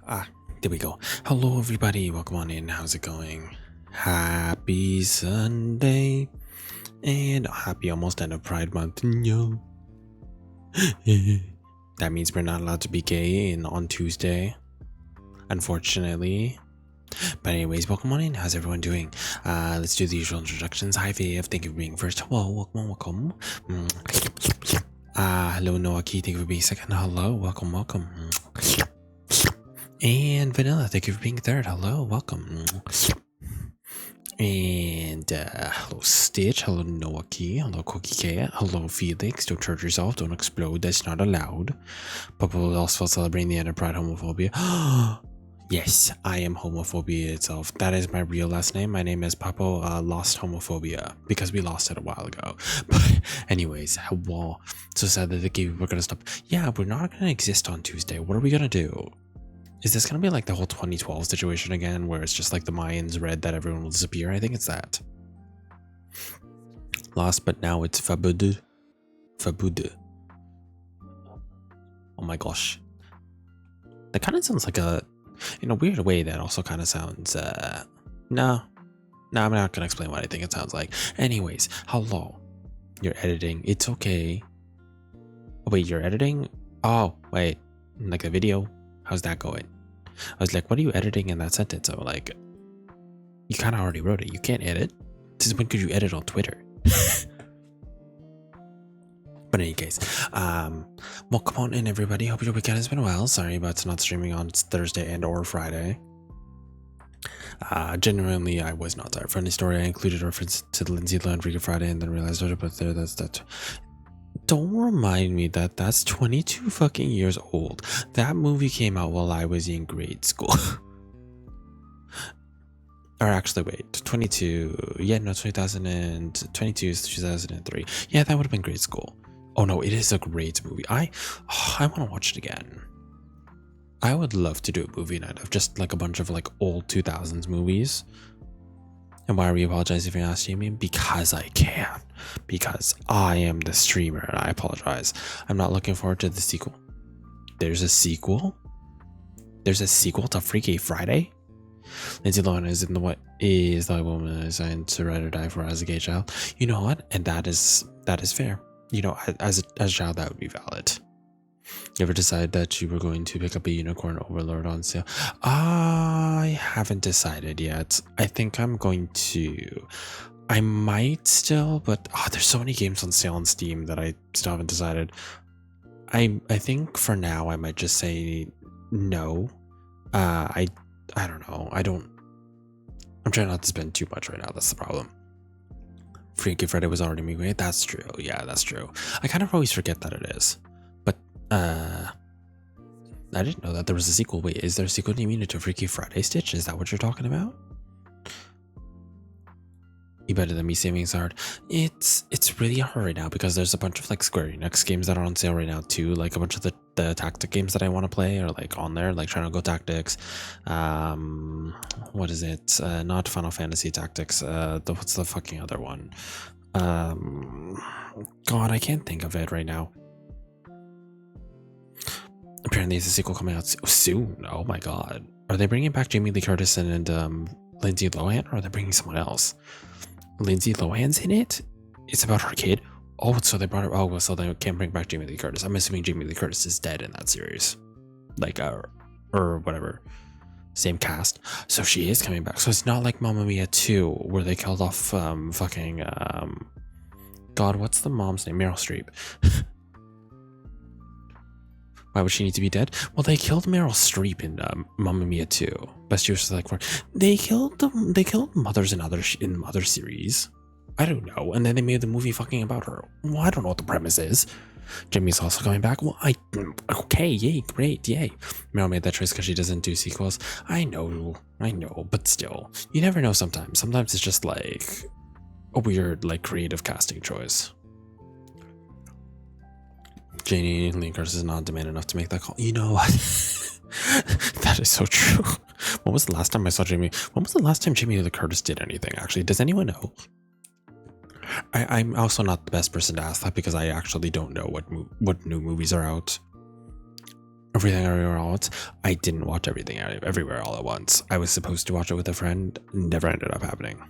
Ah, there we go. Hello, everybody. Welcome on in. How's it going? Happy Sunday and happy almost end of Pride Month. Yo. That means we're not allowed to be gay on Tuesday, unfortunately. But anyways, welcome on in. How's everyone doing? Let's do the usual introductions. Hi, Viv. Thank you for being first. Hello, welcome. Hello, Noah Key. Thank you for being second. Hello, welcome. And Vanilla, thank you for being third. Hello, welcome. And hello, Stitch. Hello, Noah Key. Hello, Cookie Cat. Hello, Felix. Don't hurt yourself. Don't explode. That's not allowed. Papa will also celebrating the end of Pride homophobia. Yes, I am homophobia itself. That is my real last name. My name is Papo Lost Homophobia because we lost it a while ago. But anyways, well, so sad that the game we're gonna stop. Yeah, we're not gonna exist on Tuesday. What are we gonna do? Is this gonna be like the whole 2012 situation again, where it's just like the Mayans read that everyone will disappear? I think it's that. Lost, but now it's Fabud. Oh my gosh, that kind of sounds like a. In a weird way, that also kind of sounds, no, I'm not gonna explain what I think it sounds like. Anyways, hello. You're editing. It's okay. Oh, wait, you're editing? Oh, wait, like the video? How's that going? I was like, what are you editing in that sentence? I'm like, you kind of already wrote it. You can't edit. Since when could you edit on Twitter? But in any case, welcome on in, everybody. Hope your weekend has been well. Sorry about not streaming on Thursday and or Friday. Genuinely, I was not tired. Funny story, I included reference to the Lindsay Lohan Freaky Friday and then realized I put there that's that. Don't remind me that that's 22 fucking years old. That movie came out while I was in grade school. Or actually, wait, 22. Yeah, no, 2022 is 2003. Yeah, that would have been grade school. Oh no, it is a great movie. I want to watch it again. I would love to do a movie night of just like a bunch of like old 2000s movies. And why are we apologizing for not streaming? Because I can. Because I am the streamer and I apologize. I'm not looking forward to the sequel. There's a sequel? There's a sequel to Freaky Friday? Lindsay Lohan is in the what is the woman assigned to ride or die for as a gay child. You know what? And that is fair. You know, as a child, that would be valid. You ever decide that you were going to pick up a Unicorn Overlord on sale? I haven't decided yet. I think I'm going to. I might still, but there's so many games on sale on Steam that I still haven't decided. I think for now I might just say no. I don't know. I'm trying not to spend too much right now. That's the problem. Freaky Friday was already me. That's true. Yeah, that's true. I kind of always forget that it is. But I didn't know that there was a sequel. Wait, is there a sequel to Freaky Friday, Stitch? Is that what you're talking about? You better than me saving is hard. It's really hard right now because there's a bunch of like Square Enix games that are on sale right now too. Like a bunch of the tactic games that I want to play are like on there, like Trying to Go Tactics. What is it? Not Final Fantasy Tactics. What's the fucking other one? God, I can't think of it right now. Apparently, there's a sequel coming out soon. Oh my god, are they bringing back Jamie Lee Curtis and Lindsay Lohan, or are they bringing someone else? Lindsay Lohan's in it? It's about her kid? Oh, so they brought her. Oh, well, so they can't bring back Jamie Lee Curtis. I'm assuming Jamie Lee Curtis is dead in that series. Like, or whatever. Same cast. So she is coming back. So it's not like Mamma Mia 2, where they killed off fucking. God, what's the mom's name? Meryl Streep. Why would she need to be dead? Well, they killed Meryl Streep in Mamma Mia 2. But she was like, they killed mothers in other series. I don't know. And then they made the movie fucking about her. Well, I don't know what the premise is. Jimmy's also coming back. Well, okay, yay, great, yay. Meryl made that choice because she doesn't do sequels. I know, but still, you never know. Sometimes it's just like a weird, like creative casting choice. Jamie Lee Curtis is not demand enough to make that call. You know what? That is so true. When was the last time Jamie Lee Curtis did anything? Actually, does anyone know? I'm also not the best person to ask that because I actually don't know what new movies are out. Everything Everywhere All at Once. I didn't watch Everything Everywhere All at Once. I was supposed to watch it with a friend. Never ended up happening.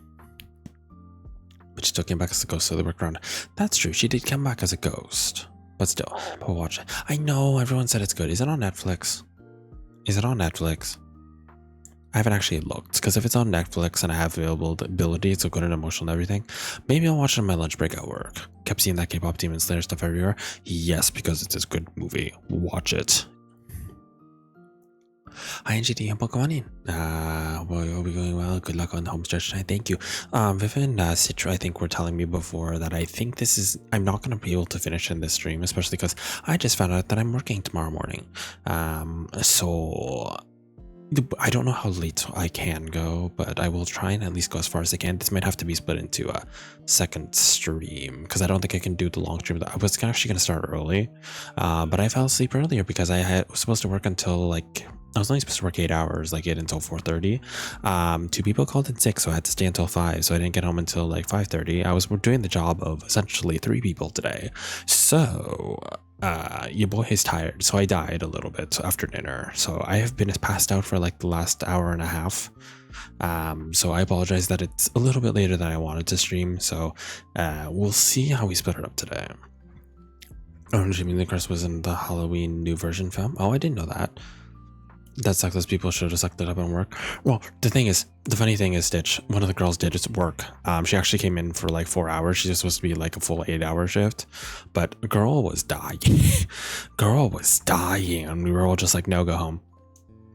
But she still came back as a ghost, so they worked around. That's true. She did come back as a ghost. But still, we'll watch it. I know everyone said it's good. Is it on Netflix? Is it on Netflix? I haven't actually looked, because if it's on Netflix and I have available the ability to go to emotional and everything, maybe I'll watch it on my lunch break at work. Kept seeing that K-pop Demon Slayer stuff everywhere. Yes, because it's a good movie. Watch it. Hi NGT, welcome in. We'll be going well. Good luck on the home stretch tonight. Thank you. Vivian, Citra, I think were telling me before that I think this is, I'm not going to be able to finish in this stream, especially because I just found out that I'm working tomorrow morning. So I don't know how late I can go, but I will try and at least go as far as I can. This might have to be split into a second stream because I don't think I can do the long stream. I was actually going to start early, but I fell asleep earlier because I was supposed to work until like, I was only supposed to work 8 hours, like 8 until 4:30. 2 people called in sick, so I had to stay until 5. So I didn't get home until like 5:30. I was doing the job of essentially 3 people today. So your boy is tired, so I died a little bit after dinner. So I have been passed out for like the last hour and a half. So I apologize that it's a little bit later than I wanted to stream. So we'll see how we split it up today. Oh, Jimmy Lee Curtis was in the Halloween new version film. Oh, I didn't know that. That suckless people should have sucked it up and work. Well, the funny thing is, Stitch, one of the girls did its work. She actually came in for like 4 hours. She's supposed to be like a full 8-hour shift, but girl was dying. Girl was dying, and we were all just like, no, go home.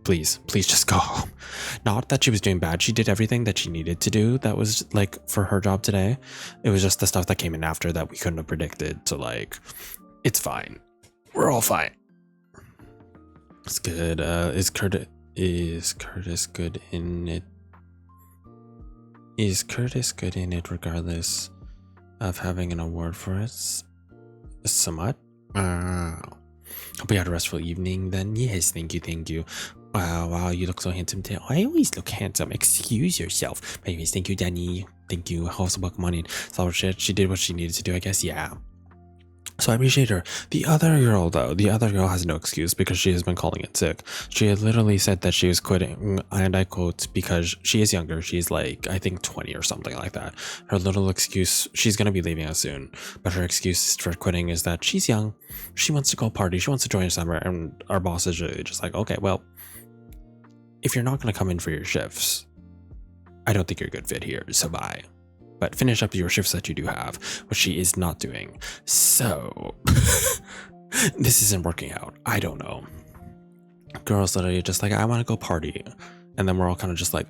Please just go home. Not that she was doing bad. She did everything that she needed to do. That was like for her job today. It was just the stuff that came in after that we couldn't have predicted. So like, it's fine. We're all fine. It's good. Is Curtis good in it? Is Curtis good in it regardless of having an award for it? Somewhat. Hope you had a restful evening then. Yes, thank you. Wow, you look so handsome today. I always look handsome. Excuse yourself. But anyways, thank you, Danny. Thank you. Also, welcome on in. She did what she needed to do, I guess. Yeah. So I appreciate her. The other girl, though, has no excuse because she has been calling it sick. She had literally said that she was quitting, and I quote, because she is younger. She's like, I think 20 or something like that. Her little excuse, she's going to be leaving us soon, but her excuse for quitting is that she's young. She wants to go party. She wants to join summer. And our boss is really just like, okay, well, if you're not going to come in for your shifts, I don't think you're a good fit here. So bye. But finish up your shifts that you do have, which she is not doing. So this isn't working out. I don't know. Girls literally just like, I want to go party. And then we're all kind of just like,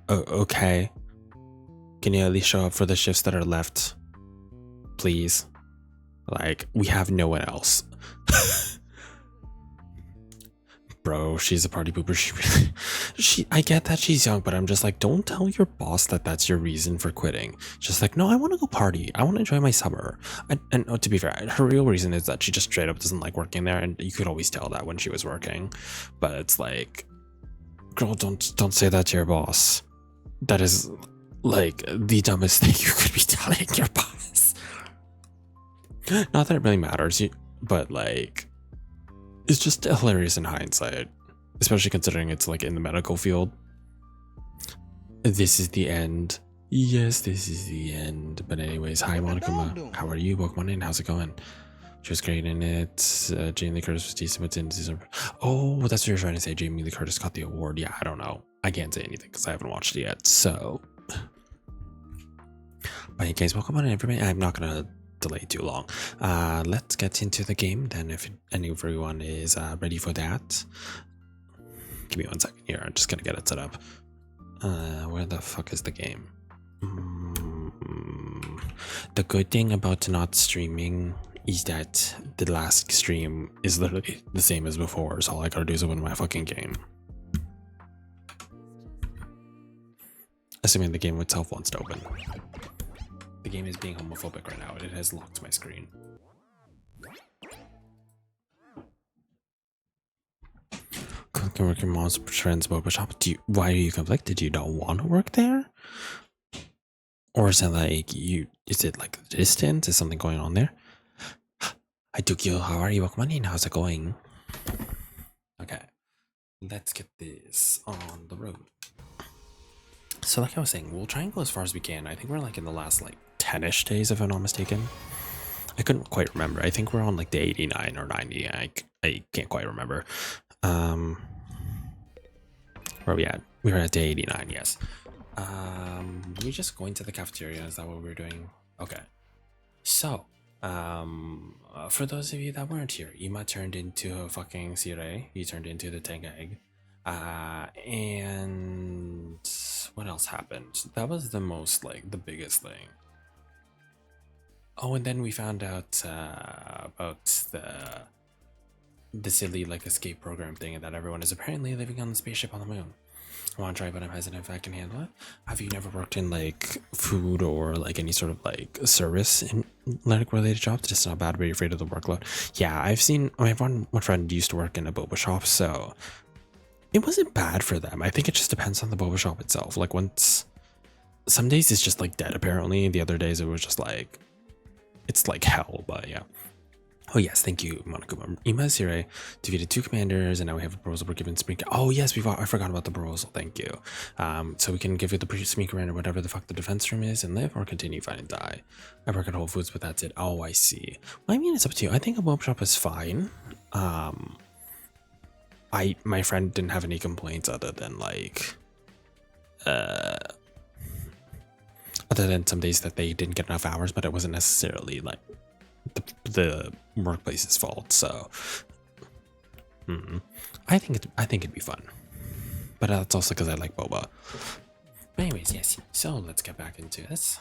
okay. Can you at least show up for the shifts that are left? Please. Like, we have no one else. Bro, she's a party pooper. I get that she's young, but I'm just like, don't tell your boss that that's your reason for quitting. Just like, no, I want to go party. I want to enjoy my summer. And to be fair, her real reason is that she just straight up doesn't like working there. And you could always tell that when she was working. But it's like, girl, don't say that to your boss. That is like the dumbest thing you could be telling your boss. Not that it really matters, but like, it's just hilarious in hindsight, especially considering it's like in the medical field. This is the end. Yes, this is the end. But anyways, hi Monica. How are you? Welcome on in. How's it going? She was great in it. Jamie Lee Curtis was decent, but didn't. Oh, that's what you're trying to say. Jamie Lee Curtis got the award. Yeah, I don't know. I can't say anything because I haven't watched it yet. So, but hey guys, welcome on in, everybody. I'm not gonna delay too long. Let's get into the game then, if everyone is ready for that. Give me 1 second here. I'm just gonna get it set up. Where the fuck is the game? The good thing about not streaming is that the last stream is literally the same as before, so all I gotta do is open my fucking game. Assuming the game itself wants to open. The game is being homophobic right now. It has locked my screen. Can work your mom's friend's barber shop. Why are you conflicted? You don't want to work there? Or is it like is it like distance? Is something going on there? Hi Tukio, how are you? Welcome on in. How's it going? Okay, let's get this on the road. So like I was saying, we'll try and go as far as we can. I think we're like in the last like 10-ish days, if I'm not mistaken. I couldn't quite remember. I think we're on like the 89 or 90. I can't quite remember. Where are we at? We were at day 89, yes. We just going to the cafeteria. Is that what we're doing? Okay. So, for those of you that weren't here, Ima turned into a fucking sirei. He turned into the tank egg. And what else happened? That was the most, like, the biggest thing. Oh, and then we found out about the silly, like, escape program thing, and that everyone is apparently living on the spaceship on the moon. I want to try, but I'm hesitant if I can handle it. Have you never worked in like food or like any sort of like service in like related jobs? It's not bad, but you're afraid of the workload. Yeah, I've seen my one friend used to work in a boba shop, so it wasn't bad for them. I think it just depends on the boba shop itself. Like once some days it's just like dead apparently. The other days it was just like it's like hell, but yeah. Oh yes, thank you, Monaco. Ima Sire defeated 2 commanders, and now we have a proposal. We're given Spring. Oh yes, I forgot about the proposal. Thank you. So we can give you the Spring Command or whatever the fuck the defense room is, and live or continue, fight and die. I work at Whole Foods, but that's it. Oh, I see. Well, I mean, it's up to you. I think a web shop is fine. My friend didn't have any complaints other than like, other than some days that they didn't get enough hours, but it wasn't necessarily like the workplace's fault. So I think it'd be fun, but that's also because I like boba. But anyways, yes, so let's get back into this.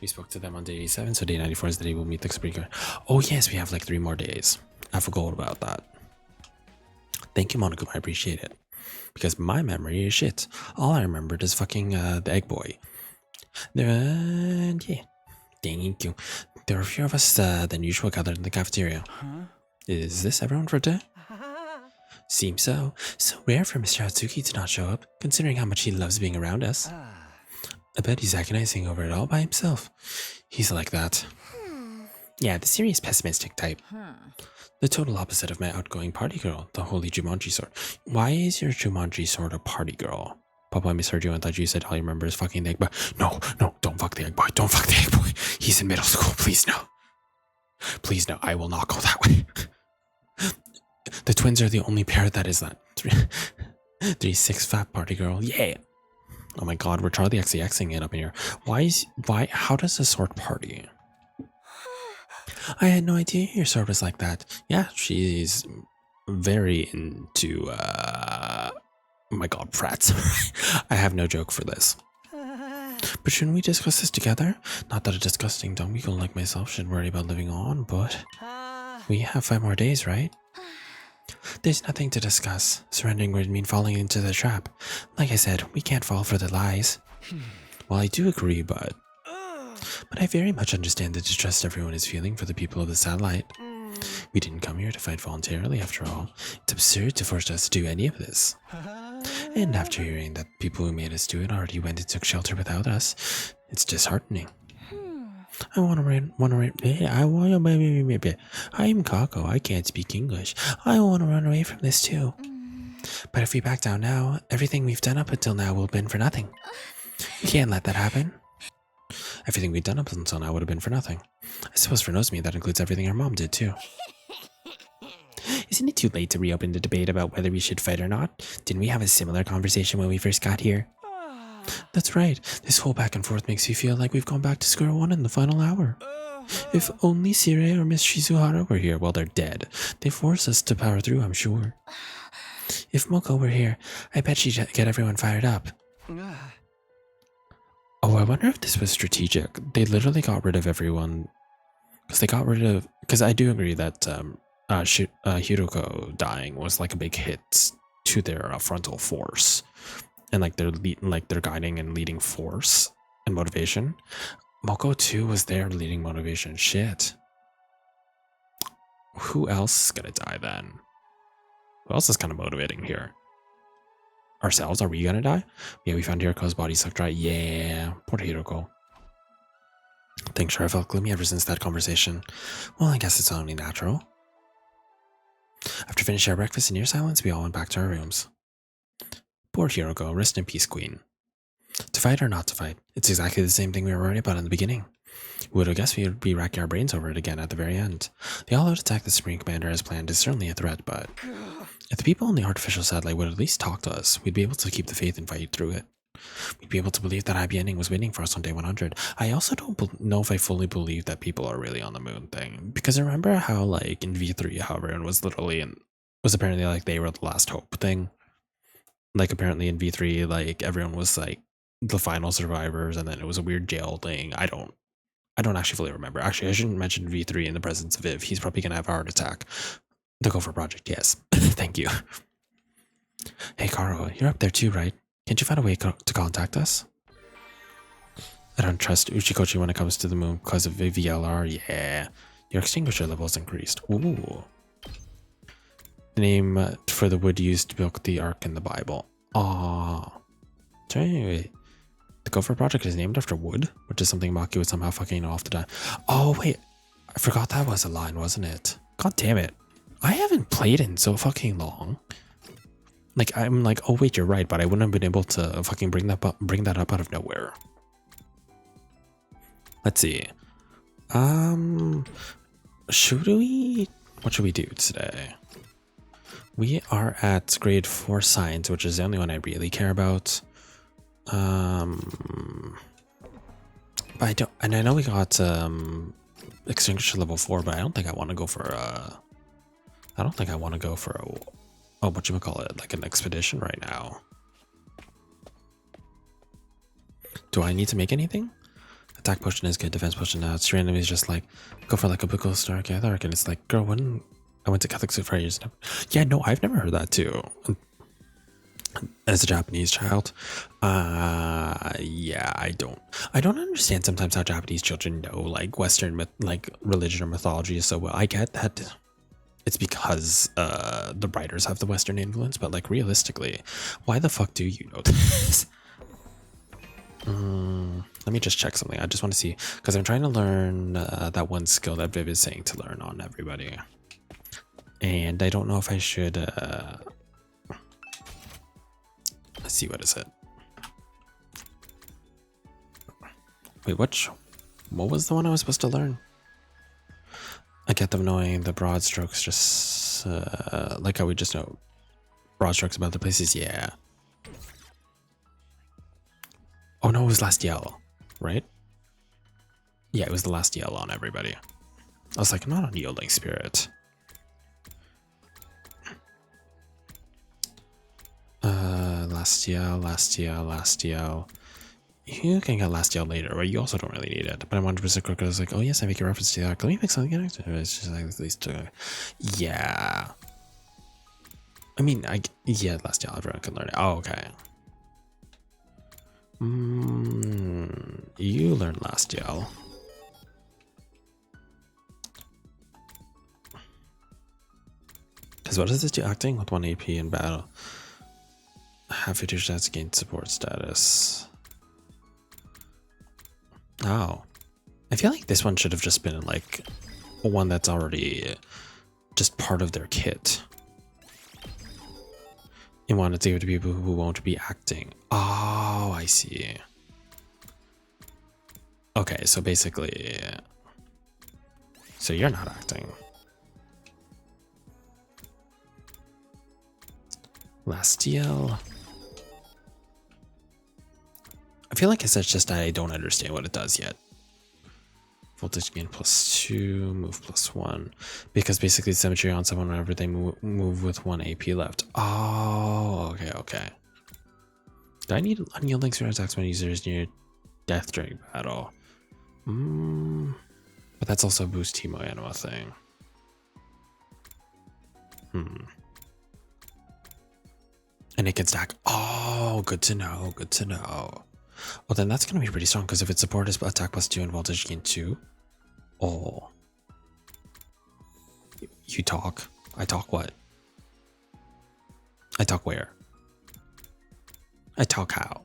We spoke to them on day 87, so day 94 is the day we'll meet the speaker. Oh yes, we have like 3 more days. I forgot about that. Thank you, Monaco. I appreciate it, because my memory is shit. All I remembered is fucking the egg boy. And yeah, thank you. There are fewer of us than usual gathered in the cafeteria. Huh? Is this everyone for today? Seems so. So rare for Mr. Hatsuki to not show up, considering how much he loves being around us. I bet he's agonizing over it all by himself. He's like that. Yeah, the serious pessimistic type. The total opposite of my outgoing party girl, the holy Jumanji sword. Why is your Jumanji sword a party girl? Papa, I misheard you and thought you said all you remember is fucking the egg boy. No, don't fuck the egg boy. Don't fuck the egg boy. He's in middle school. Please, no. Please, no. I will not go that way. The twins are the only pair that is that. 3-6 fat party girl. Yeah. Oh my god, we're Charlie XCXing it up in here. How does a sword party? I had no idea your sword was like that. Yeah, she's very into, oh my god, frats. I have no joke for this. But shouldn't we discuss this together? Not that a disgusting dumb girl like myself should worry about living on, but we have 5 more days, right? There's nothing to discuss. Surrendering would mean falling into the trap. Like I said, we can't fall for the lies. Well, I do agree, but I very much understand the distrust everyone is feeling for the people of the satellite. We didn't come here to fight voluntarily, after all. It's absurd to force us to do any of this. And after hearing that people who made us do it already went and took shelter without us, it's disheartening. I'm Kako. I can't speak English. I want to run away from this too. But if we back down now, everything we've done up until now will have been for nothing. We can't let that happen. Everything we've done up until now would have been for nothing. I suppose for Nozomi that includes everything our mom did too. Isn't it too late to reopen the debate about whether we should fight or not? Didn't we have a similar conversation when we first got here? That's right. This whole back and forth makes you feel like we've gone back to square one in the final hour. If only Sire or Miss Shizuhara were here, well, they're dead. They force us to power through, I'm sure. If Moko were here, I bet she'd get everyone fired up. Oh, I wonder if this was strategic. They literally got rid of everyone. Because I do agree that Hiroko dying was like a big hit to their frontal force. And like their guiding and leading force and motivation. Moko too was their leading motivation. Shit. Who else is gonna die then? Who else is kind of motivating here? Ourselves? Are we gonna die? Yeah, we found Hiroko's body sucked dry. Yeah, poor Hiroko. Think sure I felt gloomy ever since that conversation. Well, I guess it's only natural. After finishing our breakfast in near silence, we all went back to our rooms. Poor Hiroko, rest in peace, queen. To fight or not to fight, it's exactly the same thing we were worried about in the beginning. We would have guessed we would be racking our brains over it again at the very end. The all-out attack the Supreme Commander has planned is certainly a threat, but if the people on the artificial satellite would at least talk to us, we'd be able to keep the faith and fight through it. We'd be able to believe that happy ending was waiting for us on day 100. I also don't know if I fully believe that people are really on the moon thing, because I remember how, like, in V3, how everyone was literally was apparently like they were the last hope thing. Like, apparently in V3, like, everyone was like the final survivors, and then it was a weird jail thing. I don't actually fully remember. Actually, I shouldn't mention V3 in the presence of Viv. He's probably gonna have a heart attack. The Gopher Project, yes. Thank you. Hey, Karo, you're up there too, right? Can't you find a way to contact us? I don't trust Uchikochi when it comes to the moon because of VLR. Yeah. Your extinguisher level's increased. Ooh. The name for the wood used to build the ark in the Bible. Aww. So anyway, the Gopher Project is named after wood, which is something Maki would somehow fucking know off the time. Oh, wait. I forgot that was a line, wasn't it? God damn it. I haven't played in so fucking long. Like, I'm like, oh wait, you're right, but I wouldn't have been able to fucking bring that up out of nowhere. Let's see. Should we? What should we do today? We are at grade 4 science, which is the only one I really care about. But I don't, and I know we got extinguisher level 4, but I don't think I want to go for I don't think I want to go for a, oh, whatchamacallit, like an expedition right now. Do I need to make anything? Attack potion is good, defense potion now. It's randomly just like, go for like a Buko Star Arc, and it's like, girl, when I went to Catholic school for years. Yeah, no, I've never heard that too. As a Japanese child. Yeah, I don't understand sometimes how Japanese children know like Western like religion or mythology so well. I get that it's because the writers have the Western influence, but like realistically, why the fuck do you know this? Let me just check something. I just want to see, because I'm trying to learn that one skill that Viv is saying to learn on everybody. And I don't know if I should, let's see, what is it? Wait, what was the one I was supposed to learn? I get them knowing the broad strokes, just like how we just know broad strokes about the places. Yeah. Oh no, it was last yell, right? Yeah, it was the last yell on everybody. I was like, not on yielding spirit. Last yell. You can get last yell later, but you also don't really need it. But I'm 100% correct. I was like, oh yes, I make a reference to that. Let me make something. It's just like these two. Yeah. I mean, yeah, last yell, everyone can learn it. Oh, okay. You learn last yell. Because what does this do? Acting with 1 AP in battle. Have future stats gain support status. Oh. I feel like this one should have just been like one that's already just part of their kit. You want to give it to people who won't be acting. Oh, I see. Okay, so basically, so you're not acting. Lastiel. I feel like it's just I don't understand what it does yet. Voltage gain +2, move +1. Because basically symmetry on someone whenever they move with 1 AP left. Oh, okay. Do I need unyielding spirit attacks when users near death during battle? But that's also a boost Teemo Anima thing. And it can stack. Oh, good to know. Well, then that's going to be pretty strong, because if it's support is attack +2 and voltage gain 2. Oh. You talk. I talk what? I talk where? I talk how?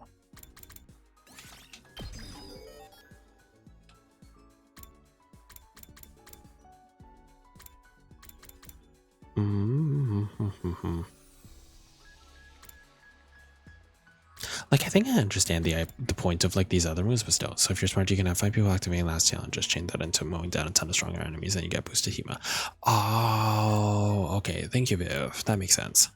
Like, I think I understand the point of like these other moves, but still. So if you're smart, you can have 5 people activating last challenge. Just chain that into mowing down a ton of stronger enemies, and you get boosted Hema. Oh, okay. Thank you, Viv. That makes sense.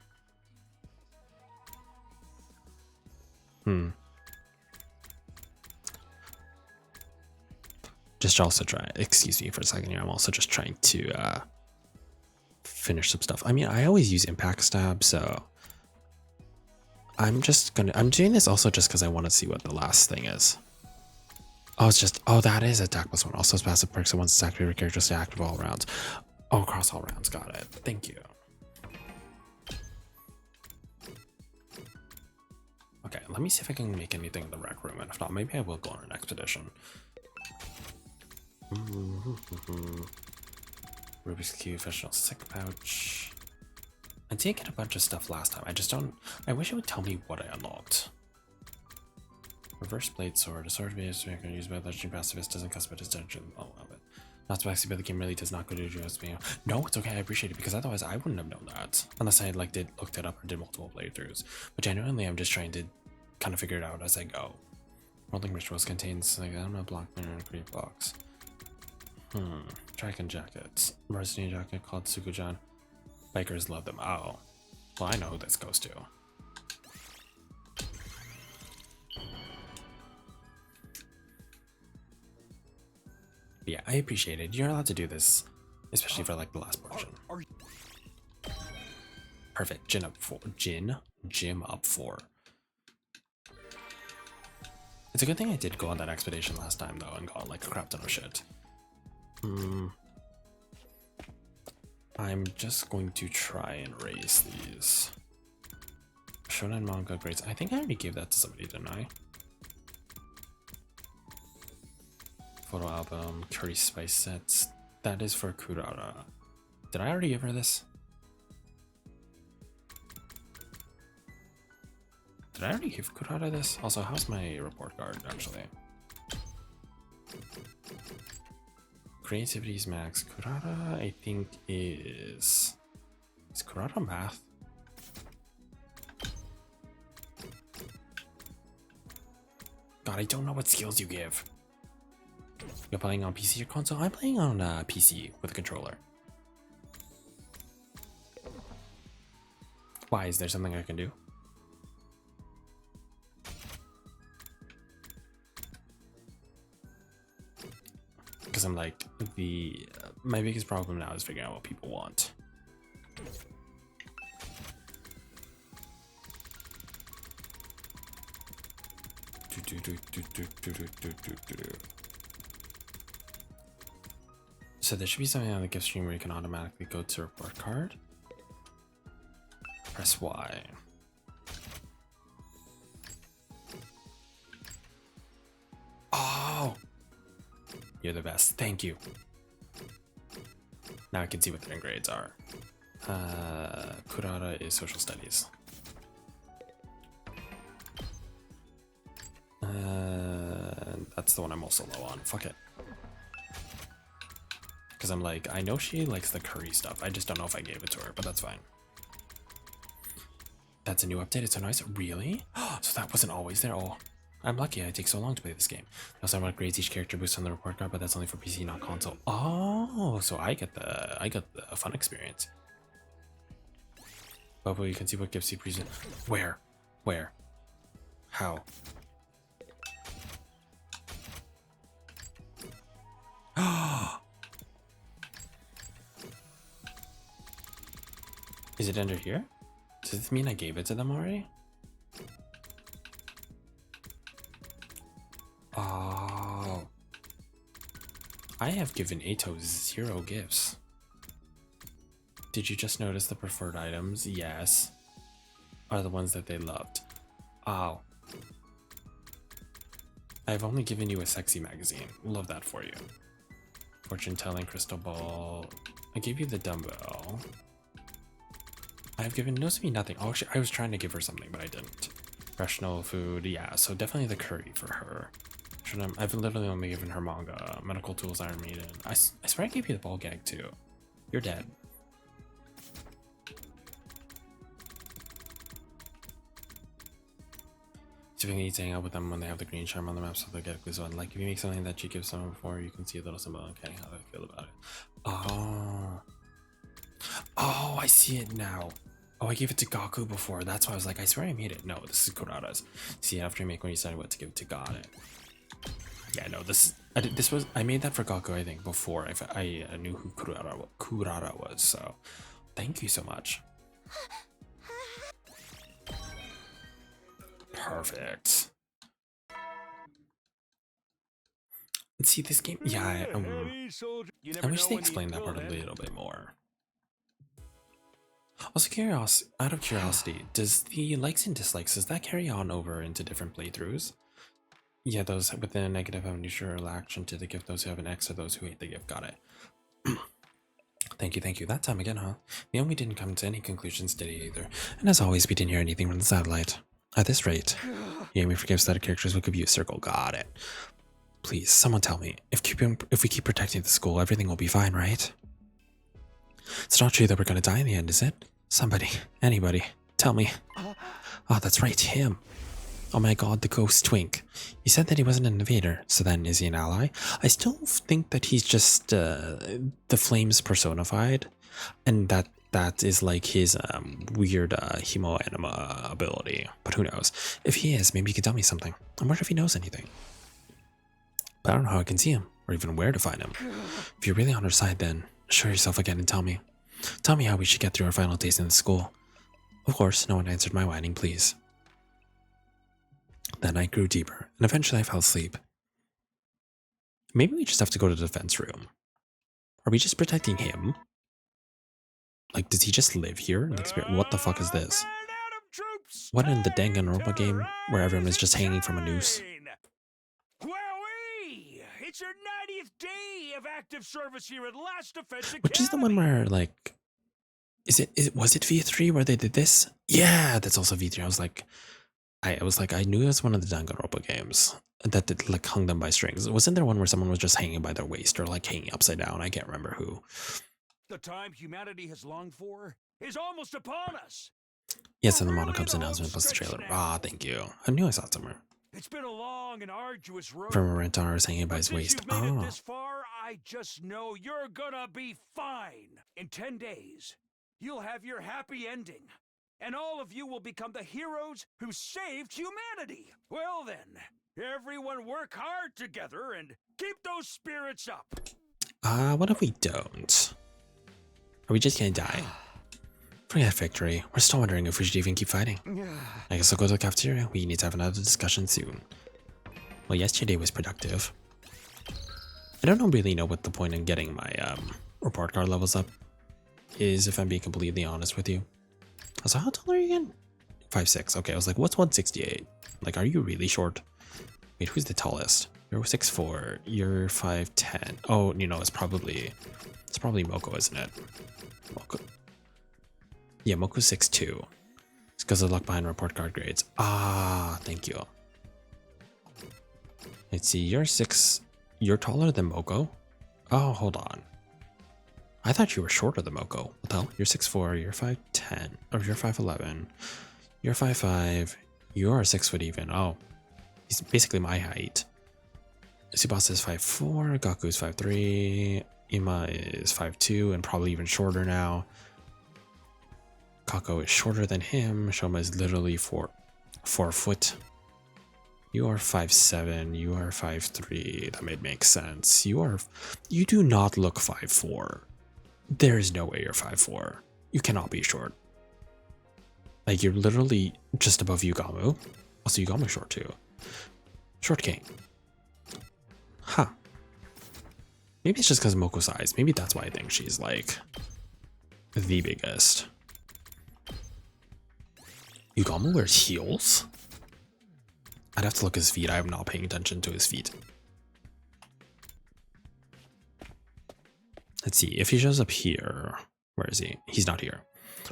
Just also try. Excuse me for a second here. I'm also just trying to finish some stuff. I mean, I always use impact stab, so I'm doing this also just because I want to see what the last thing is. Oh, it's just, oh, that is attack plus 1. Also, passive perks and once it's activated, character stay active all rounds. Oh, across all rounds. Got it. Thank you. Okay, let me see if I can make anything in the rec room, and if not, maybe I will go on an expedition. Rubik's Cube, Professional Sick Pouch. I did get a bunch of stuff last time. I just don't. I wish it would tell me what I unlocked. Reverse Blade Sword. A sword based can use by legendary pacifist doesn't customize dungeon. Oh, love it. Not to actually, but the game really does not go to just me. No, it's okay. I appreciate it because otherwise I wouldn't have known that unless I like looked it up or did multiple playthroughs. But genuinely, I'm just trying to kind of figure it out as I go. Rolling Rituals contains like I don't know block in a create box. Dragon jackets. Varsity jacket called Sukujan. Bikers love them. Oh, well, I know who this goes to. Yeah, I appreciate it. You're allowed to do this, especially for like the last portion. Perfect. Gym up 4. It's a good thing I did go on that expedition last time though and got like a crap ton of shit. I'm just going to try and raise these. Shonen manga grades. I think I already gave that to somebody, didn't I? Photo album, curry spice sets. That is for Kurara. Did I already give her this? Did I already give Kurara this? Also, how's my report card actually? Creativity's max. Kurara, I think is Kurara math? God, I don't know what skills you give. You're playing on PC or console? I'm playing on PC with a controller. Why? Is there something I can do? Because I'm like, my biggest problem now is figuring out what people want. So there should be something on the gift stream where you can automatically go to report card. Press Y. Oh! You're the best. Thank you. Now I can see what their grades are. Kurara is social studies. That's the one I'm also low on. Fuck it. Because I'm like, I know she likes the curry stuff. I just don't know if I gave it to her, but that's fine. That's a new update. It's so nice. Really? So that wasn't always there. Oh, I'm lucky. I take so long to play this game. Also, what grades each character boosts on the report card, but that's only for PC, not console. Oh, so I get the fun experience. Bobo, you can see what gifts he present. Where? How? Is it under here? Does this mean I gave it to them already? Oh. I have given Ato 0 gifts. Did you just notice the preferred items? Yes. Are the ones that they loved. Oh. I've only given you a sexy magazine. Love that for you. Fortune telling, crystal ball. I gave you the dumbbell. I've given Nozomi nothing. Oh, actually, I was trying to give her something, but I didn't. Rational food, yeah. So definitely the curry for her. I've literally only given her manga. Medical tools, Iron Maiden. I swear I gave you the ball gag too. You're dead. typically eats hang out with them when they have the green charm on the map, so they get a clue. Like if you make something that you give someone before, you can see a little symbol. Okay, how do I feel about it? Oh, oh, I see it now. Oh, I gave it to Gaku before. That's why I was like, I swear I made it. No, this is Kurata's. See, after you make one, you decide what to give it to. Got it. Yeah, no, I made that for Gaku, I think, before I knew who Kurata was. So, thank you so much. Perfect. Let's see this game. Yeah, I wish they explained that part a little bit more. Also, out of curiosity, does the likes and dislikes, does that carry on over into different playthroughs? Yeah, those with a negative have a neutral action to the gift, those who have an X or those who hate the gift. Got it. Thank you. That time again, huh? Naomi didn't come to any conclusions today either. And as always, we didn't hear anything from the satellite. At this rate, Naomi forgives that characters will give you a circle. Got it. Please, someone tell me, if we keep protecting the school, everything will be fine, right? It's not true that we're gonna die in the end, is it? Somebody, anybody, tell me. Oh, that's right, him. Oh my god, the ghost twink. You said that he wasn't an invader, so then is he an ally? I still think that he's just the flames personified, and that is like his weird hemo anima ability. But who knows? If he is, maybe he could tell me something. I wonder if he knows anything. But I don't know how I can see him, or even where to find him. If you're really on our side, then show yourself again and tell me. Tell me how we should get through our final days in the school. Of course, no one answered my whining pleas. The night grew deeper, and eventually I fell asleep. Maybe we just have to go to the defense room. Are we just protecting him? Like, does he just live here? What the fuck is this? What in the Danganronpa game where everyone is just hanging from a noose? It's your 90th day of active service here at Last Defense Academy. Which is the one where, like, was it V3 where they did this? Yeah, that's also V3. I knew it was one of the Danganronpa games that did, like, hung them by strings. Wasn't there one where someone was just hanging by their waist or like hanging upside down? I can't remember who. The time humanity has longed for is almost upon us. Yes, and the Monocub's announcement plus the trailer. Ah, thank you. I knew I saw it somewhere. It's been a long and arduous road. From a Rentar is hanging by his waist. Since you've made it this far, I just know you're gonna be fine. In 10 days, you'll have your happy ending. And all of you will become the heroes who saved humanity. Well then, everyone work hard together and keep those spirits up. What if we don't? Are we just gonna die? Forget victory. We're still wondering if we should even keep fighting. I guess I'll go to the cafeteria. We need to have another discussion soon. Well, yesterday was productive. I don't really know what the point in getting my report card levels up is, if I'm being completely honest with you. So how tall are you again? 5'6". Okay, I was like, what's 168? Like, are you really short? Wait, who's the tallest? You're 6'4". You're 5'10". Oh, you know, it's probably Moko, isn't it? Moko. Yeah, Moko's 6'2". It's because of luck behind report card grades. Ah, thank you. Let's see, you're taller than Moko? Oh, hold on. I thought you were shorter than Moko. What the hell? You're 6'4", you're 5'10", or you're 5'11", you're 5'5", you're 6 foot even. Oh, he's basically my height. Tsubasa is 5'4", Gaku is 5'3", Ima is 5'2", and probably even shorter now. Kako is shorter than him. Shoma is literally 4 foot. You are 5'7", you are 5'3", that may make sense. You do not look 5'4". There is no way you're 5'4". You cannot be short. Like, you're literally just above Yugamu. Also, Yugamu's short too. Short king. Huh. Maybe it's just because of Moko's size. Maybe that's why I think she's like the biggest. Yugamu wears heels? I'd have to look at his feet. I am not paying attention to his feet. Let's see. If he shows up here, where is he? He's not here.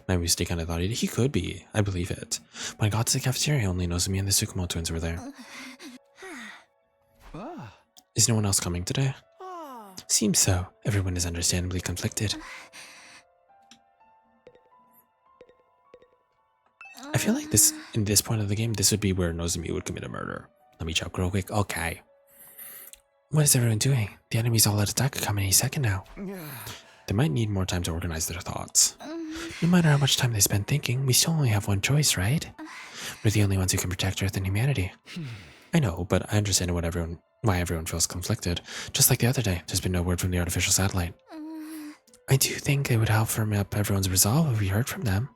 My mistake, and I thought he could be. I believe it. When I got to the cafeteria, only knows me and the Tsukumo twins were there. Is no one else coming today? Seems so. Everyone is understandably conflicted. I feel like in this point of the game, this would be where Nozomi would commit a murder. Let me check real quick. Okay. What is everyone doing? The enemy's all out of attack could come any second now. They might need more time to organize their thoughts. No matter how much time they spend thinking, we still only have one choice, right? We're the only ones who can protect Earth and humanity. I know, but I understand why everyone feels conflicted. Just like the other day, there's been no word from the artificial satellite. I do think it would help firm up everyone's resolve if we heard from them.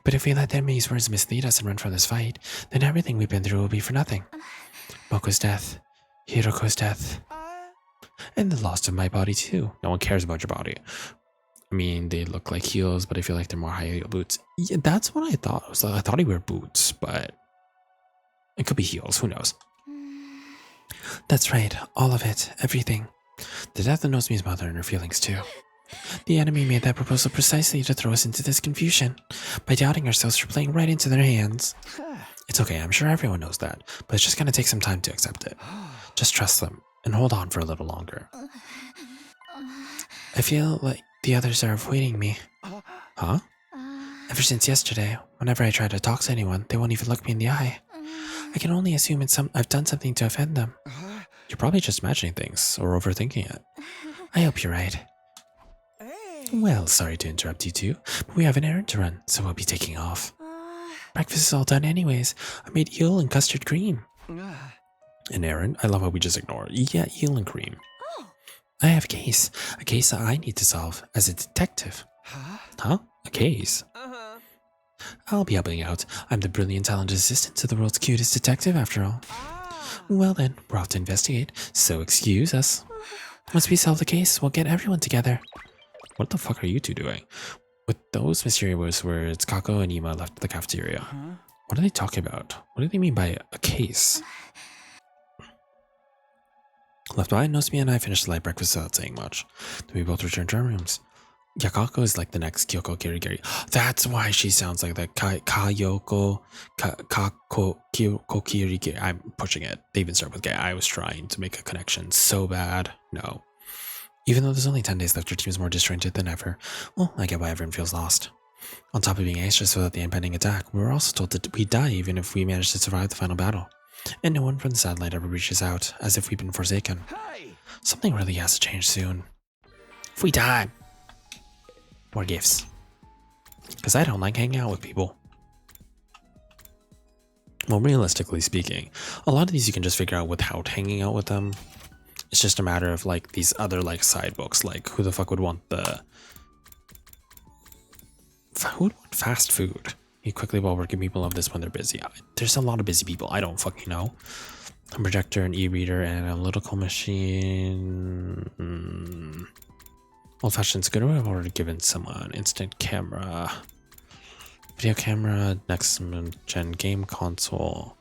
But if we let the enemy's words mislead us and run from this fight, then everything we've been through will be for nothing. Boko's death, Hiroko's death, and the loss of my body too. No one cares about your body. I mean, they look like heels, but I feel like they're more high heel boots. Yeah, that's what I thought. I thought he wore boots, but it could be heels. Who knows? That's right. All of it. Everything. The death of Nozomi's mother and her feelings too. The enemy made that proposal precisely to throw us into this confusion. By doubting ourselves, we're playing right into their hands. It's okay, I'm sure everyone knows that, but it's just gonna take some time to accept it. Just trust them, and hold on for a little longer. I feel like the others are avoiding me. Huh? Ever since yesterday, whenever I try to talk to anyone, they won't even look me in the eye. I can only assume I've done something to offend them. You're probably just imagining things, or overthinking it. I hope you're right. Well, sorry to interrupt you two, but we have an errand to run, so we'll be taking off. Breakfast is all done anyways. I made eel and custard cream. An errand? I love how we just ignore it. Yeah, eel and cream. I have a case that I need to solve as a detective. Huh? A case? I'll be helping out. I'm the brilliant, talented assistant to the world's cutest detective, after all. Well then, we're off to investigate, so excuse us. Once we solve the case, we'll get everyone together. What the fuck are you two doing? With those mysterious words, Kako and Ima left the cafeteria. What are they talking about? What do they mean by a case? Left behind, Nozomi and I finished the light breakfast without saying much. Then we both returned to our rooms. Yakako is like the next Kyoko Kirigiri. That's why she sounds like that. Kako Kirigiri. I'm pushing it. They even start with K. I was trying to make a connection so bad. No. Even though there's only 10 days left, our team is more disjointed than ever. Well, I get why everyone feels lost. On top of being anxious about the impending attack, we were also told that we'd die even if we managed to survive the final battle. And no one from the satellite ever reaches out, as if we've been forsaken. Something really has to change soon. If we die, more gifts. Because I don't like hanging out with people. Well, realistically speaking, a lot of these you can just figure out without hanging out with them. It's just a matter of like these other like side books, like who the fuck would want who would want fast food? Eat quickly while working. People love this when they're busy. There's a lot of busy people. I don't fucking know. A projector, an e-reader, an analytical machine. Old-fashioned scooter. I've already given someone. Instant camera. Video camera. Next gen game console.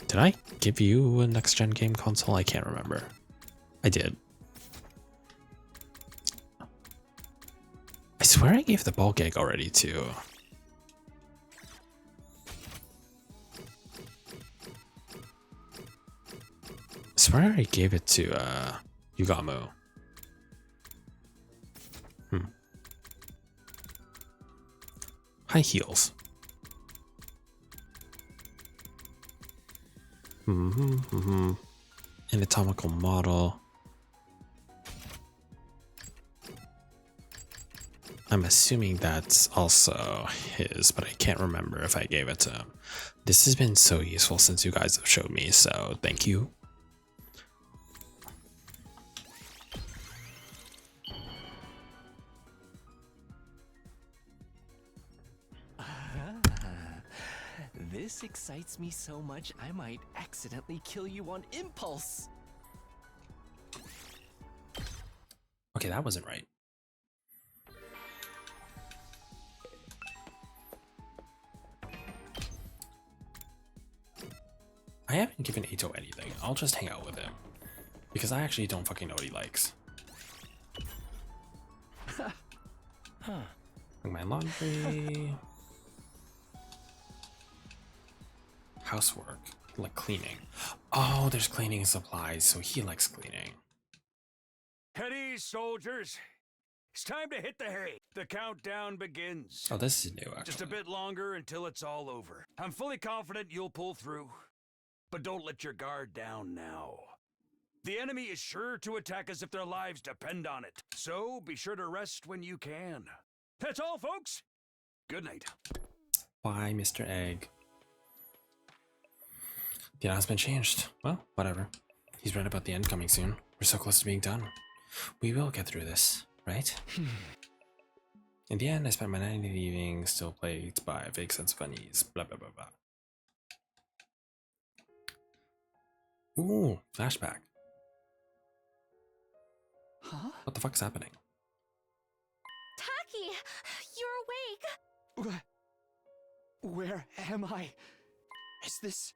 Did I give you a next gen game console? I can't remember. I did. I swear I gave the ball gag already too. I swear I already gave it to Yugamu. High heels. Anatomical model. I'm assuming that's also his, but I can't remember if I gave it to him. This has been so useful since you guys have showed me, so thank you. This excites me so much I might accidentally kill you on impulse. Okay, that wasn't right. I haven't given Ito anything. I'll just hang out with him. Because I actually don't fucking know what he likes. My laundry. Housework. Like cleaning. Oh, there's cleaning supplies, so he likes cleaning. At ease, soldiers. It's time to hit the hay. The countdown begins. Oh, this is new, actually. Just a bit longer until it's all over. I'm fully confident you'll pull through. But don't let your guard down now. The enemy is sure to attack us if their lives depend on it. So be sure to rest when you can. That's all, folks. Good night. Why, Mr. Egg? The announcement changed. Well, whatever. He's right about the end coming soon. We're so close to being done. We will get through this, right? In the end, I spent my 90 evenings still plagued by a fake sense of unease. Blah, blah, blah, blah. Ooh, flashback. Huh? What the fuck's happening? Taki, you're awake. Where am I? Is this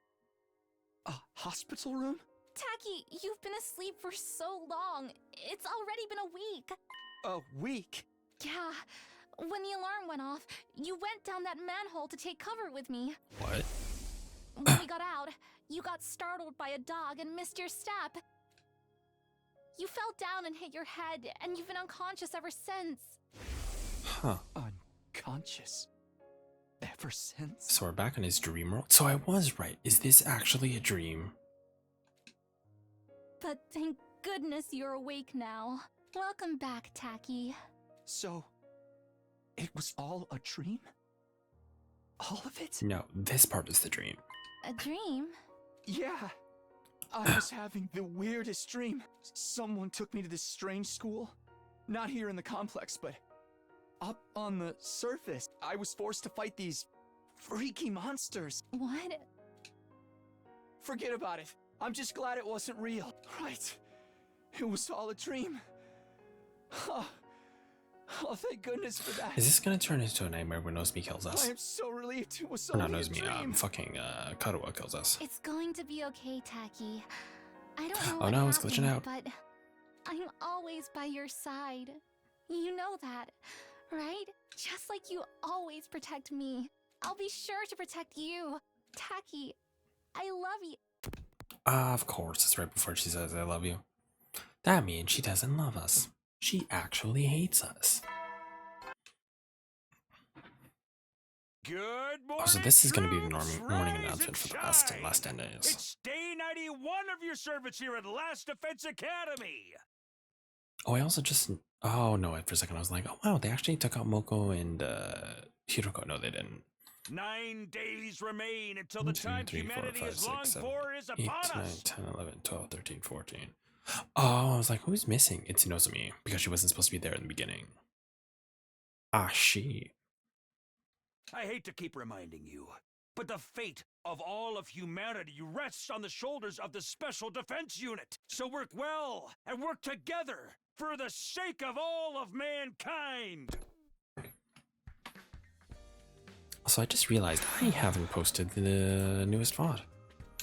a hospital room? Taki, you've been asleep for so long. It's already been a week. A week? Yeah. When the alarm went off, you went down that manhole to take cover with me. What? When we got out, you got startled by a dog and missed your step. You fell down and hit your head, and you've been unconscious ever since. Huh. Unconscious? Ever since? So we're back in his dream world? So I was right. Is this actually a dream? But thank goodness you're awake now. Welcome back, Taki. So, it was all a dream? All of it? No, this part is the dream. A dream? Yeah. I was having the weirdest dream. Someone took me to this strange school. Not here in the complex, but up on the surface. I was forced to fight these freaky monsters. What? Forget about it. I'm just glad it wasn't real. Right. It was all a dream. Oh, thank goodness for that. Is this gonna turn into a nightmare where Nozomi kills us? I am so relieved it was Or not only a Nozomi, dream. fucking Karuwa kills us. It's going to be okay, Taki. I don't know Oh what no, it's glitching happened, out. but I'm always by your side. You know that, right? Just like you always protect me. I'll be sure to protect you. Taki, I love you. Of course, it's right before she says I love you. That means she doesn't love us. She actually hates us. Good morning. Oh, so this is going to be the troops. morning Rise announcement and for the shine. last 10 days. It's day 91 of your service here at Last Defense Academy. Oh, I also just... Oh, no, for a second I was like, oh, wow, they actually took out Moko and Hiroko. No, they didn't. 9 days remain until the 1, 2, time 3, 4, humanity 5, has longed 6, 7, for is 8, upon 9, us. 10, 11, 12, 13, 14. Oh, I was like, who's missing? It's Nozomi, because she wasn't supposed to be there in the beginning. Ah, she. I hate to keep reminding you, but the fate of all of humanity rests on the shoulders of the Special Defense Unit. So work well and work together for the sake of all of mankind. So I just realized I haven't posted the newest VoD.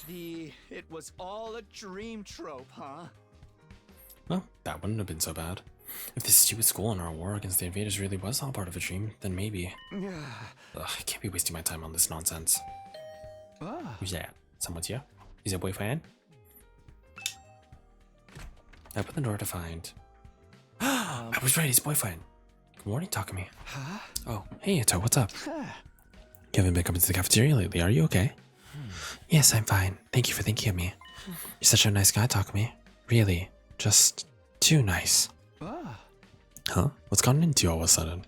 It was all a dream trope, huh? Well, that wouldn't have been so bad. If this stupid school and our war against the invaders really was all part of a dream, then maybe. Ugh, I can't be wasting my time on this nonsense. Who's that? Someone's here? Is your boyfriend? I opened the door to find... I was right, his boyfriend. Good morning, Takumi. Huh? Oh, hey, Ito, what's up? You haven't been coming to the cafeteria lately, are you okay? Yes, I'm fine. Thank you for thinking of me. You're such a nice guy, Takumi. Really, just too nice. Huh? What's gotten into you all of a sudden?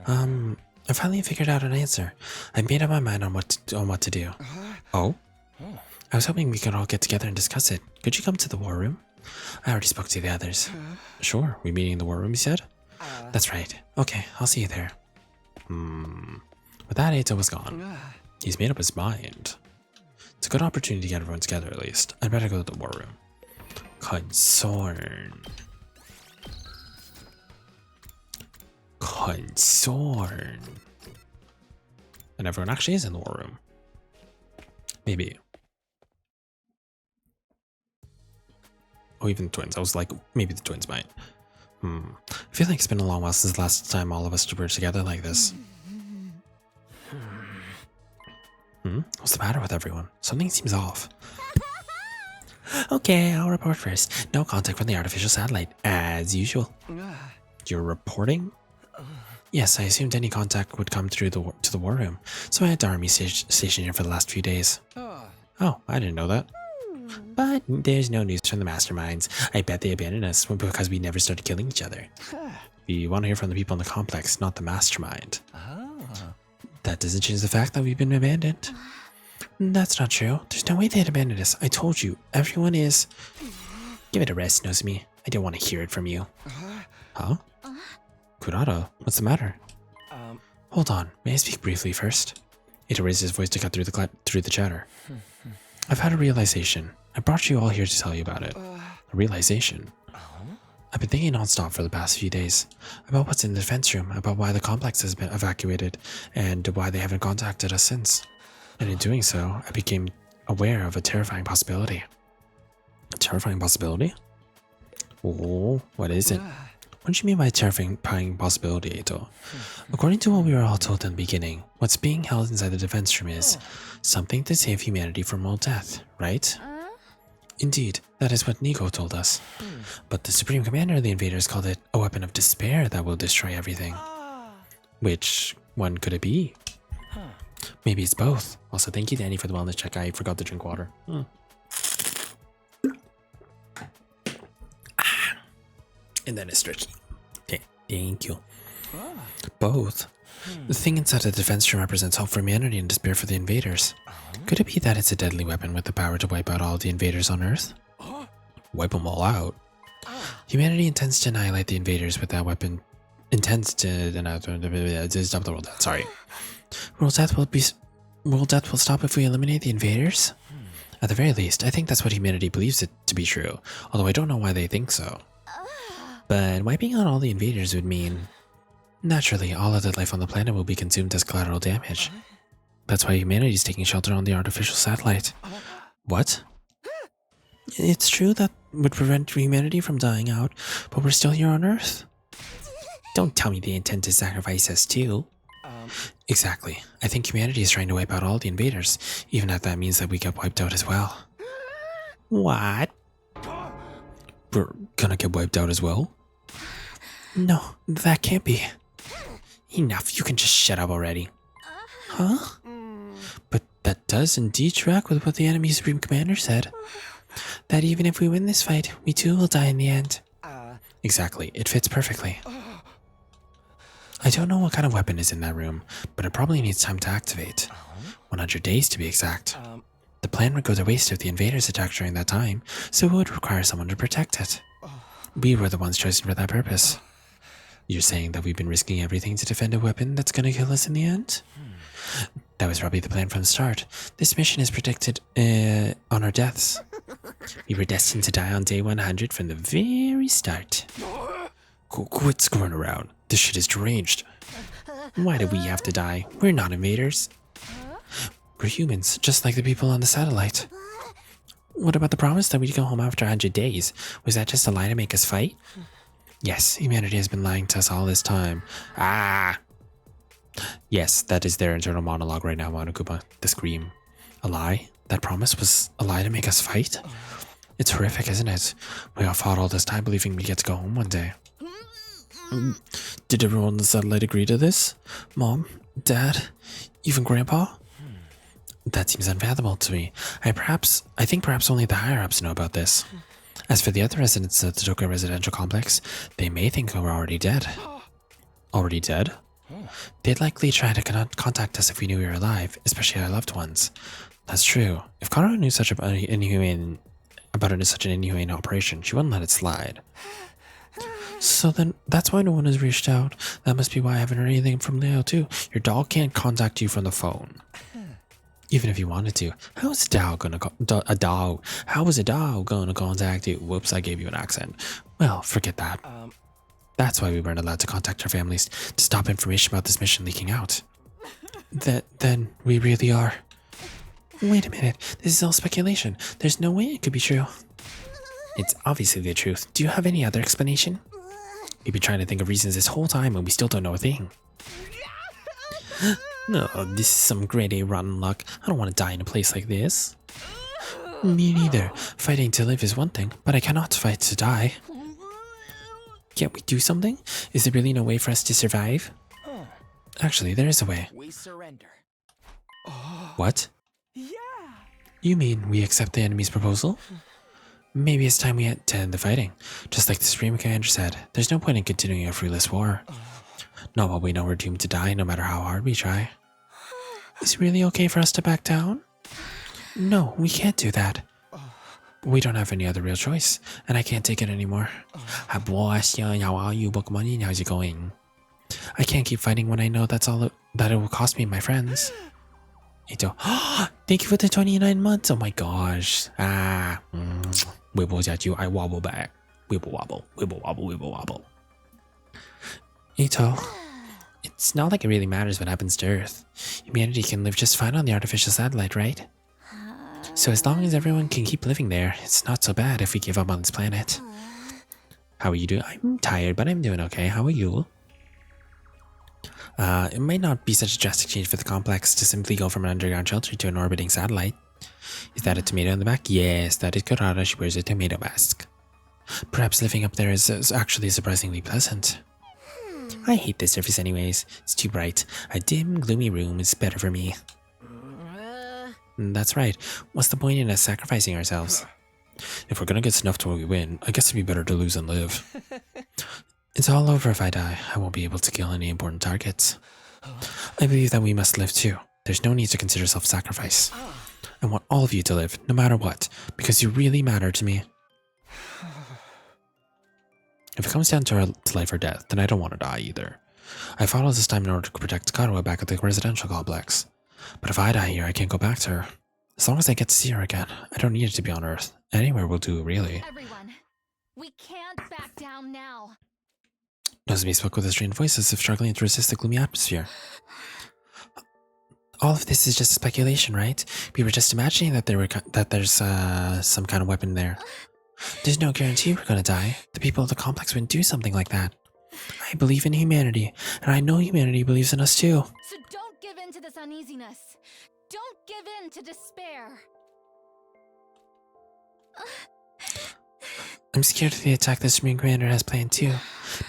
I finally figured out an answer. I made up my mind on what to do. Oh? I was hoping we could all get together and discuss it. Could you come to the war room? I already spoke to the others. Sure, we meeting in the war room, you said? That's right. Okay, I'll see you there. With that, Eito was gone. He's made up his mind. It's a good opportunity to get everyone together, at least. I'd better go to the war room. Concern. And everyone actually is in the war room. Maybe. Oh, even the twins. I was like, maybe the twins might. I feel like it's been a long while since the last time all of us were together like this. What's the matter with everyone? Something seems off. Okay, I'll report first. No contact from the artificial satellite, as usual. You're reporting? Yes, I assumed any contact would come through to the war room, so I had the army stationed here for the last few days. Oh, I didn't know that. But there's no news from the masterminds. I bet they abandoned us because we never started killing each other. We want to hear from the people in the complex, not the mastermind. That doesn't change the fact that we've been abandoned. That's not true. There's no way they'd abandoned us. I told you, everyone is... Give it a rest, Nozomi. I don't want to hear it from you. Huh? Kurata, what's the matter? Hold on, may I speak briefly first? Ito raised his voice to cut through the chatter. I've had a realization. I brought you all here to tell you about it. A realization? I've been thinking non-stop for the past few days about what's in the defense room, about why the complex has been evacuated, and why they haven't contacted us since. And in doing so, I became aware of a terrifying possibility. A terrifying possibility? Oh, what is it? What do you mean by terrifying possibility, Ito? According to what we were all told in the beginning, what's being held inside the defense room is something to save humanity from world death, right? Indeed, that is what Nico told us. But the Supreme Commander of the Invaders called it a weapon of despair that will destroy everything. Which one could it be? Maybe it's both. Also, thank you, Danny, for the wellness check. I forgot to drink water. And then it's stretchy. Okay, thank you. Both. The thing inside the defense room represents hope for humanity and despair for the invaders. Could it be that it's a deadly weapon with the power to wipe out all the invaders on Earth? Wipe them all out? Humanity intends to annihilate the invaders with that weapon. Intends to stop the world death. Sorry. World death will stop if we eliminate the invaders? At the very least, I think that's what humanity believes it to be true, although I don't know why they think so. But wiping out all the invaders would mean... Naturally, all other life on the planet will be consumed as collateral damage. That's why humanity is taking shelter on the artificial satellite. What? It's true that would prevent humanity from dying out, but we're still here on Earth. Don't tell me they intend to sacrifice us too. Exactly. I think humanity is trying to wipe out all the invaders, even if that means that we get wiped out as well. What? We're gonna get wiped out as well? No, that can't be. Enough, you can just shut up already. Huh? But that does indeed track with what the enemy Supreme Commander said. That even if we win this fight, we too will die in the end. Exactly, it fits perfectly. I don't know what kind of weapon is in that room, but it probably needs time to activate. 100 days to be exact. The plan would go to waste if the invaders attacked during that time, so it would require someone to protect it. We were the ones chosen for that purpose. You're saying that we've been risking everything to defend a weapon that's gonna kill us in the end? That was probably the plan from the start. This mission is predicted on our deaths. We were destined to die on day 100 from the very start. Quit screwing around. This shit is deranged. Why do we have to die? We're not invaders. We're humans, just like the people on the satellite. What about the promise that we'd go home after 100 days? Was that just a lie to make us fight? Yes, humanity has been lying to us all this time. Ah! Yes, that is their internal monologue right now, Monokuma. The scream. A lie? That promise was a lie to make us fight? It's horrific, isn't it? We all fought all this time believing we get to go home one day. Did everyone on the satellite agree to this? Mom? Dad? Even Grandpa? That seems unfathomable to me. I think perhaps only the higher-ups know about this. As for the other residents of the Tokyo residential complex, they may think we're already dead. Already dead? They'd likely try to contact us if we knew we were alive, especially our loved ones. That's true. If Kara knew such an inhumane operation, she wouldn't let it slide. So then, that's why no one has reached out. That must be why I haven't heard anything from Leo too. Your doll can't contact you from the phone. Even if you wanted to. How is a doll gonna contact you? Whoops, I gave you an accent. Well, forget that. That's why we weren't allowed to contact our families to stop information about this mission leaking out. Then we really are. Wait a minute, this is all speculation. There's no way it could be true. It's obviously the truth. Do you have any other explanation? We've been trying to think of reasons this whole time and we still don't know a thing. No, this is some grade A rotten luck. I don't want to die in a place like this. Me neither. Fighting to live is one thing, but I cannot fight to die. Can't we do something? Is there really no way for us to survive? Actually, there is a way. We surrender. What? Yeah. You mean we accept the enemy's proposal? Maybe it's time we to end the fighting. Just like the Supreme Commander said, there's no point in continuing a fruitless war. Not while we know we're doomed to die, no matter how hard we try. Is it really okay for us to back down? No, we can't do that. We don't have any other real choice, and I can't take it anymore. How's it going? I can't keep fighting when I know that it will cost me and my friends. Ito, thank you for the 29 months. Oh my gosh. Wibbles at you. I wobble back. Wibble wobble. Wibble wobble. Wibble wobble. Ito, it's not like it really matters what happens to Earth. Humanity can live just fine on the artificial satellite, right? So as long as everyone can keep living there, it's not so bad if we give up on this planet. How are you doing? I'm tired, but I'm doing okay. How are you? It might not be such a drastic change for the complex to simply go from an underground shelter to an orbiting satellite. Is that a tomato in the back? Yes, that is Kurara. She wears a tomato mask. Perhaps living up there is actually surprisingly pleasant. I hate this surface anyways. It's too bright. A dim, gloomy room is better for me. That's right. What's the point in us sacrificing ourselves? If we're gonna get snuffed while we win, I guess it'd be better to lose than live. It's all over if I die. I won't be able to kill any important targets. I believe that we must live too. There's no need to consider self-sacrifice. I want all of you to live, no matter what, because you really matter to me. If it comes down to life or death, then I don't want to die either. I fought all this time in order to protect Karuha back at the residential complex. But if I die here, I can't go back to her. As long as I get to see her again, I don't need it to be on Earth. Anywhere will do, really. Everyone, we can't back down now. Nozomi spoke with a strained voice as if struggling to resist the gloomy atmosphere. All of this is just speculation, right? We were just imagining that there's some kind of weapon there. There's no guarantee we're gonna die. The people of the complex wouldn't do something like that. I believe in humanity, and I know humanity believes in us too. So don't give in to this uneasiness. Don't give in to despair. I'm scared of the attack the Supreme Commander has planned too.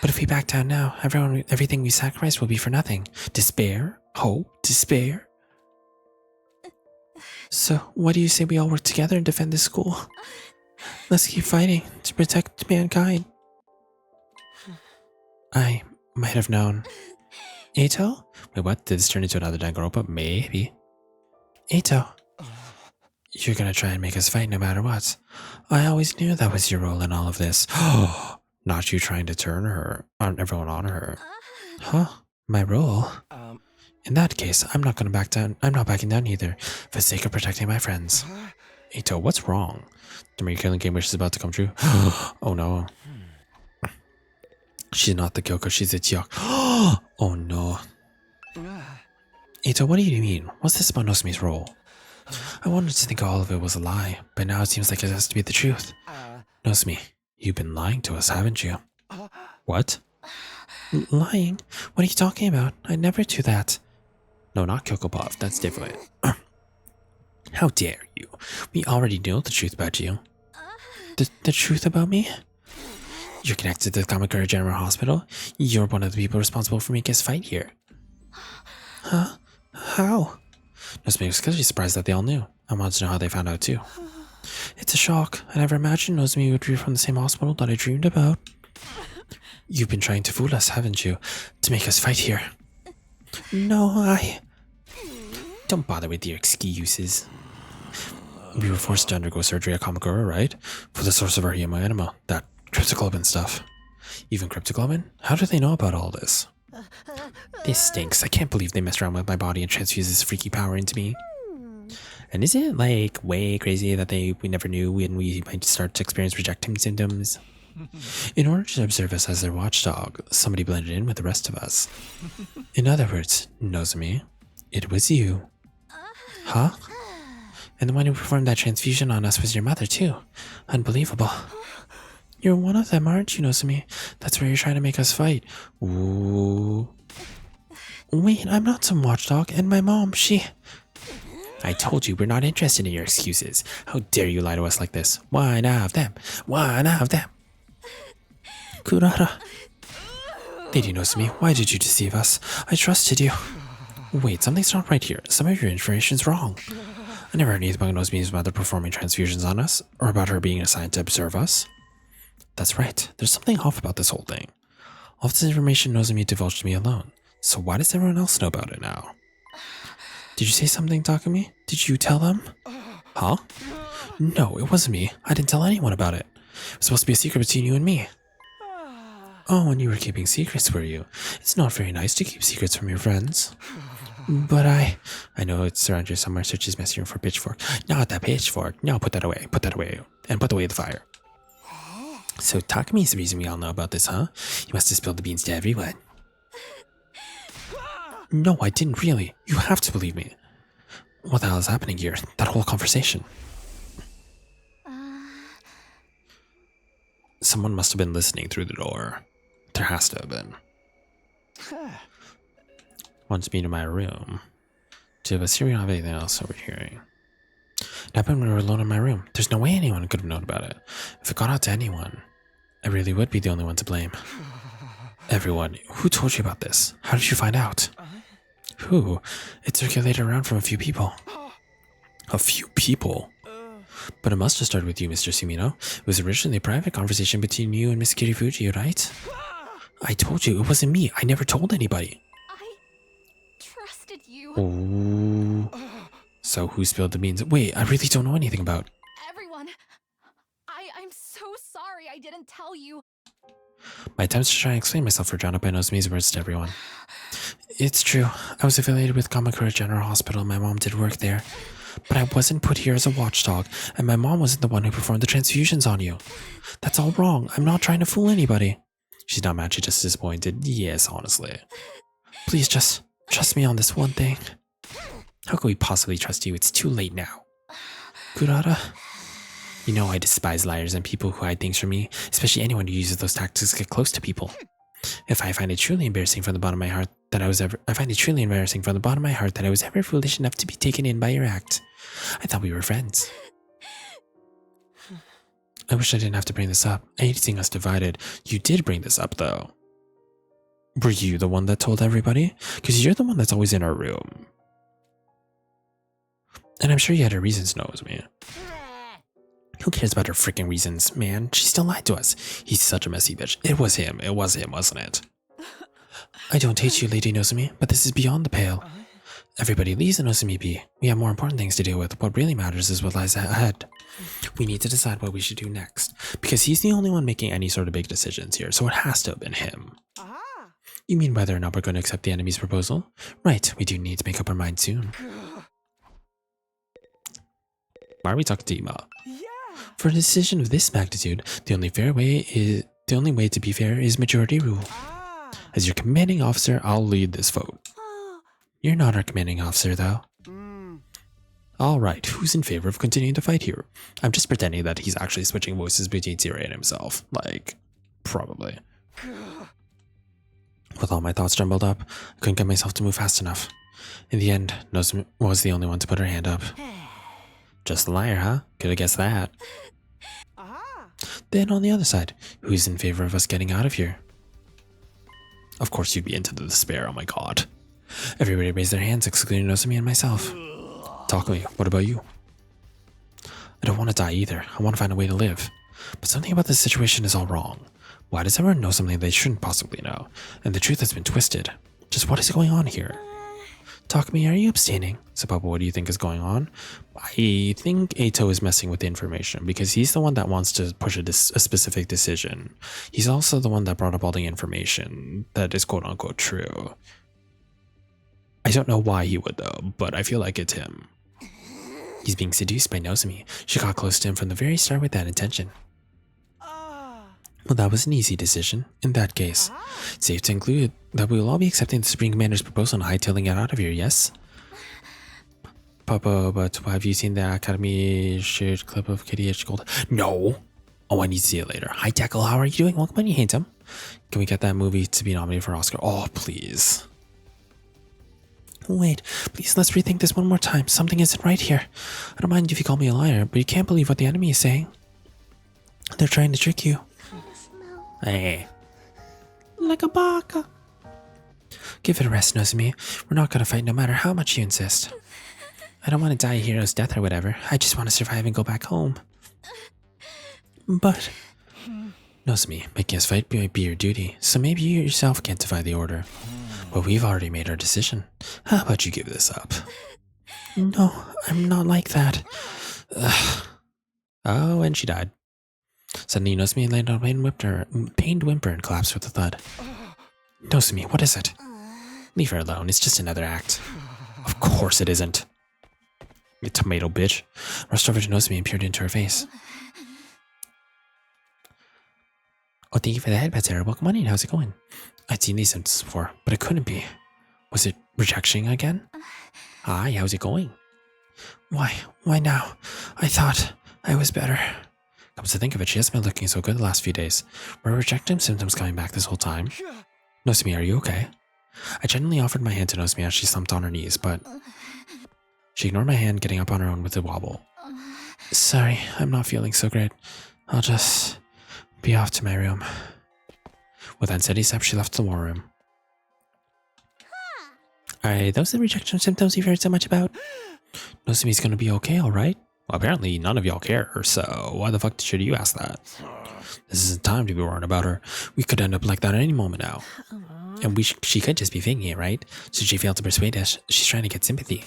But if we back down now, everything we sacrifice will be for nothing. Despair? Hope? Despair? So, what do you say we all work together and defend this school? Let's keep fighting to protect mankind. I might have known. Eito? Wait, what? Did this turn into another Danganronpa? Maybe. Eito. You're gonna try and make us fight no matter what. I always knew that was your role in all of this. Not you trying to turn everyone on her. Huh? My role? In that case, I'm not gonna back down. I'm not backing down either, for the sake of protecting my friends. Eito, what's wrong? The Marie killing game wish is about to come true. Oh no. She's not the Kyoko, she's the Chiok. Oh no. Eito, what do you mean? What's this about Nozomi's role? I wanted to think all of it was a lie, but now it seems like it has to be the truth. Nozomi, you've been lying to us, haven't you? What? Lying? What are you talking about? I never do that. No, not Kyoko Puff, that's different. How dare you? We already know the truth about you. The truth about me? You're connected to the Kamakura General Hospital? You're one of the people responsible for making us fight here. Huh? How? Nozomi was clearly surprised that they all knew. I wanted to know how they found out too. It's a shock. I never imagined Nozomi would be from the same hospital that I dreamed about. You've been trying to fool us, haven't you? To make us fight here. No, Don't bother with your excuses. We were forced to undergo surgery at Kamakura, right? For the source of our hemoanima, that cryptoglobin stuff. Even cryptoglobin? How do they know about all this? This stinks. I can't believe they messed around with my body and transfused this freaky power into me. And isn't it like way crazy that we never knew when we might start to experience rejecting symptoms? In order to observe us as their watchdog, somebody blended in with the rest of us. In other words, Nozomi, it was you. Huh? And the one who performed that transfusion on us was your mother too. Unbelievable. You're one of them, aren't you, Nozomi? That's where you're trying to make us fight. Ooh. Wait, I'm not some watchdog, and my mom, she... I told you we're not interested in your excuses. How dare you lie to us like this? One of them. One of them. Kurara. Lady Nozomi, why did you deceive us? I trusted you. Wait, something's not right here. Some of your information's wrong. I never heard anything about Nozomi's mother performing transfusions on us, or about her being assigned to observe us. That's right. There's something off about this whole thing. All of this information Nozomi divulged to me alone. So why does everyone else know about it now? Did you say something, Takumi? Did you tell them? Huh? No, it wasn't me. I didn't tell anyone about it. It was supposed to be a secret between you and me. Oh, and you were keeping secrets, were you? It's not very nice to keep secrets from your friends. But I know it's around here somewhere, so she's messing for a pitchfork. Not that pitchfork. No, put that away. Put that away. And put away the fire. So Takumi's the reason we all know about this, huh? You must have spilled the beans to everyone. No, I didn't really. You have to believe me. What the hell is happening here? That whole conversation. Someone must have been listening through the door. There has to have been. Wants me to my room. Two of us here, we don't have anything else over here. It happened when we were alone in my room. There's no way anyone could have known about it. If it got out to anyone, I really would be the only one to blame. Everyone, who told you about this? How did you find out? Who? It circulated around from a few people. A few people? But it must have started with you, Mr. Sumino. It was originally a private conversation between you and Miss Kirifuji, right? I told you, it wasn't me. I never told anybody. I trusted you. Oh. So who spilled the beans? Wait, I really don't know anything about. Everyone. I'm so sorry I didn't tell you. My attempts to try and explain myself were drowned out by Nozomi's words to everyone. It's true. I was affiliated with Kamakura General Hospital. My mom did work there. But I wasn't put here as a watchdog, and my mom wasn't the one who performed the transfusions on you. That's all wrong. I'm not trying to fool anybody. She's not mad, she's just disappointed. Yes, honestly. Please just trust me on this one thing. How can we possibly trust you? It's too late now. Kurara? You know I despise liars and people who hide things from me, especially anyone who uses those tactics to get close to people. If I find it truly embarrassing from the bottom of my heart that I was ever foolish enough to be taken in by your act. I thought we were friends. I wish I didn't have to bring this up. I hate seeing us divided. You did bring this up, though. Were you the one that told everybody? Because you're the one that's always in our room. And I'm sure you had her reasons, Nozomi. Who cares about her freaking reasons, man? She still lied to us. He's such a messy bitch. It was him, wasn't it? I don't hate you, Lady Nozomi, but this is beyond the pale. Everybody leaves the Nozomi be. We have more important things to deal with. What really matters is what lies ahead. We need to decide what we should do next, because he's the only one making any sort of big decisions here, so it has to have been him. You mean whether or not we're going to accept the enemy's proposal? Right, we do need to make up our mind soon. Why are we talking to Ima? For a decision of this magnitude, the only way to be fair is majority rule. As your commanding officer, I'll lead this vote. You're not our commanding officer, though. Alright, who's in favor of continuing the fight here? I'm just pretending that he's actually switching voices between Tsuru and himself. Like, probably. With all my thoughts jumbled up, I couldn't get myself to move fast enough. In the end, Nozomi was the only one to put her hand up. Just a liar, huh? Could've guessed that. Then on the other side, who's in favor of us getting out of here? Of course you'd be into the despair, oh my god. Everybody raised their hands, excluding Nozomi and myself. Takumi, what about you? I don't want to die either. I want to find a way to live. But something about this situation is all wrong. Why does everyone know something they shouldn't possibly know? And the truth has been twisted. Just what is going on here? Takumi, are you abstaining? So Papa, what do you think is going on? I think Eito is messing with the information because he's the one that wants to push a specific decision. He's also the one that brought up all the information that is quote-unquote true. I don't know why he would though, but I feel like it's him. He's being seduced by Nozomi. She got close to him from the very start with that intention. Well, that was an easy decision. In that case, it's safe to include that we will all be accepting the Supreme Commander's proposal and hightailing it out of here, yes? Papa, but have you seen the Academy shared clip of KDH Gold? No! Oh, I need to see it later. Hi, Tackle, how are you doing? Welcome on, you handsome. Can we get that movie to be nominated for Oscar? Oh, please. Wait, please, let's rethink this one more time. Something isn't right here. I don't mind if you call me a liar, but you can't believe what the enemy is saying. They're trying to trick you. Hey, like a baka. Give it a rest, Nozomi. We're not gonna fight no matter how much you insist. I don't want to die a hero's death or whatever. I just want to survive and go back home. But Nozomi, making us fight might be your duty, so maybe you yourself can't defy the order. But we've already made our decision. How about you give this up? No, I'm not like that. Ugh. Oh, and she died. Suddenly, Nozomi landed on a pained whimper and collapsed with a thud. Nozomi, what is it? Leave her alone, it's just another act. Of course it isn't. You tomato bitch. Rushed over to Nozomi and peered into her face. Oh, thank you for the headband, Sarah. Welcome on in. How's it going? I'd seen these symptoms before, but it couldn't be. Was it rejection again? Hi, how's it going? Why now? I thought I was better. Comes to think of it, she hasn't been looking so good the last few days. Were rejection symptoms coming back this whole time? Nozomi, are you okay? I gently offered my hand to Nozomi as she slumped on her knees, but she ignored my hand, getting up on her own with a wobble. Sorry, I'm not feeling so great. I'll just be off to my room. With unsteady steps, she left the war room. Are those the rejection symptoms you've heard so much about? Nozomi's gonna be okay, alright? Well, apparently none of y'all care, so why the fuck should you ask that? This isn't time to be worrying about her. We could end up like that at any moment now. And she could just be faking it, right? So she failed to persuade us. She's trying to get sympathy.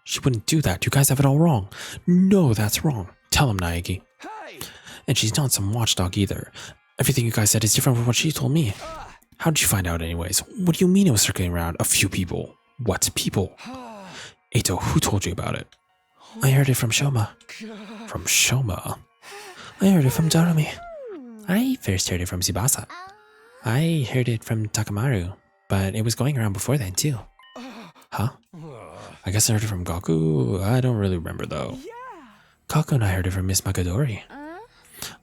She wouldn't do that. You guys have it all wrong. No, that's wrong. Tell him, Naegi. And she's not some watchdog either. Everything you guys said is different from what she told me. How did you find out anyways? What do you mean it was circling around? A few people. What people? Eito, who told you about it? I heard it from Shoma. From Shoma? I heard it from Darumi. I first heard it from Tsubasa. I heard it from Takamaru, but it was going around before then too. Huh? I guess I heard it from Gaku. I don't really remember though. Kaku and I heard it from Miss Magadori.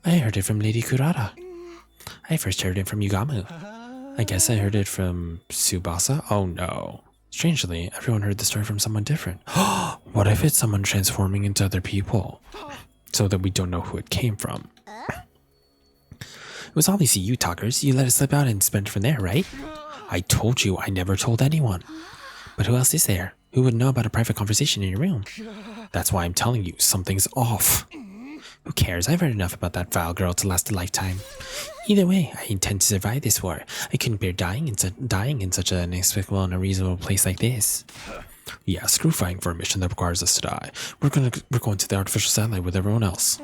I heard it from Lady Kurata. I first heard it from Yugamu. I guess I heard it from Tsubasa? Oh no. Strangely, everyone heard the story from someone different. What if it's someone transforming into other people? So that we don't know who it came from. It was obviously you talkers. You let it slip out and spent it from there, right? I told you I never told anyone. But who else is there? Who would know about a private conversation in your room? That's why I'm telling you, something's off. Who cares? I've heard enough about that vile girl to last a lifetime. Either way, I intend to survive this war. I couldn't bear dying in such an inexplicable and unreasonable place like this. Yeah, screw fighting for a mission that requires us to die. We're going to the artificial satellite with everyone else.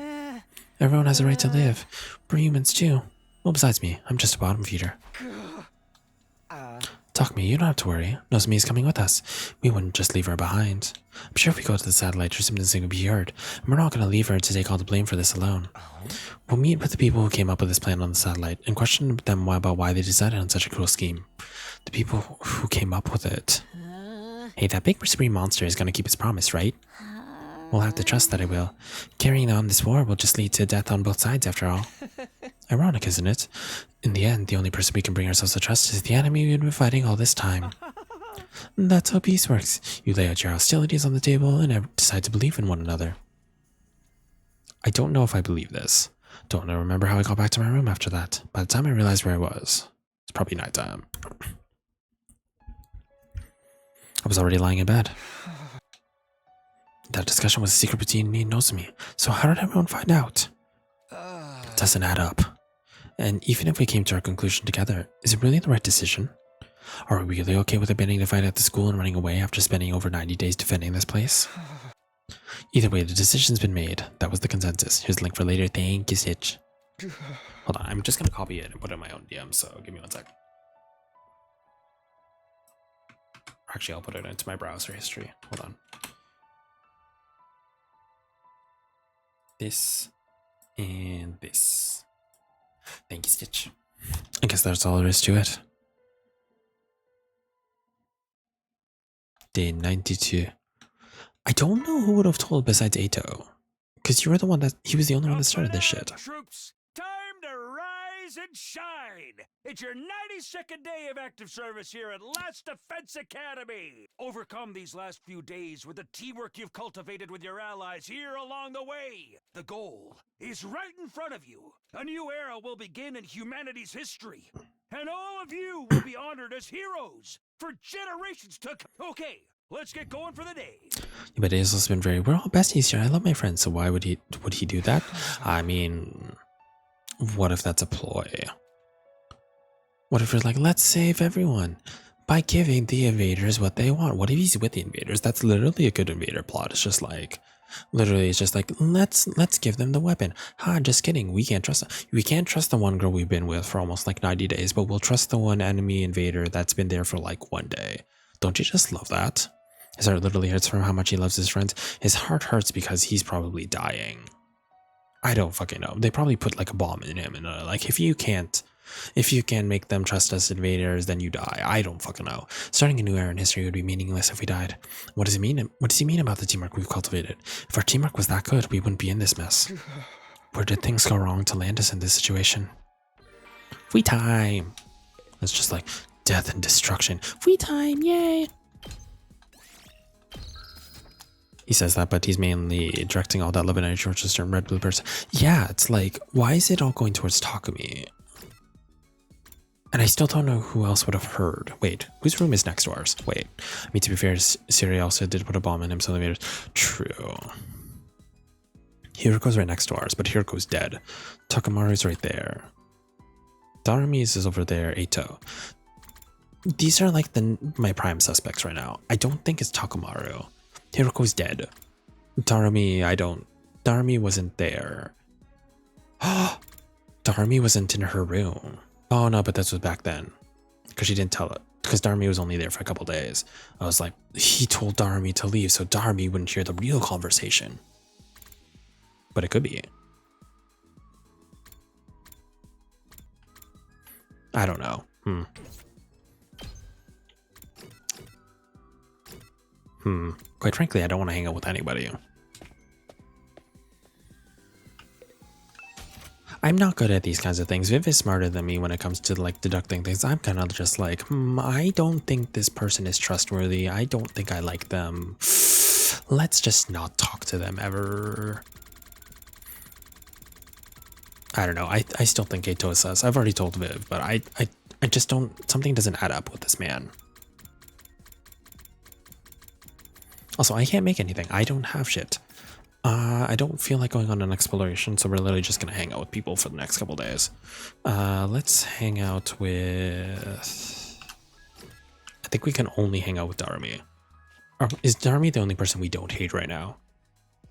Everyone has a right to live. We're humans too. Well, besides me, I'm just a bottom feeder. Takumi, you don't have to worry. Nozomi's coming with us. We wouldn't just leave her behind. I'm sure if we go to the satellite, her symptoms will be heard, and we're not going to leave her to take all the blame for this alone. We'll meet with the people who came up with this plan on the satellite and question them about why they decided on such a cruel scheme. The people who came up with it. Hey, that big supreme monster is going to keep its promise, right? We'll have to trust that it will. Carrying on this war will just lead to death on both sides, after all. Ironic, isn't it? In the end, the only person we can bring ourselves to trust is the enemy we've been fighting all this time. That's how peace works. You lay out your hostilities on the table and decide to believe in one another. I don't know if I believe this. Don't remember how I got back to my room after that. By the time I realized where I was, it's probably nighttime. I was already lying in bed. That discussion was a secret between me and Nozomi, so how did everyone find out? It doesn't add up. And even if we came to our conclusion together, is it really the right decision? Are we really okay with abandoning the fight at the school and running away after spending over 90 days defending this place? Either way, the decision's been made. That was the consensus. Here's the link for later. Thank you, Stitch. Hold on, I'm just gonna copy it and put it in my own DM, so give me one sec. Actually, I'll put it into my browser history. Hold on. This and this. Thank you, Stitch. I guess that's all there is to it. Day 92. I don't know who would have told besides Eito. Because you were the one he was the only one that started this shit. Troops, time to rise and shine. It's your 92nd day of active service here at Last Defense Academy. Overcome these last few days with the teamwork you've cultivated with your allies here along the way. The goal is right in front of you. A new era will begin in humanity's history. and all of you will be honored as heroes for generations to come. Okay, let's get going for the day. But it has also been very, we're all besties here. I love my friends, so why would he do that? I mean, what if that's a ploy? What if you're like, let's save everyone by giving the invaders what they want? What if he's with the invaders? That's literally a good invader plot. It's just like, literally, it's just like, let's give them the weapon. Ha, just kidding. We can't trust them. We can't trust the one girl we've been with for almost like 90 days, but we'll trust the one enemy invader that's been there for like 1 day. Don't you just love that? His heart literally hurts from how much he loves his friends. His heart hurts because he's probably dying. I don't fucking know. They probably put like a bomb in him and like, if you can't make them trust us invaders, then you die. I don't fucking know. Starting a new era in history would be meaningless if we died. What does it mean? What does he mean about the teamwork we've cultivated? If our teamwork was that good, we wouldn't be in this mess. Where did things go wrong to land us in this situation? Free time. It's just like death and destruction. Free time, yay! He says that, but he's mainly directing all that love and energy towards a certain red blue person. Yeah, it's like, why is it all going towards Takumi? And I still don't know who else would have heard. Wait, whose room is next to ours? Wait, I mean, to be fair, Siri also did put a bomb in him, so they made it. True. Hiroko's right next to ours, but Hiroko's dead. Takamaru's right there. Darumi's is over there, Eito. These are like my prime suspects right now. I don't think it's Takamaru. Hiroko's dead. Darumi wasn't there. Darumi wasn't in her room. Oh no, but this was back then. Because she didn't tell it. Because Darumi was only there for a couple days. I was like, he told Darumi to leave so Darumi wouldn't hear the real conversation. But it could be. I don't know. Quite frankly, I don't want to hang out with anybody. I'm not good at these kinds of things. Viv is smarter than me when it comes to like deducting things. I'm kind of just like, I don't think this person is trustworthy. I don't think I like them. Let's just not talk to them ever. I don't know. I still think Eito is sus. I've already told Viv, but I just don't, something doesn't add up with this man. Also, I can't make anything. I don't have shit. I don't feel like going on an exploration, so we're literally just gonna hang out with people for the next couple days. Let's hang out with... I think we can only hang out with Darumi. Or is Darumi the only person we don't hate right now?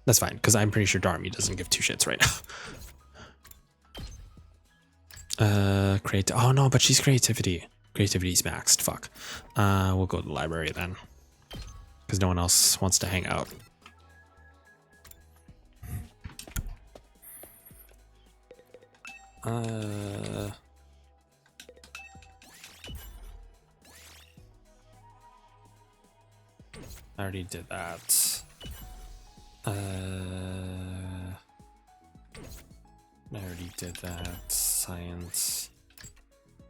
That's fine, because I'm pretty sure Darumi doesn't give two shits right now. Oh no, but she's creativity. Creativity's maxed, fuck. We'll go to the library then. Because no one else wants to hang out. I already did that. I already did that. Science.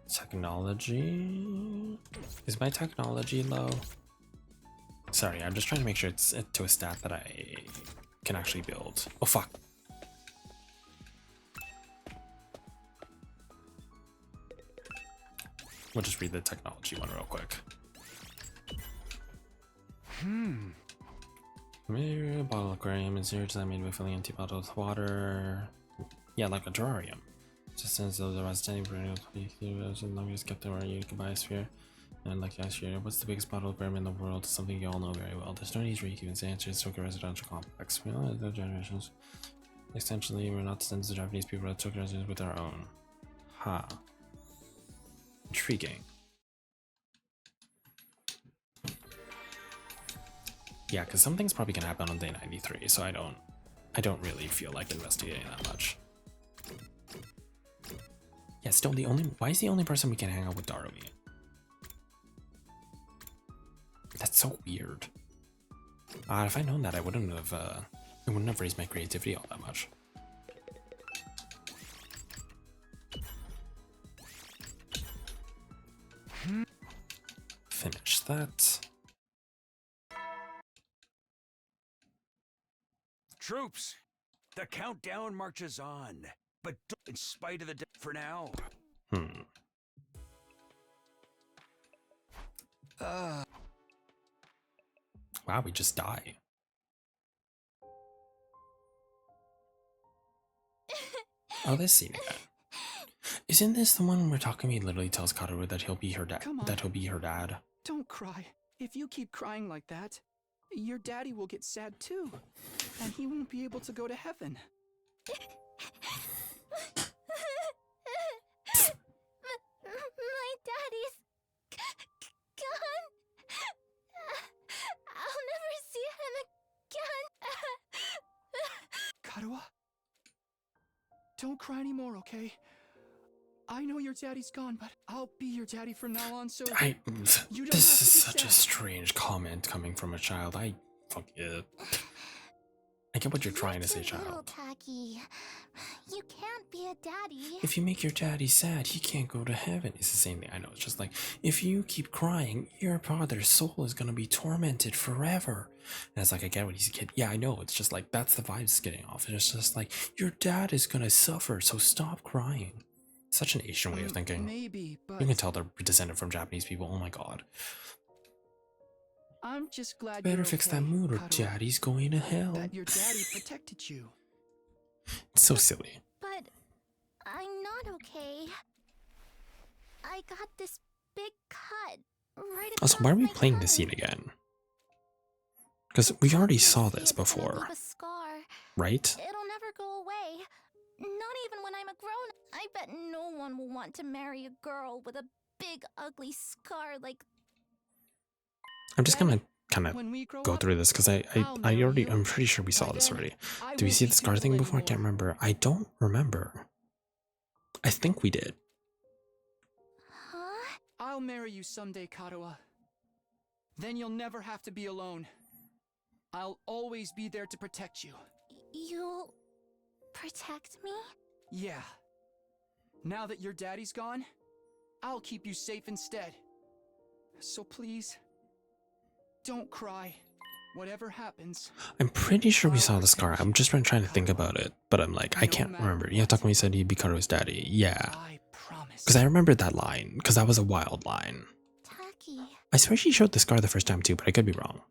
Technology? Is my technology low? Sorry, I'm just trying to make sure it's to a stat that I can actually build. Oh, fuck. We'll just read the technology one real quick. Bottle aquarium is 0% made by filling empty bottles with water. Yeah, like a terrarium. Just since those are standing perennial as long as kept there, you can buy a sphere. And like last year, what's the biggest bottle aquarium in the world? Something you all know very well. There's no need for you to even say answer. It's Tokyo residential complex. We all have the generations. Essentially, we're not descendants of Japanese people that took residence with our own. Ha. Intriguing. Yeah, because something's probably gonna happen on day 93, so I don't really feel like investigating that much. Yeah, still why is the only person we can hang out with Darumi? That's so weird. If I'd known that, I wouldn't have raised my creativity all that much. Finish that. Troops, the countdown marches on, but in spite of the for now. Wow, we just die. Oh, this scene again. Isn't this the one where Takumi literally tells Kaoru that he'll be her dad? Come on. That he'll be her dad. Don't cry. If you keep crying like that, your daddy will get sad too. And he won't be able to go to heaven. My daddy's gone. I'll never see him again. Karuha? Don't cry anymore, okay? I know your daddy's gone, but I'll be your daddy from now on, so you don't This have to is be such a sad. strange comment coming from a child. Fuck it. I get what you're trying to say, Little child. Tacky. You can't be a daddy. If you make your daddy sad, he can't go to heaven. It's the same thing. I know. It's just like, if you keep crying, your father's soul is gonna be tormented forever. And it's like, I get what he's a kid. Yeah, I know. It's just like, that's the vibes it's getting off. It's just like, your dad is gonna suffer, so stop crying. Such an Asian way of thinking. Maybe, but You can tell they're descended from Japanese people. Oh my god. I'm just glad Better you're fix okay, that mood or Karuha, daddy's going to hell. that your daddy protected you. It's so silly. But I'm not okay. I got this big cut right across Also, why are we my playing this tongue. scene again? Because we already saw this before, A scar. right? It'll never go away. Not even when I'm a grown. I bet no one will want to marry a girl with a big ugly scar like. I'm just gonna kind of When we grow go up, through this because I'm pretty sure we saw this already. Do we see the scar thing before? I can't remember. I don't remember. I think we did. Huh? I'll marry you someday, Karuha. Then you'll never have to be alone. I'll always be there to protect you. You'll protect me? Yeah. Now that your daddy's gone, I'll keep you safe instead. So please, don't cry. Whatever happens. I'm pretty sure we saw the scar. I'm just trying to think about it, but I'm like, I can't remember. Yeah, Takumi said he'd be Kaoru's daddy. Yeah, I promise. because I remembered that line, because that was a wild line. Taki, I swear she showed the scar the first time too, but I could be wrong.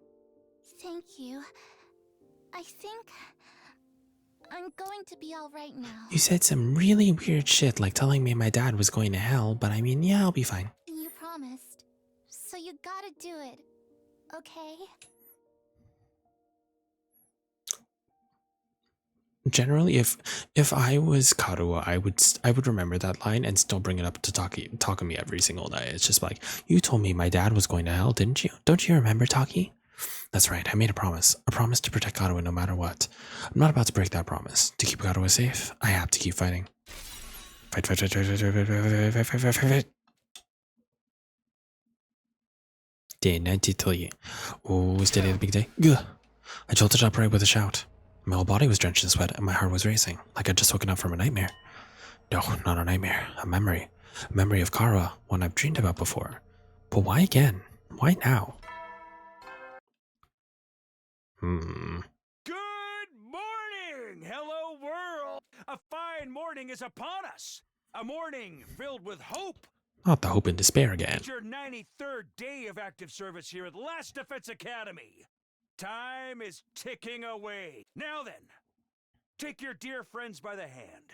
thank you. I think I'm going to be alright now. You said some really weird shit, like telling me my dad was going to hell, but I mean, yeah, I'll be fine. You promised. So you gotta do it. Okay? Generally, if I was Karuha, I would remember that line and still bring it up to Takumi every single day. It's just like, you told me my dad was going to hell, didn't you? Don't you remember, Taki? That's right, I made a promise to protect Karuha no matter what. I'm not about to break that promise. To keep Karuha safe, I have to keep fighting. Fight, fight, fight, fight, fight, fight, fight, fight, fight, fight, fight, fight, fight. Day 93. Oh, is today the big day? Gah. I jolted upright with a shout. My whole body was drenched in sweat and my heart was racing, like I'd just woken up from a nightmare. No, not a nightmare, a memory. A memory of Kara, one I've dreamed about before. But why again? Why now? Good morning! Hello, world! A fine morning is upon us. A morning filled with hope. Not the hope and despair again. It's your 93rd day of active service here at Last Defense Academy. Time is ticking away. Now then, take your dear friends by the hand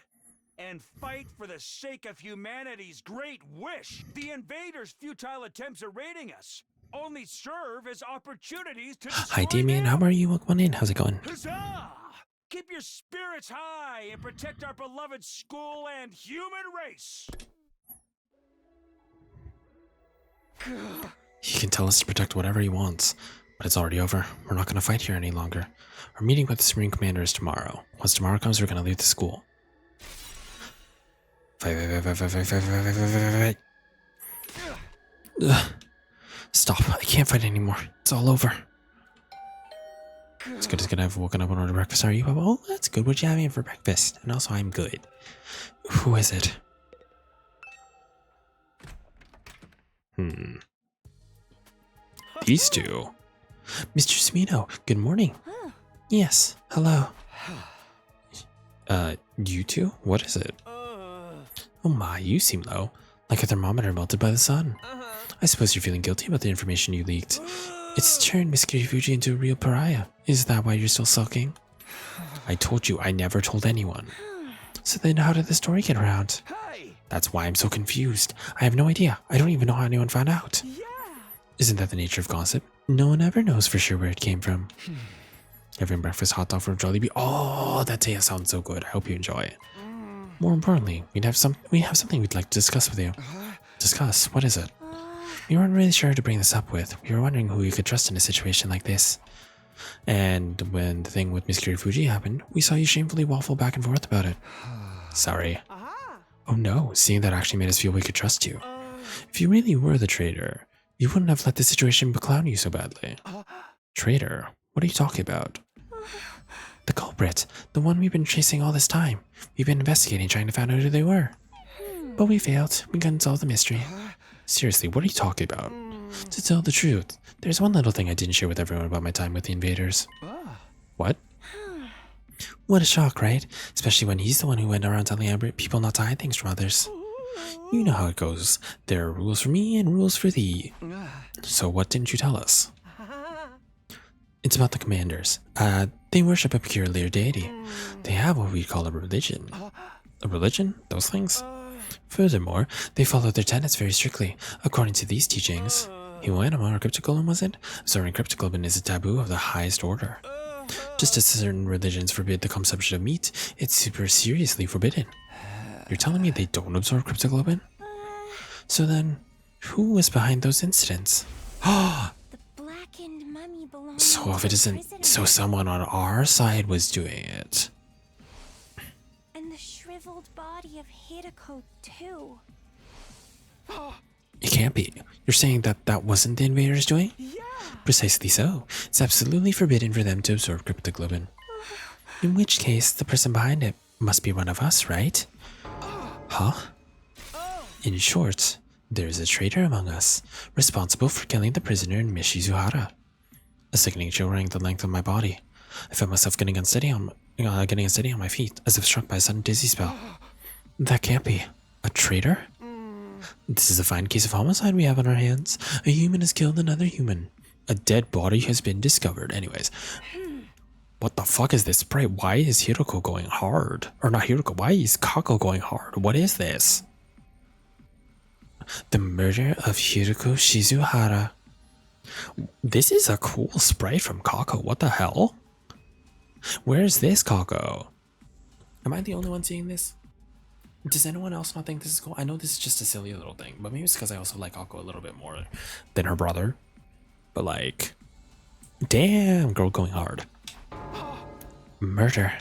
and fight for the sake of humanity's great wish. The invaders' futile attempts at raiding us only serve as opportunities to destroy Hi Damien, them. how are you? Welcome on in. How's it going? Huzzah! Keep your spirits high and protect our beloved school and human race. He can tell us to protect whatever he wants, but it's already over. We're not going to fight here any longer. Our meeting with the Supreme Commander is tomorrow. Once tomorrow comes, we're going to leave the school. Fight, fight, fight, fight, fight, fight, fight, fight, fight, fight, fight. Ugh. Stop. I can't fight anymore. It's all over. It's good as good. I've woken up and ordered breakfast. Are you? Oh, that's good. What you having for breakfast? And also, I'm good. Who is it? These two. Mr. Smino, good morning. Yes, hello. You two? What is it? Oh my, you seem low. like a thermometer melted by the sun. I suppose you're feeling guilty about the information you leaked. It's turned Miss Kirifuji into a real pariah. Is that why you're still sulking? I told you I never told anyone. So then how did the story get around? Hey! That's why I'm so confused. I have no idea. I don't even know how anyone found out. Yeah! Isn't that the nature of gossip? No one ever knows for sure where it came from. Having breakfast hot dog from Jollibee. Oh, that taste sounds so good. I hope you enjoy it. More importantly, we have something we'd like to discuss with you. Discuss? What is it? We weren't really sure who to bring this up with. We were wondering who you could trust in a situation like this. And when the thing with Miss Kirifuji happened, we saw you shamefully waffle back and forth about it. Sorry. Oh no, seeing that actually made us feel we could trust you. If you really were the traitor, you wouldn't have let the situation becloud you so badly. Traitor? What are you talking about? The culprit. The one we've been chasing all this time. We've been investigating, trying to find out who they were. But we failed. We couldn't solve the mystery. Seriously, what are you talking about? To tell the truth, there's one little thing I didn't share with everyone about my time with the invaders. What? What a shock, right? Especially when he's the one who went around telling people not to hide things from others. You know how it goes. There are rules for me and rules for thee. So what didn't you tell us? It's about the commanders. They worship a peculiar deity. They have what we call a religion. A religion? Those things? Furthermore, they follow their tenets very strictly. According to these teachings, Hiwanama or Cryptoglobin was it? Observing Cryptoglobin is a taboo of the highest order. Just as certain religions forbid the consumption of meat, it's super seriously forbidden. You're telling me they don't absorb Cryptoglobin? So then, who was behind those incidents? So if it isn't, so someone on our side was doing it. And the shriveled body of Hideko too. It can't be. You're saying that that wasn't the invaders doing? Yeah! Precisely so. It's absolutely forbidden for them to absorb Cryptoglobin. In which case, the person behind it must be one of us, right? Huh? In short, there's a traitor among us, responsible for killing the prisoner in Mishizuhara. A sickening chill ran the length of my body. I felt myself getting unsteady on my feet, as if struck by a sudden dizzy spell. That can't be. A traitor? This is a fine case of homicide we have on our hands. A human has killed another human. A dead body has been discovered. Anyways. What the fuck is this spray? Why is Hiroko going hard? Or not Hiroko, why is Kako going hard? What is this? The murder of Hiroko Shizuhara. This is a cool sprite from Kako. What the hell? Where is this Kako? Am I the only one seeing this? Does anyone else not think this is cool? I know this is just a silly little thing, but maybe it's because I also like Kako a little bit more than her brother. But like, damn, girl going hard. Murder.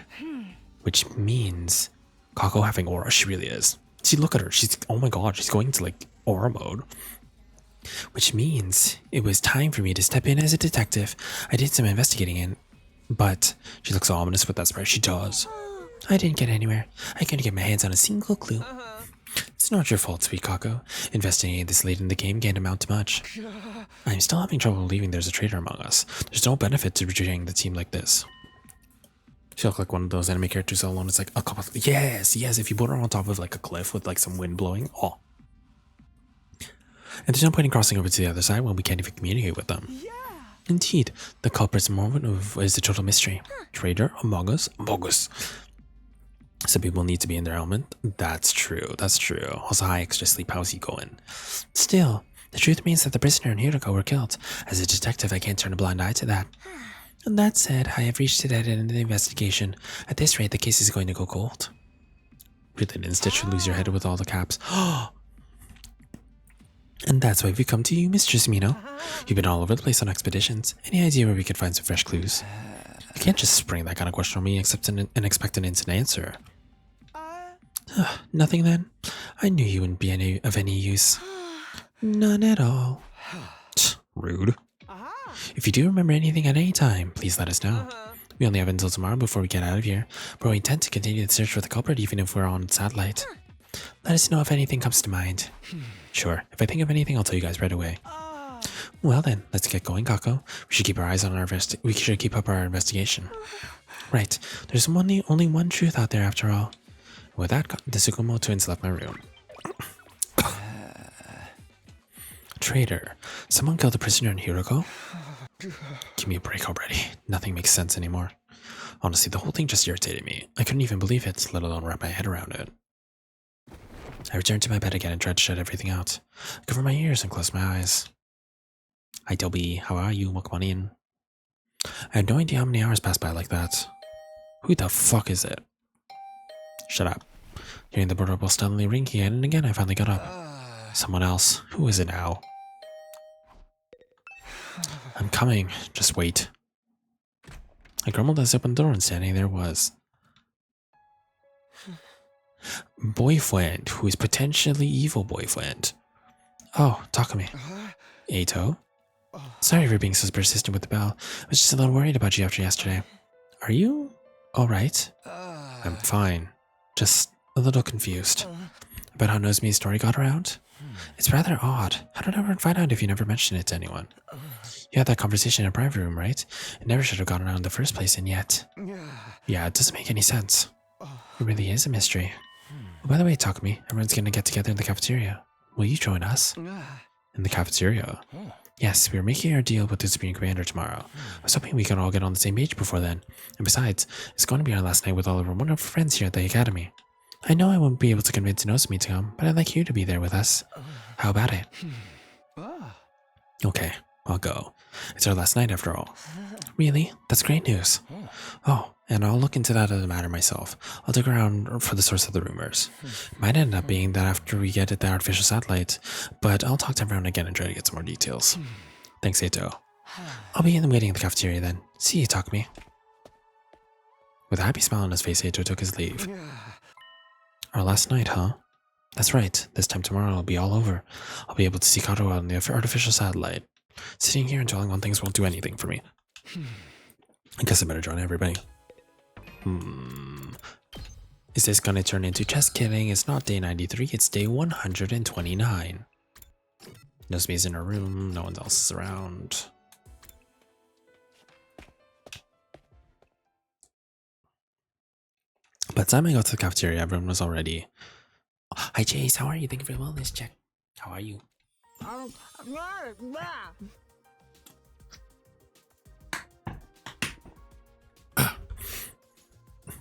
Which means Kako having aura. She really is. See, look at her. She's, oh my god, she's going to like aura mode. Which means it was time for me to step in as a detective. I did some investigating in, but she looks so ominous with that spray. She does. I didn't get anywhere. I couldn't get my hands on a single clue. It's not your fault, sweet Kako. Investigating this late in the game can't amount to much. I'm still having trouble believing there's a traitor among us. There's no benefit to betraying the team like this. She looked like one of those anime characters all alone. It's like a couple. Yes, if you put her on top of like a cliff with like some wind blowing. Oh. And there's no point in crossing over to the other side when we can't even communicate with them. Yeah! Indeed, the culprit's motive is a total mystery. Traitor among us? Some people need to be in their element. That's true. Also, high extra sleep. How's he going? Still, the truth means that the prisoner and Hiroko were killed. As a detective, I can't turn a blind eye to that. And that said, I have reached a dead end in the investigation. At this rate, the case is going to go cold. Really didn't Stitch lose your head with all the caps. And that's why we come to you, Mistress Mino. You've been all over the place on expeditions. Any idea where we could find some fresh clues? You can't just spring that kind of question on me and expect an instant answer. Nothing then? I knew you wouldn't be of any use. None at all. Rude. If you do remember anything at any time, please let us know. We only have until tomorrow before we get out of here, but we intend to continue the search for the culprit even if we're on satellite. Let us know if anything comes to mind. Sure, if I think of anything, I'll tell you guys right away. Well then, let's get going, Kako. We should keep our eyes on we should keep up our investigation. Right, there's only one truth out there after all. With that, the Tsukumo twins left my room. Traitor. Someone killed a prisoner in Hiroko? Give me a break already. Nothing makes sense anymore. Honestly, the whole thing just irritated me. I couldn't even believe it, let alone wrap my head around it. I returned to my bed again and tried to shut everything out. I covered my ears and closed my eyes. Hi Toby, how are you? Welcome on in. I had no idea how many hours passed by like that. Who the fuck is it? Shut up. Hearing the doorbell steadily ring again and again, I finally got up. Someone else. Who is it now? I'm coming. Just wait. I grumbled as I opened the door and standing there was boyfriend, who is potentially evil boyfriend. Oh, Takumi. Eito? Sorry for being so persistent with the bell. I was just a little worried about you after yesterday. Are you alright? I'm fine. Just a little confused. About how Nozomi's story got around? It's rather odd. How did I ever find out if you never mentioned it to anyone? You had that conversation in a private room, right? It never should have gotten around in the first place, and yet... Yeah, it doesn't make any sense. It really is a mystery. Oh, by the way, Takumi, everyone's gonna get together in the cafeteria. Will you join us? In the cafeteria? Yes, we are making our deal with the Supreme Commander tomorrow. I was hoping we could all get on the same page before then. And besides, it's going to be our last night with all of our wonderful friends here at the Academy. I know I won't be able to convince Nozomi to come, but I'd like you to be there with us. How about it? Okay, I'll go. It's our last night after all. Really? That's great news. Oh, and I'll look into that other matter myself. I'll dig around for the source of the rumors. It might end up being that after we get at the artificial satellite, but I'll talk to everyone again and try to get some more details. Thanks, Eito. I'll be in the waiting in the cafeteria then. See you, Takumi. With a happy smile on his face, Eito took his leave. Our last night, huh? That's right. This time tomorrow it'll be all over. I'll be able to see Kato on the artificial satellite. Sitting here and dwelling on things won't do anything for me. I guess I better join everybody. Is this gonna turn into just kidding? It's not day 93, it's day 129. Nozomi's in her room, no one else is around. By the time I got to the cafeteria, everyone was already... Oh, hi Chase, how are you? Thank you for the wellness check. How are you?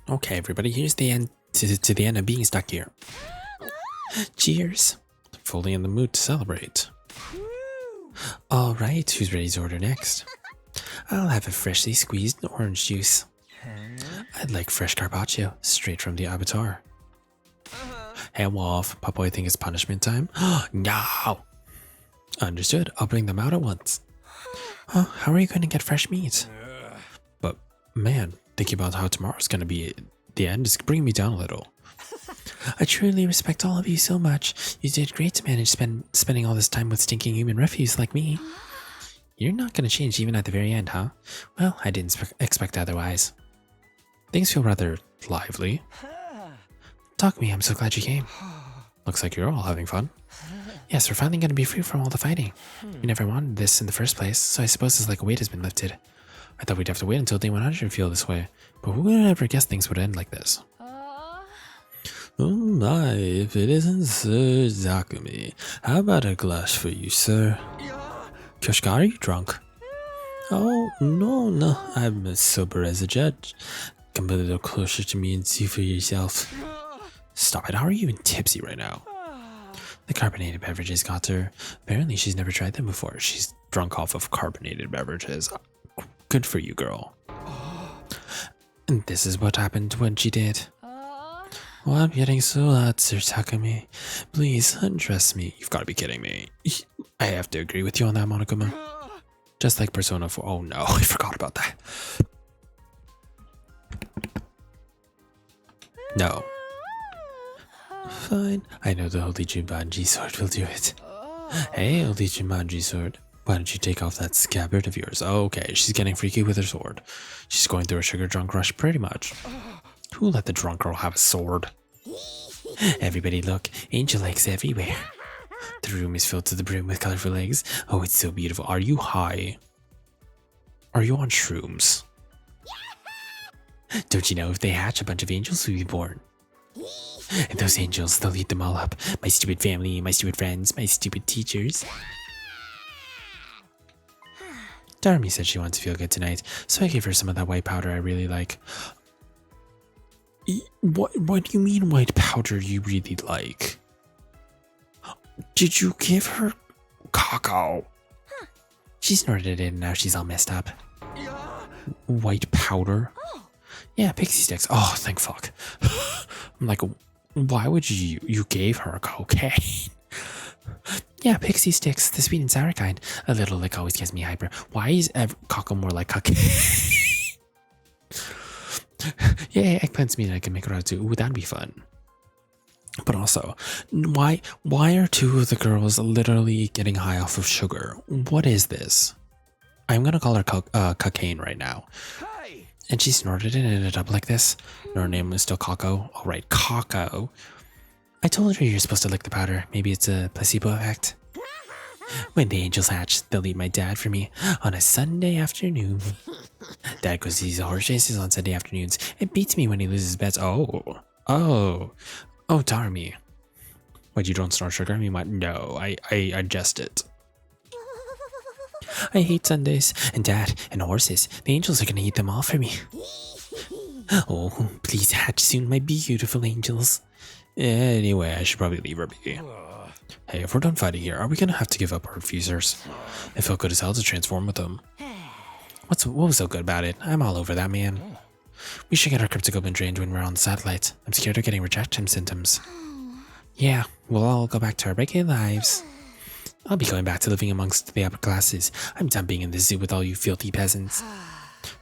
Okay, everybody, here's the end to the end of being stuck here. Cheers. Fully in the mood to celebrate. Alright, who's ready to order next? I'll have a freshly squeezed orange juice. I'd like fresh carpaccio, straight from the abattoir. Hey Wolf, Papoy think it's punishment time? No! Understood, I'll bring them out at once. How are you going to get fresh meat? But, man, thinking about how tomorrow's gonna be the end is bringing me down a little. I truly respect all of you so much. You did great to manage spending all this time with stinking human refuse like me. You're not gonna change even at the very end, huh? Well, I didn't expect otherwise. Things feel rather lively. Takumi, I'm so glad you came. Looks like you're all having fun. Yes, we're finally gonna be free from all the fighting. We never wanted this in the first place, so I suppose it's like a weight has been lifted. I thought we'd have to wait until day 100 to feel this way, but who would ever guess things would end like this? Oh my, if it isn't Sir Takumi. How about a glass for you, sir? Kyoshika, are you drunk? Oh, no, I'm as sober as a judge. Come a little closer to me and see for yourself. Stop it, how are you even tipsy right now? The carbonated beverages got her. Apparently she's never tried them before. She's drunk off of carbonated beverages. Good for you, girl. And this is what happened when she did. Oh, I'm getting so loud, Sir Takumi. Please, undress me. You've got to be kidding me. I have to agree with you on that, Monokuma. Just like Persona 4. Oh no, I forgot about that. No. Fine. I know the Holy Jumanji sword will do it. Hey, Holy Jumanji sword. Why don't you take off that scabbard of yours? Okay, she's getting freaky with her sword. She's going through a sugar drunk rush pretty much. Who let the drunk girl have a sword? Everybody look, angel eggs everywhere. The room is filled to the brim with colorful eggs. Oh, it's so beautiful. Are you high? Are you on shrooms? Don't you know if they hatch, a bunch of angels will be born? And those angels, they'll eat them all up. My stupid family, my stupid friends, my stupid teachers. Darmy said she wants to feel good tonight, so I gave her some of that white powder I really like. What do you mean white powder you really like? Did you give her cacao? She snorted it and now she's all messed up. White powder? Yeah, pixie sticks. Oh, thank fuck. I'm like, why would you gave her cocaine? Yeah, pixie sticks, the sweet and sour kind. A little lick always gets me hyper. Why is cockle more like cocaine? Yeah, eggplants mean I can make ragu. Ooh, that'd be fun. But also, why are two of the girls literally getting high off of sugar? What is this? I'm gonna call her cocaine right now. Hey! And she snorted it and ended up like this. Her name was still Coco. All right, Coco. I told her you're supposed to lick the powder. Maybe it's a placebo effect. When the angels hatch, they'll eat my dad for me on a Sunday afternoon. Dad goes to these horse races on Sunday afternoons. It beats me when he loses bets. Oh, darn me. What, you don't snort sugar? I mean, what? No, I ingest it. I hate Sundays and Dad and horses. The angels are gonna eat them all for me. Oh, please hatch soon, my beautiful angels. Anyway, I should probably leave her be. Hey, if we're done fighting here, are we gonna have to give up our fusers? It felt good as hell to transform with them. What was so good about it? I'm all over that, man. We should get our cryptogoblin drained when we're on the satellite. I'm scared of getting rejection symptoms. Yeah, we'll all go back to our regular lives. I'll be going back to living amongst the upper classes. I'm done being in the zoo with all you filthy peasants.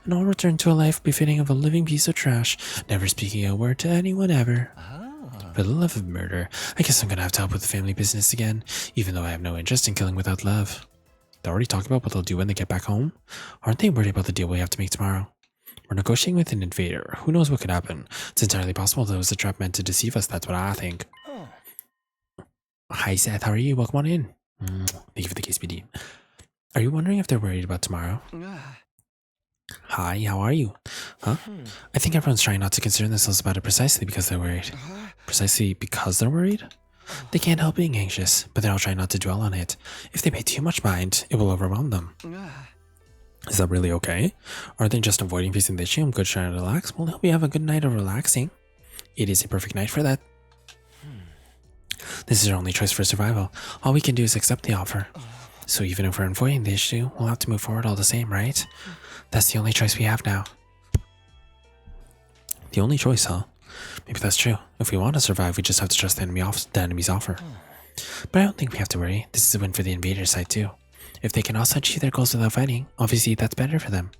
And I'll return to a life befitting of a living piece of trash, never speaking a word to anyone ever. For the love of murder, I guess I'm gonna have to help with the family business again, even though I have no interest in killing without love. They already talked about what they'll do when they get back home? Aren't they worried about the deal we have to make tomorrow? We're negotiating with an invader. Who knows what could happen? It's entirely possible that it was a trap meant to deceive us, that's what I think. Hi Seth, how are you? Welcome on in. Thank you for the KSPD. Are you wondering if they're worried about tomorrow? Hi, how are you? Huh? I think everyone's trying not to concern themselves about it precisely because they're worried. Precisely because they're worried? They can't help being anxious, but they're all trying not to dwell on it. If they pay too much mind, it will overwhelm them. Is that really okay? Are they just avoiding facing the issue? I'm good trying to relax. Well, hope you have a good night of relaxing. It is a perfect night for that. This is our only choice for survival. All we can do is accept the offer. So even if we're avoiding the issue, we'll have to move forward all the same, right? That's the only choice we have now. The only choice, huh? Maybe that's true. If we want to survive, we just have to trust the enemy's offer. But I don't think we have to worry. This is a win for the invader side too. If they can also achieve their goals without fighting, obviously that's better for them.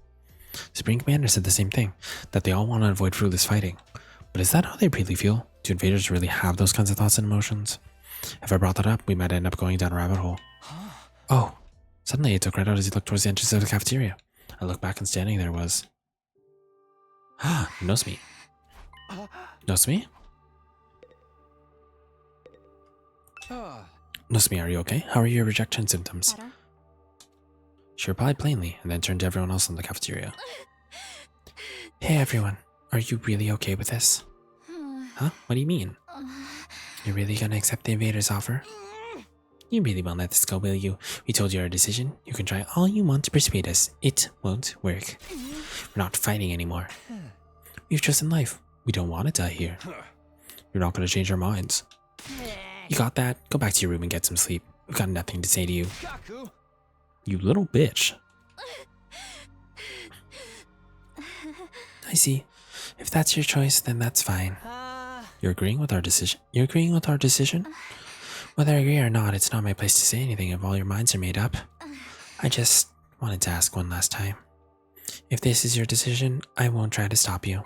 Supreme Commander said the same thing, that they all want to avoid fruitless fighting. But is that how they really feel? Do invaders really have those kinds of thoughts and emotions? If I brought that up, we might end up going down a rabbit hole. Oh, suddenly it took right out as he looked towards the entrance of the cafeteria. I looked back and standing there was... Nosmi. Nosmi? Nosmi, are you okay? How are your rejection symptoms? Better. She replied plainly, and then turned to everyone else in the cafeteria. Hey everyone, are you really okay with this? Huh? What do you mean? You're really gonna accept the invader's offer? You really won't let this go, will you? We told you our decision. You can try all you want to persuade us. It won't work. We're not fighting anymore. We've chosen life. We don't want to die here. You're not gonna change our minds. You got that? Go back to your room and get some sleep. We've got nothing to say to you. You little bitch. I see. If that's your choice, then that's fine. You're agreeing with our decision? You're agreeing with our decision? Whether I agree or not, it's not my place to say anything if all your minds are made up. I just wanted to ask one last time. If this is your decision, I won't try to stop you.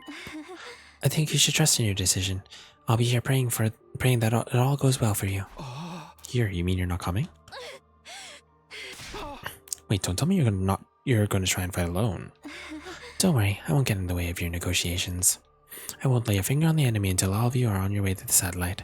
I think you should trust in your decision. I'll be here praying that it all goes well for you. Here, you mean you're not coming? Wait, don't tell me you're going to try and fight alone. Don't worry, I won't get in the way of your negotiations. I won't lay a finger on the enemy until all of you are on your way to the satellite.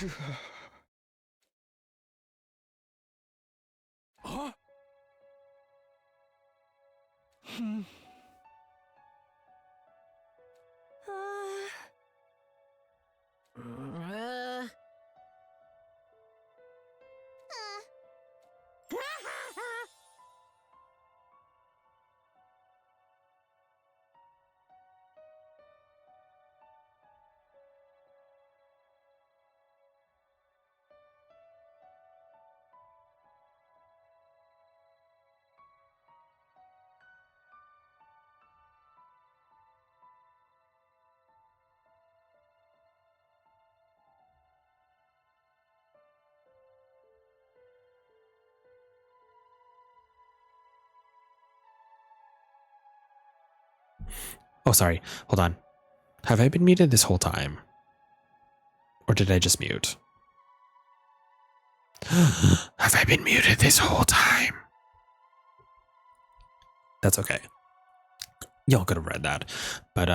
Huh? Oh, sorry. Hold on. Have I been muted this whole time? Or did I just mute? Have I been muted this whole time? That's okay. Y'all could have read that. But,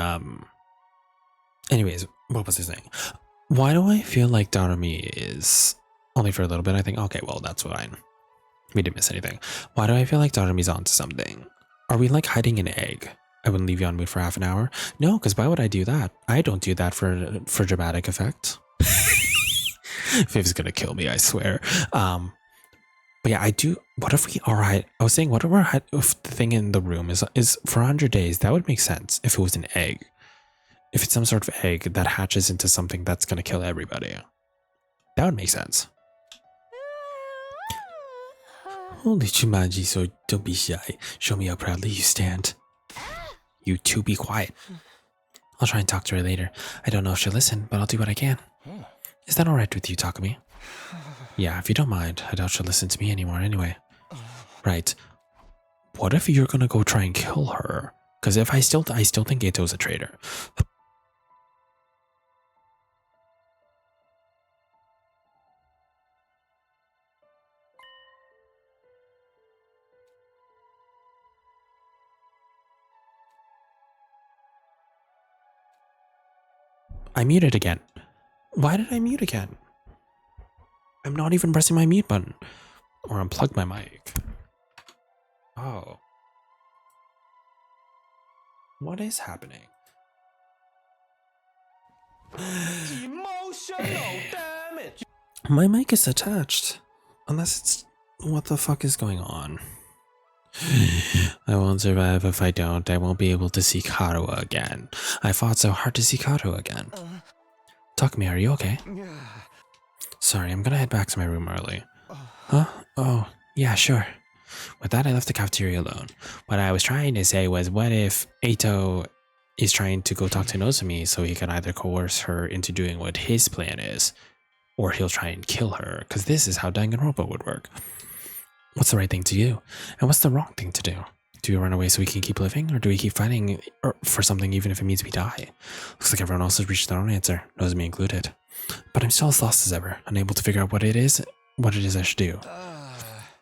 anyways, what was I saying? Why do I feel like Darumi is only for a little bit? I think, okay, well, that's fine. We didn't miss anything. Why do I feel like Darumi's onto something? Are we like hiding an egg? I wouldn't leave you on mute for half an hour. No, because why would I do that? I don't do that for dramatic effect. Viv's gonna kill me, I swear. But yeah, I do. What if we are? I was saying, what if the thing in the room is for 100 days? That would make sense if it was an egg. If it's some sort of egg that hatches into something that's gonna kill everybody, that would make sense. Holy Chumanji, so don't be shy. Show me how proudly you stand. You two be quiet. I'll try and talk to her later. I don't know if she'll listen, but I'll do what I can. Is that alright with you, Takumi? Yeah, if you don't mind. I doubt she'll listen to me anymore anyway. Right. What if you're gonna go try and kill her? Because if I still think Ito's a traitor. I muted again. Why did I mute again? I'm not even pressing my mute button. Or unplug my mic. Oh. What is happening? Emotional damage. My mic is attached. Unless it's... What the fuck is going on? I won't survive if I don't. I won't be able to see Karuha again. I fought so hard to see Karuha again. Takumi, are you okay? Sorry, I'm gonna head back to my room early. Huh? Oh, yeah, sure. With that, I left the cafeteria alone. What I was trying to say was, what if Ito is trying to go talk to Nozomi so he can either coerce her into doing what his plan is, or he'll try and kill her, because this is how Danganronpa would work. What's the right thing to do? And what's the wrong thing to do? Do we run away so we can keep living, or do we keep fighting for something even if it means we die? Looks like everyone else has reached their own answer, Nozomi included. But I'm still as lost as ever, unable to figure out what it is I should do.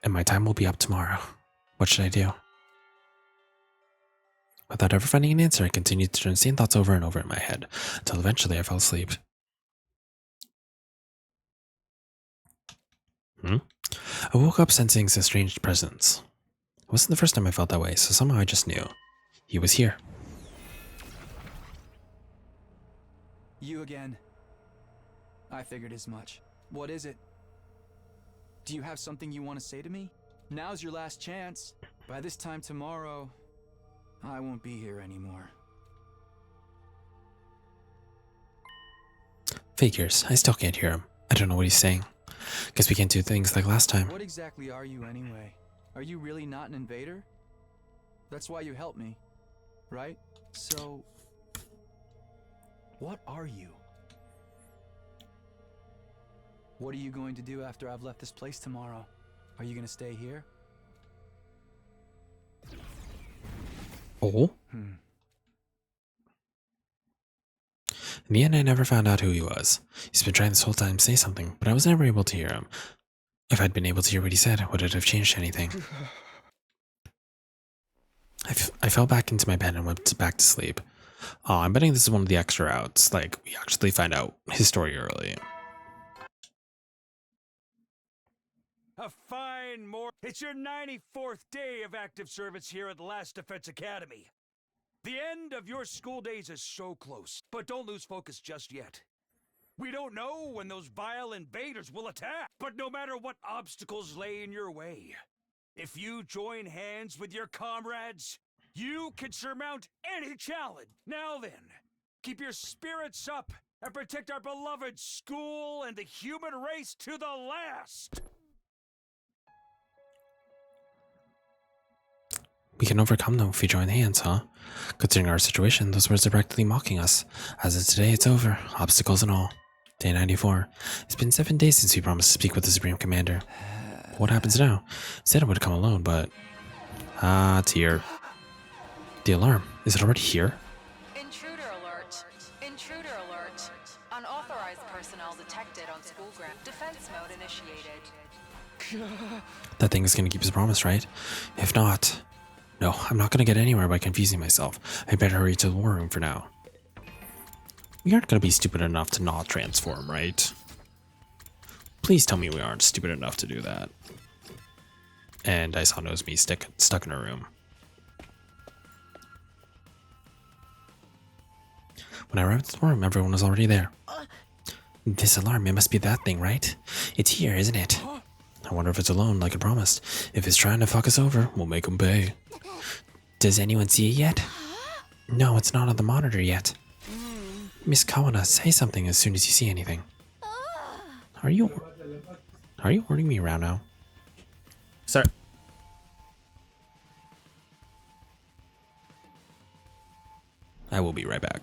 And my time will be up tomorrow. What should I do? Without ever finding an answer, I continued to turn the same thoughts over and over in my head, until eventually I fell asleep. I woke up sensing a strange presence. It wasn't the first time I felt that way, so somehow I just knew. He was here. You again. I figured as much. What is it? Do you have something you want to say to me? Now's your last chance. By this time tomorrow, I won't be here anymore. Figures. I still can't hear him. I don't know what he's saying. Guess we can't do things like last time. What exactly are you anyway? Are you really not an invader? That's why you helped me, right? So, what are you? What are you going to do after I've left this place tomorrow? Are you going to stay here? Oh? In the end, I never found out who he was. He's been trying this whole time to say something, but I was never able to hear him. If I'd been able to hear what he said, would it have changed anything? I fell back into my bed and went back to sleep. Oh, I'm betting this is one of the extra outs. Like, we actually find out his story early. A fine It's your 94th day of active service here at Last Defense Academy. The end of your school days is so close, but don't lose focus just yet. We don't know when those vile invaders will attack, but no matter what obstacles lay in your way, if you join hands with your comrades, you can surmount any challenge. Now then, keep your spirits up and protect our beloved school and the human race to the last. We can overcome them if we join hands, huh? Considering our situation, those words are practically mocking us. As of today, it's over. Obstacles and all. Day 94. It's been 7 days since we promised to speak with the Supreme Commander. What happens now? Said I would come alone, but... Ah, it's here. The alarm. Is it already here? Intruder alert. Intruder alert. Unauthorized personnel detected on school ground. Defense mode initiated. That thing is going to keep his promise, right? If not... No, I'm not going to get anywhere by confusing myself. I better hurry to the war room for now. We aren't going to be stupid enough to not transform, right? Please tell me we aren't stupid enough to do that. And I saw Nozomi stuck in her room. When I arrived at the room, everyone was already there. This alarm, it must be that thing, right? It's here, isn't it? I wonder if it's alone, like I promised. If it's trying to fuck us over, we'll make him pay. Does anyone see it yet? No, it's not on the monitor yet. Miss Kawana, say something as soon as you see anything. Are you ordering me around now? Sorry. I will be right back.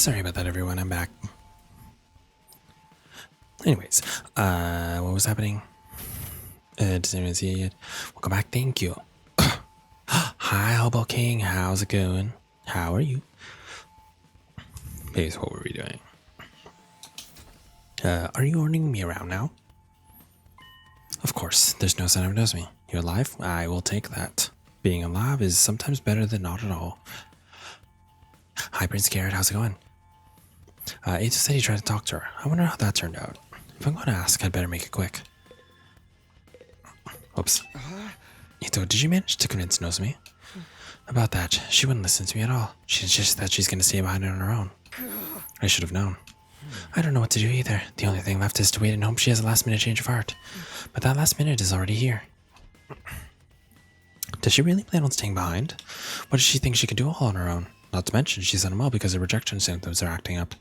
Sorry about that, everyone. I'm back. Anyways, what was happening? Does anyone see it yet? Welcome back. Thank you. Hi, Hobo King. How's it going? How are you? Here's what were we doing? Are you ordering me around now? Of course. There's no sign of knows me. You're alive? I will take that. Being alive is sometimes better than not at all. Hi, Prince Garrett. How's it going? Angel said he tried to talk to her. I wonder how that turned out. If I'm going to ask, I'd better make it quick. Oops. Ito, did you manage to convince Nozomi? About that, she wouldn't listen to me at all. She insists that she's going to stay behind on her own. I should have known. I don't know what to do either. The only thing left is to wait and hope she has a last-minute change of heart. But that last minute is already here. Does she really plan on staying behind? What does she think she can do all on her own? Not to mention, she's unwell because her rejection symptoms are acting up.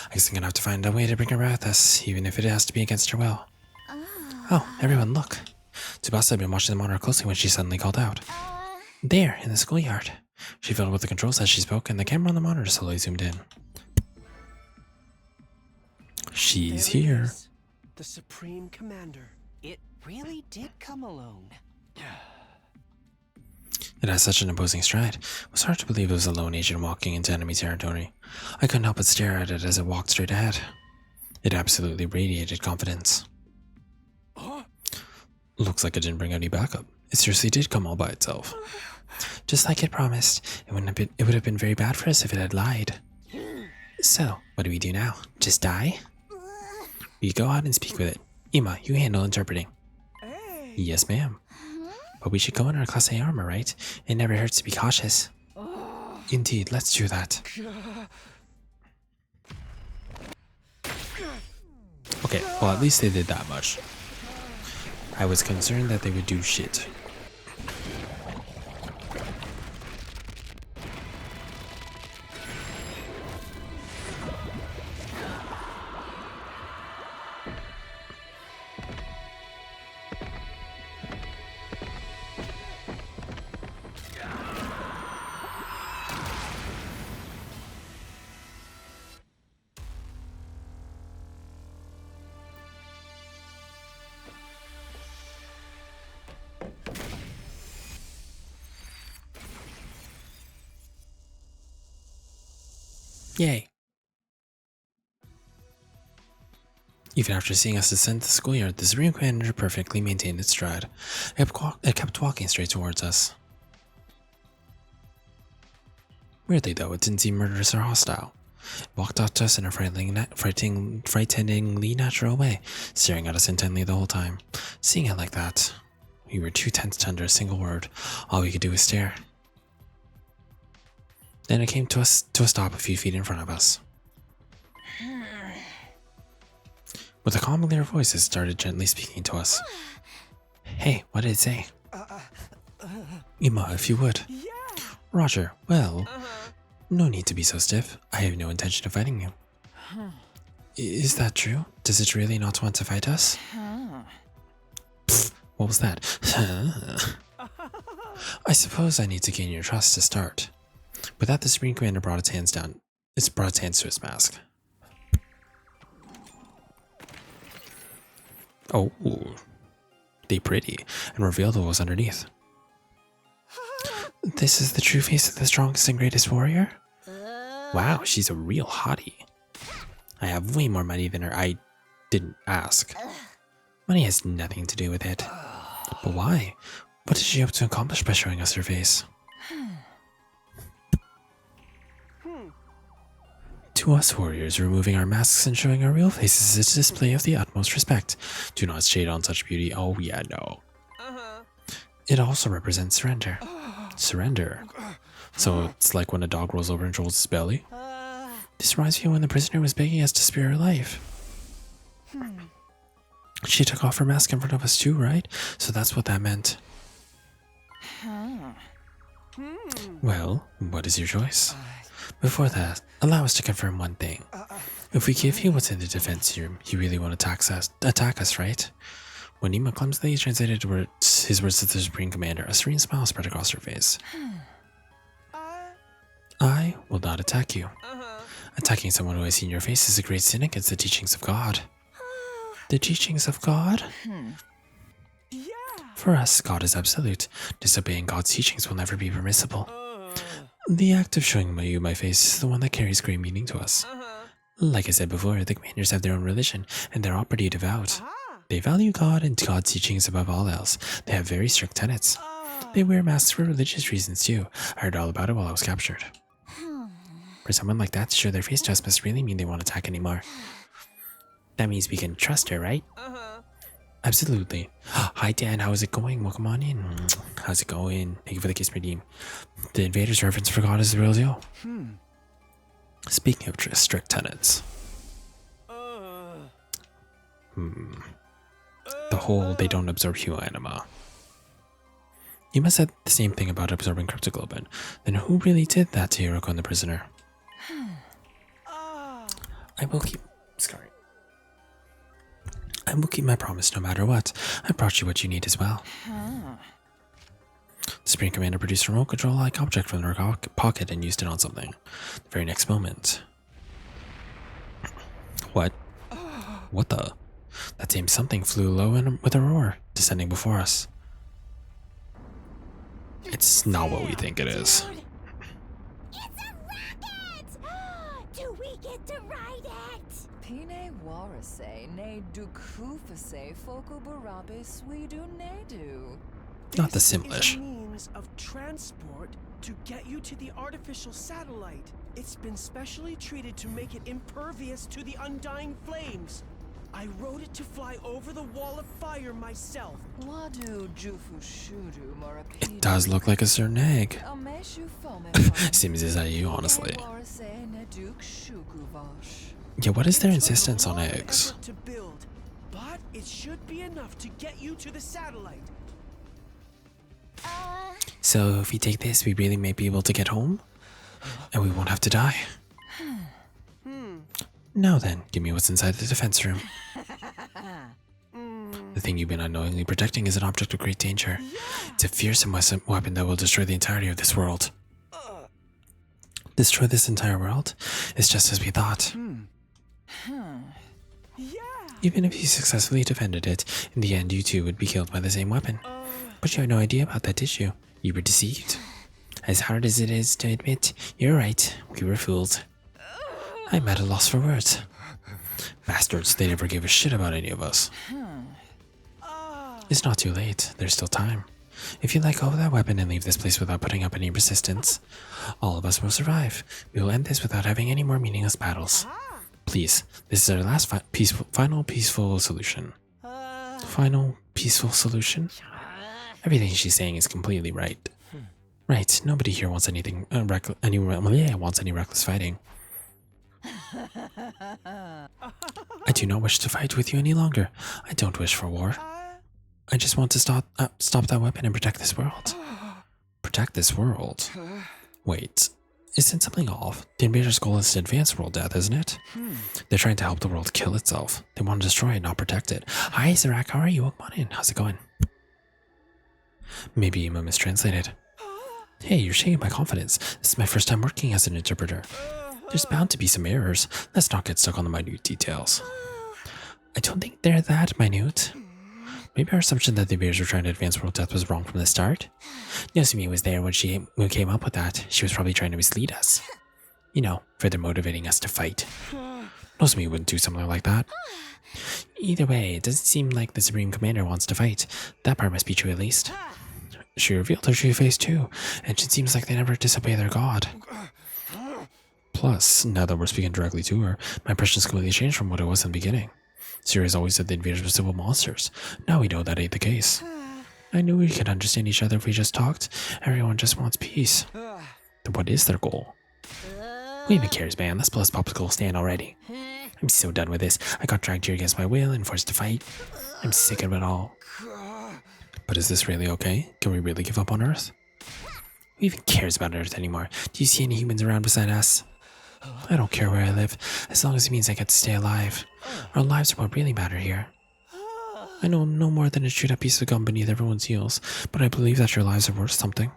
I guess I'm gonna have to find a way to bring her with us, even if it has to be against her will. Oh, everyone, look. Tsubasa had been watching the monitor closely when she suddenly called out. There, in the schoolyard. She fiddled with the controls as she spoke, and the camera on the monitor slowly zoomed in. She's here. Is, the Supreme Commander. It really did come alone. It has such an imposing stride. It was hard to believe it was a lone agent walking into enemy territory. I couldn't help but stare at it as it walked straight ahead. It absolutely radiated confidence. Looks like it didn't bring any backup. It seriously did come all by itself. Just like it promised, it would have been very bad for us if it had lied. So, what do we do now? Just die? We go out and speak with it. Ima, you handle interpreting. Hey. Yes, ma'am. But we should go in our Class A armor, right? It never hurts to be cautious. Indeed, let's do that. Okay, well at least they did that much. I was concerned that they would do shit. Yay. Even after seeing us descend the schoolyard, the Supreme Commander perfectly maintained its stride. It kept walking straight towards us. Weirdly though, it didn't seem murderous or hostile. It walked up to us in a frighteningly natural way, staring at us intently the whole time. Seeing it like that, we were too tense to utter a single word. All we could do was stare. Then it came to a stop a few feet in front of us. With a calm, clear voice, it started gently speaking to us. Hey, what did it say? Ima, if you would. Yeah. Roger, well, no need to be so stiff. I have no intention of fighting you. Is that true? Does it really not want to fight us? Pfft, what was that? I suppose I need to gain your trust to start. With that, the Supreme Commander brought its hands down. It brought its hands to its mask. Oh, they pretty, and revealed what was underneath. This is the true face of the strongest and greatest warrior? Wow, she's a real hottie. I have way more money than her. I didn't ask. Money has nothing to do with it. But why? What did she hope to accomplish by showing us her face? To us warriors, removing our masks and showing our real faces is a display of the utmost respect. Do not shade on such beauty. Oh yeah, no. It also represents surrender. Surrender. So it's like when a dog rolls over and trolls its belly? This reminds me of when the prisoner was begging us to spare her life. She took off her mask in front of us too, right? So that's what that meant. Well, what is your choice? Before that, allow us to confirm one thing. If we give you what's in the defense room, you really won't attack us, right? When Nima clumsily translated his words to the Supreme Commander, a serene smile spread across her face. I will not attack you. Attacking someone who has seen your face is a great sin against the teachings of God. The teachings of God? Yeah. For us, God is absolute. Disobeying God's teachings will never be permissible. The act of showing you my face is the one that carries great meaning to us. Like I said before, the commanders have their own religion, and they're all pretty devout. They value God and God's teachings above all else. They have very strict tenets. They wear masks for religious reasons too. I heard all about it while I was captured. For someone like that to show their face to us must really mean they won't attack anymore. That means we can trust her, right? Absolutely. Hi Dan, how's it going? Welcome on in. How's it going? Thank you for the kiss, redeem. The invader's reverence for God is the real deal. Speaking of strict tenets. The whole they don't absorb human anima. You must have said the same thing about absorbing cryptoglobin. Then who really did that to Hiroko and the prisoner? I will keep my promise no matter what. I brought you what you need as well. The Supreme Commander produced a remote control-like object from her pocket and used it on something. The very next moment. What? What the? That same something flew low and with a roar, descending before us. It's not what we think it is. It's a rocket! Do we get to ride it? Pine warase ne dukufase foku barabe swedu nedu. Not the This is Simlish. a means of transport to get you to the artificial satellite. It's been specially treated to make it impervious to the undying flames. I wrote it to fly over the wall of fire myself. Wadu jufu shudu morapi. It does look like a certain egg. Ameshu fome. Seems as I you, honestly. Warase ne duk shuku vash. Yeah, what is their It took a insistence on lot of eggs? effort to build, but it should be enough to get you to the satellite. So if we take this, we really may be able to get home? And we won't have to die. Now then, give me what's inside the defense room. The thing you've been unknowingly protecting is an object of great danger. It's a fearsome weapon that will destroy the entirety of this world. Destroy this entire world? It's just as we thought. Even if you successfully defended it, in the end you too would be killed by the same weapon. But you had no idea about that, did you? You were deceived. As hard as it is to admit, you're right, we were fooled. I'm at a loss for words. Bastards, they never gave a shit about any of us. It's not too late, there's still time. If you let go of that weapon and leave this place without putting up any resistance, all of us will survive. We will end this without having any more meaningless battles. Please, this is our last final peaceful solution. Final peaceful solution? Everything she's saying is completely right. Right, nobody here wants anything wants any reckless fighting. I do not wish to fight with you any longer. I don't wish for war. I just want to stop that weapon and protect this world. Protect this world? Wait, isn't something off? The invader's goal is to advance world death, isn't it? They're trying to help the world kill itself. They want to destroy it, not protect it. Hi, Zarak, how are you? Welcome on in. How's it going? Maybe Ima mistranslated. Hey, you're shaking my confidence. This is my first time working as an interpreter. There's bound to be some errors. Let's not get stuck on the minute details. I don't think they're that minute. Maybe our assumption that the invaders were trying to advance world death was wrong from the start. Yosumi was there when we came up with that. She was probably trying to mislead us. You know, further motivating us to fight. Yosumi wouldn't do something like that. Either way, it doesn't seem like the Supreme Commander wants to fight. That part must be true at least. She revealed her true face too, and it seems like they never disobey their god. Plus, now that we're speaking directly to her, my impression's completely changed from what it was in the beginning. Sirius always said the invaders were civil monsters. Now we know that ain't the case. I knew we could understand each other if we just talked. Everyone just wants peace. Then what is their goal? Who even cares, man? Let's pull this popsicle stand already. I'm so done with this. I got dragged here against my will and forced to fight. I'm sick of it all. But is this really okay? Can we really give up on Earth? Who even cares about Earth anymore? Do you see any humans around beside us? I don't care where I live, as long as it means I get to stay alive. Our lives are what really matter here. I know I'm no more than a chewed-up piece of gum beneath everyone's heels, but I believe that your lives are worth something.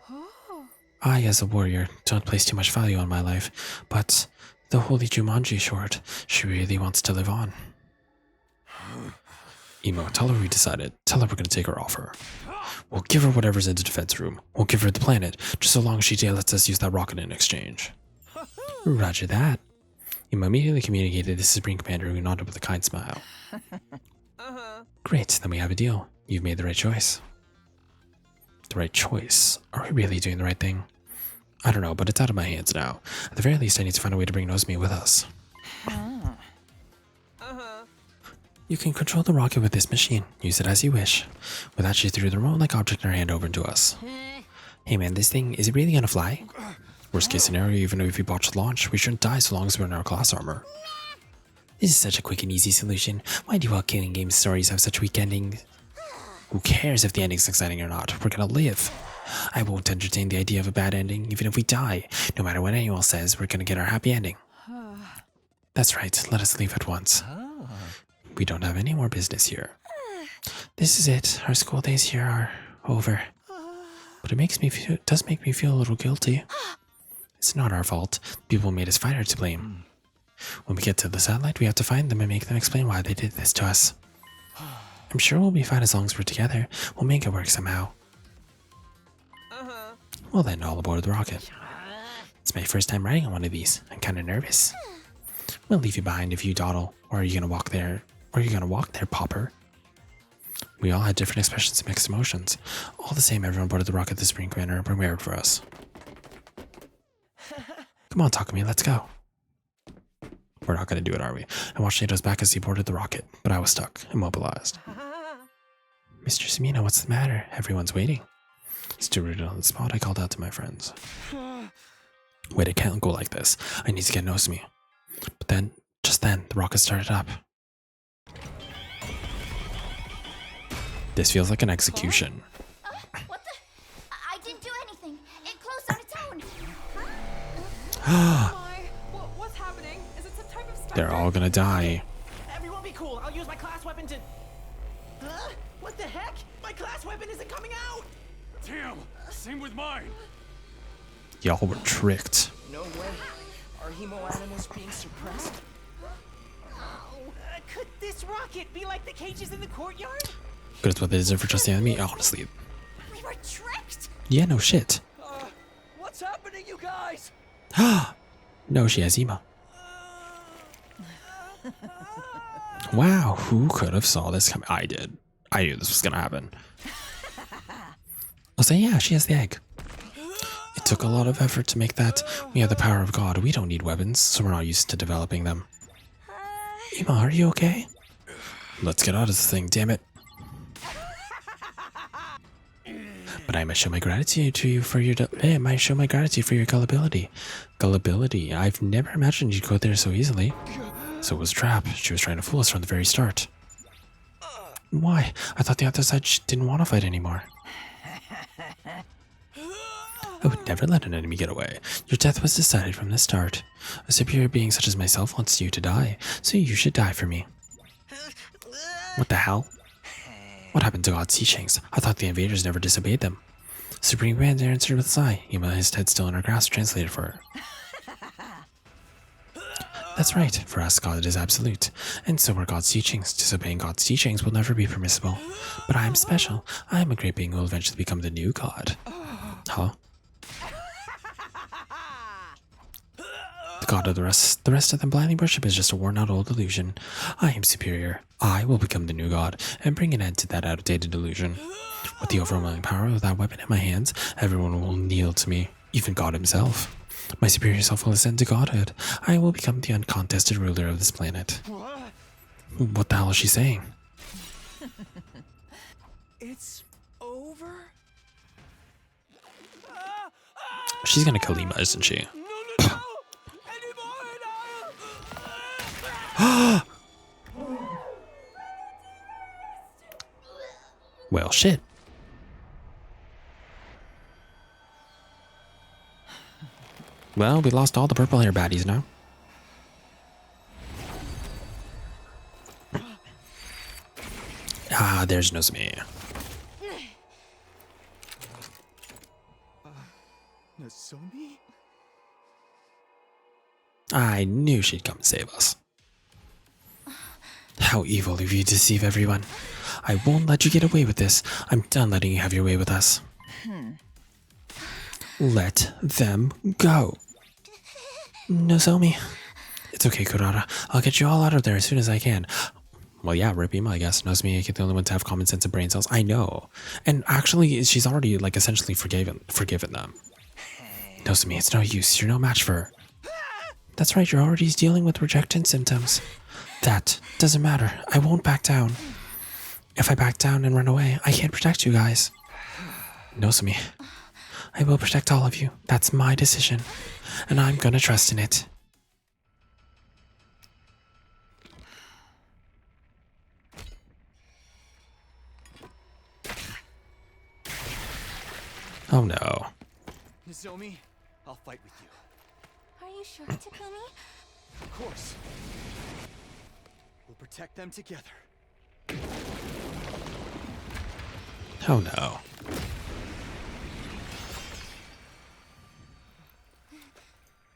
I, as a warrior, don't place too much value on my life, but The holy Jumanji short. She really wants to live on. Emo, tell her we decided. Tell her we're gonna take her offer. We'll give her whatever's in the defense room. We'll give her the planet, just so long as she lets us use that rocket in exchange. Roger that. Emo immediately communicated to the Supreme Commander, who nodded with a kind smile. Great, then we have a deal. You've made the right choice. The right choice? Are we really doing the right thing? I don't know, but it's out of my hands now. At the very least, I need to find a way to bring Nozomi with us. You can control the rocket with this machine. Use it as you wish. With that, she threw the remote-like object in her hand over to us. Hey man, this thing, is it really gonna fly? Worst case scenario, even if we botch the launch, we shouldn't die so long as we're in our class armor. This is such a quick and easy solution. Why do all killing game stories have such weak endings? Who cares if the ending's exciting or not? We're gonna live. I won't entertain the idea of a bad ending, even if we die. No matter what anyone says, we're gonna get our happy ending. That's right, let us leave at once. We don't have any more business here. This is it. Our school days here are over. But it does make me feel a little guilty. It's not our fault. People made us fight are to blame. When we get to the satellite, we have to find them and make them explain why they did this to us. I'm sure we'll be fine as long as we're together. We'll make it work somehow. Well then, all aboard the rocket. It's my first time riding on one of these. I'm kind of nervous. We'll leave you behind if you dawdle. Or are you gonna walk there? Or are you gonna walk there, Popper? We all had different expressions and mixed emotions. All the same, everyone boarded the rocket the Supreme Commander prepared for us. Come on, Takumi, let's go. We're not gonna do it, are we? I watched Nato's back as he boarded the rocket, but I was stuck, immobilized. Mr. Sumino, what's the matter? Everyone's waiting. Still rooted on the spot, I called out to my friends. Wait, it can't go like this. I need to get Nozomi. But then, just then, the rocket started up. This feels like an execution. What the? I didn't do anything. It closed on its own. What's happening? Is it some type of stunt? They're all gonna die. Everyone be cool. I'll use my class weapon to... Huh? What the heck? My class weapon isn't coming out! Damn, same with mine. Y'all were tricked. No way. Are hemo animals being suppressed? Could this rocket be like the cages in the courtyard? But it's what they deserve for trusting in me, honestly. We were tricked. Yeah, no shit. What's happening, you guys? No, she has emo. Wow, who could have saw this coming? I did. I knew this was gonna happen. I'll say, yeah, she has the egg. It took a lot of effort to make that. We have the power of God. We don't need weapons, so we're not used to developing them. Ema, are you okay? Let's get out of this thing, damn it. But I must show my gratitude to you for your gullibility. Gullibility. I've never imagined you'd go there so easily. So it was a trap. She was trying to fool us from the very start. Why? I thought the other side didn't want to fight anymore. I would never let an enemy get away. Your death was decided from the start. A superior being such as myself wants you to die, so you should die for me. What the hell? What happened to God's teachings? I thought the invaders never disobeyed them. Supreme Commander answered with a sigh, even with his head still in her grasp, translated for her. That's right, for us God is absolute, and so are God's teachings. Disobeying God's teachings will never be permissible. But I am special. I am a great being who will eventually become the new God. Huh? The God of the rest of them blindly worship is just a worn-out old illusion. I am superior. I will become the new God, and bring an end to that outdated illusion. With the overwhelming power of that weapon in my hands, everyone will kneel to me, even God himself. My superior self will ascend to godhood. I will become the uncontested ruler of this planet. What the hell is she saying? It's over? She's gonna kill Lima, isn't she? Well, shit. Well, we lost all the purple hair baddies now. Ah, there's Nozomi. Nozomi? I knew she'd come save us. How evil of you to deceive everyone. I won't let you get away with this. I'm done letting you have your way with us. Let them go. Nozomi. It's okay, Kurara. I'll get you all out of there as soon as I can. Well, yeah, rip him, I guess. Nozomi ain't the only one to have common sense and brain cells. I know. And actually, she's already, like, essentially forgiven them. Nozomi, it's no use. You're no match for her. That's right, you're already dealing with rejection symptoms. That doesn't matter. I won't back down. If I back down and run away, I can't protect you guys. Nozomi, I will protect all of you. That's my decision. And I'm gonna trust in it. Oh no. Nozomi, I'll fight with you. Are you sure, Takumi? Of course. We'll protect them together. Oh no.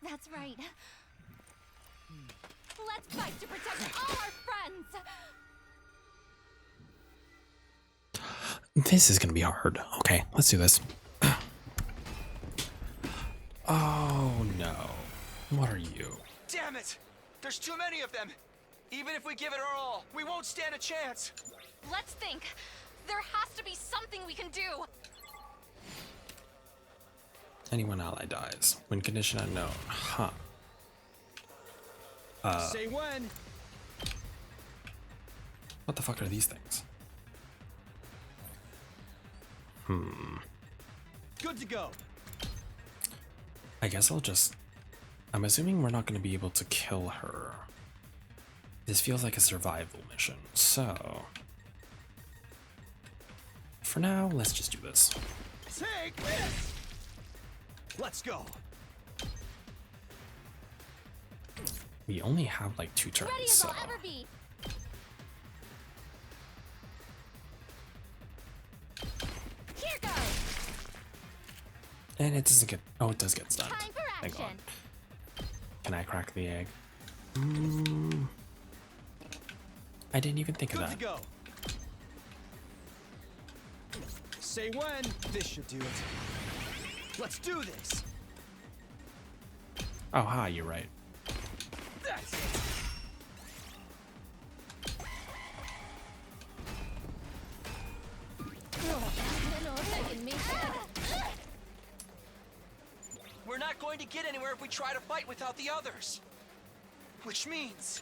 That's right. Let's fight to protect all our friends! This is gonna be hard. Okay, let's do this. Oh no. What are you? Damn it! There's too many of them! Even if we give it our all, we won't stand a chance! Let's think. There has to be something we can do. Anyone ally dies. When condition unknown. Huh. Say when! What the fuck are these things? Good to go! I guess I'll just... I'm assuming we're not going to be able to kill her. This feels like a survival mission, so... For now, let's just do this. Take this! Let's go! We only have like 2 turns, Ready as so... I'll ever be. Here goes. And it doesn't get... Oh, it does get stunned. Time for Thank God. action. Can I crack the egg? I didn't even think of Good that. to go! Say when! This should do it. Let's do this! Oh, hi, you're right. That's it! We're not going to get anywhere if we try to fight without the others. Which means...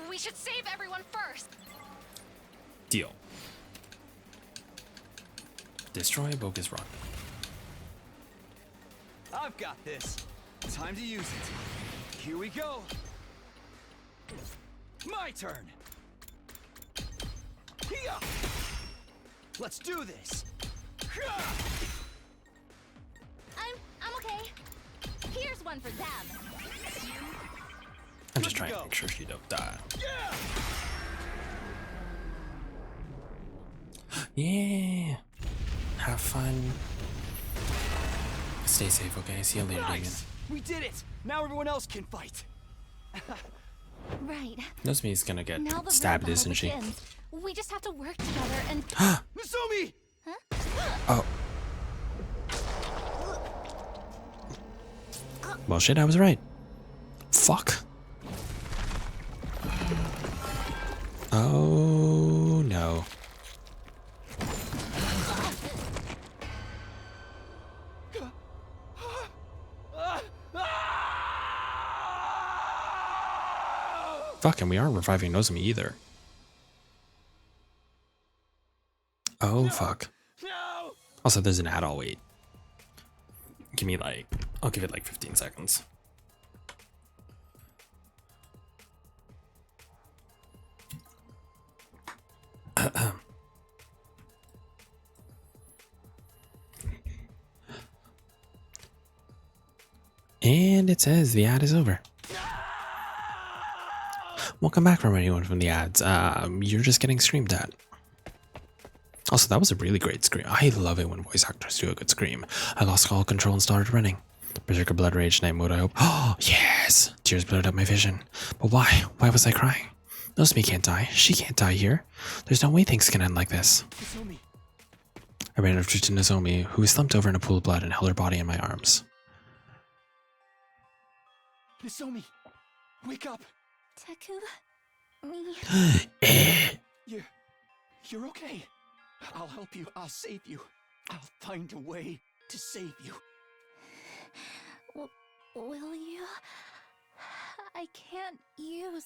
We should save everyone first. Deal. Destroy Bogus Rock. I've got this. Time to use it. Here we go. My turn. Here. Let's do this. I'm okay. Here's one for them. I'm just trying to make sure she don't die. Yeah. Have fun. Stay safe, okay? See you later, Damien. Nice. We did it. Now everyone else can fight. Right. Nozomi's gonna get Now the stabbed, real isn't she? battle begins. We just have to work together and... Nozomi! Oh. Well, shit, I was right. Fuck. Oh, no. Fuck, and we aren't reviving Nozomi either. Oh, fuck. No! Also, there's an ad I'll wait. Give me like... I'll give it like 15 seconds. And it says the ad is over. Welcome back from anyone from the ads. You're just getting screamed at. Also, that was a really great scream. I love it when voice actors do a good scream. I lost all control and started running. Berserker Blood Rage Night Mode, I hope. Oh, yes! Tears blurred up my vision. But why? Why was I crying? Nozomi can't die. She can't die here. There's no way things can end like this. Nozomi. I ran over to Nozomi, who was slumped over in a pool of blood and held her body in my arms. Nozomi, wake up. Taku, me. You're okay. I'll help you. I'll save you. I'll find a way to save you. Will you? I can't use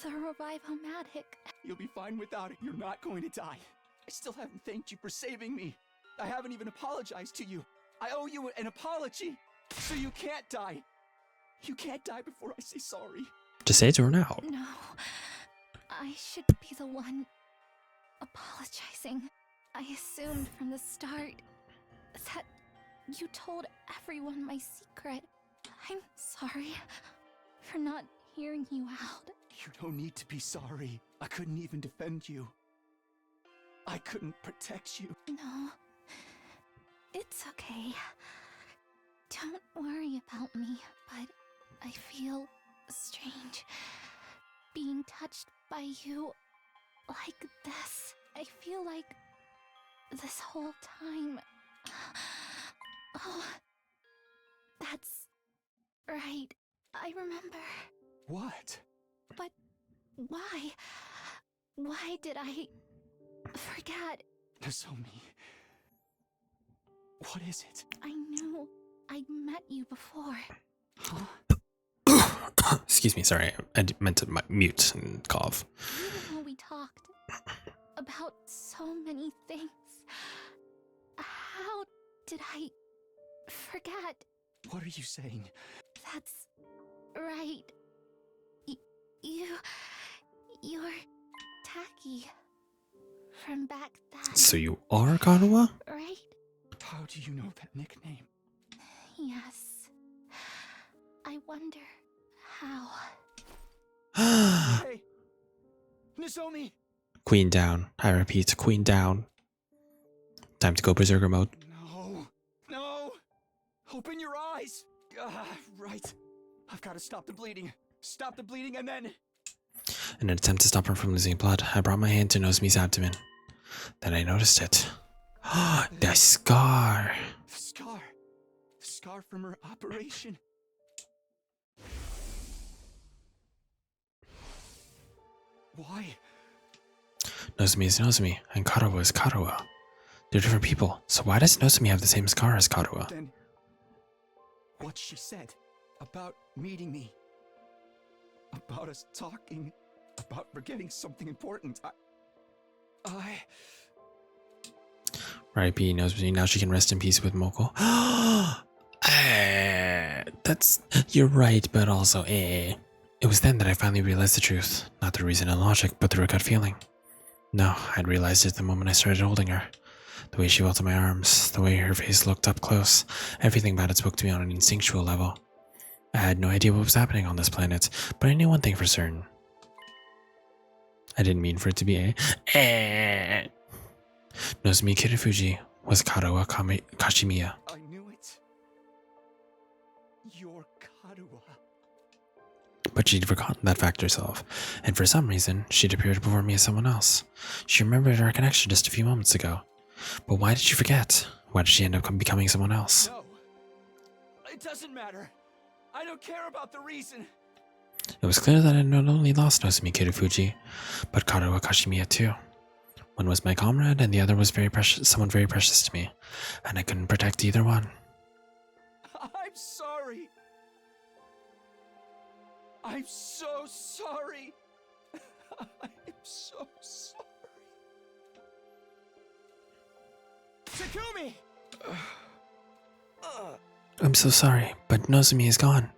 the Revive-O-Matic. You'll be fine without it. You're not going to die. I still haven't thanked you for saving me. I haven't even apologized to you. I owe you an apology. So you can't die. You can't die before I say sorry. Just say it to her now. No, I should be the one apologizing. I assumed from the start that you told everyone my secret. I'm sorry for not hearing you out. You don't need to be sorry. I couldn't even defend you. I couldn't protect you. No, it's okay. Don't worry about me, but I feel strange being touched by you like this. I feel like this whole time. Oh, that's right. I remember. What? But why? Why did I forget? Nozomi. What is it? I knew I'd met you before. Huh? Excuse me, sorry. I meant to mute and cough. Even though we talked about so many things, how did I forget? What are you saying? That's right. You're Tacky from back then. So you are Kanawa? Right? How do you know that nickname? Yes. I wonder how. Hey! Nozomi! Queen down. I repeat, queen down. Time to go berserker mode. No! No! Open your eyes! Right. I've got to stop the bleeding. Stop the bleeding and then... In an attempt to stop her from losing blood, I brought my hand to Nozomi's abdomen. Then I noticed it. The scar! The scar. The scar from her operation. Why? Nozomi is Nozomi, and Karawa is Karawa. They're different people, so why does Nozomi have the same scar as Karawa? Then... what she said about meeting me. About us talking. About forgetting something important. R.I.P. Nozomi, now she can rest in peace with Moko. That's... You're right, but also It was then that I finally realized the truth. Not through reason and logic, but through a gut feeling. No, I'd realized it the moment I started holding her. The way she felt in my arms, the way her face looked up close, everything about it spoke to me on an instinctual level. I had no idea what was happening on this planet, but I knew one thing for certain. I didn't mean for it to be Nozomi Kirifuji was Karawa Kashimiya. I knew it. You're Karawa. But she'd forgotten that fact herself, and for some reason, she'd appeared before me as someone else. She remembered our connection just a few moments ago. But why did she forget? Why did she end up becoming someone else? No. It doesn't matter. I don't care about the reason. It was clear that I not only lost Nozomi Kirifuji, but Karawa Kashimiya too. One was my comrade, and the other was someone very precious to me, and I couldn't protect either one. I'm sorry. I'm so sorry. I'm so sorry. Takumi! I'm so sorry, but Nozomi is gone.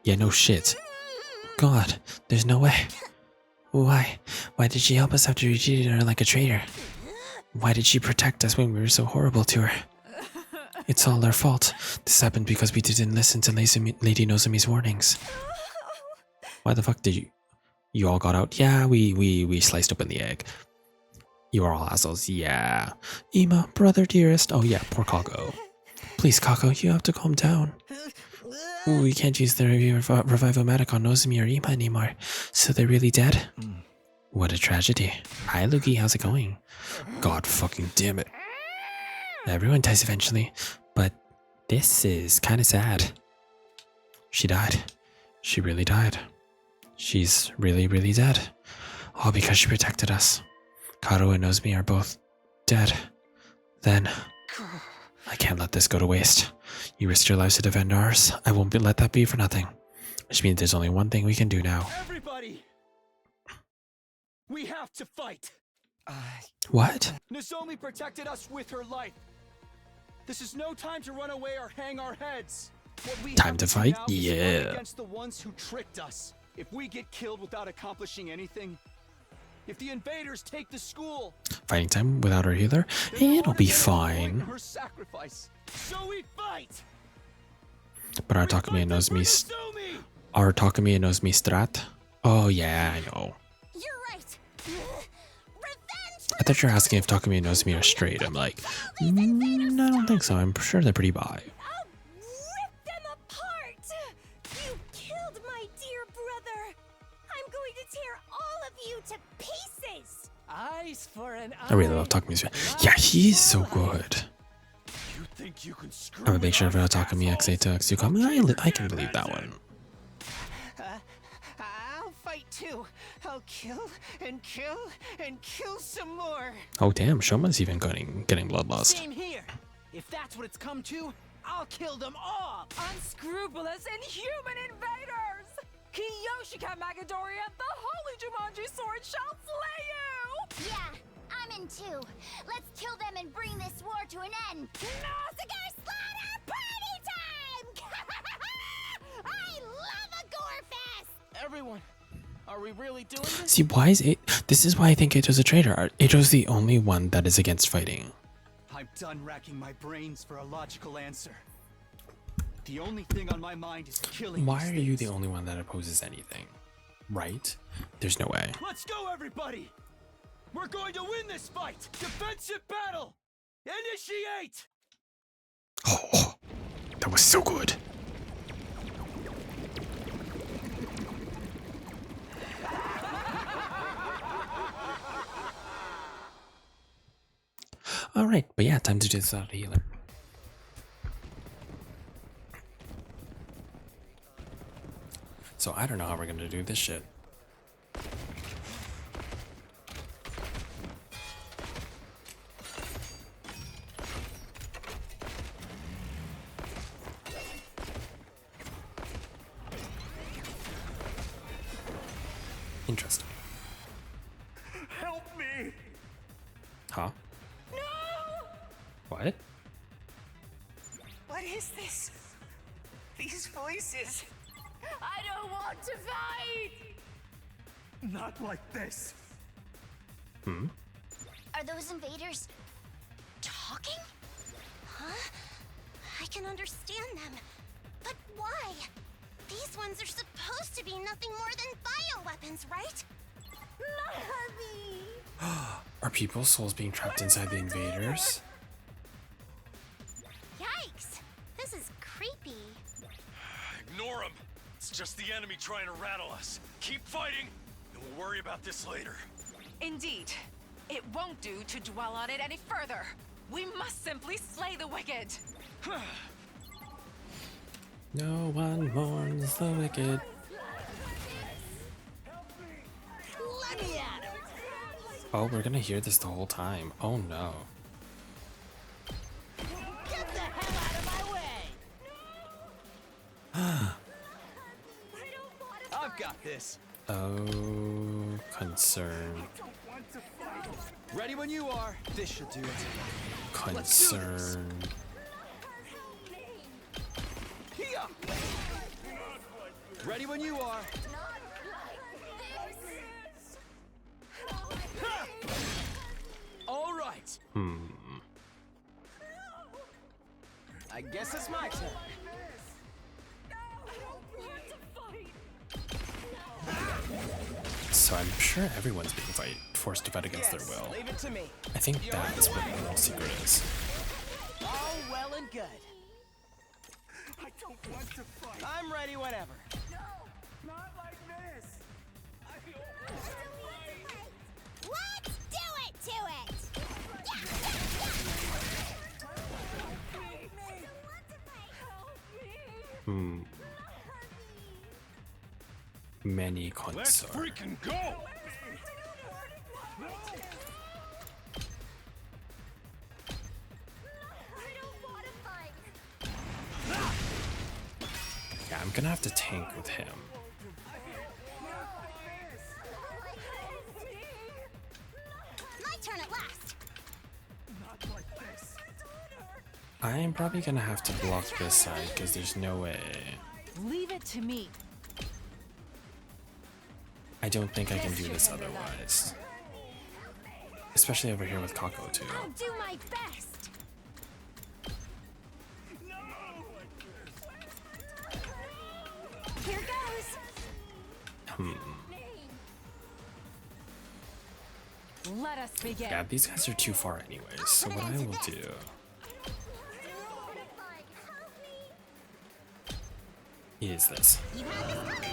Yeah, no shit. God, there's no way. Why? Why did she help us after we treated her like a traitor? Why did she protect us when we were so horrible to her? It's all our fault. This happened because we didn't listen to Lady Nozomi's warnings. Why the fuck did you all got out? Yeah, we sliced open the egg. You are all assholes, yeah. Ima, brother dearest. Oh yeah, poor Kago. Please, Kako, you have to calm down. Ooh, we can't use the Revivomatic on Nozomi or Ima anymore. So they're really dead? What a tragedy. Hi, Luigi, how's it going? God fucking damn it. Everyone dies eventually, but this is kind of sad. She died. She really died. She's really, really dead. All because she protected us. Karo and Nozomi are both dead. Then, I can't let this go to waste. You risked your lives to defend ours. I won't let that be for nothing. Which means there's only one thing we can do now. Everybody! We have to fight! What? Nozomi protected us with her life. This is no time to run away or hang our heads. What we Time have to do fight? now is fight Yeah. against the ones who tricked us. If we get killed without accomplishing anything, if the invaders take the school, Fighting time without our healer? then It'll be what is the point fine. in her sacrifice? So we fight. But our We Takumi fight and for Nozomi Nozomi! Our Takumi and Nozomi strat? Oh yeah, I know. You're right. Revenge I thought you were asking if Takumi and Nozomi are straight. I'm like, I don't think so. I'm sure they're pretty bi. I'll rip them apart! You killed my dear brother! I'm going to tear all of you to pieces! Eyes for an eye. I really love Takumi's. Yeah, he's so good. You think you can screw I'm a big with fan of us, Takumi assholes? X8 to X2 I can believe that one. I'll fight too. I'll kill and kill and kill some more. Oh damn, Shoma's even getting bloodlust. Same here. If that's what it's come to, I'll kill them all. Unscrupulous, inhuman invaders! Kiyoshika Magadori and the Holy Jumanji Sword shall slay you! Yeah, I'm in too. Let's kill them and bring this war to an end. Nausicaa slaughter party time! I love a gore fest! Everyone, are we really doing this? See, why is it? This is why I think Ito's a traitor. Ito's the only one that is against fighting. I'm done racking my brains for a logical answer. The only thing on my mind is killing Why these are you things. the only one that opposes anything? Right? There's no way. Let's go, everybody! We're going to win this fight! Defensive battle! Initiate! Oh, that was so good. All right, but yeah, time to do this out healer. So I don't know how we're gonna do this shit. Interesting. Help me! Huh? What? What is this? These voices. I don't want to fight! Not like this! Are those invaders talking? Huh? I can understand them. But why? These ones are supposed to be nothing more than bioweapons, right? Mommy! Are people's souls being trapped inside the invaders? Yikes! This is creepy. Ignore him. It's just the enemy trying to rattle us. Keep fighting, and we'll worry about this later. Indeed. It won't do to dwell on it any further. We must simply slay the wicked. No one mourns the wicked. Let me at him! Oh, we're gonna hear this the whole time. Oh no. Get the hell out of my way! I've got this. Oh, concern. Ready when you are. This should do it. Concern. Here! Ready when you are. All right. I guess it's my turn. So I'm sure everyone's being forced to fight against their will. Leave it to me. I think that's what the real secret is. All well and good. I don't want to fight. I'm ready whenever. Not like this. Let's do it to it! Many Let's concern. freaking go! Yeah, I'm gonna have to tank with him. My turn at last. I'm probably gonna have to block this side because there's no way. Leave it to me. I don't think I can do this otherwise. Especially over here with Kako too. I'll do my best. Here goes. Let us begin. Yeah, these guys are too far anyways, so what I will do is this. You have this covered.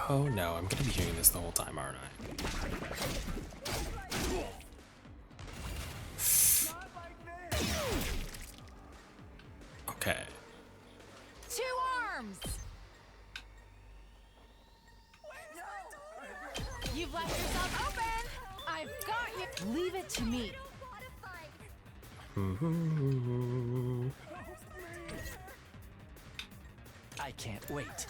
Oh no, I'm gonna be hearing this the whole time, aren't I? Okay. 2 arms. You've left yourself open. I've got you. Leave it to me. I can't wait.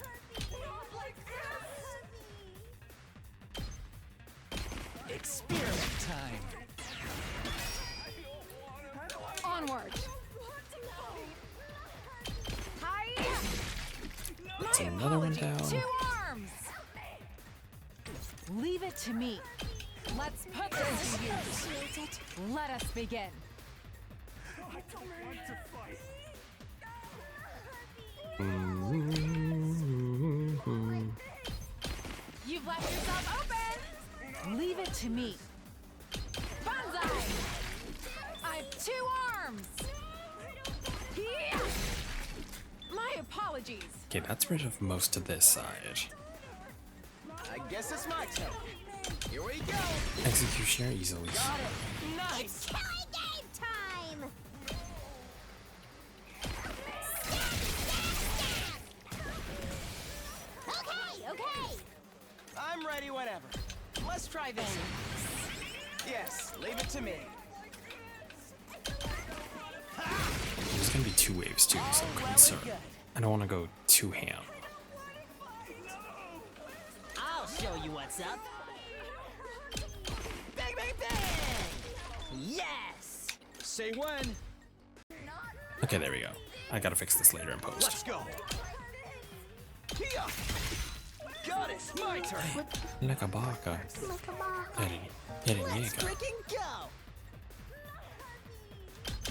Experiment time. Onward. Hi. That's My another one apologies. down. 2 arms. Leave it to me. Let's put this to use. Let us begin. You've left yourself open. Leave it to me. Banzai. I've 2 arms. Yeah. My apologies. Okay, that's rid of most of this side. I guess it's my turn. Here we go. Executioner easily. Got it. Nice. Killing game time. Okay. I'm ready whenever. Let's try this. Yes, leave it to me. There's gonna be 2 waves too, so I'm concerned. I don't want to go too ham. I'll show you what's up. Bang, bang, bang! Yes! Say when. Okay, there we go. I gotta fix this later in post. Let's go. Here. Got it. My turn. Nakabaka. Let's freaking go.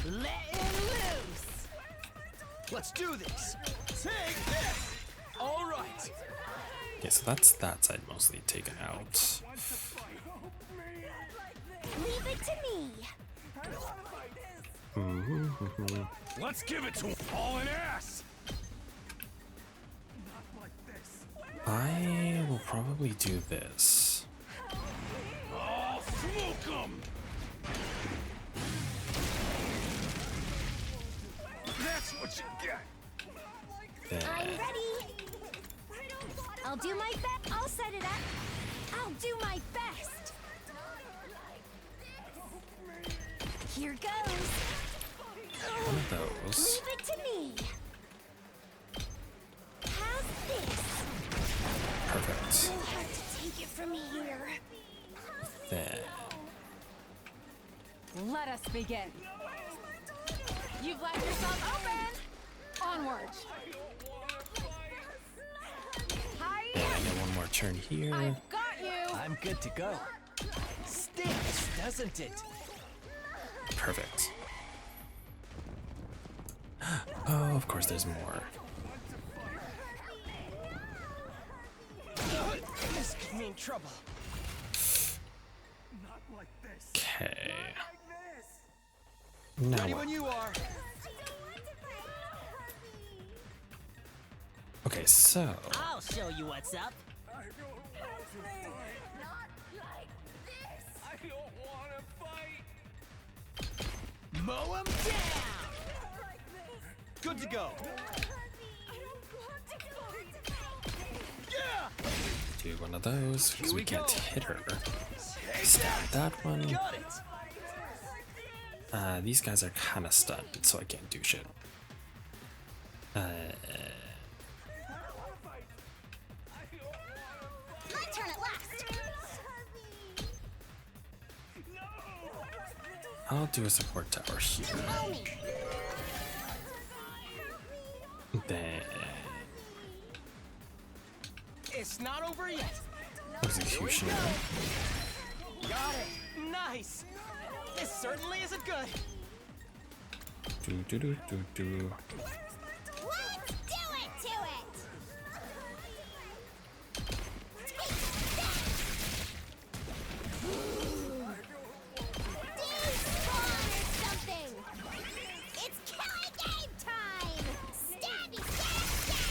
Letting loose. Let's do this. Take this. All right. Okay, so that's that side mostly taken out. Leave it to me. Let's give it to him. All an ass! I will probably do this. I'll smoke 'em! That's what you get! Then I'm ready. I'll do my best. I'll set it up. I'll do my best. Here goes. one of those. Leave it to me. How's this? Perfect. You'll have to take it from here. Then Let us begin. You've left yourself open. Onward. Hi. I get one more turn here. I've got you. I'm good to go. Stinks, doesn't it? perfect. Oh, of course there's more. This could mean trouble. Okay. Now Ready what? when you are. Okay, so I'll show you what's up. I don't want to fight. Mow him down. Good to go. Yeah. do one of those because we can't hit her. Stab that one. Got it. These guys are kind of stunned, so I can't do shit. My turn at last. I'll do a support tower here. Follow me. Then It's not over yet. executioner. Got it. Nice. This certainly isn't good. Do do do do do. Let's do it to it. Despawn or something. It's killing game time. Stabby, stab, stab.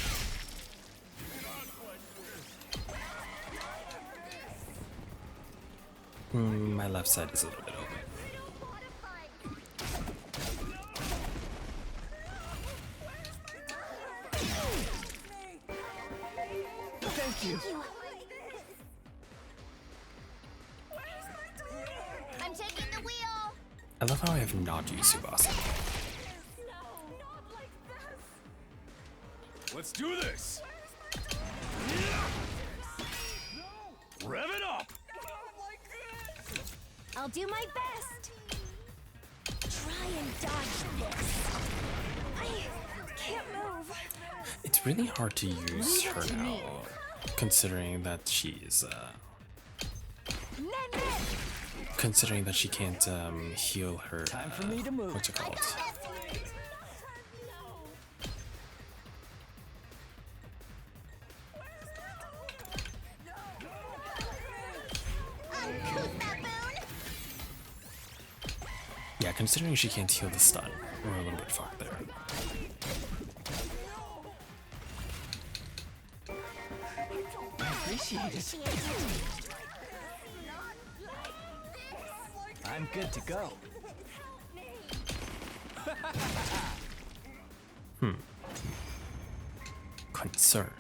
My left side is a little bit open. Thank you. I'm taking the wheel. I love how I have not used Subasa. Let's do this. Rev it up. I'll do my best. Try and dodge this. I can't move. It's really hard to use her now, considering that she's considering that she can't heal her. Time for me to move. What's it called? Uncouth baboon. Yeah, considering she can't heal the stun, we're a little bit fucked there. Appreciate it. I'm good to go. Concern.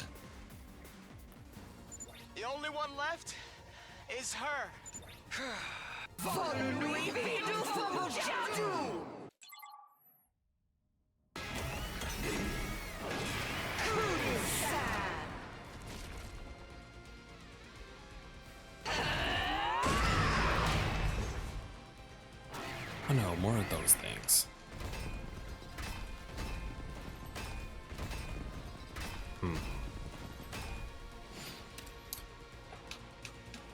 The only one left is her. Oh no, more of those things.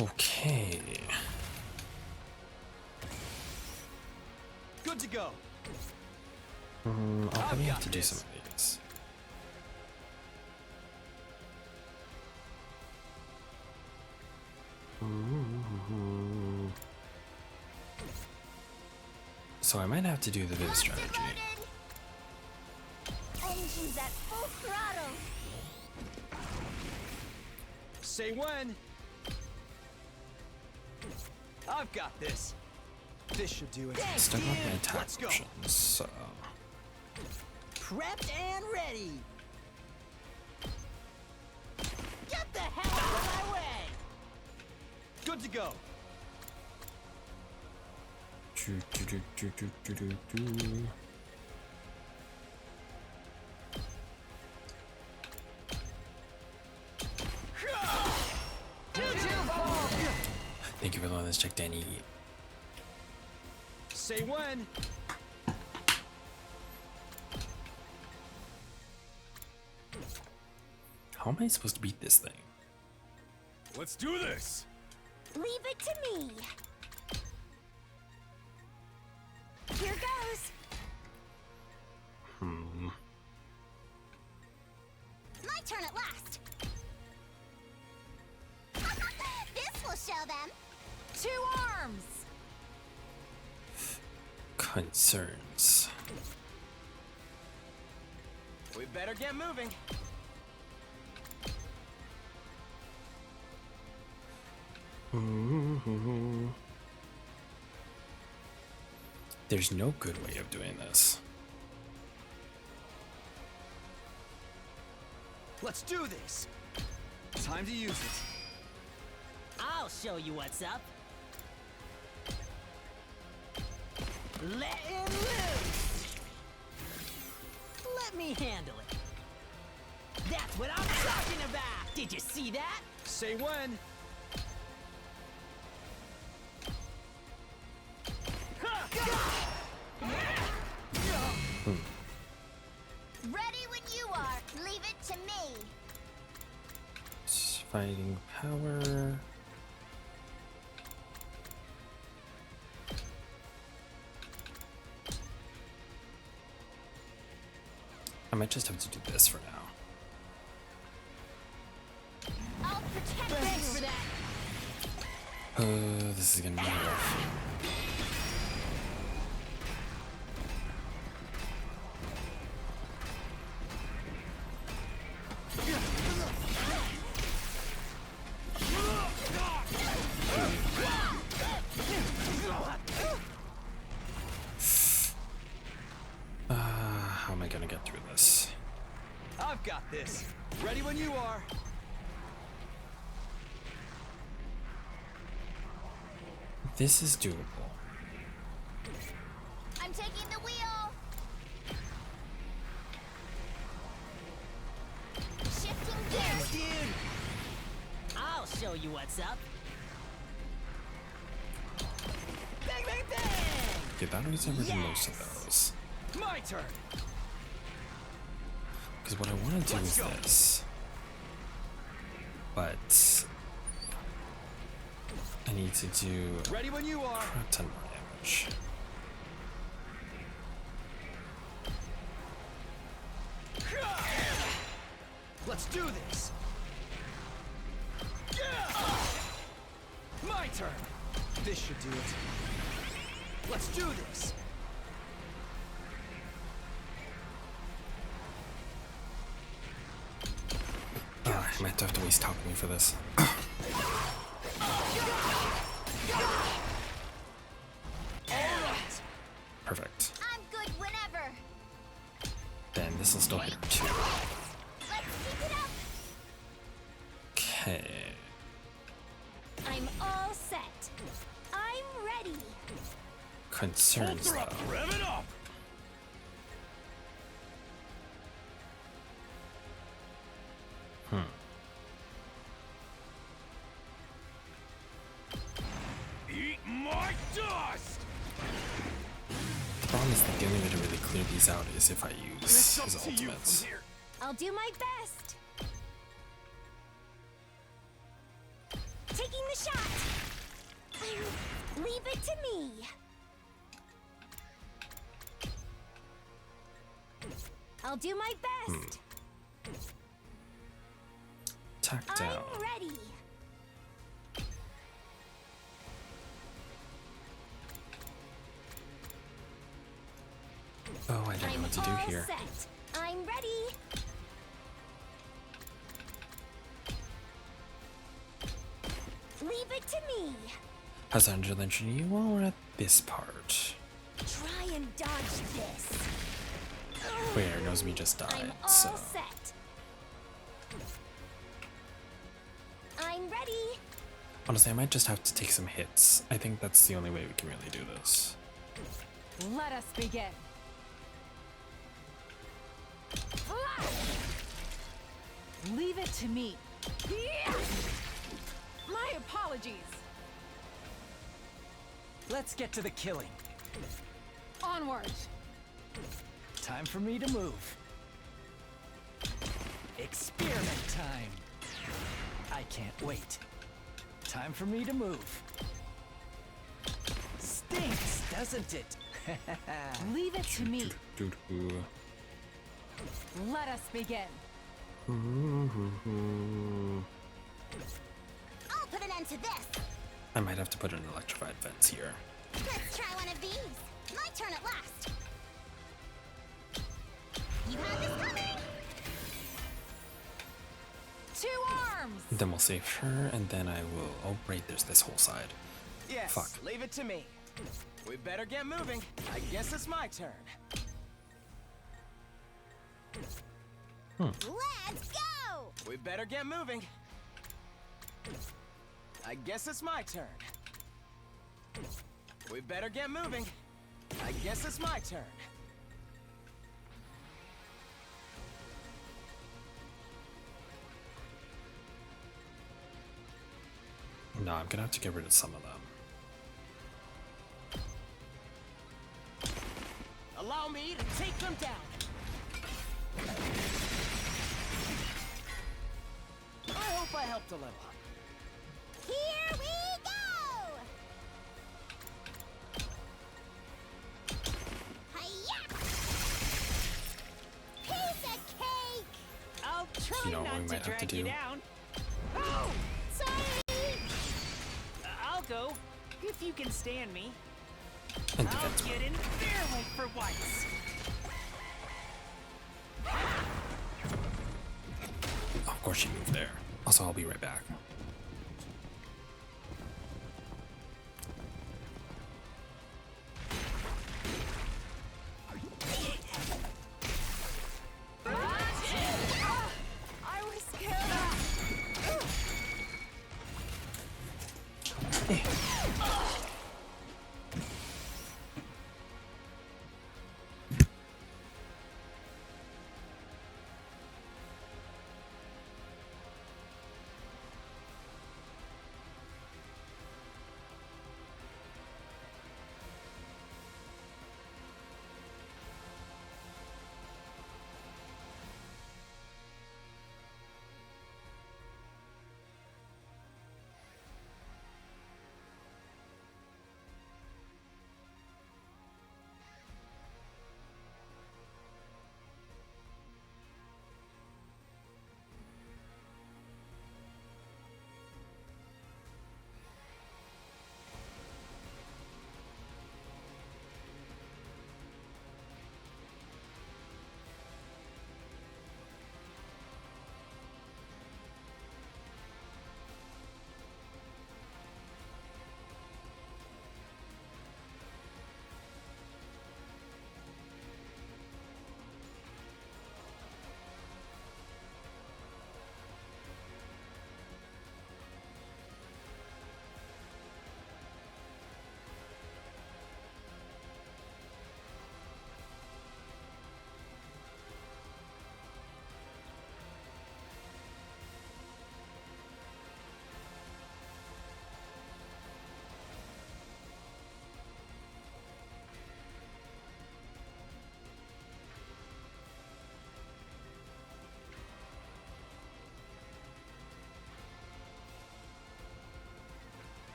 Okay. Good to go. I'll probably have to do some of these. So I might have to do the Viv strategy. Engines at full throttle. Say when. I've got this. This should do it. Still got my attack Let's go. options, so Prepped and ready. Get the hell out of my way. Good to go. do. Thank you for letting us check Danny. Say when. How am I supposed to beat this thing? Let's do this. Leave it to me. Here goes. My turn at last. This will show them. 2 arms! Concerns. We better get moving. There's no good way of doing this. Let's do this. Time to use it. I'll show you what's up. Let him loose. Let me handle it. That's what I'm talking about. Did you see that? Say when. Ready when you are. Leave it to me. Fighting power. I might just have to do this for now. I'll protect Thanks for this. that. This is gonna be rough. How am I gonna get through this? I've got this. Ready when you are. This is doable. I'm taking the wheel. Shifting gears. Dude, I'll show you what's up. Bang, bang, bang! Yeah, that was over the most of those. My turn. Because what I want to do is this. But I need to do Ready when you a are. crap ton more damage. Let's do this. My turn. This should do it. Let's do this. I might have to waste alchemy for this. Perfect. I'm good whenever. Then this will still hit her too. Let's keep it up. Okay. I'm all set. I'm ready. Concerns though. Rev it up! Eat my dust! The problem is that the only way to really clear these out is if I use It's up his to you ultimates. from here. I'll do my best. Taking the shot. Leave it to me. I'll do my best. Attack down. I'm ready. Oh, I don't know I'm what to do all here. set. I'm ready. Leave it to me. How's Angela mentioned you while we're at this part? Try and dodge this. Where Nozomi just I'm died, all so set. I'm ready. honestly I might just have to take some hits. I think that's the only way we can really do this. Let us begin. Flash! Leave it to me. Yeah! My apologies. Let's get to the killing. Onward. Time for me to move. Experiment time. I can't wait. Time for me to move. Stinks, doesn't it? Leave it to me. Doo-doo. Let us begin. I'll put an end to this. I might have to put an electrified fence here. Let's try one of these. My turn at last. You had this coming. 2 arms. Then we'll save her, and then I will. Oh, right, there's this whole side. Yes, Fuck. leave it to me. We better get moving. I guess it's my turn. Let's go. We better get moving. I guess it's my turn. We better get moving. I guess it's my turn. No, I'm gonna have to get rid of some of them. Allow me to take them down. I hope I helped a little. Here we go. Hiya! Piece of cake. I'll try You know what not we to might have to drag you do? down. Oh! Sorry. I'll go, if you can stand me. And I'll defense. get in fairly for once. Oh, of course she moved there. Also, I'll be right back. I was scared.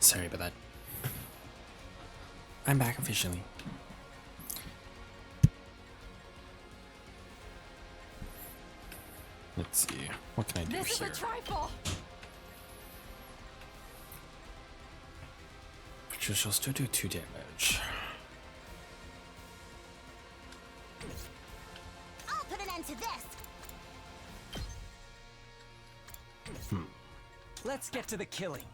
Sorry about that. I'm back officially. Let's see. What can I do This here? is a trifle. Which she'll still do 2 damage. I'll put an end to this. Let's get to the killing.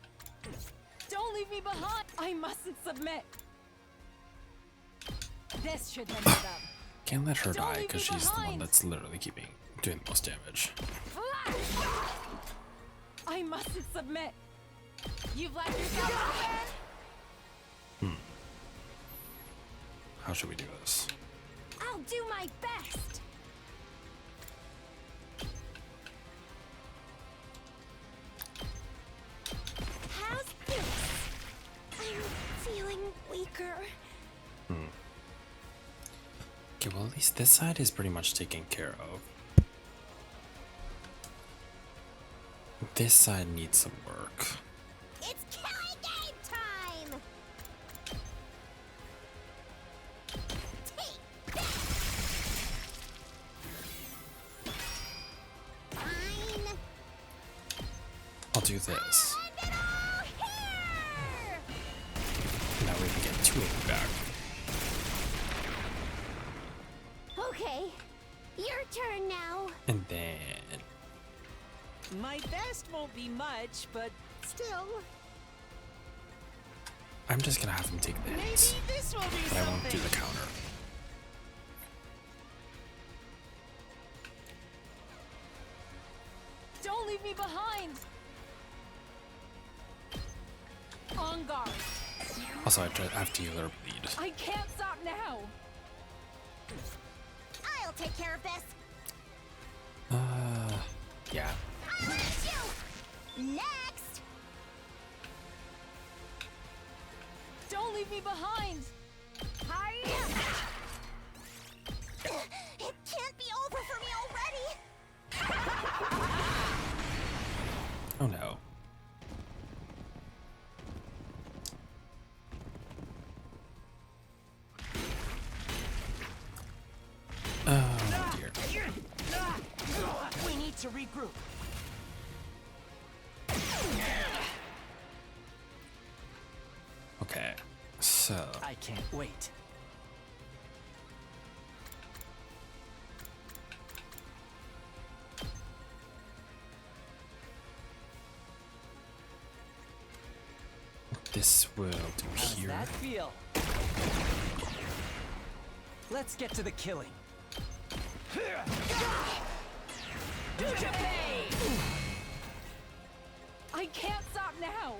Don't leave me behind. I mustn't submit. This should hinder them. Can't let her Don't die leave because me she's the one behind. that's literally doing the most damage. I mustn't submit. You've left yourself open. How should we do this? I'll do my best. How's this? I'm feeling weaker. Okay, well at least this side is pretty much taken care of. This side needs some work. It's killing game time! Take that! Fine. I'll do this. End it all here! Now we can get 2 of them back. Okay, your turn now. And then My best won't be much, but still. I'm just gonna have him take the Maybe hits. this will be But I something. won't do the counter. Don't leave me behind. On guard. Also, I have to heal her bleed. I can't stop now. I'll take care of this. Yeah. I'll hit you! Next! Don't leave me behind. Hiya! It can't be over for me already! Oh no. Oh dear. We need to regroup. Okay. So I can't wait. this will do How's here. that feel? Let's get to the killing. I can't stop now.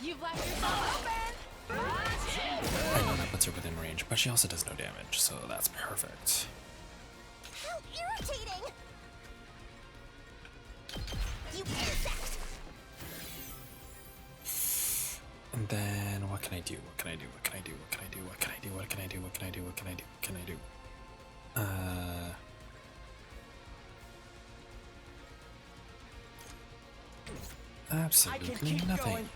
You've left yourself open. I know that puts her within range, but she also does no damage, so that's perfect. How irritating! You insect! And then what can I do? What can I do? What can I do? What can I do? What can I do? What can I do? What can I do? What can I do? What can I do? Absolutely nothing. Going.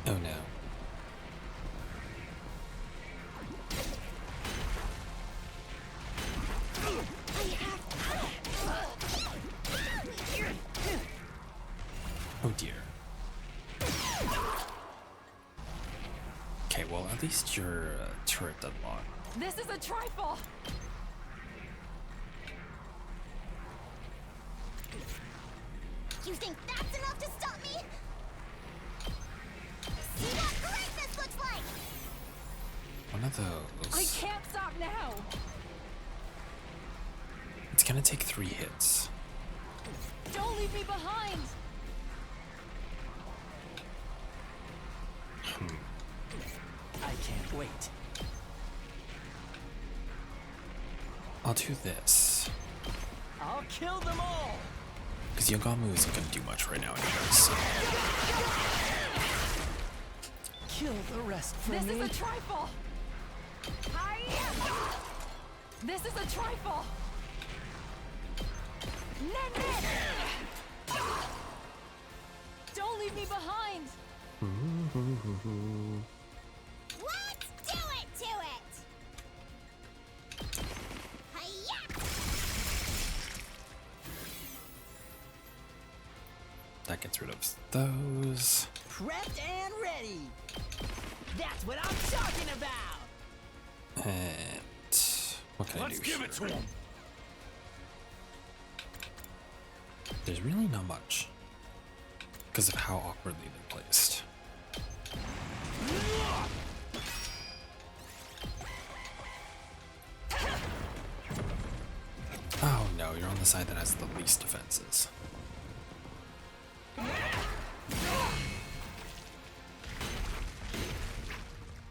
Oh no. Oh dear. Okay, well at least your turret doesn't lock. This is a trifle. You think that's enough to stop me? See what greatness looks like! One of I those. can't stop now. It's gonna take 3 hits. Don't leave me behind. I can't wait. I'll do this. I'll kill them all. Because Yogamu isn't going to do much right now anyways. Kill the rest for This me. is a trifle! Hi-ya! This is a trifle! Nen! Don't leave me behind! Let's do it to it! Hi-ya! That gets rid of those. Prepped and ready. That's what I'm talking about. And what can I do Let's give here? it to him. There's really not much because of how awkwardly they're placed. Oh no, you're on the side that has the least defenses.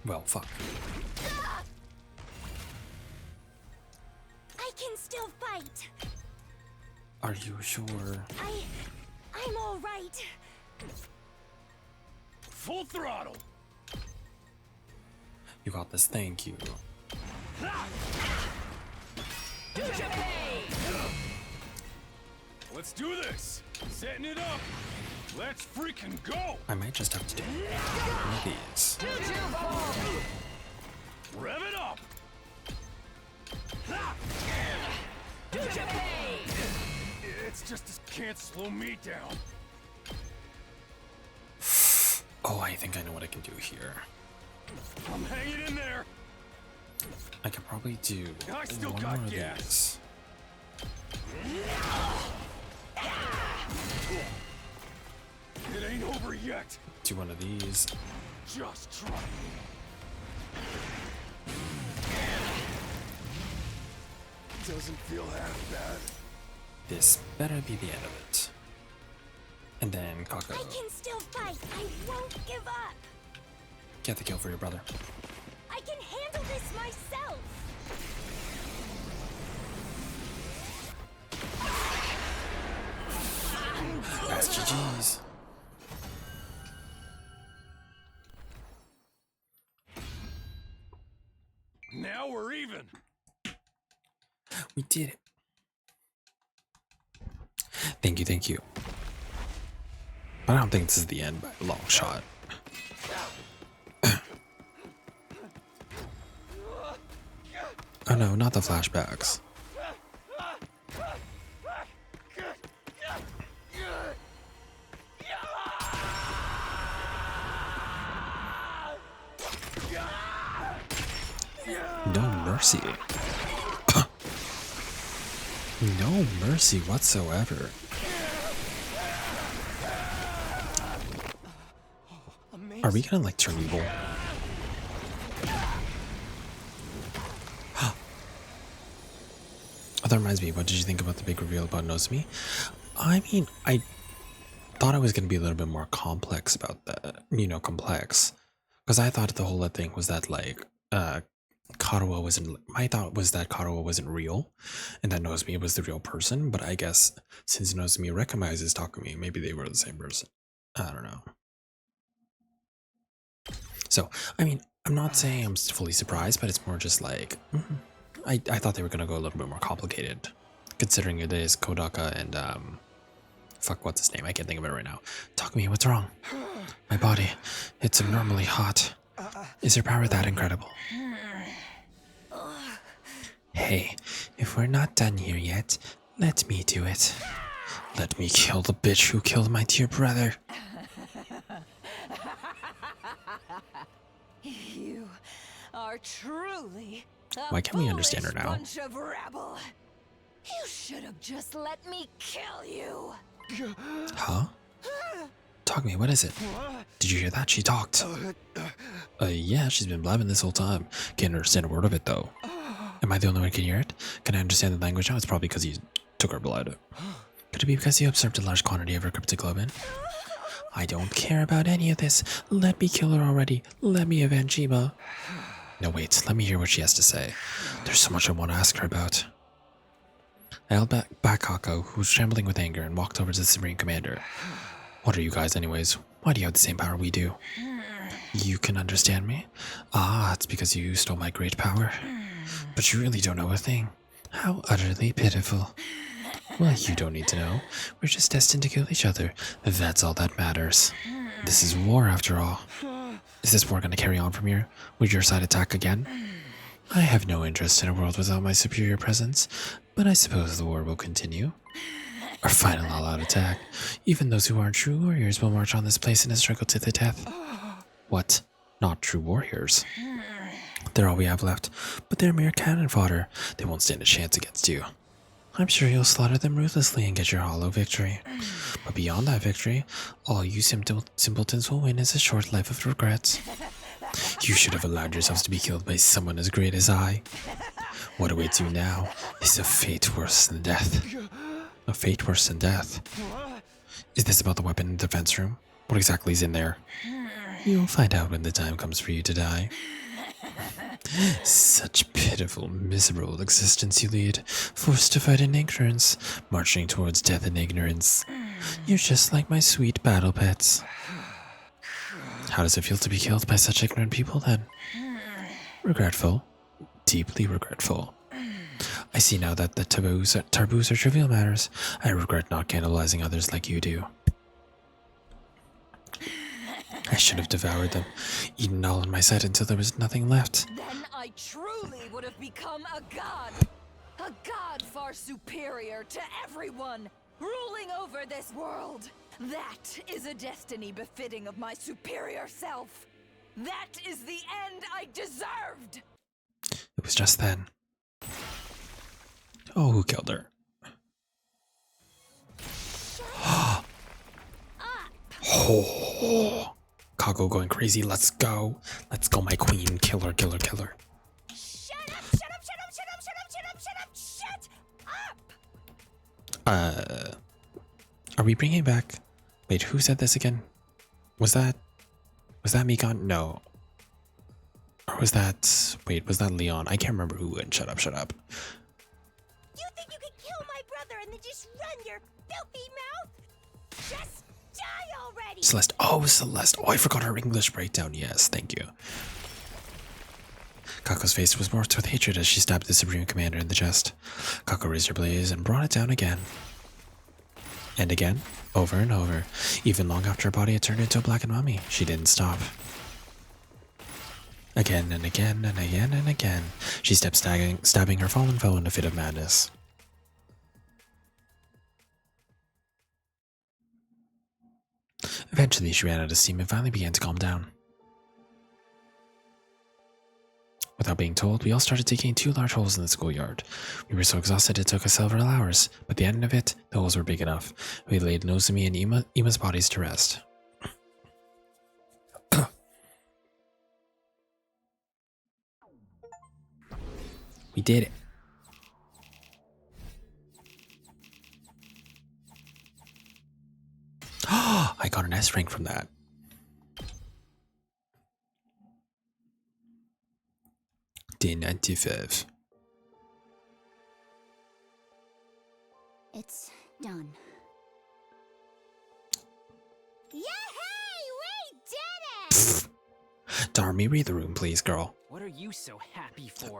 Well, fuck. I can still fight. Are you sure? I'm all right. Full throttle. You got this, thank you. Let's do this. Setting it up. Let's freaking go. I might just have to do one of these. Rev it up. It's just this can't slow me down. Oh, I think I know what I can do here. I'm hanging in there. I could probably do I still one got more of gas. these. It ain't over yet. Do one of these. Just try. Doesn't feel half bad. This better be the end of it. And then Kako. I can still fight. I won't give up. Get the kill for your brother. I can handle this myself. That's GG's. Now we're even. We did it. Thank you, thank you. But I don't think this is the end by a long shot. Oh no, not the flashbacks. No mercy. No mercy whatsoever. Are we gonna like turn evil? Oh, that reminds me, what did you think about the big reveal about Nozomi? I mean, I thought I was gonna be a little bit more complex about that, complex. Because I thought the whole thing was that like Karuo wasn't, my thought was that Karuo wasn't real and that Nozomi was the real person, but I guess since Nozomi recognizes Takumi, maybe they were the same person. I don't know. So, I mean, I'm not saying I'm fully surprised, but it's more just like, I thought they were going to go a little bit more complicated, considering it is Kodaka and, fuck, what's his name? I can't think of it right now. Takumi, what's wrong? My body, it's abnormally hot. Is your power that incredible? Hey, if we're not done here yet, let me do it. Let me kill the bitch who killed my dear brother. You are truly a Why can't we understand her foolish now? bunch of rabble. You should have just let me kill you. Huh? Talk to me, what is it? Did you hear that? She talked. Yeah, she's been blabbing this whole time. Can't understand a word of it though. Am I the only one who can hear it? Can I understand the language now? It's probably because you took her blood. Could it be because you absorbed a large quantity of her cryptoglobin? I don't care about any of this. Let me kill her already. Let me avenge Ema. No, wait. Let me hear what she has to say. There's so much I want to ask her about. I held back Kako, who was trembling with anger, and walked over to the Supreme Commander. What are you guys anyways? Why do you have the same power we do? You can understand me? Ah, it's because you stole my great power. But you really don't know a thing. How utterly pitiful. Well, you don't need to know. We're just destined to kill each other. That's all that matters. This is war, after all. Is this war going to carry on from here? Will your side attack again? I have no interest in a world without my superior presence, but I suppose the war will continue. Our final all-out attack. Even those who aren't true warriors will march on this place in a struggle to the death. What? Not true warriors? They're all we have left, but they're mere cannon fodder. They won't stand a chance against you. I'm sure you'll slaughter them ruthlessly and get your hollow victory. But beyond that victory, all you simpletons will win is a short life of regrets. You should have allowed yourselves to be killed by someone as great as I. What awaits you now is a fate worse than death. A fate worse than death. Is this about the weapon in the defense room? What exactly is in there? You'll find out when the time comes for you to die. Such pitiful, miserable existence you lead, forced to fight in ignorance, marching towards death in ignorance. You're just like my sweet battle pets. How does it feel to be killed by such ignorant people, then? Regretful. Deeply regretful. I see now that the taboos are trivial matters. I regret not cannibalizing others like you do. I should have devoured them, eaten all in my sight until there was nothing left. Then I truly would have become a god. A god far superior to everyone, ruling over this world. That is a destiny befitting of my superior self. That is the end I deserved. It was just then. Oh, who killed her? Oh, Kako going crazy. Let's go. Let's go, my queen. Kill her, kill her, kill her. Shut up, shut up, shut up, shut up, shut up, shut up, shut up, shut up! Are we bringing back... Wait, who said this again? Was that Mikon? No. Or was that... Wait, was that Leon? I can't remember who went. Shut up, shut up. You think you could kill my brother and then just run your filthy mouth? Just die already! Celeste. Oh, Celeste. Oh, I forgot her English breakdown. Yes, thank you. Kako's face was morphed with hatred as she stabbed the Supreme Commander in the chest. Kako raised her blaze and brought it down again. And again, over and over. Even long after her body had turned into a blackened mummy, she didn't stop. Again and again and again and again, she kept stabbing her fallen foe in a fit of madness. Eventually, she ran out of steam and finally began to calm down. Without being told, we all started digging 2 large holes in the schoolyard. We were so exhausted it took us several hours, but at the end of it, the holes were big enough. We laid Nozomi and Ima's bodies to rest. We did it. I got an S rank from that. Day 95. It's done. Yay! We did it! Darmy, read the room, please, girl. What are you so happy for?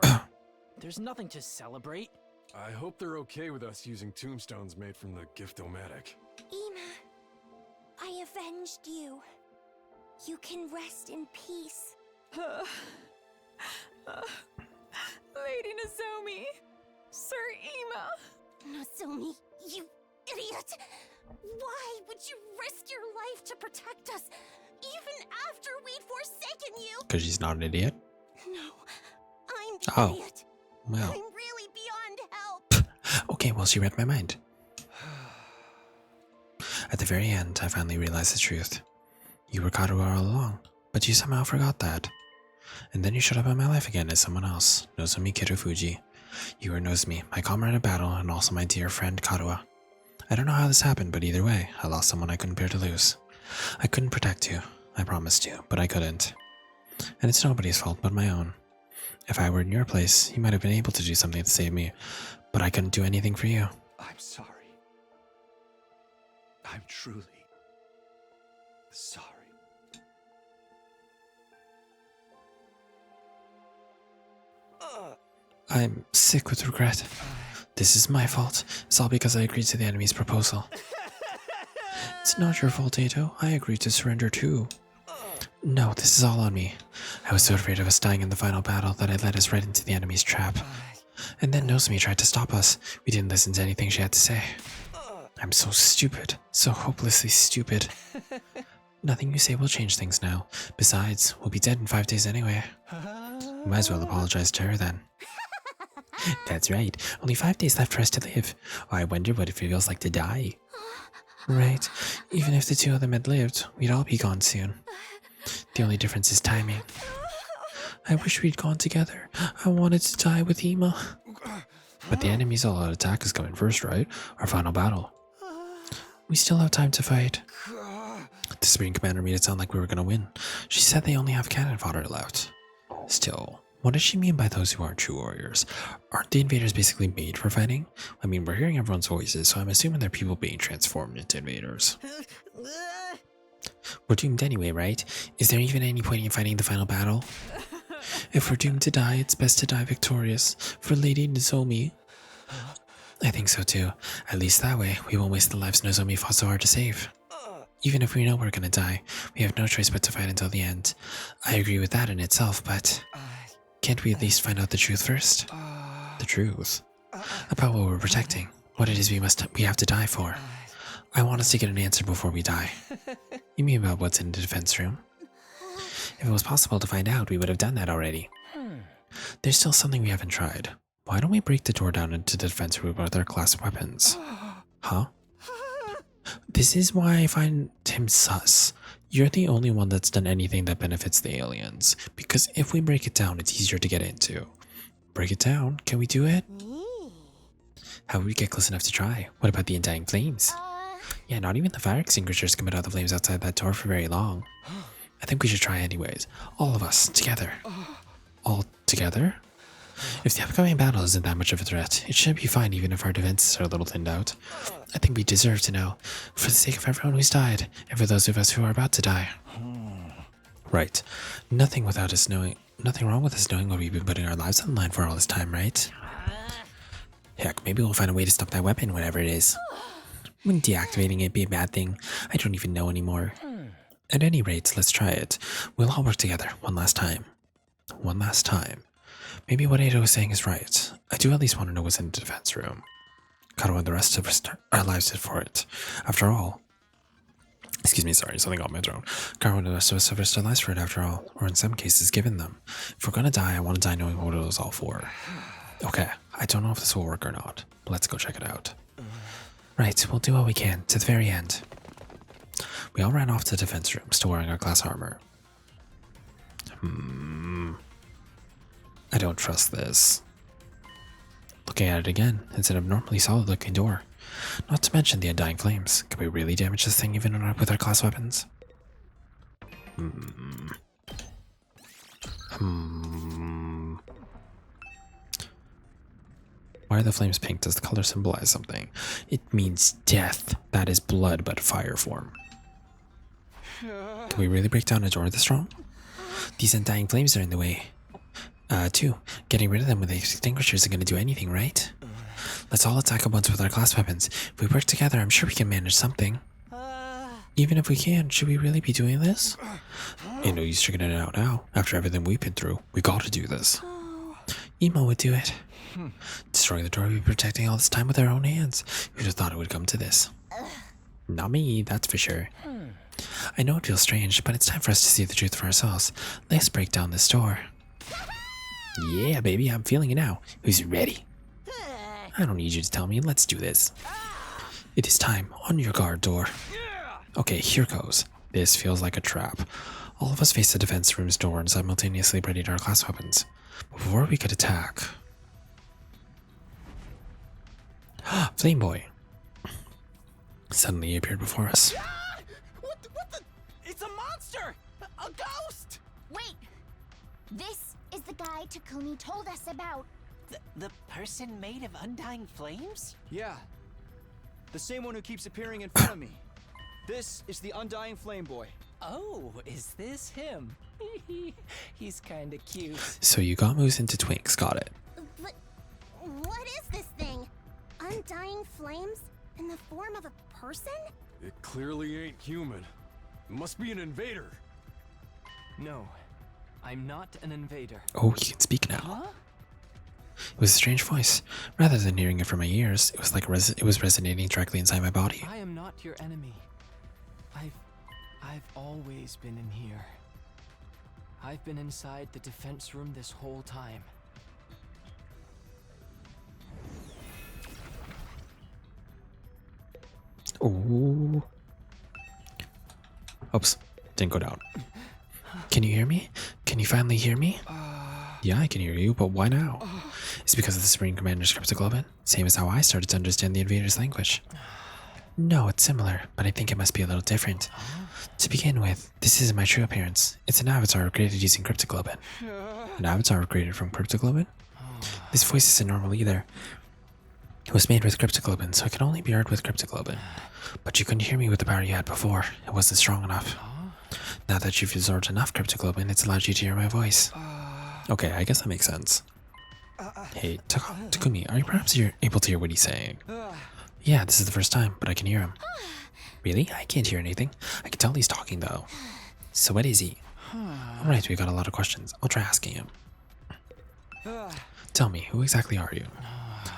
There's nothing to celebrate. I hope they're okay with us using tombstones made from the Gift-O-Matic. Ima, I avenged you. You can rest in peace. Lady Nozomi, Sir Ima. Nozomi, you idiot! Why would you risk your life to protect us, even after we'd forsaken you? Because she's not an idiot? No, I'm the idiot. Well. I'm really beyond help. Okay, well, she read my mind. At the very end, I finally realized the truth. You were Karuha all along, but you somehow forgot that. And then you showed up in my life again as someone else, Nozomi Kirufuji. You were Nozomi, my comrade in battle, and also my dear friend Karuha. I don't know how this happened, but either way, I lost someone I couldn't bear to lose. I couldn't protect you. I promised you, but I couldn't. And it's nobody's fault but my own. If I were in your place, you might have been able to do something to save me, but I couldn't do anything for you. I'm sorry. I'm truly sorry. I'm sick with regret. This is my fault. It's all because I agreed to the enemy's proposal. It's not your fault, Ato. I agreed to surrender too. No, this is all on me. I was so afraid of us dying in the final battle that I led us right into the enemy's trap. And then Nozomi tried to stop us. We didn't listen to anything she had to say. I'm so stupid. So hopelessly stupid. Nothing you say will change things now. Besides, we'll be dead in 5 days anyway. Might as well apologize to her then. That's right. Only 5 days left for us to live. Oh, I wonder what it feels like to die. Right. Even if the two of them had lived, we'd all be gone soon. The only difference is timing. I wish we'd gone together. I wanted to die with Ima. But the enemy's all-out attack is coming first, right? Our final battle. We still have time to fight. The Supreme Commander made it sound like we were going to win. She said they only have cannon fodder left. Still, what does she mean by those who aren't true warriors? Aren't the invaders basically made for fighting? I mean, we're hearing everyone's voices, so I'm assuming they're people being transformed into invaders. We're doomed anyway, right? Is there even any point in fighting the final battle? If we're doomed to die, it's best to die victorious. For Lady Nozomi. I think so too. At least that way, we won't waste the lives Nozomi fought so hard to save. Even if we know we're gonna die, we have no choice but to fight until the end. I agree with that in itself, but can't we at least find out the truth first? The truth? About what we're protecting. What it is we have to die for. I want us to get an answer before we die. You mean about what's in the defense room? If it was possible to find out, we would have done that already. There's still something we haven't tried. Why don't we break the door down into the defense room with our class weapons? Huh? This is why I find him sus. You're the only one that's done anything that benefits the aliens. Because if we break it down, it's easier to get into. Break it down? Can we do it? How would we get close enough to try? What about the undying flames? Yeah, not even the fire extinguishers can put out the flames outside that door for very long. I think we should try anyways. All of us, together. All together? If the upcoming battle isn't that much of a threat, it should be fine even if our defenses are a little thinned out. I think we deserve to know, for the sake of everyone who's died, and for those of us who are about to die. Right. Nothing wrong with us knowing what we've been putting our lives on the line for all this time, right? Heck, maybe we'll find a way to stop that weapon, whatever it is. Wouldn't deactivating it be a bad thing? I don't even know anymore. At any rate, let's try it. We'll all work together, one last time. One last time. Maybe what Ada was saying is right. I do at least want to know what's in the defense room. Kind of what the rest of our lives did for it. After all. Excuse me, sorry, something got my throat. Kind of what the rest of us have risked our lives for it after all. Or in some cases, given them. If we're gonna die, I want to die knowing what it was all for. Okay, I don't know if this will work or not. But let's go check it out. Right, we'll do what we can, to the very end. We all ran off to the defense room, still wearing our class armor. I don't trust this. Looking at it again, it's an abnormally solid looking door. Not to mention the undying flames. Can we really damage this thing even with our class weapons? Why are the flames pink? Does the color symbolize something? It means death. That is blood, but fire form. Can we really break down a door this strong? These undying flames are in the way. Too. Getting rid of them with the extinguishers isn't going to do anything, right? Let's all attack at once with our class weapons. If we work together, I'm sure we can manage something. Even if we can, should we really be doing this? Ain't no use figuring it out now. After everything we've been through, we gotta do this. Emo would do it. Destroying the door we've been protecting all this time with our own hands. Who'd have thought it would come to this? Not me, that's for sure. I know it feels strange, but it's time for us to see the truth for ourselves. Let's break down this door. Yeah, baby, I'm feeling it now. Who's ready? I don't need you to tell me. Let's do this. It is time. On your guard, door. Okay, here goes. This feels like a trap. All of us face the defense room's door and simultaneously readied our class weapons. But before we could attack... Flame Boy suddenly appeared before us. What the? It's a monster! A ghost! Wait! This is the guy Takumi told us about. The person made of undying flames? Yeah. The same one who keeps appearing in front of me. This is the Undying Flame Boy. Oh, is this him? He's kinda cute. So you got moves into Twinks, got it. But what is this thing? Undying flames in the form of a person? It clearly ain't human. It must be an invader. No, I'm not an invader. Oh, you can speak now. It was a strange voice. Rather than hearing it from my ears, it was like it was resonating directly inside my body. I am not your enemy. I've always been in here. I've been inside the defense room this whole time. Ooh. Oops, didn't go down. Can you hear me? Can you finally hear me? Yeah, I can hear you, but why now? Is it because of the Supreme Commander's cryptoglobin? Same as how I started to understand the invaders' language. No, it's similar, but I think it must be a little different. To begin with, this isn't my true appearance. It's an avatar created using cryptoglobin. An avatar created from cryptoglobin? This voice isn't normal either. It was made with cryptoglobin, so it can only be heard with cryptoglobin. But you couldn't hear me with the power you had before. It wasn't strong enough. Now that you've absorbed enough cryptoglobin, it's allowed you to hear my voice. Okay, I guess that makes sense. Hey, Takumi, are you perhaps able to hear what he's saying? Yeah, this is the first time, but I can hear him. Really? I can't hear anything. I can tell he's talking, though. So what is he? Alright, we got a lot of questions. I'll try asking him. Tell me, who exactly are you?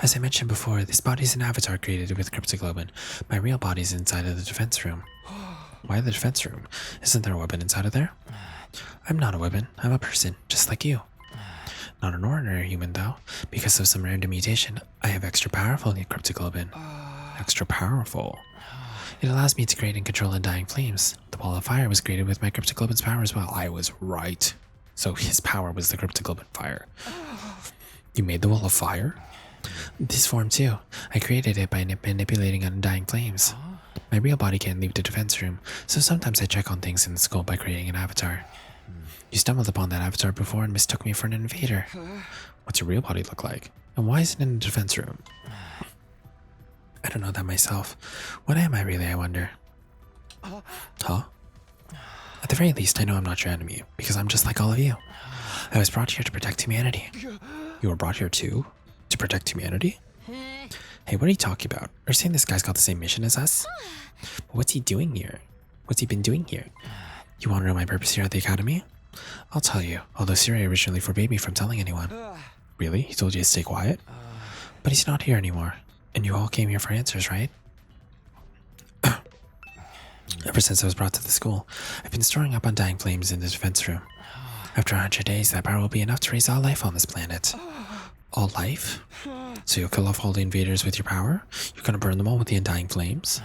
As I mentioned before, this body's an avatar created with cryptoglobin. My real body's inside of the defense room. Why the defense room? Isn't there a weapon inside of there? I'm not a weapon. I'm a person, just like you. Not an ordinary human, though. Because of some random mutation, I have extra powerful cryptoglobin. Extra powerful. It allows me to create and control undying flames. The ball of fire was created with my cryptoglobin's power as well. I was right. So his power was the cryptoglobin fire. You made the wall of fire? This form too. I created it by manipulating undying flames. My real body can't leave the defense room, so sometimes I check on things in the school by creating an avatar. You stumbled upon that avatar before and mistook me for an invader. What's your real body look like? And why is it in the defense room? I don't know that myself. What am I really, I wonder? Huh? At the very least, I know I'm not your enemy, because I'm just like all of you. I was brought here to protect humanity. You were brought here too? To protect humanity? Hey, what are you talking about? Are you saying this guy's got the same mission as us? But what's he doing here? What's he been doing here? You want to know my purpose here at the academy? I'll tell you, although Siri originally forbade me from telling anyone. Really? He told you to stay quiet? But he's not here anymore. And you all came here for answers, right? Ever since I was brought to the school, I've been storing up undying flames in the defense room. After 100 days, that power will be enough to raise all life on this planet. All life? So you'll kill off all the invaders with your power? You're gonna burn them all with the undying flames?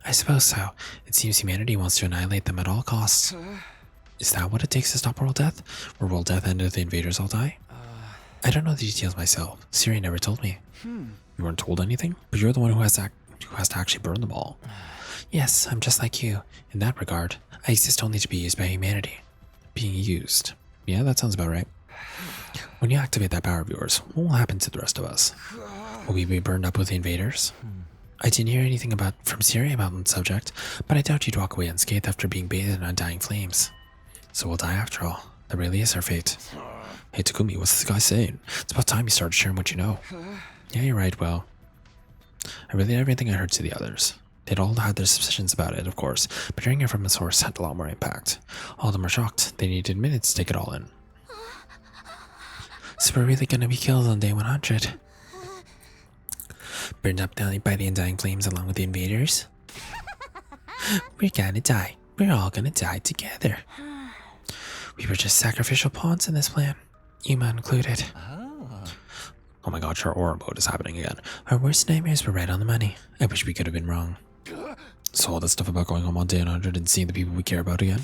I suppose so. It seems humanity wants to annihilate them at all costs. Is that what it takes to stop world death? Or world death and the invaders all die? I don't know the details myself. Siri never told me. You weren't told anything? But you're the one who has to actually burn them all. Yes, I'm just like you. In that regard, I exist only to be used by humanity. Being used. Yeah, that sounds about right. When you activate that power of yours, what will happen to the rest of us? Will we be burned up with the invaders? I didn't hear anything from Siri about the subject, but I doubt you'd walk away unscathed after being bathed in undying flames. So we'll die after all. That really is our fate. Hey Takumi, what's this guy saying? It's about time you started sharing what you know. Yeah, you're right, well. I relayed everything I heard to the others. They'd all had their suspicions about it, of course, but hearing it from a source had a lot more impact. All of them were shocked. They needed minutes to take it all in. So we're really gonna be killed on day 100. Burned up by the undying flames along with the invaders. We're gonna die. We're all gonna die together. We were just sacrificial pawns in this plan, Yuma included. Oh my god, our aura mode is happening again. Our worst nightmares were right on the money. I wish we could have been wrong. So all that stuff about going home on day 100 and seeing the people we care about again,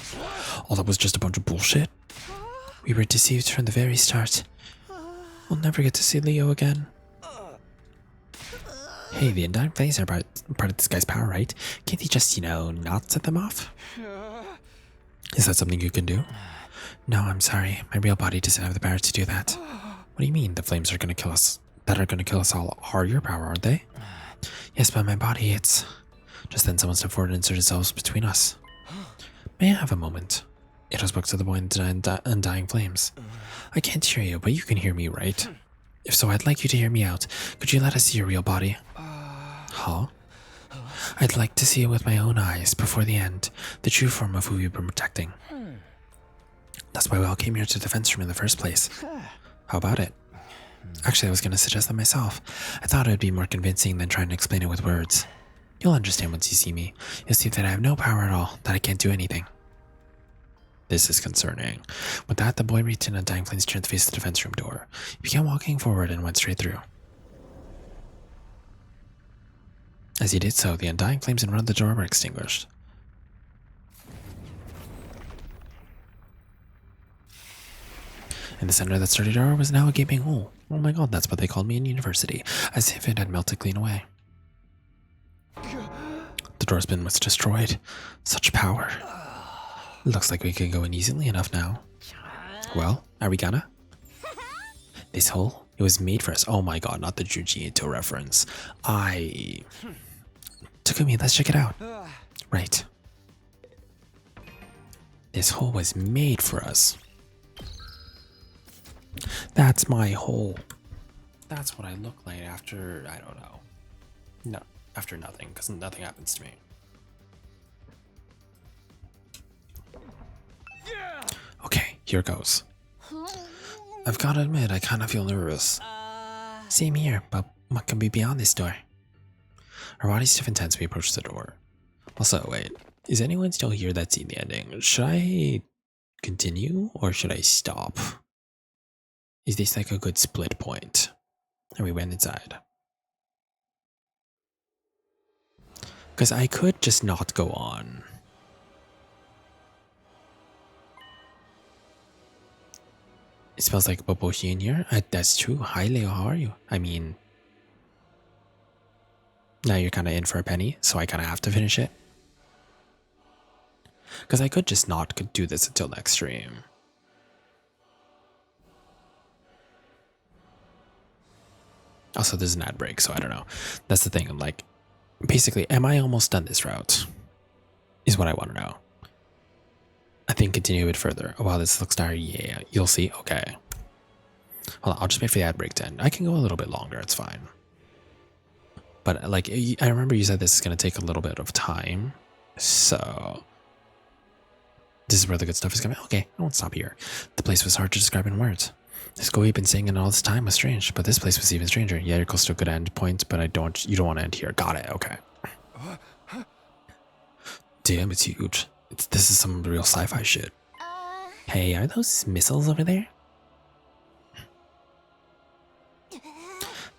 all that was just a bunch of bullshit? We were deceived from the very start. We'll never get to see Leo again. Hey, the undying flames are part of this guy's power, right? Can't he just, not set them off? Is that something you can do? No, I'm sorry. My real body doesn't have the power to do that. What do you mean the flames are gonna kill us? That are gonna kill us all are your power, aren't they? Yes, but my body, it's... Just then someone stepped forward and inserted themselves between us. May I have a moment? It spoke to the boy in undying flames. I can't hear you, but you can hear me, right? If so, I'd like you to hear me out. Could you let us see your real body? Huh? I'd like to see it with my own eyes before the end, the true form of who we've been protecting. That's why we all came here to the defense room in the first place. How about it? Actually, I was going to suggest that myself. I thought it would be more convincing than trying to explain it with words. You'll understand once you see me. You'll see that I have no power at all, that I can't do anything. This is concerning. With that, the boy reached in undying flames turned to face the defense room door. He began walking forward and went straight through. As he did so, the undying flames in front of the door were extinguished. In the center of that sturdy door was now a gaping hole. Oh my god, that's what they called me in university, as if it had melted clean away. The door's been much destroyed. Such power. Looks like we can go in easily enough now. Well, are we gonna? This hole? It was made for us. Oh my god, not the Junji Ito reference. Takumi, let's check it out. Right. This hole was made for us. That's my hole. That's what I look like after, I don't know. No, after nothing, because nothing happens to me. Okay, here goes. I've got to admit, I kind of feel nervous. Same here, but what can be beyond this door? Our bodies stiff and tense as we approach the door. Also, wait, is anyone still here that's seen the ending? Should I continue or should I stop? Is this like a good split point? And we went inside. Because I could just not go on. It smells like boboshi in here. That's true. Hi Leo, how are you? I mean, now you're kind of in for a penny, so I kind of have to finish it. Because I could just not do this until next stream. Also, there's an ad break, so I don't know. That's the thing. I'm like, basically, am I almost done this route? Is what I want to know. I think continue a bit further. Oh, wow, this looks dire. Yeah, you'll see. Okay. Hold on, I'll just wait for the ad break to end. I can go a little bit longer. It's fine. But, like, I remember you said this is going to take a little bit of time. So, this is where the good stuff is coming. Okay, I won't stop here. The place was hard to describe in words. This goal we've been saying in all this time was strange, but this place was even stranger. Yeah, you're close to a good end point, but you don't want to end here. Got it, okay. Damn, it's huge. This is some real sci-fi shit. Hey, are those missiles over there?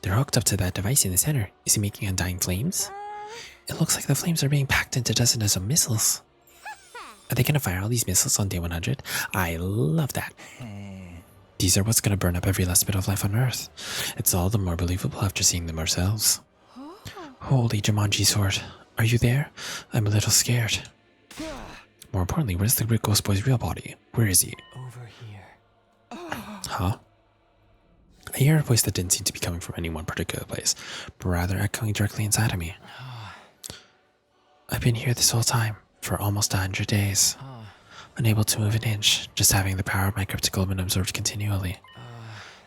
They're hooked up to that device in the center. Is he making undying flames? It looks like the flames are being packed into dozens of missiles. Are they gonna fire all these missiles on day 100? I love that. These are what's gonna burn up every last bit of life on Earth. It's all the more believable after seeing them ourselves. Holy Jumanji sword. Are you there? I'm a little scared. More importantly, where's the ghost boy's real body? Where is he? Over here. Huh? I hear a voice that didn't seem to be coming from any one particular place, but rather echoing directly inside of me. I've been here this whole time, for almost 100 days. Unable to move an inch, just having the power of my cryptic element absorbed continually.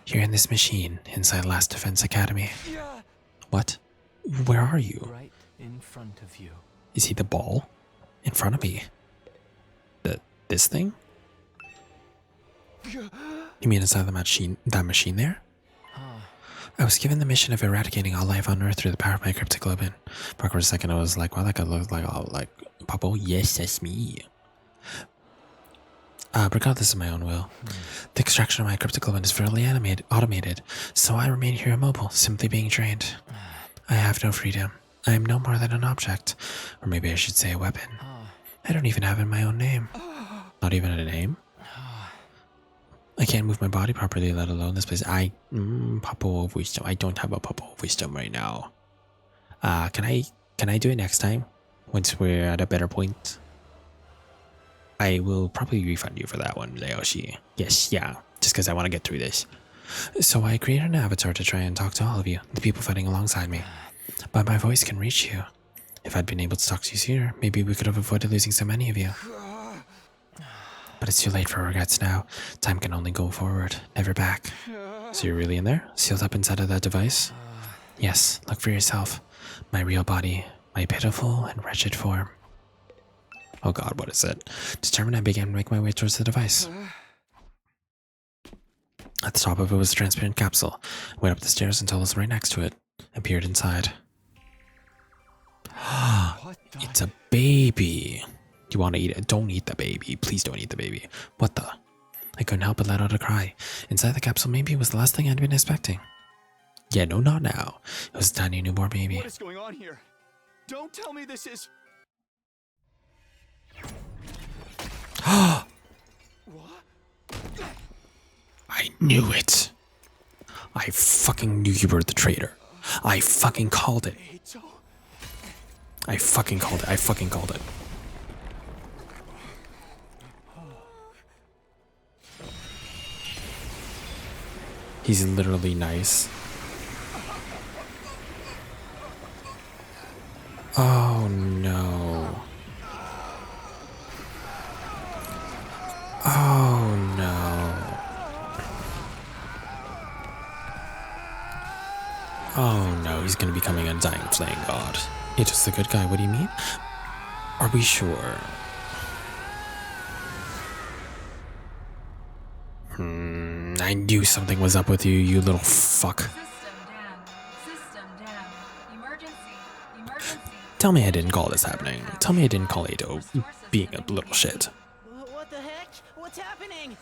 Here in this machine, inside Last Defense Academy. What? Where are you? Right in front of you. Is he the ball? In front of me? This thing? You mean inside that machine there? I was given the mission of eradicating all life on Earth through the power of my cryptic element. For a second, I was like, wow, that guy looks like, Papa, yes, that's me. Regardless of my own will, the extraction of my cryptic element is fairly automated, so I remain here immobile, simply being trained. I have no freedom. I am no more than an object, or maybe I should say a weapon. I don't even have my own name. Not even a name? I can't move my body properly, let alone this place. Papa of Wisdom. I don't have a Papa of Wisdom right now. Can I do it next time? Once we're at a better point? I will probably refund you for that one, Leoshi. Yes, yeah. Just because I want to get through this. So I created an avatar to try and talk to all of you, the people fighting alongside me. But my voice can reach you. If I'd been able to talk to you sooner, maybe we could have avoided losing so many of you. But it's too late for regrets now. Time can only go forward, never back. So you're really in there? Sealed up inside of that device? Yes, look for yourself. My real body, my pitiful and wretched form. Oh god, what is it? Determined, I began to make my way towards the device. At the top of it was a transparent capsule. I went up the stairs until I was right next to it. I peered inside. It's a baby. You want to eat it? Don't eat the baby. Please don't eat the baby. What the? I couldn't help but let out a cry. Inside the capsule, maybe it was the last thing I'd been expecting. Yeah, no, not now. It was a tiny newborn baby. What is going on here? Don't tell me this is... What? I knew it. I fucking knew you were the traitor. I fucking called it. I fucking called it. I fucking called it. He's literally nice. Oh no. Oh no. Oh no, he's gonna be becoming a dying flame god. You're just a good guy, what do you mean? Are we sure? I knew something was up with you, you little fuck. System down. Emergency. Tell me I didn't call this happening. Tell me I didn't call Ado being a little shit. What the heck? What's happening?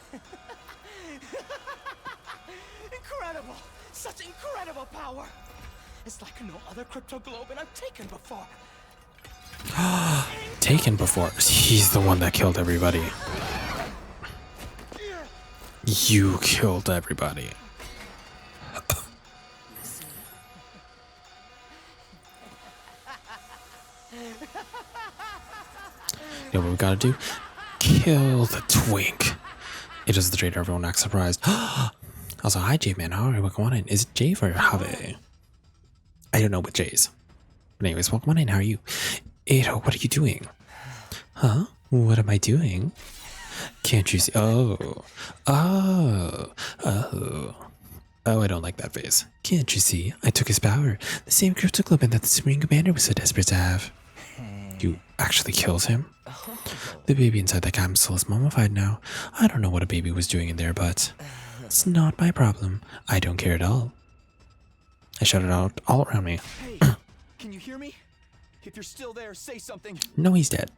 Incredible! Such incredible power! It's like no other crypto globe and I've taken before. Taken before. He's the one that killed everybody. You killed everybody. You know what we gotta do? Kill the twink. It is the traitor, everyone acts surprised. Also, hi Jave man, how are you? Welcome on in. Is it Jave or Have? I don't know what J's. But anyways, welcome on in, how are you? Ado, what are you doing? Huh? What am I doing? Can't you see? Oh, I don't like that face. Can't you see? I took his power. The same crypto globe that the Supreme Commander was so desperate to have. You actually killed him? The baby inside the capsule is mummified now. I don't know what a baby was doing in there, but it's not my problem. I don't care at all. I shouted out all around me. Hey, can you hear me? If you're still there, say something. No, he's dead.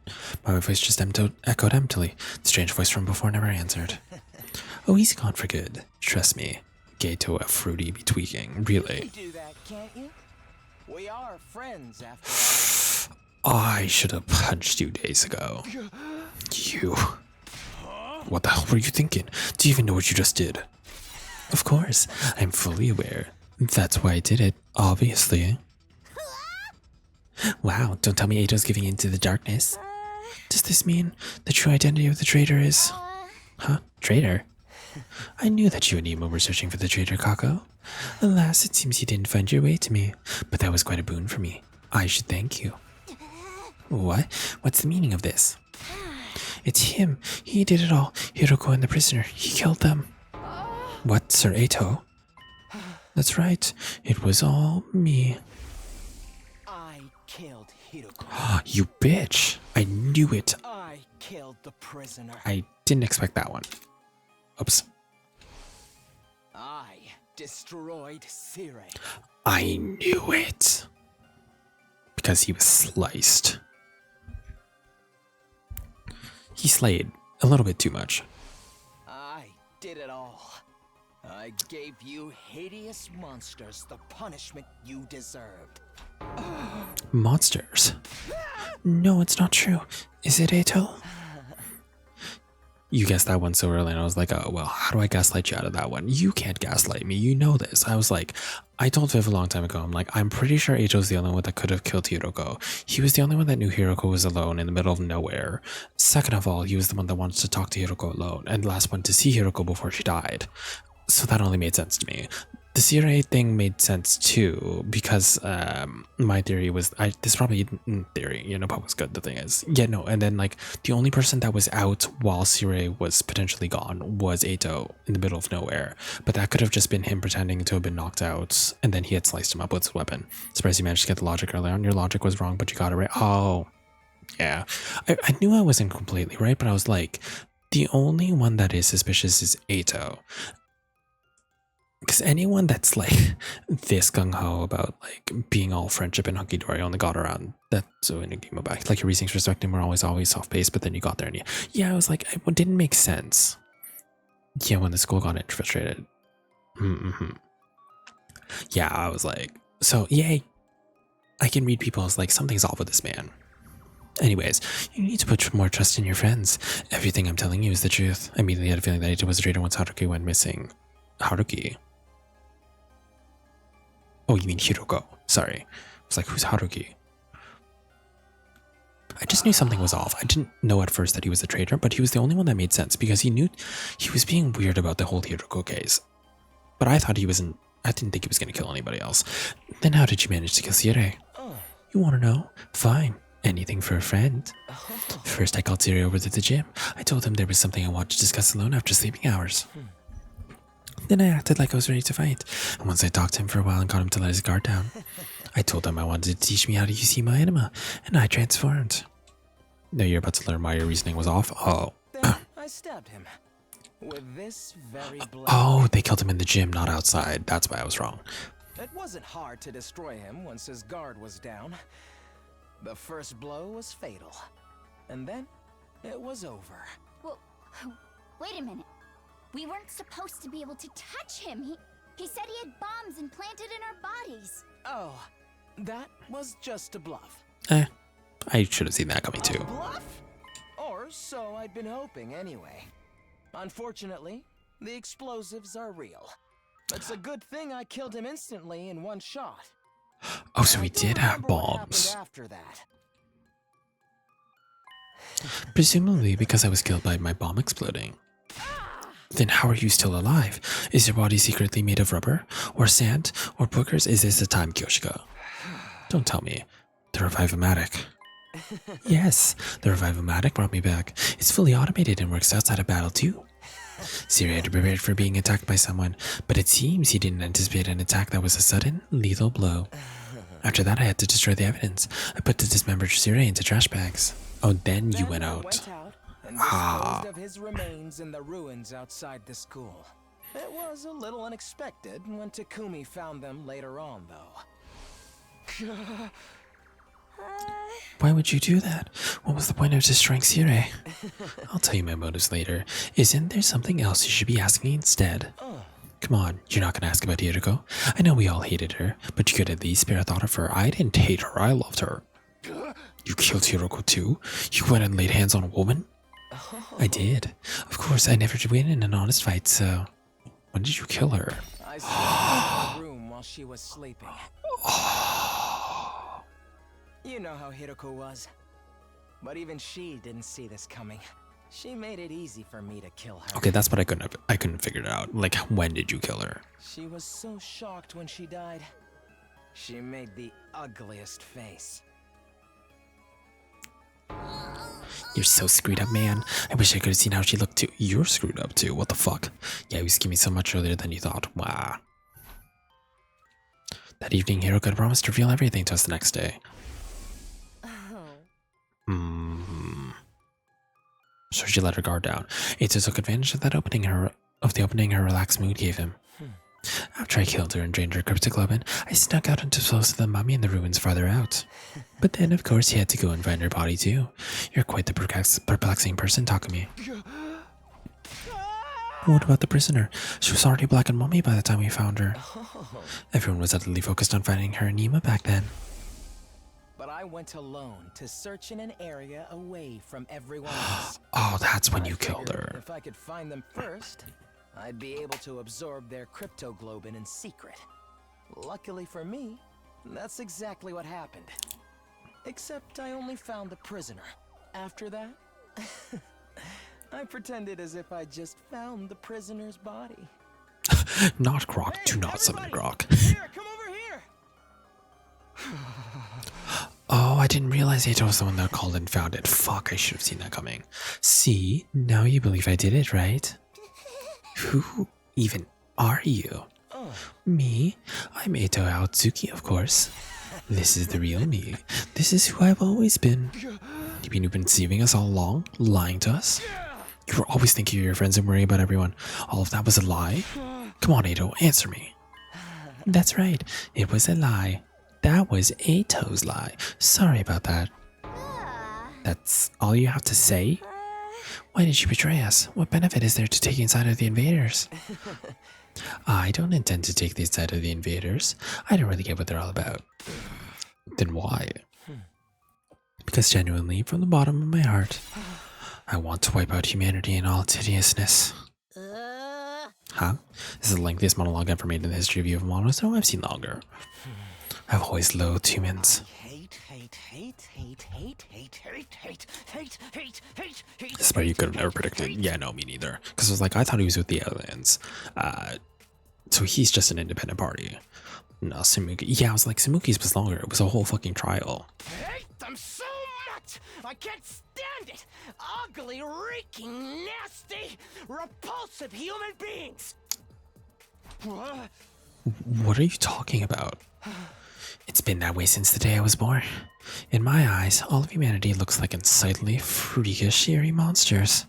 My voice just echoed emptily. The strange voice from before never answered. Oh, he's gone for good. Trust me. Gato a fruity be tweaking. Really? You do that, can't you? We are friends after all. I should have punched you days ago. You. What the hell were you thinking? Do you even know what you just did? Of course. I'm fully aware. That's why I did it, obviously. Wow, don't tell me Ado's giving in to the darkness. Does this mean the true identity of the traitor is... Huh? Traitor? I knew that you and Nemo were searching for the traitor, Kako. Alas, it seems you didn't find your way to me, but that was quite a boon for me. I should thank you. What? What's the meaning of this? It's him. He did it all. Hiroko and the prisoner. He killed them. What, Sir Ato? That's right. It was all me. I killed Hiroko. You bitch. I knew it. I killed the prisoner. I didn't expect that one. Oops. I destroyed Sire. I knew it. Because he was sliced. He slayed a little bit too much. I did it all. I gave you hideous monsters the punishment you deserved. Monsters? No, it's not true. Is it, Ato? You guessed that one so early, and I was like, oh, well, how do I gaslight you out of that one? You can't gaslight me. You know this. I was like, I told Viv a long time ago, I'm like, I'm pretty sure Ato's the only one that could have killed Hiroko. He was the only one that knew Hiroko was alone in the middle of nowhere. Second of all, he was the one that wanted to talk to Hiroko alone, and the last one to see Hiroko before she died. So that only made sense to me. The CRA thing made sense too, because my theory was, this probably in theory, you know, but was good, the thing is. Yeah, no, and then like, the only person that was out while CRA was potentially gone was Ato in the middle of nowhere. But that could have just been him pretending to have been knocked out, and then he had sliced him up with his weapon. Surprised you managed to get the logic early on. Your logic was wrong, but you got it right. Oh, yeah. I knew I wasn't completely right, but I was like, the only one that is suspicious is Ato. Because anyone that's like this gung-ho about like being all friendship and hunky-dory only got around that so in a game of back. Like your reasons for respecting were always soft-paced, but then you got there and yeah, I was like, it didn't make sense. Yeah, when the school got infiltrated. Yeah, I was like, so yay. I can read people's like, something's off with this man. Anyways, you need to put more trust in your friends. Everything I'm telling you is the truth. I immediately had a feeling that Ito was a traitor once Haruki went missing. Haruki? Oh, you mean Hiroko. Sorry. I was like, who's Haruki? I just knew something was off. I didn't know at first that he was a traitor, but he was the only one that made sense because he knew he was being weird about the whole Hiroko case. But I thought he wasn't. I didn't think he was going to kill anybody else. Then how did you manage to kill Sire? You want to know? Fine. Anything for a friend. First, I called Sire over to the gym. I told him there was something I wanted to discuss alone after sleeping hours. Then I acted like I was ready to fight, and once I talked to him for a while and got him to let his guard down, I told him I wanted to teach me how to use my enema, and I transformed. Now you're about to learn why your reasoning was off? Oh. Then I stabbed him with this very blade. Oh, they killed him in the gym, not outside. That's why I was wrong. It wasn't hard to destroy him once his guard was down. The first blow was fatal, and then it was over. Well, wait a minute. We weren't supposed to be able to touch him. He said he had bombs implanted in our bodies. Oh, that was just a bluff. I should have seen that coming too. A bluff? Or so I'd been hoping anyway. Unfortunately, the explosives are real. It's a good thing I killed him instantly in one shot. Oh, so he did have What bombs. happened after that? Presumably because I was killed by my bomb exploding. Then how are you still alive? Is your body secretly made of rubber? Or sand? Or boogers? Is this the time, Kyoshika? Don't tell me. The Revivomatic. Yes, the Revivomatic brought me back. It's fully automated and works outside of battle too. Siri had prepared for being attacked by someone, but it seems he didn't anticipate an attack that was a sudden, lethal blow. After that, I had to destroy the evidence. I put the dismembered Siri into trash bags. Oh, then you went out. And disposed of his remains in the ruins outside the school. It was a little unexpected when Takumi found them later on, though. Why would you do that? What was the point of destroying Sire? I'll tell you my motives later. Isn't there something else you should be asking instead? Come on, you're not gonna ask about Hiroko? I know we all hated her, but you could at least spare a thought of her. I didn't hate her, I loved her. You killed Hiroko too? You went and laid hands on a woman? I did. Of course, I never did win in an honest fight, so... When did you kill her? I slept in the room while she was sleeping. You know how Hiroko was. But even she didn't see this coming. She made it easy for me to kill her. Okay, that's what I couldn't figure it out. Like, when did you kill her? She was so shocked when she died. She made the ugliest face. You're so screwed up, man. I wish I could have seen how she looked too. You're screwed up too. What the fuck? Yeah, you skipped me so much earlier than you thought. Wow. That evening, Hiroko had promised to reveal everything to us the next day. So she let her guard down. Ito took advantage of the opening her relaxed mood gave him. After I killed her and drained her cryptoglobin, I snuck out and disposed of the mummy in the ruins farther out. But then, of course, you had to go and find her body too. You're quite the perplexing person, Takumi. What about the prisoner? She was already black and mummy by the time we found her. Everyone was utterly focused on finding her anema back then. But I went alone to search in an area away from everyone else. Oh, that's when you killed her. If I could find them first, I'd be able to absorb their cryptoglobin in secret. Luckily for me, that's exactly what happened. Except I only found the prisoner. After that, I pretended as if I just found the prisoner's body. Not Grok. Do not summon Grok. Here, come over here. Oh, I didn't realize Ato was the one that called and found it. Fuck, I should have seen that coming. See? Now you believe I did it, right? Who even are you? Me? I'm Ato Aotsuki, of course. This is the real me. This is who I've always been. You've been deceiving us all along? Lying to us? You were always thinking of your friends and worrying about everyone. All of that was a lie? Come on, Ato, answer me. That's right. It was a lie. That was Ato's lie. Sorry about that. That's all you have to say? Why did you betray us? What benefit is there to taking side of the invaders? I don't intend to take the side of the invaders. I don't really get what they're all about. Then why? Because genuinely, from the bottom of my heart, I want to wipe out humanity in all its hideousness. Huh? This is the lengthiest monologue ever made in the history of you of Monos. No, I've seen longer. I've always loathed humans. This is part you could have never predicted. Yeah, no, me neither. Because it was like, I thought he was with the aliens. So he's just an independent party. No, Samuki. Yeah, I was like, Samuki's was longer. It was a whole fucking trial. I hate them so much! I can't stand it! Ugly, reeking, nasty, repulsive human beings! What are you talking about? It's been that way since the day I was born. In my eyes, all of humanity looks like unsightly, freakish, eerie monsters.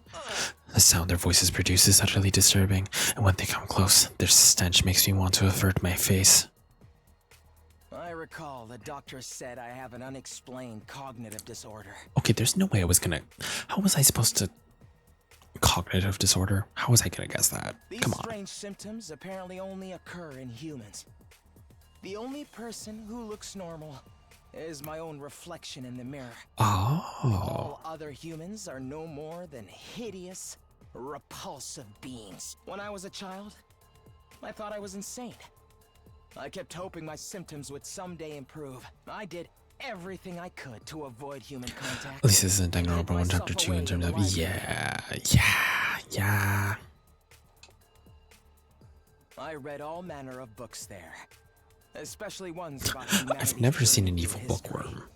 The sound their voices produce is utterly disturbing, and when they come close, their stench makes me want to avert my face. I recall the doctor said I have an unexplained cognitive disorder. Okay, there's no way I was gonna... How was I supposed to... Cognitive disorder? How was I gonna guess that? Come These on. strange symptoms apparently only occur in humans. The only person who looks normal is my own reflection in the mirror. Oh. All other humans are no more than hideous, repulsive beings. When I was a child, I thought I was insane. I kept hoping my symptoms would someday improve. I did everything I could to avoid human contact. At least this isn't Danganronpa 1 Chapter 2 in terms of... Yeah. I read all manner of books there, especially ones about humanity's I've never seen an journey evil through history. bookworm.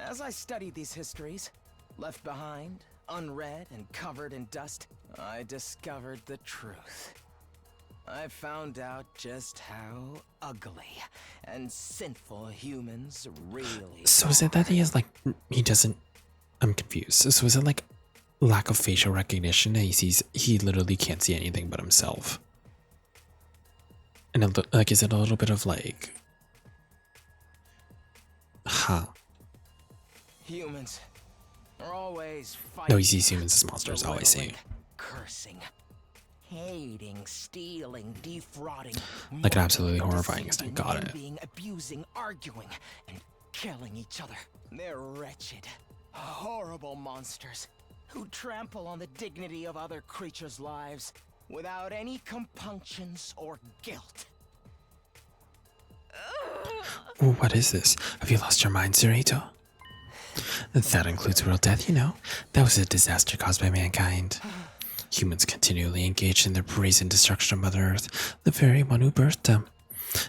As I studied these histories, left behind, unread, and covered in dust, I discovered the truth. I found out just how ugly and sinful humans really So is it that he has like... He doesn't... I'm confused. So is it like lack of facial recognition and he literally can't see anything but himself? And like, is it a little bit of like... Huh. Humans are always fighting. No, he sees humans as monsters. Oh, I see. Cursing, hating, stealing, defrauding. Like an absolutely murdering, horrifying extent. Got it. envying, abusing, arguing, and killing each other. They're wretched, horrible monsters who trample on the dignity of other creatures' lives without any compunctions or guilt. Ooh, what is this? Have you lost your mind, Zerito? That includes world death, you know. That was a disaster caused by mankind. Humans continually engaged in their brazen destruction of Mother Earth, the very one who birthed them.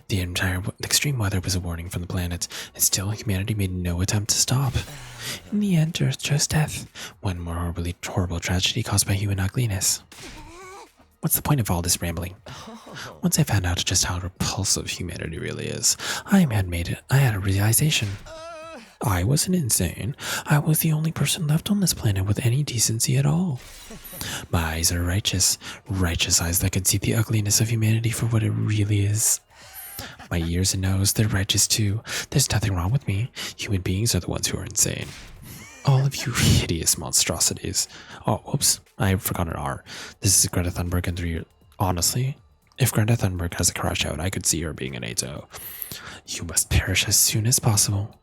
The entire extreme weather was a warning from the planet, and still humanity made no attempt to stop. In the end, Earth chose death, one more horrible tragedy caused by human ugliness. What's the point of all this rambling? Once I found out just how repulsive humanity really is, I had a realization. I wasn't insane. I was the only person left on this planet with any decency at all. My eyes are righteous eyes that can see the ugliness of humanity for what it really is. My ears and nose, they're righteous too. There's nothing wrong with me. Human beings are the ones who are insane. All of you hideous monstrosities. Oh, whoops. I forgot an R. This is Greta Thunberg and 3 years. Honestly, if Greta Thunberg has a crash out, I could see her being an Ato. You must perish as soon as possible.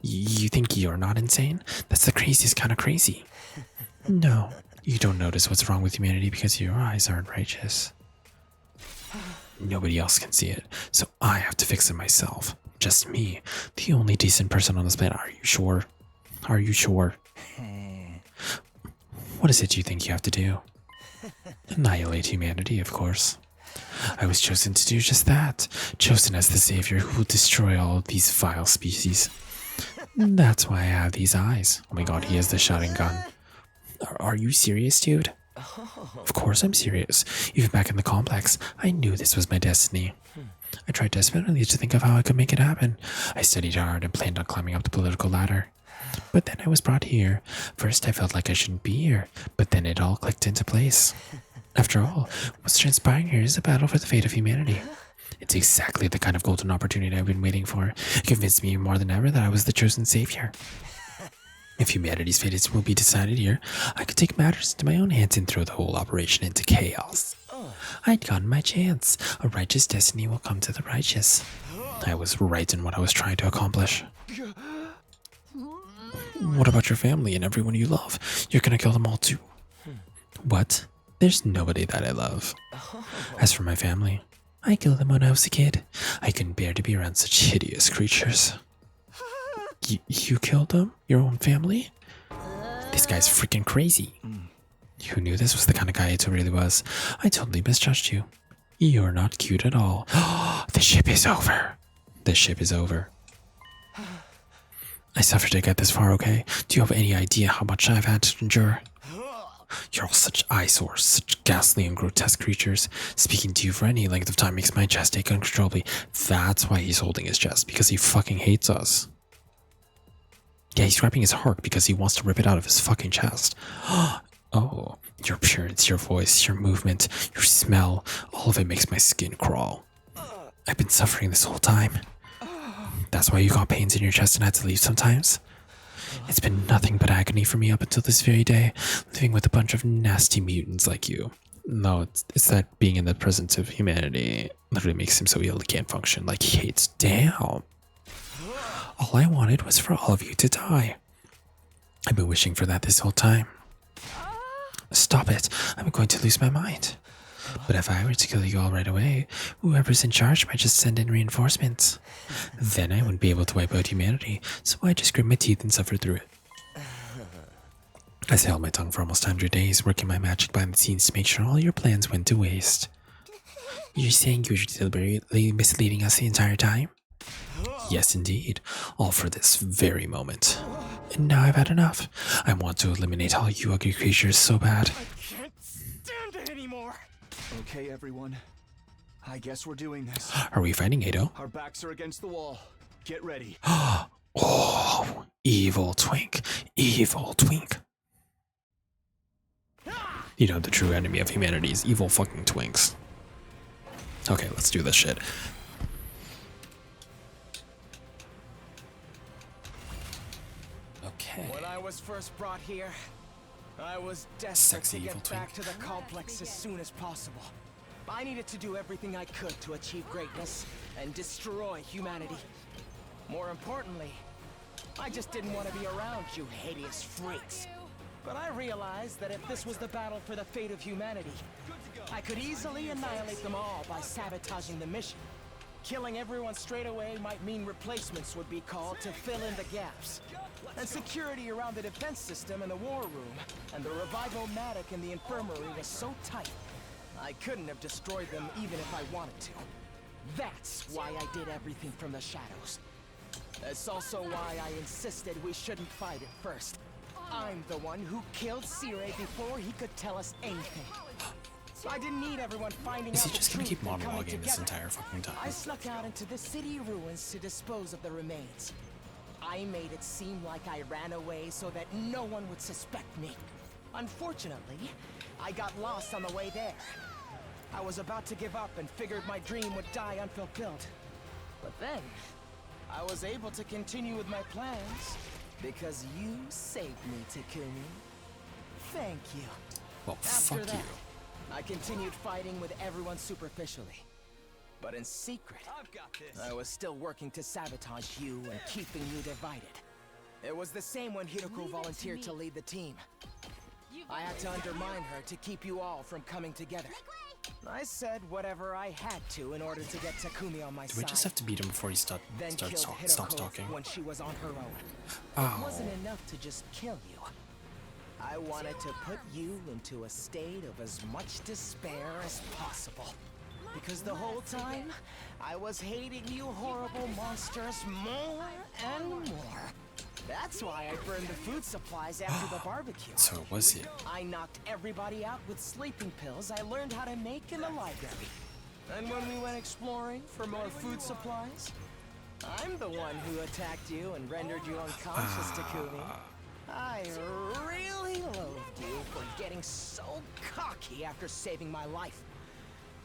You think you're not insane? That's the craziest kind of crazy. No, you don't notice what's wrong with humanity because your eyes aren't righteous. Nobody else can see it, so I have to fix it myself. Just me, the only decent person on this planet. Are you sure? Are you sure? What is it you think you have to do? Annihilate humanity, of course. I was chosen to do just that. Chosen as the savior who will destroy all of these vile species. That's why I have these eyes. Oh my god, he has the shotgun gun. Are you serious, dude? Of course I'm serious. Even back in the complex, I knew this was my destiny. I tried desperately to think of how I could make it happen. I studied hard and planned on climbing up the political ladder. But then I was brought here. First I felt like I shouldn't be here, but then it all clicked into place. After all, what's transpiring here is a battle for the fate of humanity. It's exactly the kind of golden opportunity I've been waiting for. It convinced me more than ever that I was the chosen savior. If humanity's fate will be decided here, I could take matters into my own hands and throw the whole operation into chaos. I'd gotten my chance. A righteous destiny will come to the righteous. I was right in what I was trying to accomplish. What about your family and everyone you love? You're gonna kill them all too. What? There's nobody that I love. As for my family, I killed them when I was a kid. I couldn't bear to be around such hideous creatures. You killed them? Your own family? This guy's freaking crazy. Who knew this was the kind of guy it really was? I totally misjudged you. You're not cute at all. The ship is over. The ship is over. I suffered to get this far, okay? Do you have any idea how much I've had to endure? You're all such eyesores, such ghastly and grotesque creatures. Speaking to you for any length of time makes my chest ache uncontrollably. That's why he's holding his chest, because he fucking hates us. Yeah, he's grabbing his heart because he wants to rip it out of his fucking chest. Oh, your appearance, your voice, your movement, your smell, all of it makes my skin crawl. I've been suffering this whole time. That's why you got pains in your chest and had to leave sometimes? It's been nothing but agony for me up until this very day, living with a bunch of nasty mutants like you. No, it's that being in the presence of humanity literally makes him so ill he can't function, like he hates. Damn. All I wanted was for all of you to die. I've been wishing for that this whole time. Stop it. I'm going to lose my mind. But if I were to kill you all right away, whoever's in charge might just send in reinforcements. Then I wouldn't be able to wipe out humanity, so I just grit my teeth and suffer through it. I held my tongue for almost 100 days, working my magic behind the scenes to make sure all your plans went to waste. You're saying you were deliberately misleading us the entire time? Yes, indeed. All for this very moment. And now I've had enough. I want to eliminate all you ugly creatures so bad. I can't stand it anymore. Okay, everyone. I guess we're doing this. Are we fighting Ado? Our backs are against the wall. Get ready. Oh, evil twink. Evil twink. You know, the true enemy of humanity is evil fucking twinks. Okay, let's do this shit. Okay. When I was first brought here, I was desperate Sexy to evil get back twink. to the complex as soon as possible. I needed to do everything I could to achieve greatness and destroy humanity. More importantly, I just didn't want to be around you hideous freaks. But I realized that if this was the battle for the fate of humanity, I could easily annihilate them all by sabotaging the mission. Killing everyone straight away might mean replacements would be called to fill in the gaps. And security around the defense system and the war room and the revival-matic in the infirmary was so tight, I couldn't have destroyed them even if I wanted to. That's why I did everything from the shadows. That's also why I insisted we shouldn't fight at first. I'm the one who killed Sire before he could tell us anything. So I didn't need everyone finding Is out he the just gonna truth keep and coming monologuing this together. entire fucking time? I snuck out into the city ruins to dispose of the remains. I made it seem like I ran away so that no one would suspect me. Unfortunately, I got lost on the way there. I was about to give up and figured my dream would die unfulfilled. But then, I was able to continue with my plans because you saved me, Takumi. Thank you. Well, After fuck that, you. I continued fighting with everyone superficially. But in secret, I was still working to sabotage you and keeping you divided. It was the same when Hiroko volunteered to lead the team. I had to undermine her to keep you all from coming together. I said whatever I had to in order to get Takumi on my Do side. we just have to beat him before he Then stops killed talking? Hiroko when she was on her own. It Oh. wasn't enough to just kill you. I I wanted to put you into a state of as much despair as possible. Because the whole time, I was hating you horrible monsters more and more. That's why I burned the food supplies after the barbecue. So it was you. I knocked everybody out with sleeping pills I learned how to make in the library. And when we went exploring for more food supplies, I'm the one who attacked you and rendered you unconscious, Takumi. I really loathed you for getting so cocky after saving my life.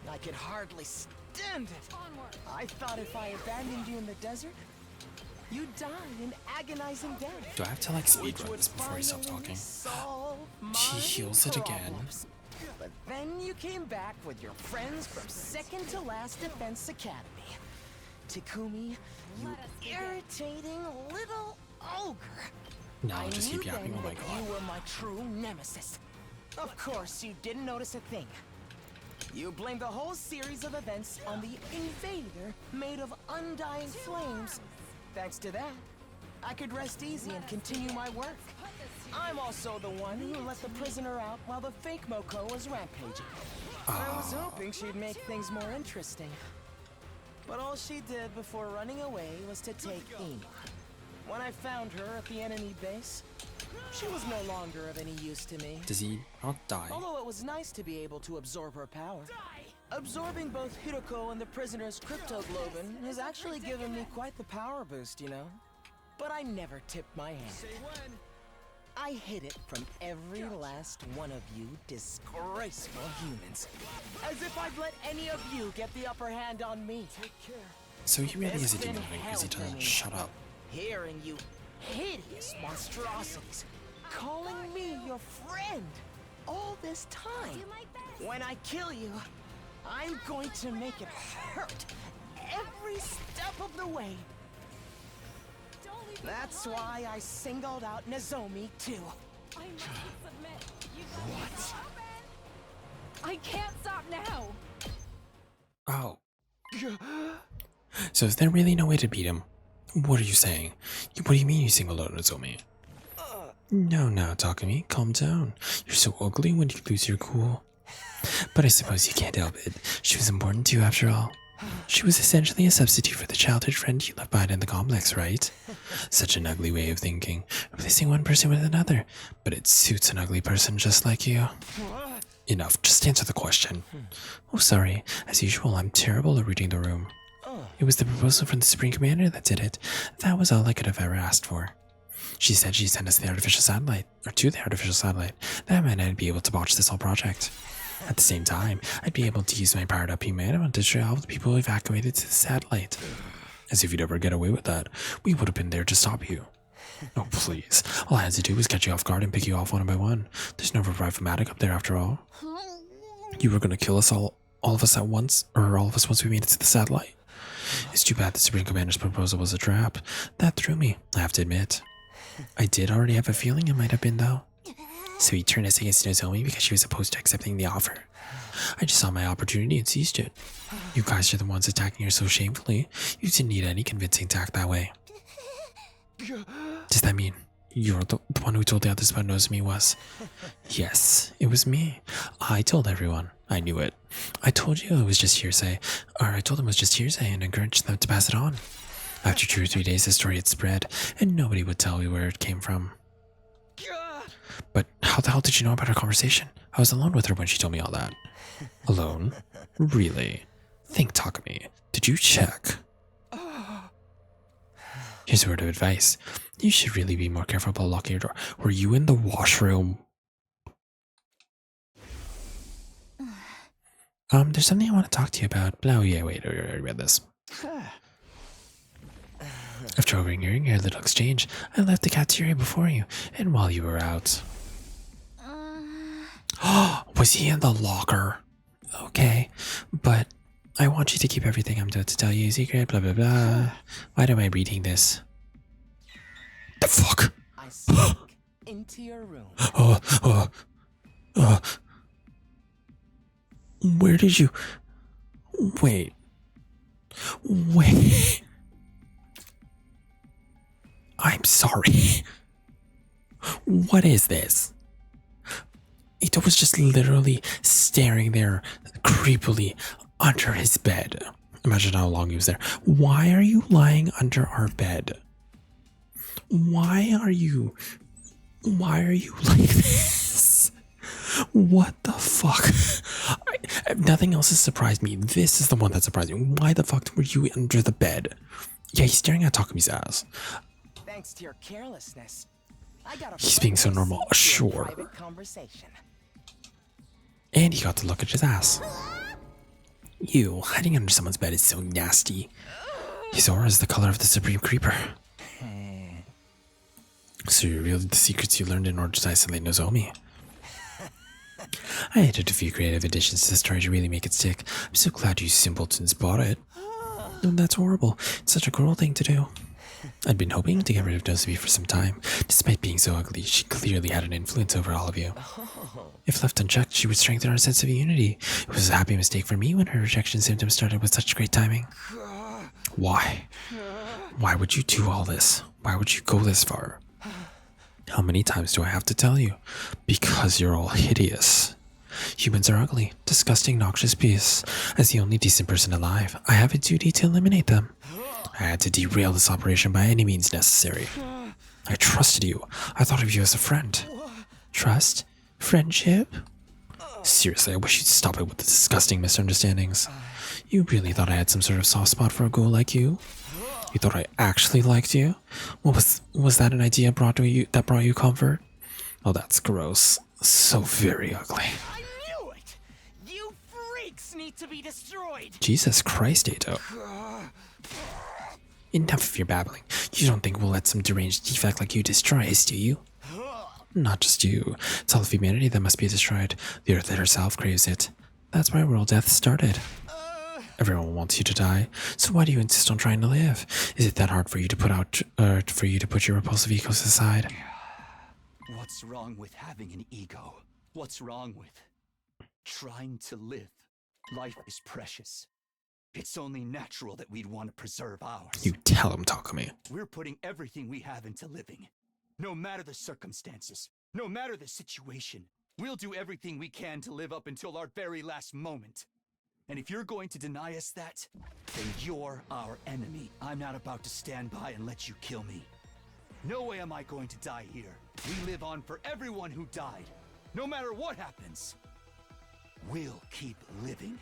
I could hardly stand it. I thought if I abandoned you in the desert, you'd die an agonizing death. Do I have to like speedrun this before you stop talking? She heals it again. But then you came back with your friends from second to last Defense Academy. Takumi, you irritating little ogre. No, I'll just keep yapping. Oh my You god. were my true nemesis. Of course, you didn't notice a thing. You blamed the whole series of events on the invader made of undying flames. Thanks to that, I could rest easy and continue my work. I'm also the one who let the prisoner out while the fake Moko was rampaging. I was hoping she'd make things more interesting. But all she did before running away was to take Ina. When I found her at the enemy base, she was no longer of any use to me. Does he not die? Although it was nice to be able to absorb her power. Absorbing both Hiroko and the prisoner's cryptoglobin has actually given me quite the power boost, you know? But I never tipped my hand. I hid it from every last one of you disgraceful humans. As if I'd let any of you get the upper hand on me. So he really is a It's been demon because he hell doesn't for me. shut up. Hearing you hideous monstrosities, calling me your friend all this time. When I kill you, I'm going to make it hurt every step of the way. That's why I singled out Nozomi too. What? I can't stop now. Oh. So is there really no way to beat him? What are you saying? What do you mean you singled out Nozomi? No, Takumi, calm down. You're so ugly when you lose your cool. But I suppose you can't help it. She was important to you after all. She was essentially a substitute for the childhood friend you left behind in the complex, right? Such an ugly way of thinking, replacing one person with another. But it suits an ugly person just like you. Enough, just answer the question. Oh, sorry. As usual, I'm terrible at reading the room. It was the proposal from the Supreme Commander that did it. That was all I could have ever asked for. She said she'd send us the artificial satellite, or to the artificial satellite. That meant I'd be able to botch this whole project. At the same time, I'd be able to use my powered up humanity to destroy all the people evacuated to the satellite. As if you'd ever get away with that. We would have been there to stop you. Oh, please. All I had to do was catch you off guard and pick you off one by one. There's no revive-o-matic up there after all. You were gonna kill us all of us at once, or all of us once we made it to the satellite. It's too bad the Supreme Commander's proposal was a trap. That threw me, I have to admit. I did already have a feeling it might have been, though. So he turned us against Nozomi because she was opposed to accepting the offer. I just saw my opportunity and seized it. You guys are the ones attacking her so shamefully. You didn't need any convincing to act that way. Does that mean you're the one who told the others about Nozomi was? Yes, it was me. I told everyone. I knew it. I told you it was just hearsay. Or I told them it was just hearsay and encouraged them to pass it on. After 2 or 3 days, the story had spread, and nobody would tell me where it came from. But how the hell did you know about our conversation? I was alone with her when she told me all that. Alone? Really? Think, Takumi. Did you check? Here's a word of advice. You should really be more careful about locking your door. Were you in the washroom? There's something I want to talk to you about. Oh, yeah, wait, I already read this. After overhearing your little exchange, I left the cafeteria before you, and while you were out. Was he in the locker? Okay, but I want you to keep everything I'm about to tell you a secret, blah blah blah. Why am I reading this? The fuck? I sneak into your room. Where did you... Wait. I'm sorry. What is this? Kaito was just literally staring there creepily under his bed. Imagine how long he was there. Why are you lying under our bed? Why are you like this? What the fuck? Nothing else has surprised me. This is the one that surprised me. Why the fuck were you under the bed? Yeah, he's staring at Takumi's ass. Thanks to your carelessness, I got a He's being so normal. Sure. And he got to look at his ass. Ew, hiding under someone's bed is so nasty. His aura is the color of the Supreme Creeper. So you revealed the secrets you learned in order to isolate Nozomi. I added a few creative additions to the story to really make it stick. I'm so glad you simpletons bought it. No, that's horrible. It's such a cruel thing to do. I'd been hoping to get rid of Nozomi for some time. Despite being so ugly, she clearly had an influence over all of you. If left unchecked, she would strengthen our sense of unity. It was a happy mistake for me when her rejection symptoms started with such great timing. Why? Why would you do all this? Why would you go this far? How many times do I have to tell you? Because you're all hideous. Humans are ugly, disgusting, noxious beasts. As the only decent person alive, I have a duty to eliminate them. I had to derail this operation by any means necessary. I trusted you. I thought of you as a friend. Trust? Friendship? Seriously, I wish you'd stop it with the disgusting misunderstandings. You really thought I had some sort of soft spot for a ghoul like you? You thought I actually liked you? Was that an idea that brought you comfort? Oh, that's gross. So very ugly. I knew it! You freaks need to be destroyed! Jesus Christ, Ato. Enough of your babbling. You don't think we'll let some deranged defect like you destroy us, do you? Not just you. It's all of humanity that must be destroyed. The Earth herself craves it. That's why world death started. Everyone wants you to die, so why do you insist on trying to live? Is it that hard for you to put your repulsive egos aside? What's wrong with having an ego? What's wrong with trying to live? Life is precious. It's only natural that we'd want to preserve ours. You tell him, Takumi. We're putting everything we have into living. No matter the circumstances, no matter the situation, we'll do everything we can to live up until our very last moment. And if you're going to deny us that, then you're our enemy. I'm not about to stand by and let you kill me. No way am I going to die here. We live on for everyone who died. No matter what happens, we'll keep living.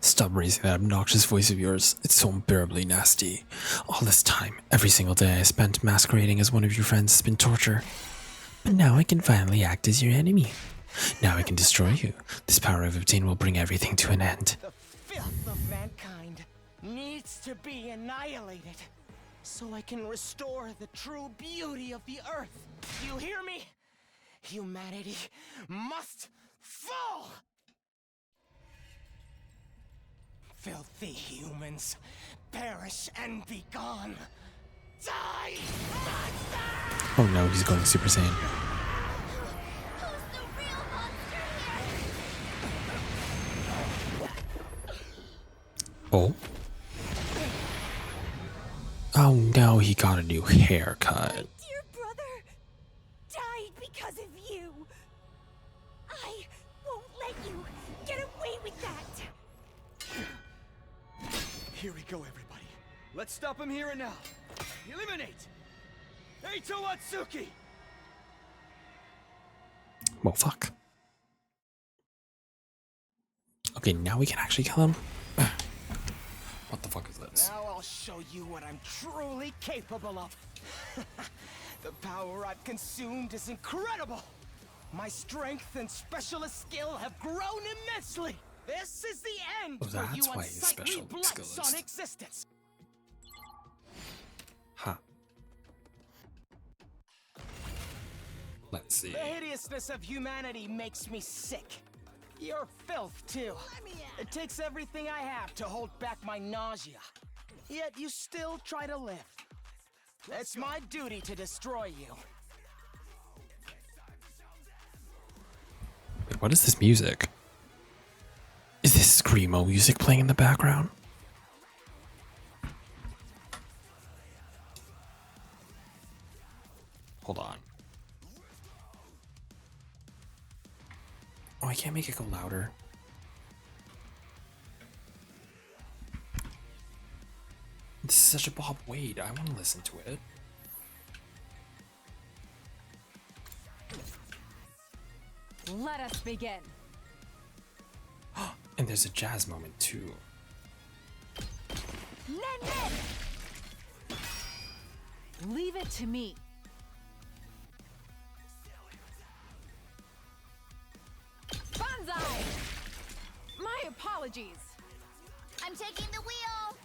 Stop raising that obnoxious voice of yours. It's so unbearably nasty. All this time, every single day I spent masquerading as one of your friends has been torture. But now I can finally act as your enemy. Now I can destroy you. This power I've obtained will bring everything to an end. The filth of mankind needs to be annihilated, so I can restore the true beauty of the Earth. You hear me? Humanity must fall! Filthy humans, perish and be gone. Die, monster! Oh no, he's going Super Saiyan. Oh. Oh no, he got a new haircut. Dear brother died because of you. I won't let you get away with that. Here we go, everybody. Let's stop him here and now. Eliminate! Eito Atsuki! Well, fuck. Okay, now we can actually kill him. What the fuck is this? Now I'll show you what I'm truly capable of. The power I've consumed is incredible. My strength and specialist skill have grown immensely. This is the end for That's you why he's unsightly special blights skillist. on existence. Huh. Let's see. The hideousness of humanity makes me sick. You're filth, too. It takes everything I have to hold back my nausea. Yet you still try to live. It's my duty to destroy you. Wait, what is this music? Is this Screamo music playing in the background? Hold on. Oh, I can't make it go louder. This is such a Bob Wade. I want to listen to it. Let us begin. And there's a jazz moment too. Nen! Leave it to me. Banzai! My apologies. I'm taking the wheel.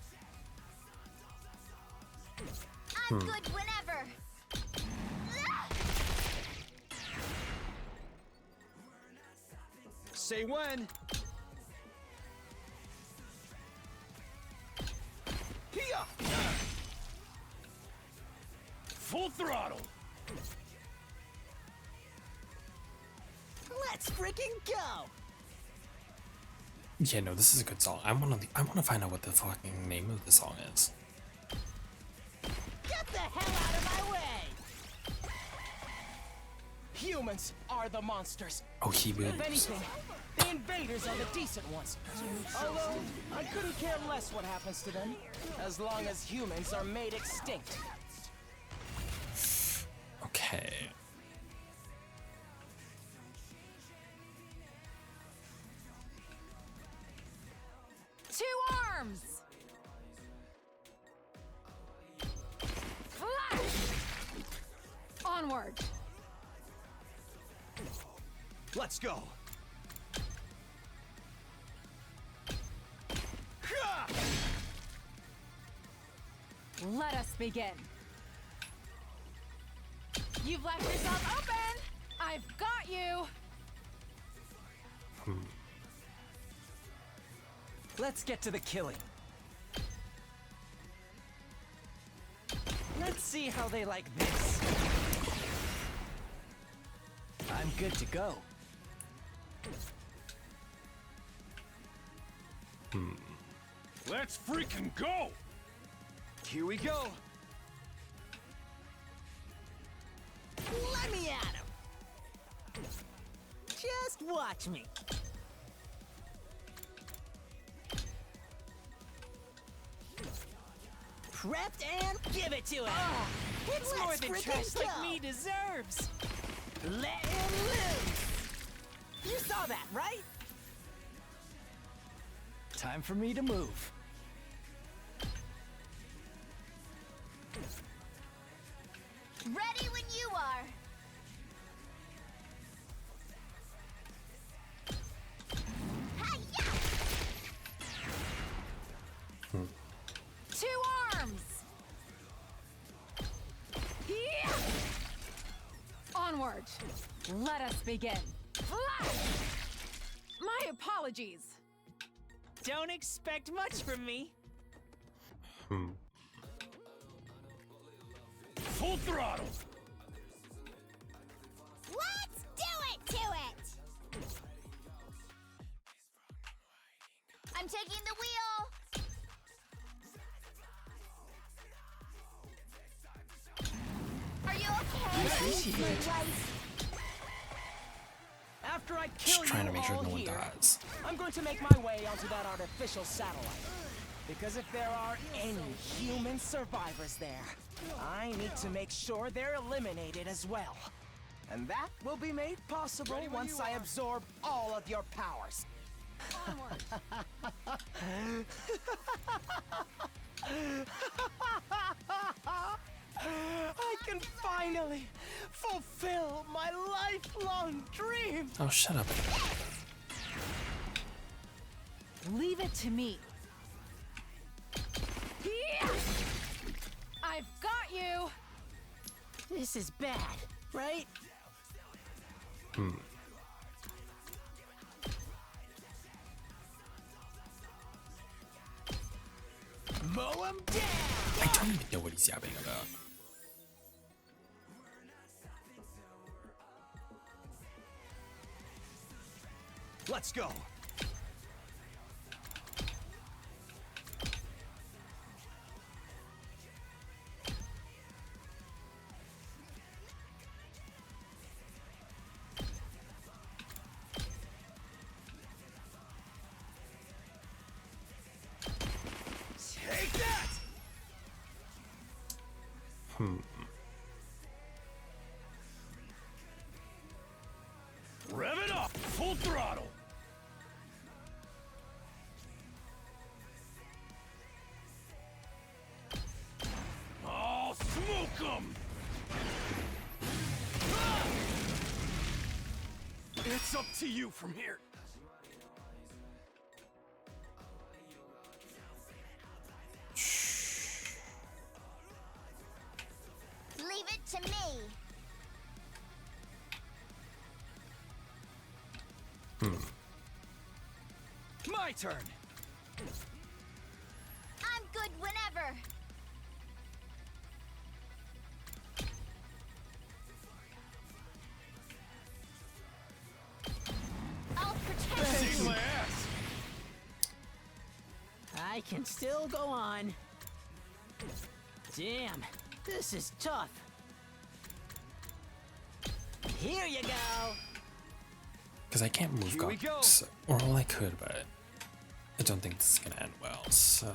I'm good whenever. Say when. Hiya! Full throttle. Let's freaking go! Yeah, no, this is a good song. I wanna find out what the fucking name of the song is. Get the hell out of my way! Humans are the monsters. Oh, he will. If anything, the invaders are the decent ones. Although, I couldn't care less what happens to them, as long as humans are made extinct. Okay. Two arms! Flash! Onward! Let's go. Let us begin. You've left yourself open! I've got you! Let's get to the killing. Let's see how they like this. I'm good to go. Let's freaking go. Here we go. Let me at him! Just watch me. Prepped and give it to him! It's more than trash like me deserves! Let him loose! You saw that, right? Time for me to move. Ready when you are. Hi-ya! Two arms! Yeah! Onward! Let us begin. Flash! My apologies. Don't expect much from me. Full throttle. Let's do it to it! I'm taking the wheel. Are you okay? After I Just kill trying you to make sure all no one here, dies. I'm going to make my way onto that artificial satellite. Because if there are any human survivors there, I need to make sure they're eliminated as well. And that will be made possible once I absorb all of your powers. I can finally fulfill my lifelong dream! Oh, shut up. Leave it to me. Yeah! I've got you! This is bad, right? Mow him down! I don't even know what he's yapping about. Let's go. Rev it up! Full throttle! I'll smoke 'em! It's up to you from here. Leave it to me. My turn. I'm good whenever. I'll protect Save you. my ass! I can still go on. Damn, this is tough. Here you go. Because I can't move Here we go. guns. Or well, I could, but I don't think this is gonna end well, so...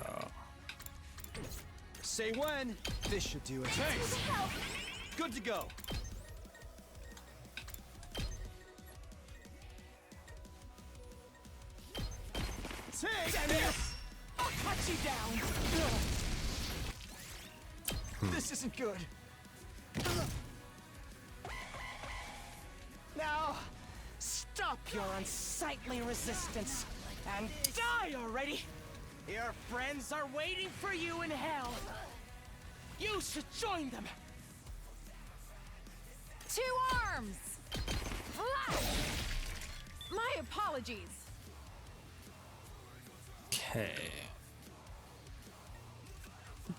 Say when. This should do it. Thanks! Good to go. Take this! I'll cut you down! This isn't good. Now, stop your unsightly resistance and die already! Your friends are waiting for you in hell! You should join them! 2 arms! Flash! My apologies. Okay.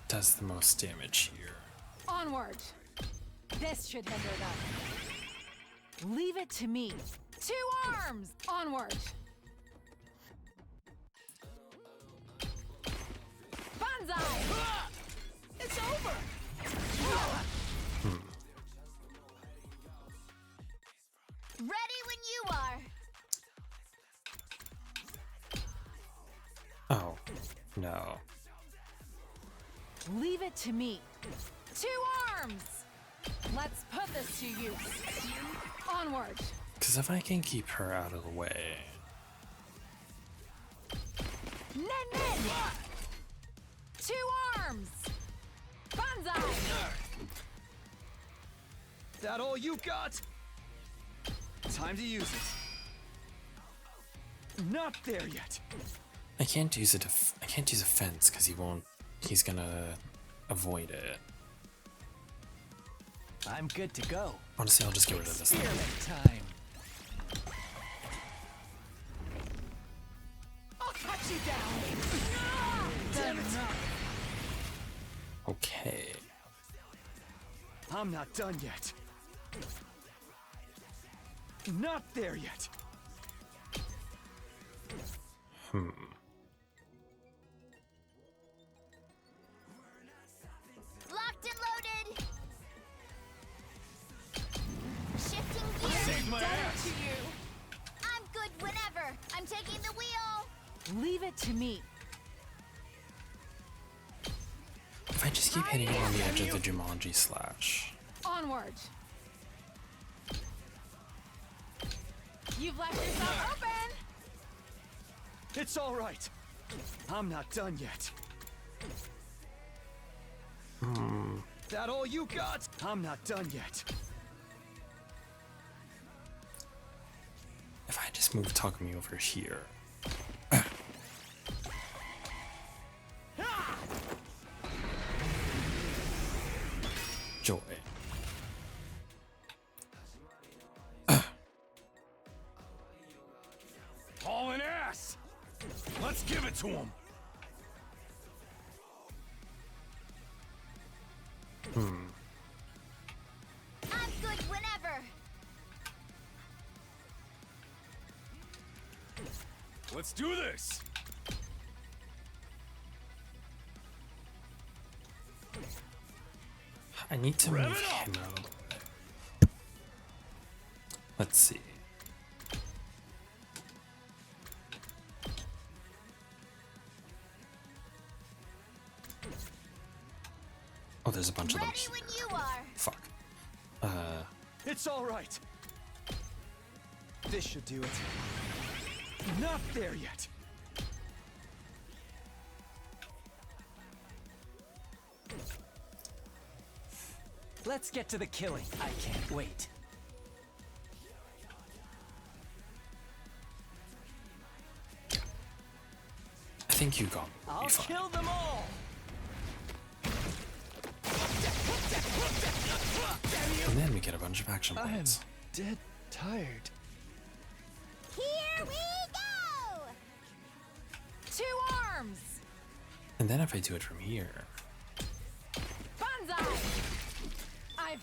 Does the most damage here. Onward. This should hinder them. Leave it to me. 2 arms! Onward. Banzai! It's over! Ready when you are. Oh, no. Leave it to me. 2 arms! Let's put this to use. Onward. Because if I can keep her out of the way... Nen Nen! 2 arms! Banzai! That all you got? Time to use it. Not there yet. I can't use it. I can't use a fence because he won't. He's gonna avoid it. I'm good to go. Honestly, I'll just get rid of this thing. Experiment time. I'll cut you down. Damn it. Okay. I'm not done yet. Not there yet. Locked and loaded. Shifting gears. Save my Done ass! to you. I'm good whenever. I'm taking the wheel. Leave it to me. If I just keep hitting him on the edge of the Jumanji slash. Onward. You've left yourself open. It's all right. I'm not done yet. That all you got? I'm not done yet. If I just move Takumi over here. Joy. Hauling ass! Let's give it to him! I'm good whenever. Let's do this! I need to Rev move it up! him out of the way. Let's see. Oh, there's a bunch of them Ready here. when you are. Fuck. It's all right. This should do it. Not there yet. Let's get to the killing. I can't wait. I think you got I'll be fine. kill them all. And then we get a bunch of action I'm points. dead tired. Here we go! 2 arms! And then if I do it from here, Banzai!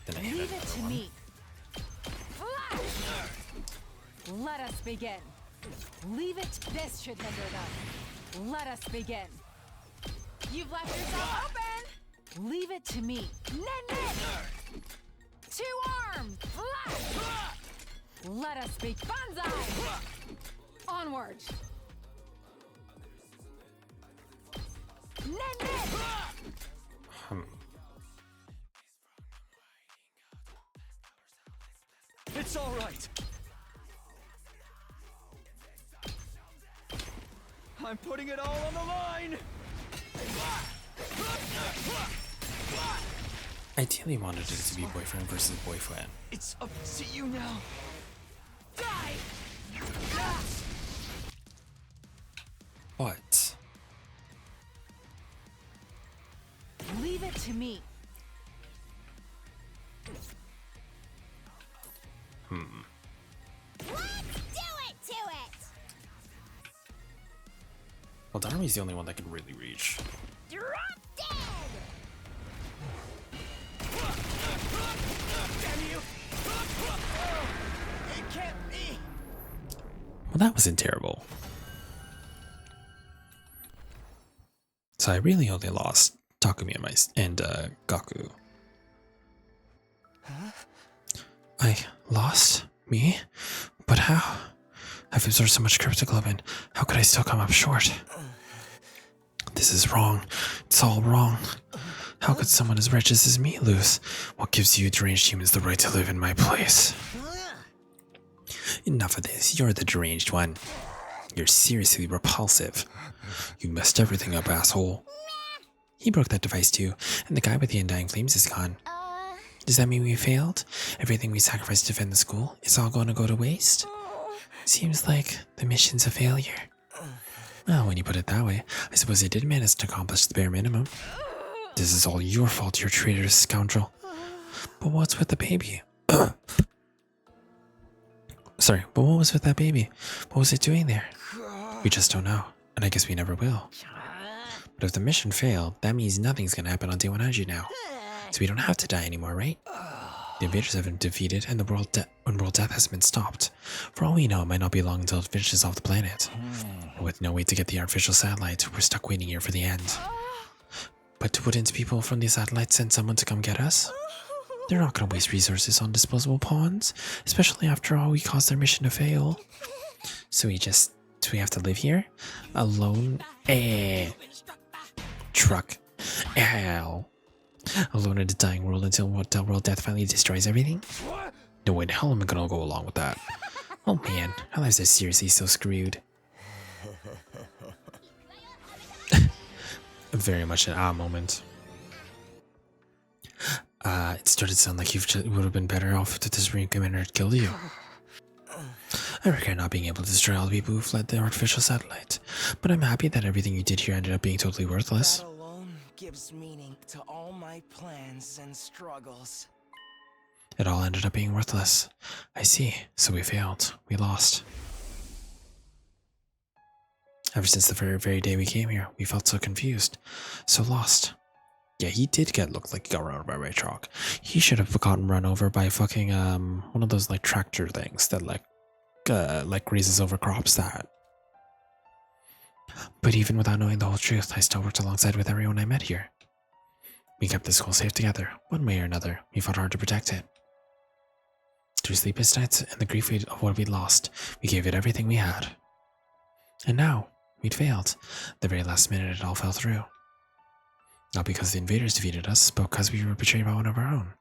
then I hit Leave it another to one. me. Flash! Let us begin. Leave it. This should hinder them. Let us begin. You've left yourself open. Leave it to me. Nen. 2 arms. Flash! Let us be Banzai! Onward. Nen. It's all right. I'm putting it all on the line. Ideally wanted it to be boyfriend versus boyfriend. It's up to you now. But Leave it to me. Let's do it to it! well, Darby's the only one that can really reach. Drop dead! Damn you! It can't be. Well, that wasn't terrible. So I really only lost Takumi and Gaku. I lost? Me? But how? I've absorbed so much cryptoglobin. How could I still come up short? This is wrong. It's all wrong. How could someone as rich as me lose? What gives you deranged humans the right to live in my place? Enough of this. You're the deranged one. You're seriously repulsive. You messed everything up, asshole. He broke that device too, and the guy with the undying flames is gone. Does that mean we failed? Everything we sacrificed to defend the school is all going to go to waste? Seems like the mission's a failure. Well, when you put it that way, I suppose it did manage to accomplish the bare minimum. This is all your fault, you traitorous scoundrel. But what's with the baby? Sorry, but what was with that baby? What was it doing there? We just don't know, and I guess we never will. But if the mission failed, that means nothing's gonna happen on Day 100 now. So we don't have to die anymore, right? The invaders have been defeated, and the world death has been stopped. For all we know, it might not be long until it finishes off the planet. And with no way to get the artificial satellite, we're stuck waiting here for the end. But wouldn't people from the satellite send someone to come get us? They're not gonna waste resources on disposable pawns, especially after all we caused their mission to fail. So do we have to live here? Alone? Truck. Ow. Alone in a dying world until world death finally destroys everything? No way in hell am I gonna go along with that. Oh man, our lives are seriously so screwed. Very much an moment. It started to sound like you would have been better off if the Supreme Commander had killed you. I regret not being able to destroy all the people who fled the artificial satellite, but I'm happy that everything you did here ended up being totally worthless. That alone gives meaning to all my plans and struggles. It all ended up being worthless. I see. So we failed. We lost. Ever since the very day we came here, we felt so confused. So lost. Yeah, he did look like he got run over by a truck. He should have gotten run over by fucking, one of those, like, tractor things that, like grazes over crops that. But even without knowing the whole truth, I still worked alongside with everyone I met here. We kept the school safe together, one way or another. We fought hard to protect it. Through sleepless nights and the grief of what we'd lost, we gave it everything we had. And now, we'd failed. The very last minute it all fell through. Not because the invaders defeated us, but because we were betrayed by one of our own.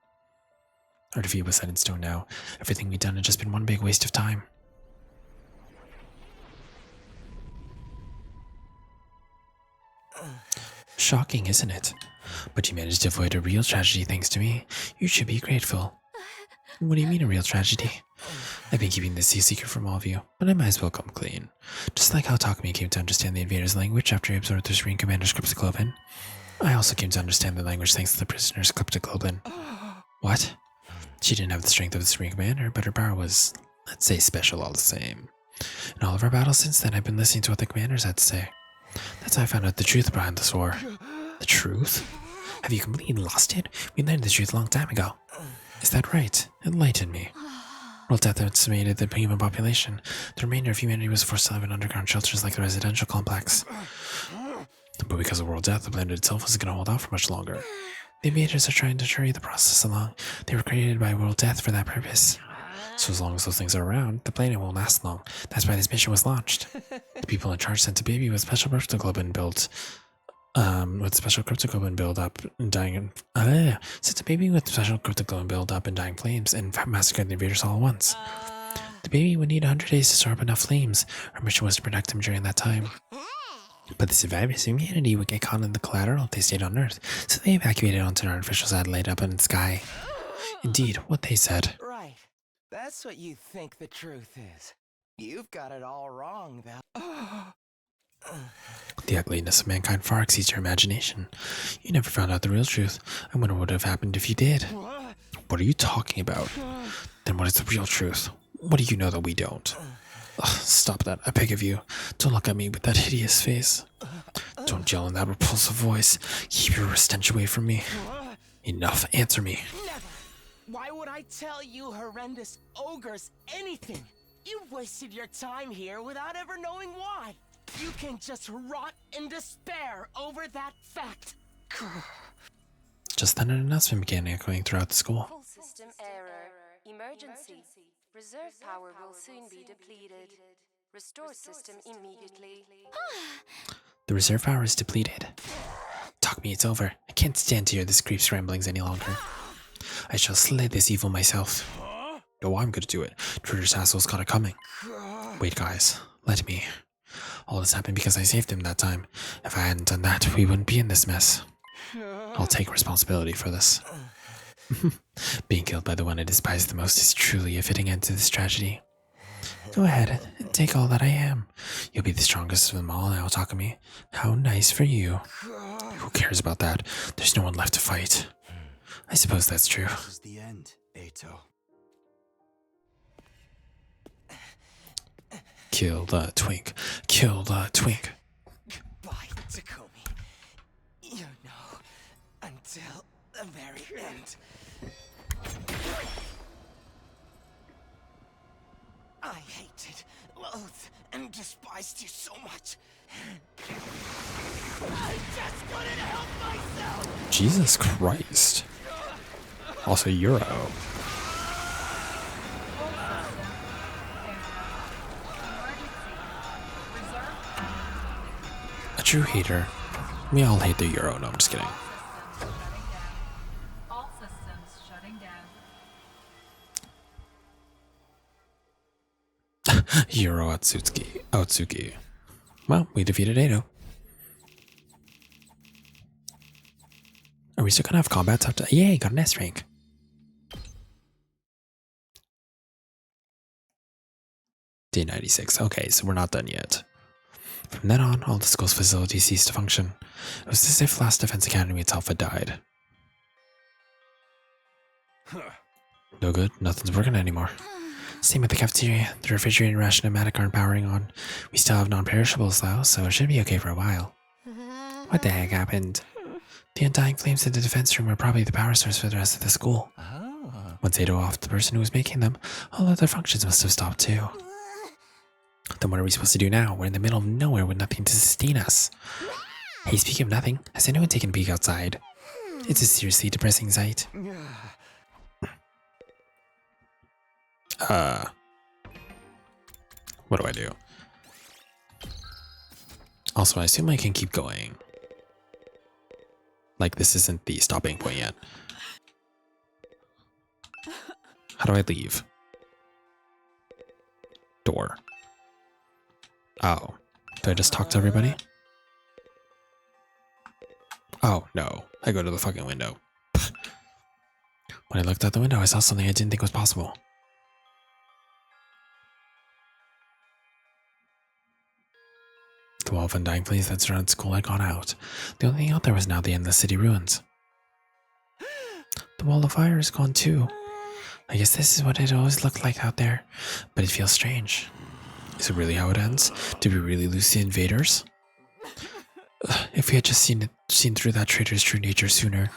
Our defeat was set in stone now. Everything we'd done had just been one big waste of time. Shocking, isn't it? But you managed to avoid a real tragedy thanks to me. You should be grateful. What do you mean a real tragedy? I've been keeping this a secret from all of you, but I might as well come clean. Just like how Takumi came to understand the invaders' language after he absorbed the Serene Commander's cryptoglobin, I also came to understand the language thanks to the prisoner's cryptoglobin. What? She didn't have the strength of the Serene Commander, but her power was, let's say, special all the same. In all of our battles since then, I've been listening to what the commanders had to say. That's how I found out the truth behind this war. The truth? Have you completely lost it? We learned the truth a long time ago. Is that right? Enlighten me. World Death estimated the human population. The remainder of humanity was forced to live in underground shelters like the residential complex. But because of World Death, the planet itself wasn't going to hold out for much longer. The invaders are trying to hurry the process along. They were created by World Death for that purpose. So as long as those things are around, the planet won't last long. That's why this mission was launched. The people in charge sent a baby with special cryptoglobin built up and dying. Sent a baby with special cryptoglobin build up and dying flames and massacred the invaders all at once. The baby would need 100 days to store up enough flames. Our mission was to protect him during that time. But the survivors of humanity would get caught in the collateral if they stayed on Earth, so they evacuated onto an artificial satellite up in the sky. Indeed, what they said. Right. That's what you think the truth is. You've got it all wrong, though. The ugliness of mankind far exceeds your imagination. You never found out the real truth. I wonder what would have happened if you did. What are you talking about? Then what is the real truth? What do you know that we don't? Ugh, stop that, I beg of you. Don't look at me with that hideous face. Don't yell in that repulsive voice. Keep your stench away from me. Enough, answer me. Never. Why would I tell you horrendous ogres anything? You've wasted your time here without ever knowing why. You can just rot in despair over that fact. Just then an announcement began echoing throughout the school. Full system error. Emergency. Reserve power will soon be depleted. Restore system immediately. The reserve power is depleted. Takumi, it's over. I can't stand to hear this creep's ramblings any longer. I shall slay this evil myself. Oh, I'm gonna do it. Traitor's asshole's got it coming. Wait, guys. Let me. All this happened because I saved him that time. If I hadn't done that, we wouldn't be in this mess. I'll take responsibility for this. Being killed by the one I despise the most is truly a fitting end to this tragedy. Go ahead and take all that I am. You'll be the strongest of them all now, Takumi. How nice for you. Who cares about that? There's no one left to fight. I suppose that's true. This is the end, Eito. Kill the twink. Kill the twink. Goodbye, Takumi. You know, until the very end. I hated, loathed, and despised you so much. I just couldn't help myself. Jesus Christ. Also, Euro. A true hater. We all hate the Euro. No, I'm just kidding. All systems shutting down. Euro Otsuki. Well, we defeated Edo. Are we still gonna have combat top to— Yay, got an S rank. Day 96. Okay, so we're not done yet. From then on, all the school's facilities ceased to function. It was as if Last Defense Academy itself had died. No good, nothing's working anymore. Same with the cafeteria. The refrigerator and ration-o-matic aren't powering on. We still have non-perishables though, so it should be okay for a while. What the heck happened? The undying flames in the defense room were probably the power source for the rest of the school. Once Edo offed the person who was making them, all other functions must have stopped too. Then what are we supposed to do now? We're in the middle of nowhere with nothing to sustain us. Hey, speaking of nothing, has anyone taken a peek outside? It's a seriously depressing sight. What do I do? Also, I assume I can keep going. Like, this isn't the stopping point yet. How do I leave? Door. Oh. Do I just talk to everybody? Oh, no. I go to the fucking window. When I looked out the window, I saw something I didn't think was possible. The wall of undying flames that surrounded school had gone out. The only thing out there was now the endless city ruins. The wall of fire is gone too. I guess this is what it always looked like out there, but it feels strange. Is it really how it ends? Did we really lose the invaders? If we had just seen through that traitor's true nature sooner,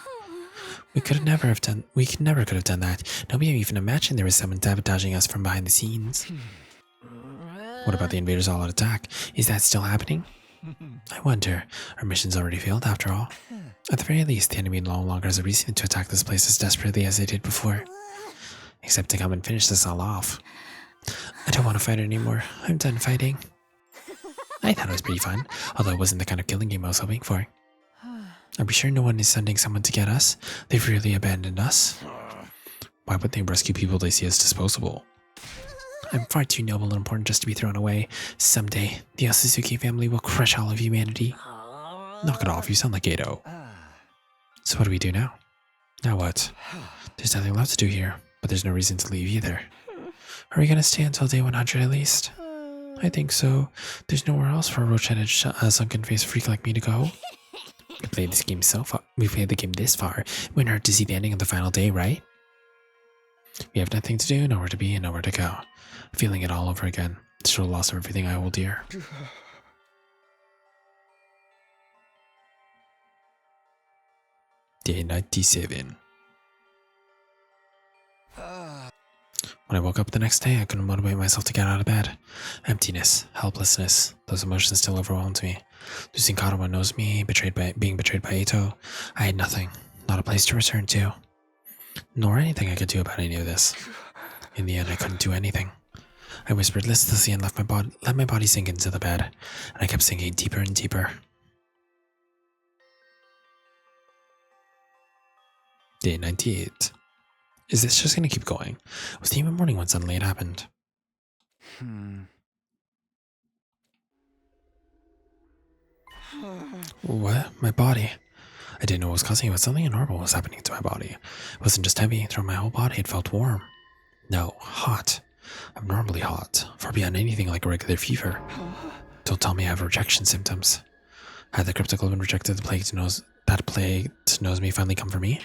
we could never have done that. Nobody even imagined there was someone sabotaging us from behind the scenes. What about the invaders all out attack? Is that still happening? I wonder. Our mission's already failed after all. At the very least, the enemy no longer has a reason to attack this place as desperately as they did before. Except to come and finish this all off. I don't want to fight anymore. I'm done fighting. I thought it was pretty fun, although it wasn't the kind of killing game I was hoping for. Are we sure no one is sending someone to get us? They've really abandoned us. Why would they rescue people they see as disposable? I'm far too noble and important just to be thrown away. Someday, the Otsutsuki family will crush all of humanity. Knock it off, you sound like Gato. So what do we do now? Now what? There's nothing left to do here, but there's no reason to leave either. Are we gonna stay until day 100 at least? I think so. There's nowhere else for a roach-headed, sunken-faced freak like me to go. We played this game so far. We played the game this far. It wouldn't hurt to see the ending of the final day, right? We have nothing to do, nowhere to be, and nowhere to go. Feeling it all over again. The total loss of everything I hold dear. Day 97. When I woke up the next day, I couldn't motivate myself to get out of bed. Emptiness, helplessness, those emotions still overwhelmed me. Losing Karawa knows me, being betrayed by Eito. I had nothing, not a place to return to, nor anything I could do about any of this. In the end, I couldn't do anything. I whispered listlessly and let my body sink into the bed, and I kept sinking deeper and deeper. Day 98. Is this just gonna keep going? It was the even morning when suddenly it happened. What? My body. I didn't know what was causing it, but something abnormal was happening to my body. It wasn't just heavy. Throughout my whole body, it felt warm. No, hot. Abnormally hot. Far beyond anything like a regular fever. Don't tell me I have rejection symptoms. Had the cryptoglobin rejected the plague to nose me finally come for me?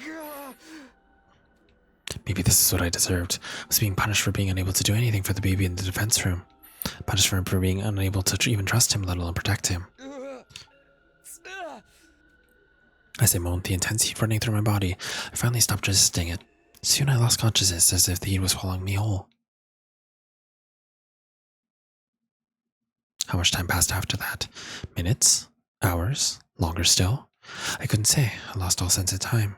Maybe this is what I deserved. I was being punished for being unable to do anything for the baby in the defense room. Punished for being unable to even trust him, let alone protect him. As I moaned, the intense heat running through my body, I finally stopped resisting it. Soon I lost consciousness as if the heat was swallowing me whole. How much time passed after that? Minutes? Hours? Longer still? I couldn't say. I lost all sense of time.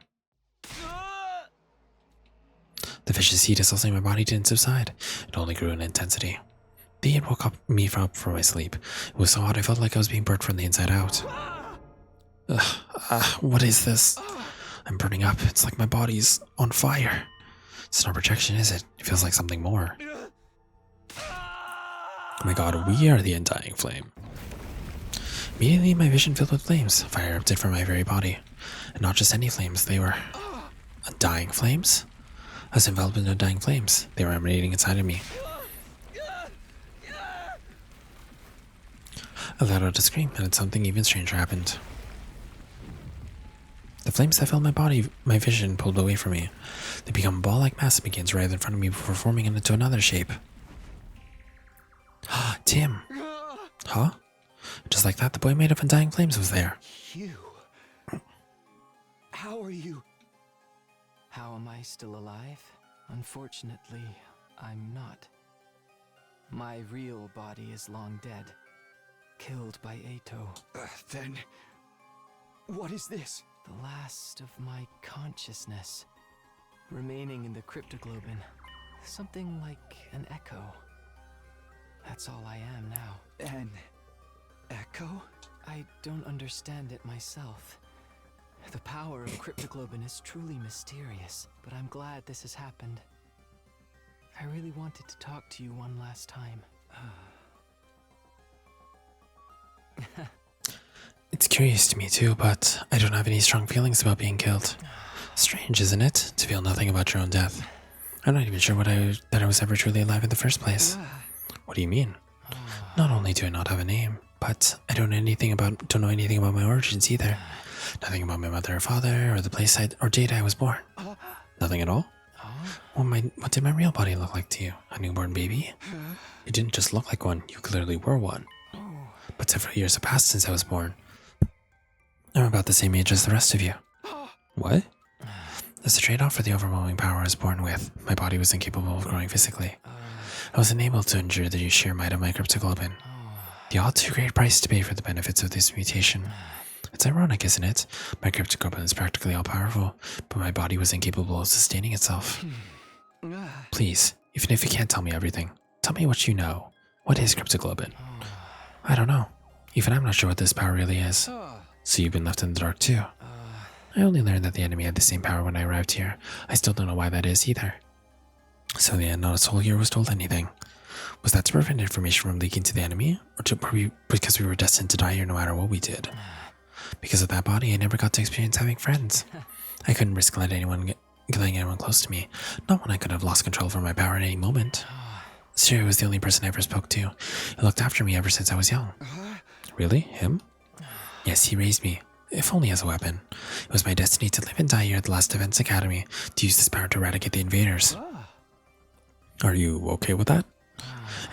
The vicious heat assaulting my body didn't subside. It only grew in intensity. The heat woke me up from my sleep. It was so hot I felt like I was being burnt from the inside out. What is this? I'm burning up. It's like my body's on fire. It's not rejection, is it? It feels like something more. Oh my god, we are the undying flame. Immediately, my vision filled with flames. Fire erupted from my very body. And not just any flames, they were undying flames? I was enveloped in undying flames. They were emanating inside of me. I let out a scream, and then something even stranger happened. The flames that filled my body, my vision pulled away from me. They become a ball-like mass that begins right in front of me before forming into another shape. Tim! Huh? Just like that, the boy made of undying flames was there. You? How are you? How am I still alive? Unfortunately, I'm not. My real body is long dead. Killed by Eito. Then... what is this? The last of my consciousness. Remaining in the cryptoglobin. Something like an echo. That's all I am now. An echo? I don't understand it myself. The power of Cryptoglobin is truly mysterious, but I'm glad this has happened. I really wanted to talk to you one last time. It's curious to me too, but I don't have any strong feelings about being killed. Strange, isn't it, to feel nothing about your own death? I'm not even sure that I was ever truly alive in the first place. What do you mean? Not only do I not have a name, but I don't know anything about my origins either. Nothing about my mother or father, or the place or date I was born. Nothing at all? What did my real body look like to you? A newborn baby? It didn't just look like one, you clearly were one. But several years have passed since I was born. I'm about the same age as the rest of you. What? As a trade-off for the overwhelming power I was born with, my body was incapable of growing physically. I was unable to endure the sheer might of my cryptoglobin. The all too great price to pay for the benefits of this mutation. It's ironic, isn't it? My cryptoglobin is practically all-powerful, but my body was incapable of sustaining itself. Please, even if you can't tell me everything, tell me what you know. What is cryptoglobin? I don't know. Even I'm not sure what this power really is. So you've been left in the dark too. I only learned that the enemy had the same power when I arrived here. I still don't know why that is either. So in the end, not a soul here was told anything. Was that to prevent information from leaking to the enemy? Or because we were destined to die here no matter what we did? Because of that body, I never got to experience having friends. I couldn't risk letting anyone close to me, not when I could have lost control over my power at any moment. Siri was the only person I ever spoke to. He looked after me ever since I was young. Really? Him? Yes, he raised me, if only as a weapon. It was my destiny to live and die here at the last Defense Academy, to use this power to eradicate the invaders. Are you okay with that?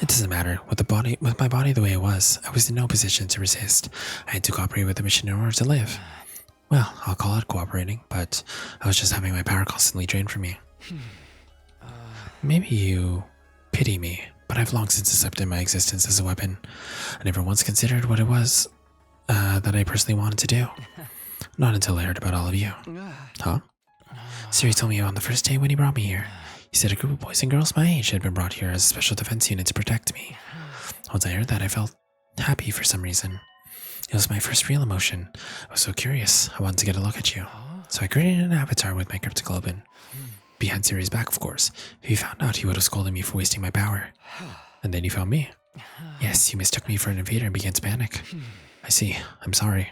It doesn't matter. With my body the way it was, I was in no position to resist. I had to cooperate with the mission in order to live. Well, I'll call it cooperating, but I was just having my power constantly drained from me. Maybe you pity me, but I've long since accepted my existence as a weapon. I never once considered what it was that I personally wanted to do. Not until I heard about all of you. Huh? Siri told me on the first day when he brought me here. He said a group of boys and girls my age had been brought here as a special defense unit to protect me. Once I heard that, I felt happy for some reason. It was my first real emotion. I was so curious. I wanted to get a look at you. So I created an avatar with my cryptoglobin. Behind Siri's back, of course. If he found out, he would have scolded me for wasting my power. And then he found me. Yes, he mistook me for an invader and began to panic. I see. I'm sorry.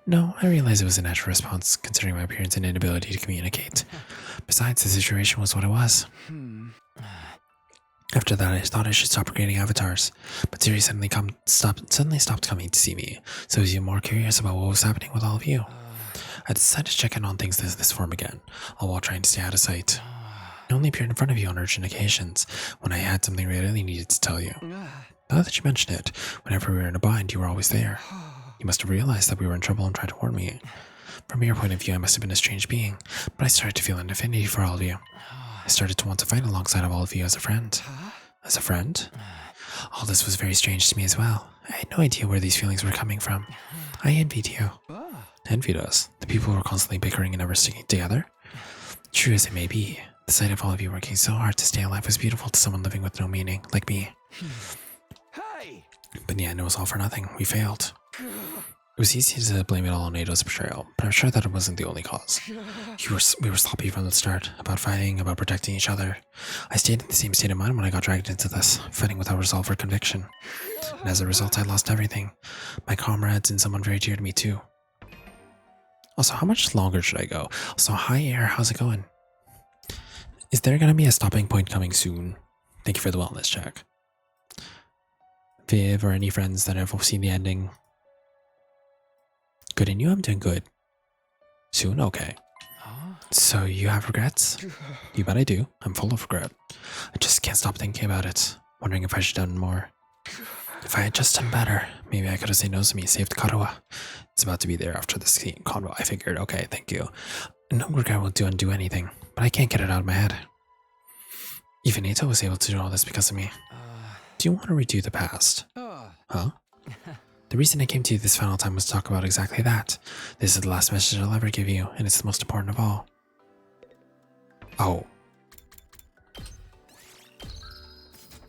No, I realized it was a natural response, considering my appearance and inability to communicate. Besides, the situation was what it was. After that, I thought I should stop creating avatars, but Siri suddenly stopped coming to see me, so I was even more curious about what was happening with all of you. I decided to check in on things in this form again, all while trying to stay out of sight. I only appeared in front of you on urgent occasions, when I had something I really needed to tell you. Now that you mention it, whenever we were in a bind, you were always there. You must have realized that we were in trouble and tried to warn me. From your point of view, I must have been a strange being, but I started to feel an affinity for all of you. I started to want to fight alongside of all of you as a friend. As a friend? All this was very strange to me as well. I had no idea where these feelings were coming from. I envied you. Envied us? The people who were constantly bickering and never sticking together? True as it may be, the sight of all of you working so hard to stay alive was beautiful to someone living with no meaning, like me. But in the end, it was all for nothing. We failed. It was easy to blame it all on Ado's betrayal, but I'm sure that it wasn't the only cause. We were sloppy from the start, about fighting, about protecting each other. I stayed in the same state of mind when I got dragged into this, fighting without resolve or conviction. And as a result, I lost everything. My comrades and someone very dear to me too. Also, how much longer should I go? Also, hi Air, how's it going? Is there gonna be a stopping point coming soon? Thank you for the wellness check. Viv or any friends that have seen the ending? Good, and you? I'm doing good. Soon? Okay. So you have regrets? You bet I do. I'm full of regret. I just can't stop thinking about it, wondering if I should have done more. If I had just done better, maybe I could have said no to me, saved Karawa. It's about to be there after this convo. I figured, okay, thank you. No regret will undo anything, but I can't get it out of my head. Even Ato was able to do all this because of me. Do you want to redo the past? Huh? The reason I came to you this final time was to talk about exactly that. This is the last message I'll ever give you, and it's the most important of all. Oh.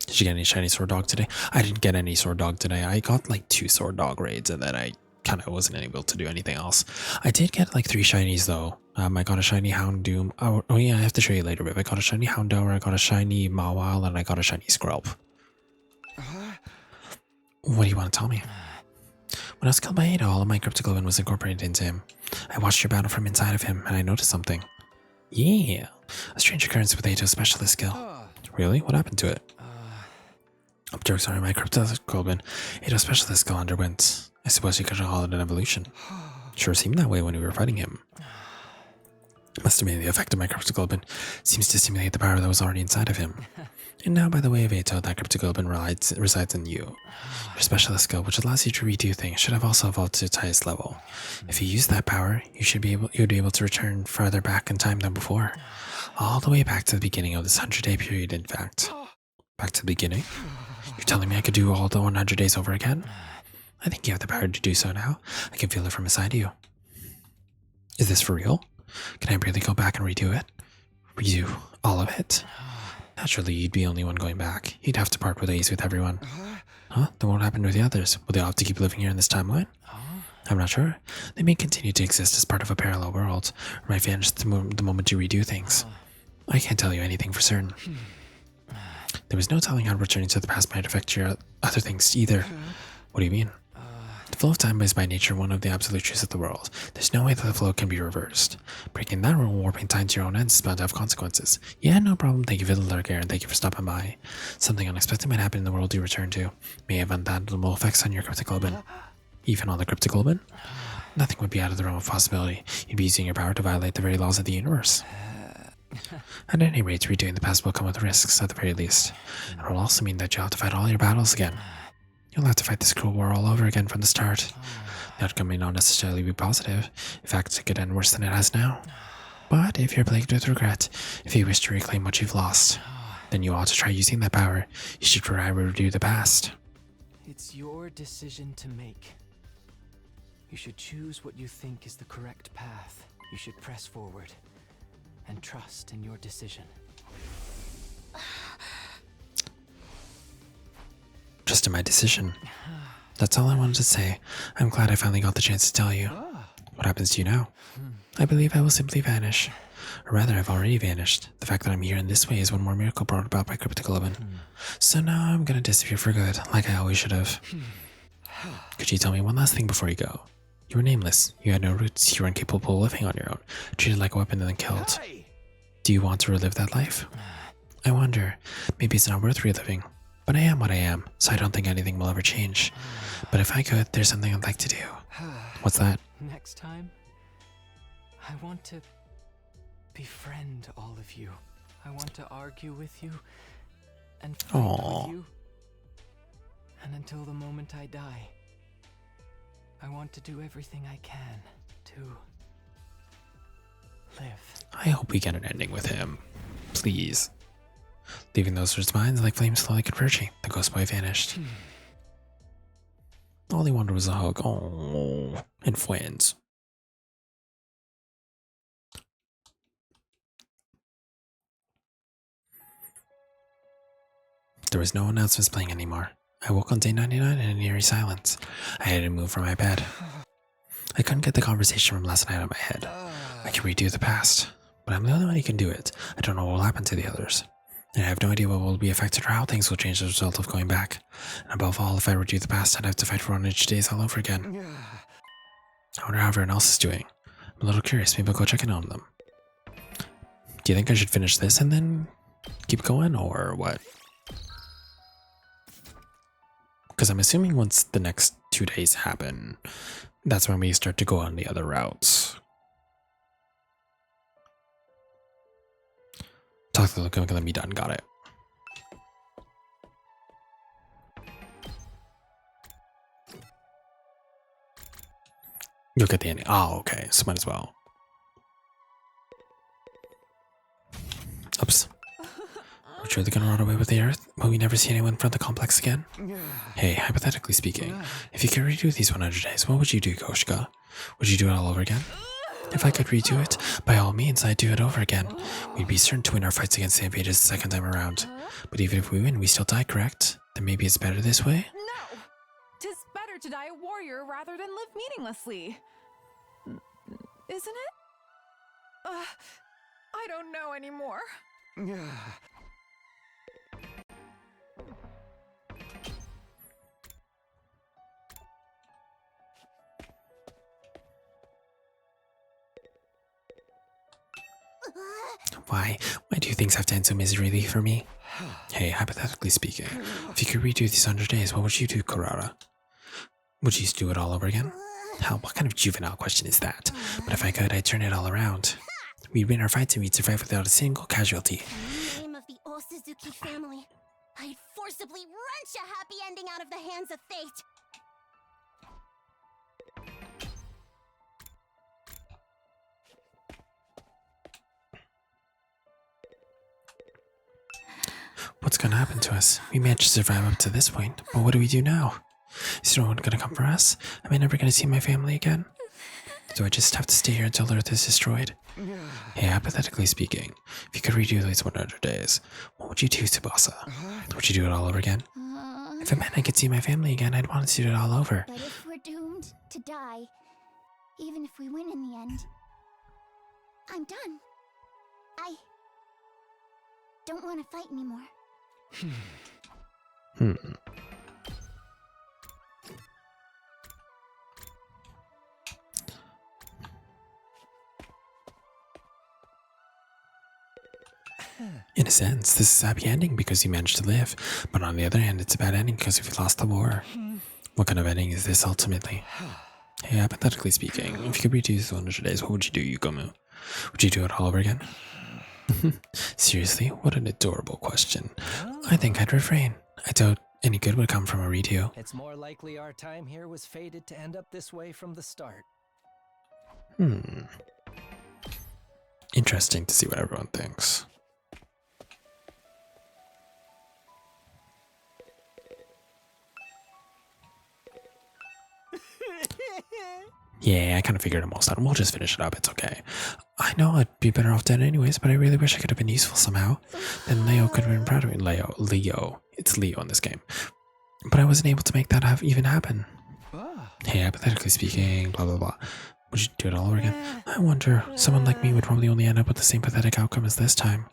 Did you get any shiny sword dog today? I didn't get any sword dog today. I got like 2 sword dog raids, and then I kind of wasn't able to do anything else. I did get like 3 shinies though. I got a shiny Houndoom. Oh yeah, I have to show you later, but I got a shiny Houndour, I got a shiny Mawile, and I got a shiny Skrelp. What do you want to tell me? When I was killed by Ada, all of my cryptoglobin was incorporated into him. I watched your battle from inside of him, and I noticed something. Yeah, a strange occurrence with Ato's specialist skill. Really? What happened to it? Jokes on my cryptoglobin. Ato's specialist skill underwent. I suppose you could call it an evolution. Sure seemed that way when we were fighting him. Must have been the effect of my cryptoglobin. Seems to stimulate the power that was already inside of him. And now, by the way of Ato, that cryptoglobin resides in you. Your specialist skill, which allows you to redo things, should have also evolved to its highest level. If you use that power, you'd be able to return farther back in time than before. All the way back to the beginning of this 100-day period, in fact. Back to the beginning? You're telling me I could do all the 100 days over again? I think you have the power to do so now. I can feel it from inside you. Is this for real? Can I really go back and redo it? Redo all of it? Naturally, you'd be the only one going back. You'd have to part ways with everyone. Huh? Then what happened with the others? Will they all have to keep living here in this timeline? I'm not sure. They may continue to exist as part of a parallel world, or might vanish the moment you redo things. I can't tell you anything for certain. There was no telling how returning to the past might affect your other things either. What do you mean? The flow of time is by nature one of the absolute truths of the world. There's no way that the flow can be reversed. Breaking that rule, warping time to your own ends is bound to have consequences. Yeah, no problem. Thank you for the lurker, and thank you for stopping by. Something unexpected might happen in the world you return to. May have unfathomable effects on your cryptoglobin. Even on the cryptoglobin? Nothing would be out of the realm of possibility. You'd be using your power to violate the very laws of the universe. At any rate, redoing the past will come with risks, at the very least. It will also mean that you'll have to fight all your battles again. You'll have to fight this cruel war all over again from the start. The outcome may not necessarily be positive. In fact, it could end worse than it has now. But if you're plagued with regret, if you wish to reclaim what you've lost, then you ought to try using that power. You should try to redo the past. It's your decision to make. You should choose what you think is the correct path. You should press forward and trust in your decision. Just in my decision. That's all I wanted to say. I'm glad I finally got the chance to tell you. What happens to you now? I believe I will simply vanish. Or rather, I've already vanished. The fact that I'm here in this way is one more miracle brought about by cryptoglobin. So now I'm gonna disappear for good, like I always should have. Could you tell me one last thing before you go? You were nameless. You had no roots. You were incapable of living on your own. Treated like a weapon and then killed. Do you want to relive that life? I wonder. Maybe it's not worth reliving. But I am what I am, so I don't think anything will ever change. But if I could, there's something I'd like to do. What's that? Next time, I want to befriend all of you. I want to argue with you and fight with you. And until the moment I die, I want to do everything I can to live. I hope we get an ending with him. Please. Leaving those words behind like flames slowly converging, the ghost boy vanished. All he wanted was a hug. Oh, and friends. There was no announcements playing anymore. I woke on day 99 in an eerie silence. I had to move from my bed. I couldn't get the conversation from last night out of my head. I can redo the past, but I'm the only one who can do it. I don't know what will happen to the others. And I have no idea what will be affected or how things will change as a result of going back. And above all, if I redo the past, I'd have to fight for 100 days all over again. I wonder how everyone else is doing. I'm a little curious. Maybe I'll go check in on them. Do you think I should finish this and then keep going, or what? Because I'm assuming once the next 2 days happen, that's when we start to go on the other routes. Talk to the look, let me done, got it. You'll get the ending. Oh, okay, so might as well. Oops. We're truly gonna run away with the Earth? Will we never see anyone from the complex again? Hey, hypothetically speaking, if you could redo these 100 days, what would you do, Koshka? Would you do it all over again? If I could redo it, by all means, I'd do it over again. We'd be certain to win our fights against the invaders the second time around. But even if we win, we still die, correct? Then maybe it's better this way? No! 'Tis better better to die a warrior rather than live meaninglessly. Isn't it? I don't know anymore. Why? Why do things have to end so miserably for me? Hey, hypothetically speaking, if you could redo these 100 days, what would you do, Kurara? Would you do it all over again? Hell, what kind of juvenile question is that? But if I could, I'd turn it all around. We'd win our fights and we'd survive without a single casualty. In the name of the Osuzuki family, I'd forcibly wrench a happy ending out of the hands of fate. What's gonna happen to us? We managed to survive up to this point, but what do we do now? Is no one gonna come for us? Am I never gonna see my family again? Do I just have to stay here until Earth is destroyed? Hey, hypothetically speaking, if you could redo these 100 days, what would you do, Tsubasa? Would you do it all over again? If it meant I could see my family again, I'd want to do it all over. But if we're doomed to die, even if we win in the end, I'm done. I don't want to fight anymore. In a sense, this is a happy ending because you managed to live, but on the other hand, it's a bad ending because you've lost the war. What kind of ending is this ultimately? Hey, hypothetically speaking, if you could redo these 100 days, what would you do, Yugomu? Would you do it all over again? Seriously, what an adorable question. I think I'd refrain. I doubt any good would come from a redo. It's more likely our time here was fated to end up this way from the start. Interesting to see what everyone thinks. Yeah, I kind of figured it most out. We'll just finish it up. It's okay. I know I'd be better off dead anyways, but I really wish I could have been useful somehow. Then Leo could have been proud of me. Leo. It's Leo in this game. But I wasn't able to make that even happen. Hey, hypothetically speaking, blah, blah, blah. Would you do it all over again? I wonder. Someone like me would probably only end up with the same pathetic outcome as this time.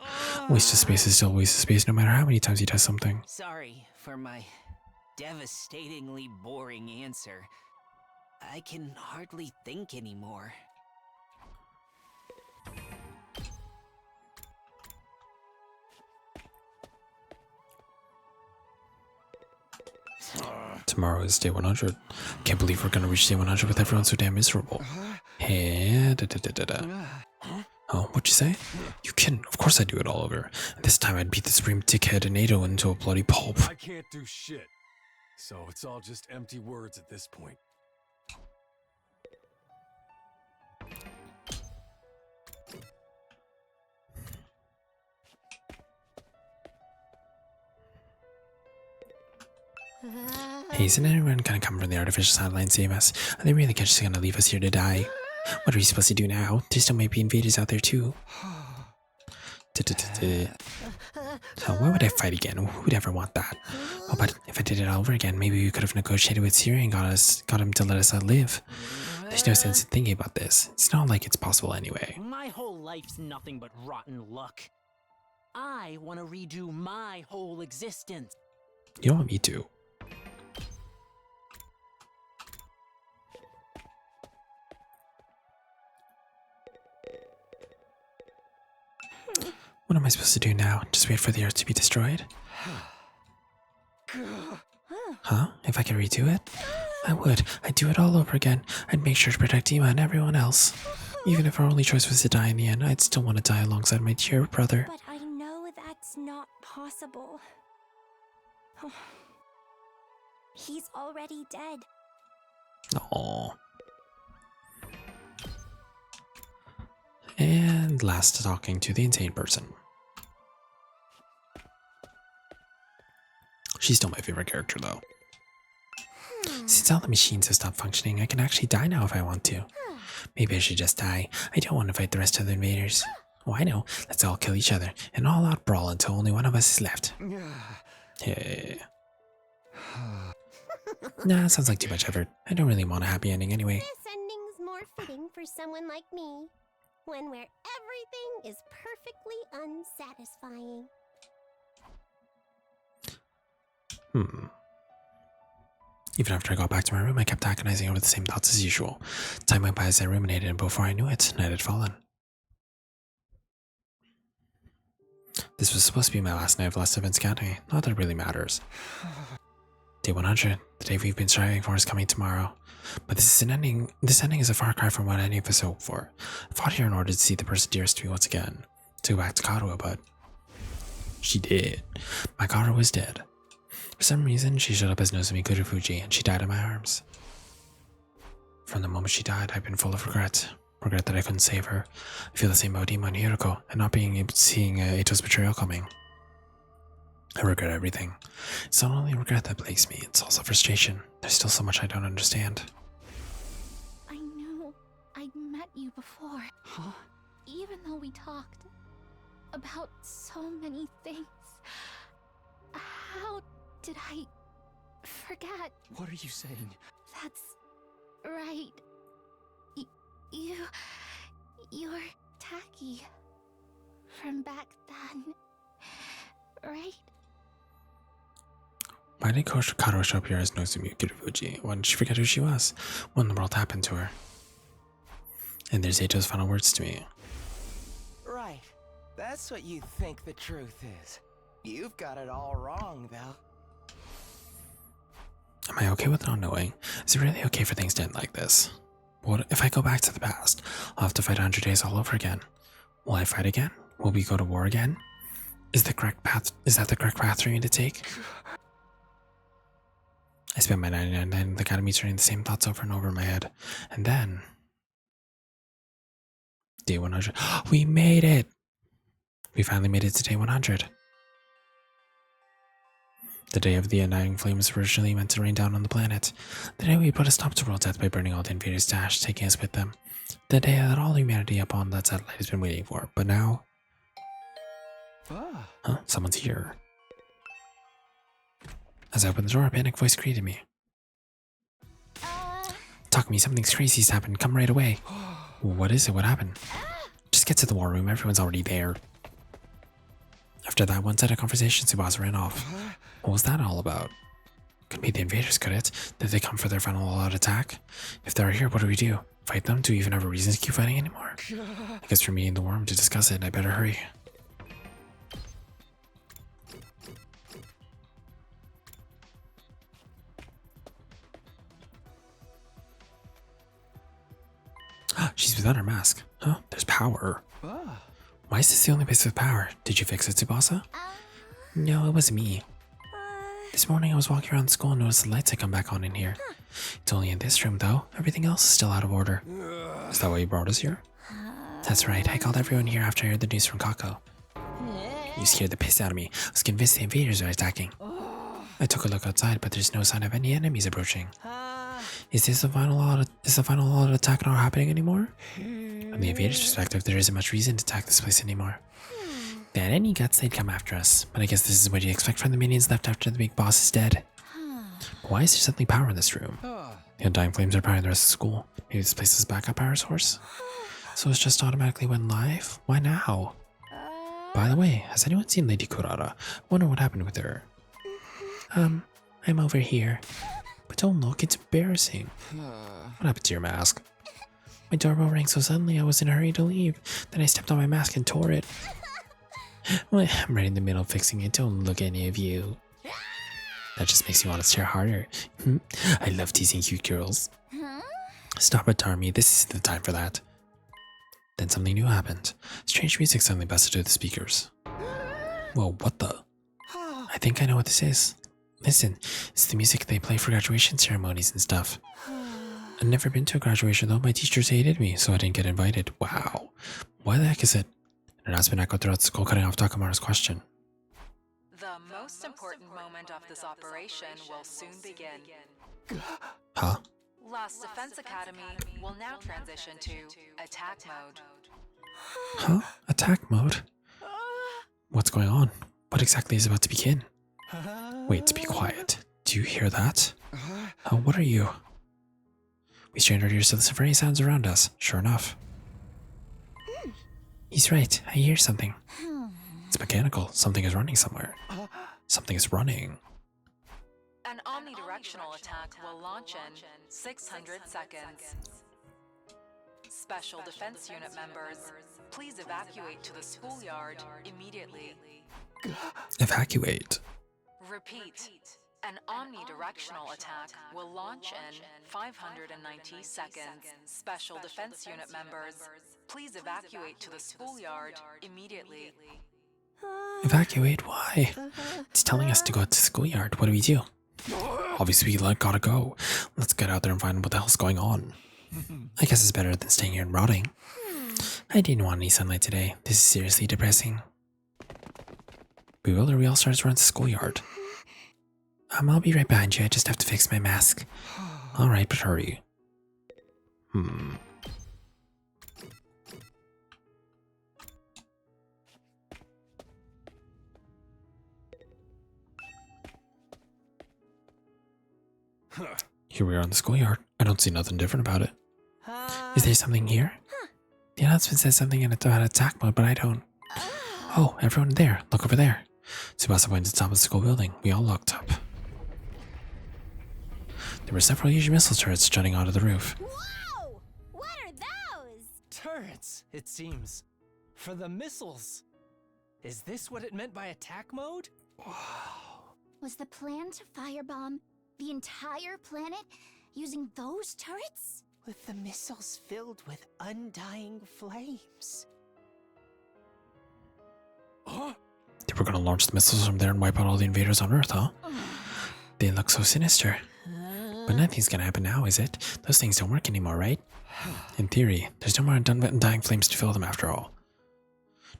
Waste of space is still waste of space no matter how many times you test something. Sorry for my devastatingly boring answer. I can hardly think anymore. Tomorrow is day 100. Can't believe we're gonna reach day 100 with everyone so damn miserable. Hey, Oh, what'd you say? You kidding? Of course I'd do it all over. And this time I'd beat the supreme dickhead Nato into a bloody pulp. I can't do shit. So it's all just empty words at this point. Hey, isn't anyone gonna come from the artificial satellite and save us? Are they really just gonna leave us here to die? What are we supposed to do now? There still might be invaders out there too. So why would I fight again? Who would ever want that? Oh, but if I did it all over again, maybe we could have negotiated with Syria and got him to let us live. There's no sense in thinking about this. It's not like it's possible anyway. My whole life's nothing but rotten luck. I want to redo my whole existence. You don't want me to. What am I supposed to do now? Just wait for the Earth to be destroyed? Huh? If I could redo it? I would. I'd do it all over again. I'd make sure to protect Ima and everyone else. Even if our only choice was to die in the end, I'd still want to die alongside my dear brother. But I know that's not possible. He's already dead. Aww. And last talking to the insane person. She's still my favorite character though. Since all the machines have stopped functioning, I can actually die now if I want to. Maybe I should just die. I don't want to fight the rest of the invaders. Oh, I know. Let's all kill each other. An all-out brawl until only one of us is left. Hey. Nah, sounds like too much effort. I don't really want a happy ending anyway. This ending's more fitting for someone like me. One where everything is perfectly unsatisfying. Even after I got back to my room, I kept agonizing over the same thoughts as usual. Time went by as I ruminated, and before I knew it, night had fallen. This was supposed to be my last night of Last Events Academy. Not that it really matters. Day 100, the day we've been striving for, is coming tomorrow. But this ending is a far cry from what any of us hoped for. I fought here in order to see the person dearest to me once again. To go back to Karuo, but she did. My Karuo was dead. For some reason, she showed up as Nozomi Kurufuji, and she died in my arms. From the moment she died, I've been full of regret. Regret that I couldn't save her. I feel the same about Ima and Hiroko, and not being able to seeing Ito's betrayal coming. I regret everything. It's not only regret that plagues me, it's also frustration. There's still so much I don't understand. I know I'd met you before. Huh? Even though we talked about so many things. How did I forget? What are you saying? That's right. You're Taki from back then, right? Why did Karuo show up here as Nozomi Kurufuji? Why did she forget who she was? What in the world happened to her? And there's Ito's final words to me. Right. That's what you think the truth is. You've got it all wrong, though. Am I okay with not knowing? Is it really okay for things to end like this? What if I go back to the past? I'll have to fight 100 days all over again. Will I fight again? Will we go to war again? Is that the correct path for me to take? I spent my 99 nights in the academy turning the same thoughts over and over in my head. And then... Day 100. We made it! We finally made it to day 100. The day of the undying flames originally meant to rain down on the planet. The day we put a stop to world death by burning all the invaders to ash, taking us with them. The day that all humanity upon that satellite has been waiting for. But now... Huh? Someone's here. As I opened the door, a panic voice greeted me. Takumi, something's crazy's happened. Come right away. What is it? What happened? Just get to the war room. Everyone's already there. After that one set of conversations, Tsubasa ran off. What was that all about? Couldn't be the invaders, could it? Did they come for their final all-out attack? If they're here, what do we do? Fight them? Do we even have a reason to keep fighting anymore? I guess we're meeting the war room to discuss it, and I better hurry. She's without her mask. Huh? There's power. Why is this the only place with power? Did you fix it, Tsubasa? No, it wasn't me. This morning I was walking around school and noticed the lights had come back on in here. It's only in this room, though. Everything else is still out of order. Is that why you brought us here? That's right. I called everyone here after I heard the news from Kako. You scared the piss out of me. I was convinced the invaders were attacking. I took a look outside, but there's no sign of any enemies approaching. Is this the final attack not happening anymore? From the invaders' perspective, there isn't much reason to attack this place anymore. If they had any guts, they'd come after us. But I guess this is what you expect from the minions left after the big boss is dead. Why is there suddenly power in this room? The undying flames are powering the rest of school. Maybe this place is a backup power source? So it's just automatically went live? Why now? By the way, has anyone seen Lady Kurara? Wonder what happened with her. I'm over here. But don't look, it's embarrassing. What happened to your mask? My doorbell rang so suddenly I was in a hurry to leave. Then I stepped on my mask and tore it. Well, I'm right in the middle of fixing it. Don't look at any of you. That just makes me want to stare harder. I love teasing cute girls. Stop it, Tarmi. This isn't the time for that. Then something new happened. Strange music suddenly busted through the speakers. Whoa, what the? I think I know what this is. Listen, it's the music they play for graduation ceremonies and stuff. I've never been to a graduation though. My teachers hated me, so I didn't get invited. Wow. Why the heck is it? An announcement echoed throughout school, cutting off Takamaru's question. The most important moment of this operation will soon begin. Huh? Lost Defense Academy will now transition to attack mode. Huh? Attack mode? What's going on? What exactly is about to begin? Wait, be quiet. Do you hear that? Oh, what are you? We strained our ears to listen for any sounds around us. Sure enough. He's right. I hear something. It's mechanical. Something is running somewhere. Something is running. An omnidirectional attack will launch in 600 seconds. Special Defense Unit members, please evacuate to the schoolyard immediately. Evacuate. Repeat. An omnidirectional attack will launch in 590 seconds. Special Defense Unit members, please evacuate to the schoolyard immediately. Evacuate? Why? It's telling us to go to the schoolyard. What do we do? Obviously, we gotta go. Let's get out there and find what the hell's going on. I guess it's better than staying here and rotting. I didn't want any sunlight today. This is seriously depressing. Bewildered, we all started to run to the schoolyard. I'll be right behind you. I just have to fix my mask. Alright, but hurry. Here we are in the schoolyard. I don't see nothing different about it. Is there something here? The announcement says something in about attack mode, but I don't. Oh, everyone there. Look over there. Tsubasa pointed to the top of the school building. We all looked up. There were several huge missile turrets jutting onto the roof. Whoa! What are those? Turrets, it seems. For the missiles. Is this what it meant by attack mode? Was the plan to firebomb the entire planet using those turrets? With the missiles filled with undying flames. They were gonna launch the missiles from there and wipe out all the invaders on Earth, huh? They look so sinister. But nothing's gonna happen now, is it? Those things don't work anymore, right? In theory, there's no more undying flames to fill them after all.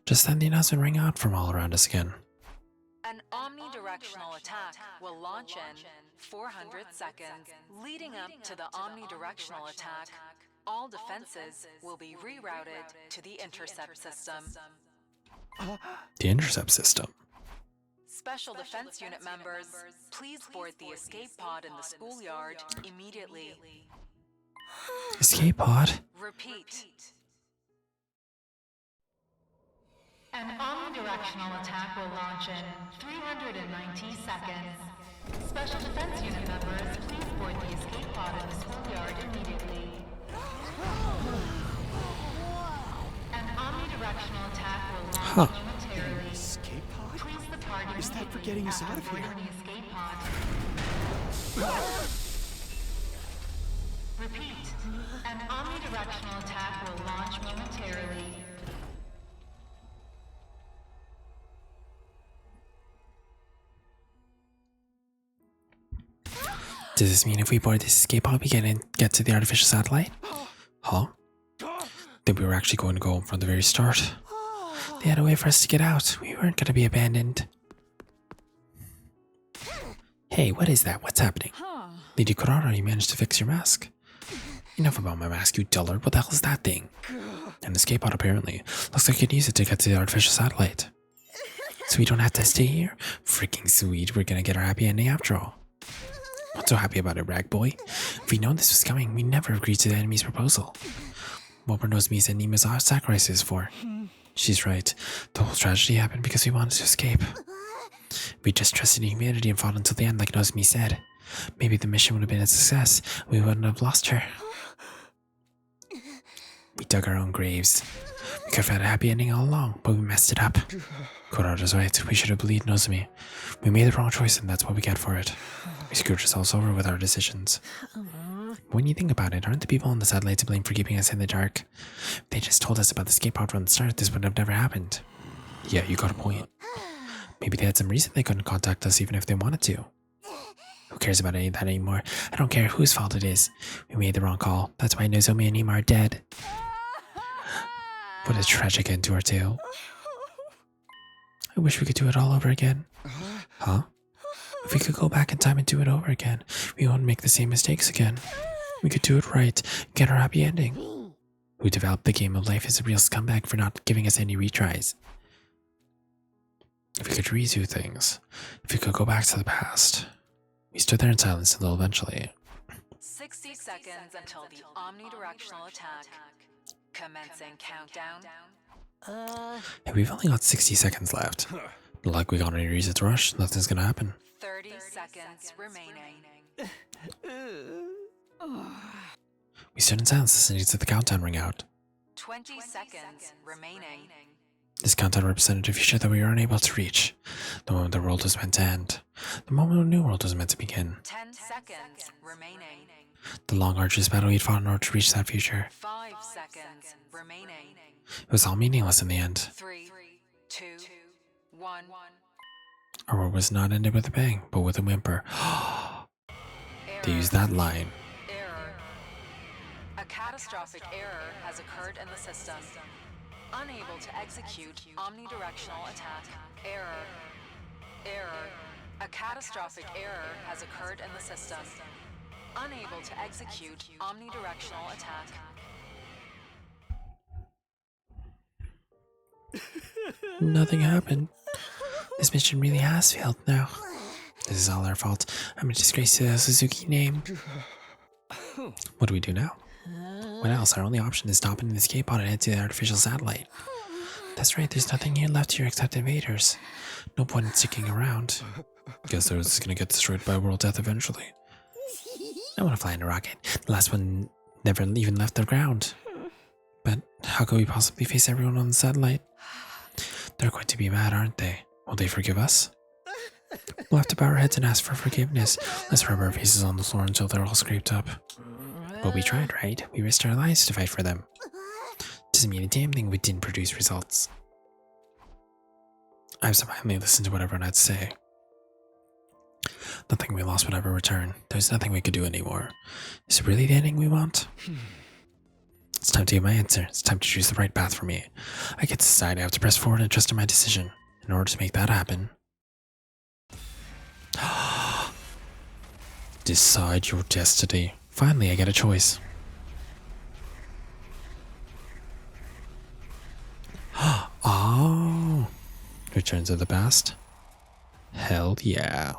Just then the announcement rang out from all around us again. An omnidirectional attack will launch in 400 seconds. Leading up to the omnidirectional attack, all defenses will be rerouted to the intercept system. The intercept system. Special Defense Unit members, please board the escape pod in the schoolyard immediately. Escape pod? Repeat. An omnidirectional attack will launch in 390 seconds. Special Defense Unit members, please board the escape pod in the schoolyard immediately. An omnidirectional attack will launch momentarily. Escape pod? Please the party Is that for getting us out of here? boarding the escape pod. Repeat. An omnidirectional attack will launch momentarily. Does this mean if we board this escape pod we get to the artificial satellite? Huh? Then we were actually going to go home from the very start. They had a way for us to get out. We weren't going to be abandoned. Hey, what is that? What's happening? Lady Kurara, you managed to fix your mask. Enough about my mask, you dullard. What the hell is that thing? An escape pod, apparently. Looks like you can use it to get to the artificial satellite. So we don't have to stay here? Freaking sweet. We're gonna get our happy ending after all. Not so happy about it, rag boy. If we'd known this was coming, we never agreed to the enemy's proposal. What were Nozomi's and Nima's sacrifices for? She's right. The whole tragedy happened because we wanted to escape. We just trusted in humanity and fought until the end, like Nozomi said. Maybe the mission would have been a success. We wouldn't have lost her. We dug our own graves. We could have had a happy ending all along, but we messed it up. Kurara's right. We should have believed Nozomi. We made the wrong choice, and that's what we get for it. We screwed ourselves over with our decisions. When you think about it, aren't the people on the satellite to blame for keeping us in the dark? If they just told us about the escape pod from the start, this would have never happened. Yeah, you got a point. Maybe they had some reason they couldn't contact us even if they wanted to. Who cares about any of that anymore? I don't care whose fault it is. We made the wrong call. That's why Nozomi and Nima are dead. What a tragic end to our tale. I wish we could do it all over again. Huh? If we could go back in time and do it over again, we wouldn't make the same mistakes again. We could do it right, get our happy ending. Who developed the game of life is a real scumbag for not giving us any retries. If we could redo things, if we could go back to the past. We stood there in silence until eventually, 60 seconds until the omnidirectional attack. Commencing countdown. Hey, we've only got 60 seconds left. Not like we got any reason to rush. Nothing's gonna happen. 30 seconds remaining. We stood in silence listening to the countdown ring out. 20 seconds remaining. This countdown represented a future that we were unable to reach. The moment the world was meant to end. The moment a new world was meant to begin. 10 seconds remaining. The long, arduous battle we'd fought in order to reach that future. 5 seconds remaining. It was all meaningless in the end. 3, 2, 1. Our world was not ended with a bang, but with a whimper. They used that line. Error. A catastrophic error has occurred in the system. Unable to execute omnidirectional attack. Error. Error. A catastrophic error has occurred in the system. Unable to execute omnidirectional attack. Nothing happened. This mission really has failed now. This is all our fault. I'm a disgrace to the Suzuki name. What do we do now? What else? Our only option is stopping the escape pod and head to the artificial satellite. That's right, there's nothing here left here except invaders. No point in sticking around. Guess they're just gonna get destroyed by world death eventually. I want to fly in a rocket. The last one never even left the ground. But how could we possibly face everyone on the satellite? They're going to be mad, aren't they? Will they forgive us? We'll have to bow our heads and ask for forgiveness. Let's rub our faces on the floor until they're all scraped up. But we tried, right? We risked our lives to fight for them. Doesn't mean a damn thing we didn't produce results. I have silently listened to what everyone had to say. Nothing we lost would ever return. There's nothing we could do anymore. Is it really the ending we want? It's time to get my answer. It's time to choose the right path for me. I get to decide. I have to press forward and trust in my decision. In order to make that happen. Decide your destiny. Finally, I get a choice. Oh, Return to the past? Hell yeah.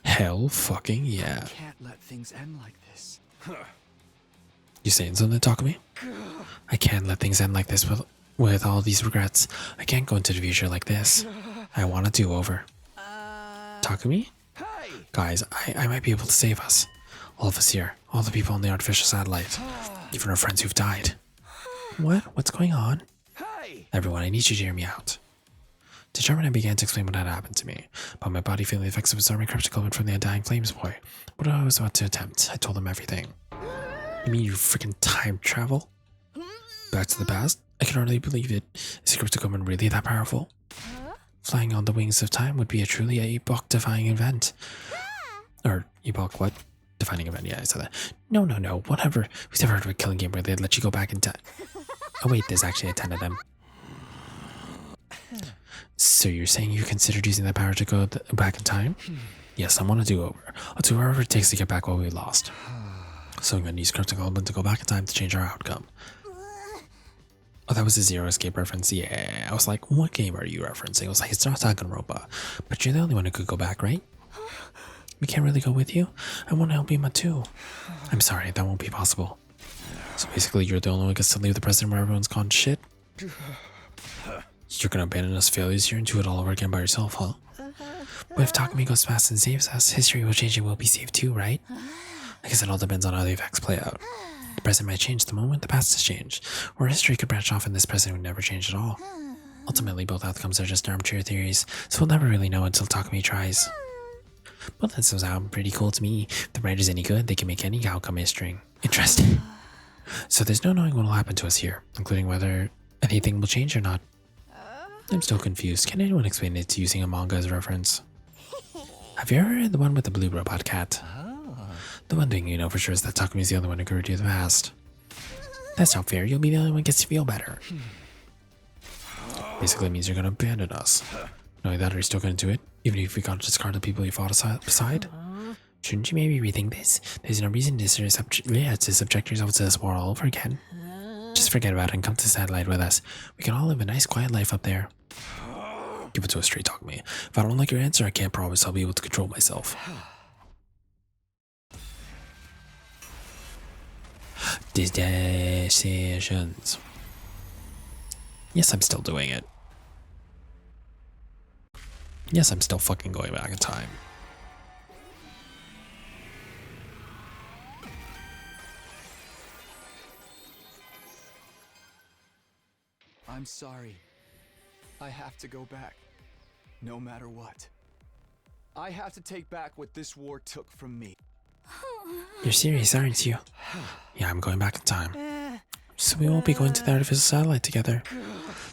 Hell fucking yeah. Can't let things end like this. You saying something, Takumi? I can't let things end like this with all these regrets. I can't go into the future like this. I want a do-over. Takumi? Guys, I might be able to save us. All of us here. All the people on the artificial satellite. Even our friends who've died. What? What's going on? Everyone, I need you to hear me out. Determined, I began to explain what had happened to me, about my body feeling the effects of a stormy cryptic element from the Undying Flames boy. What I was about to attempt, I told him everything. You mean you freaking time travel? Back to the past? I can hardly believe it. Is the cryptic element really that powerful? Flying on the wings of time would be a truly epoch-defying event. Or, epoch what? Defining event, yeah, I said that. No, whatever. Who's ever heard of a killing game where they'd let you go back in time? Oh wait, there's actually a 10 of them. So you're saying you considered using that power to go back in time? Yes, I want to do over. I'll do whatever it takes to get back what we lost. So I'm going to use cryptic element to go back in time to change our outcome. Oh, that was a Zero Escape reference. Yeah, I was like, what game are you referencing? I was like, it's not Danganronpa. But you're the only one who could go back, right? We can't really go with you. I want to help Ima too. I'm sorry, that won't be possible. So basically, you're the only one who gets to leave the present where everyone's gone to shit? You're gonna abandon us failures here and do it all over again by yourself, huh? But if Takumi goes fast and saves us, history will change and we'll be saved too, right? I guess it all depends on how the effects play out. The present might change the moment the past has changed, or history could branch off and this present would never change at all. Ultimately, both outcomes are just armchair theories, so we'll never really know until Takumi tries. But that sounds pretty cool to me. If the writer's any good, they can make any outcome interesting. So there's no knowing what will happen to us here, including whether anything will change or not. I'm still confused. Can anyone explain it using a manga as a reference? Have you ever read the one with the blue robot cat? The one thing you know for sure is that Takumi's the only one who could redo the past. That's not fair. You'll be the only one who gets to feel better. Basically means you're gonna abandon us. Knowing that, are you still gonna do it? Even if we gotta discard the people you fought beside? Shouldn't you maybe rethink this? There's no reason to subject yourself to this war all over again. Just Just forget about it and come to the satellite with us. We can all live a nice quiet life up there. Give it to us straight, talk to me. If I don't like your answer, I can't promise I'll be able to control myself. Decisions. Yes, I'm still doing it. Yes, I'm still fucking going back in time. I'm sorry. I have to go back. No matter what. I have to take back what this war took from me. You're serious, aren't you? Yeah, I'm going back in time. So we won't be going to the artificial satellite together.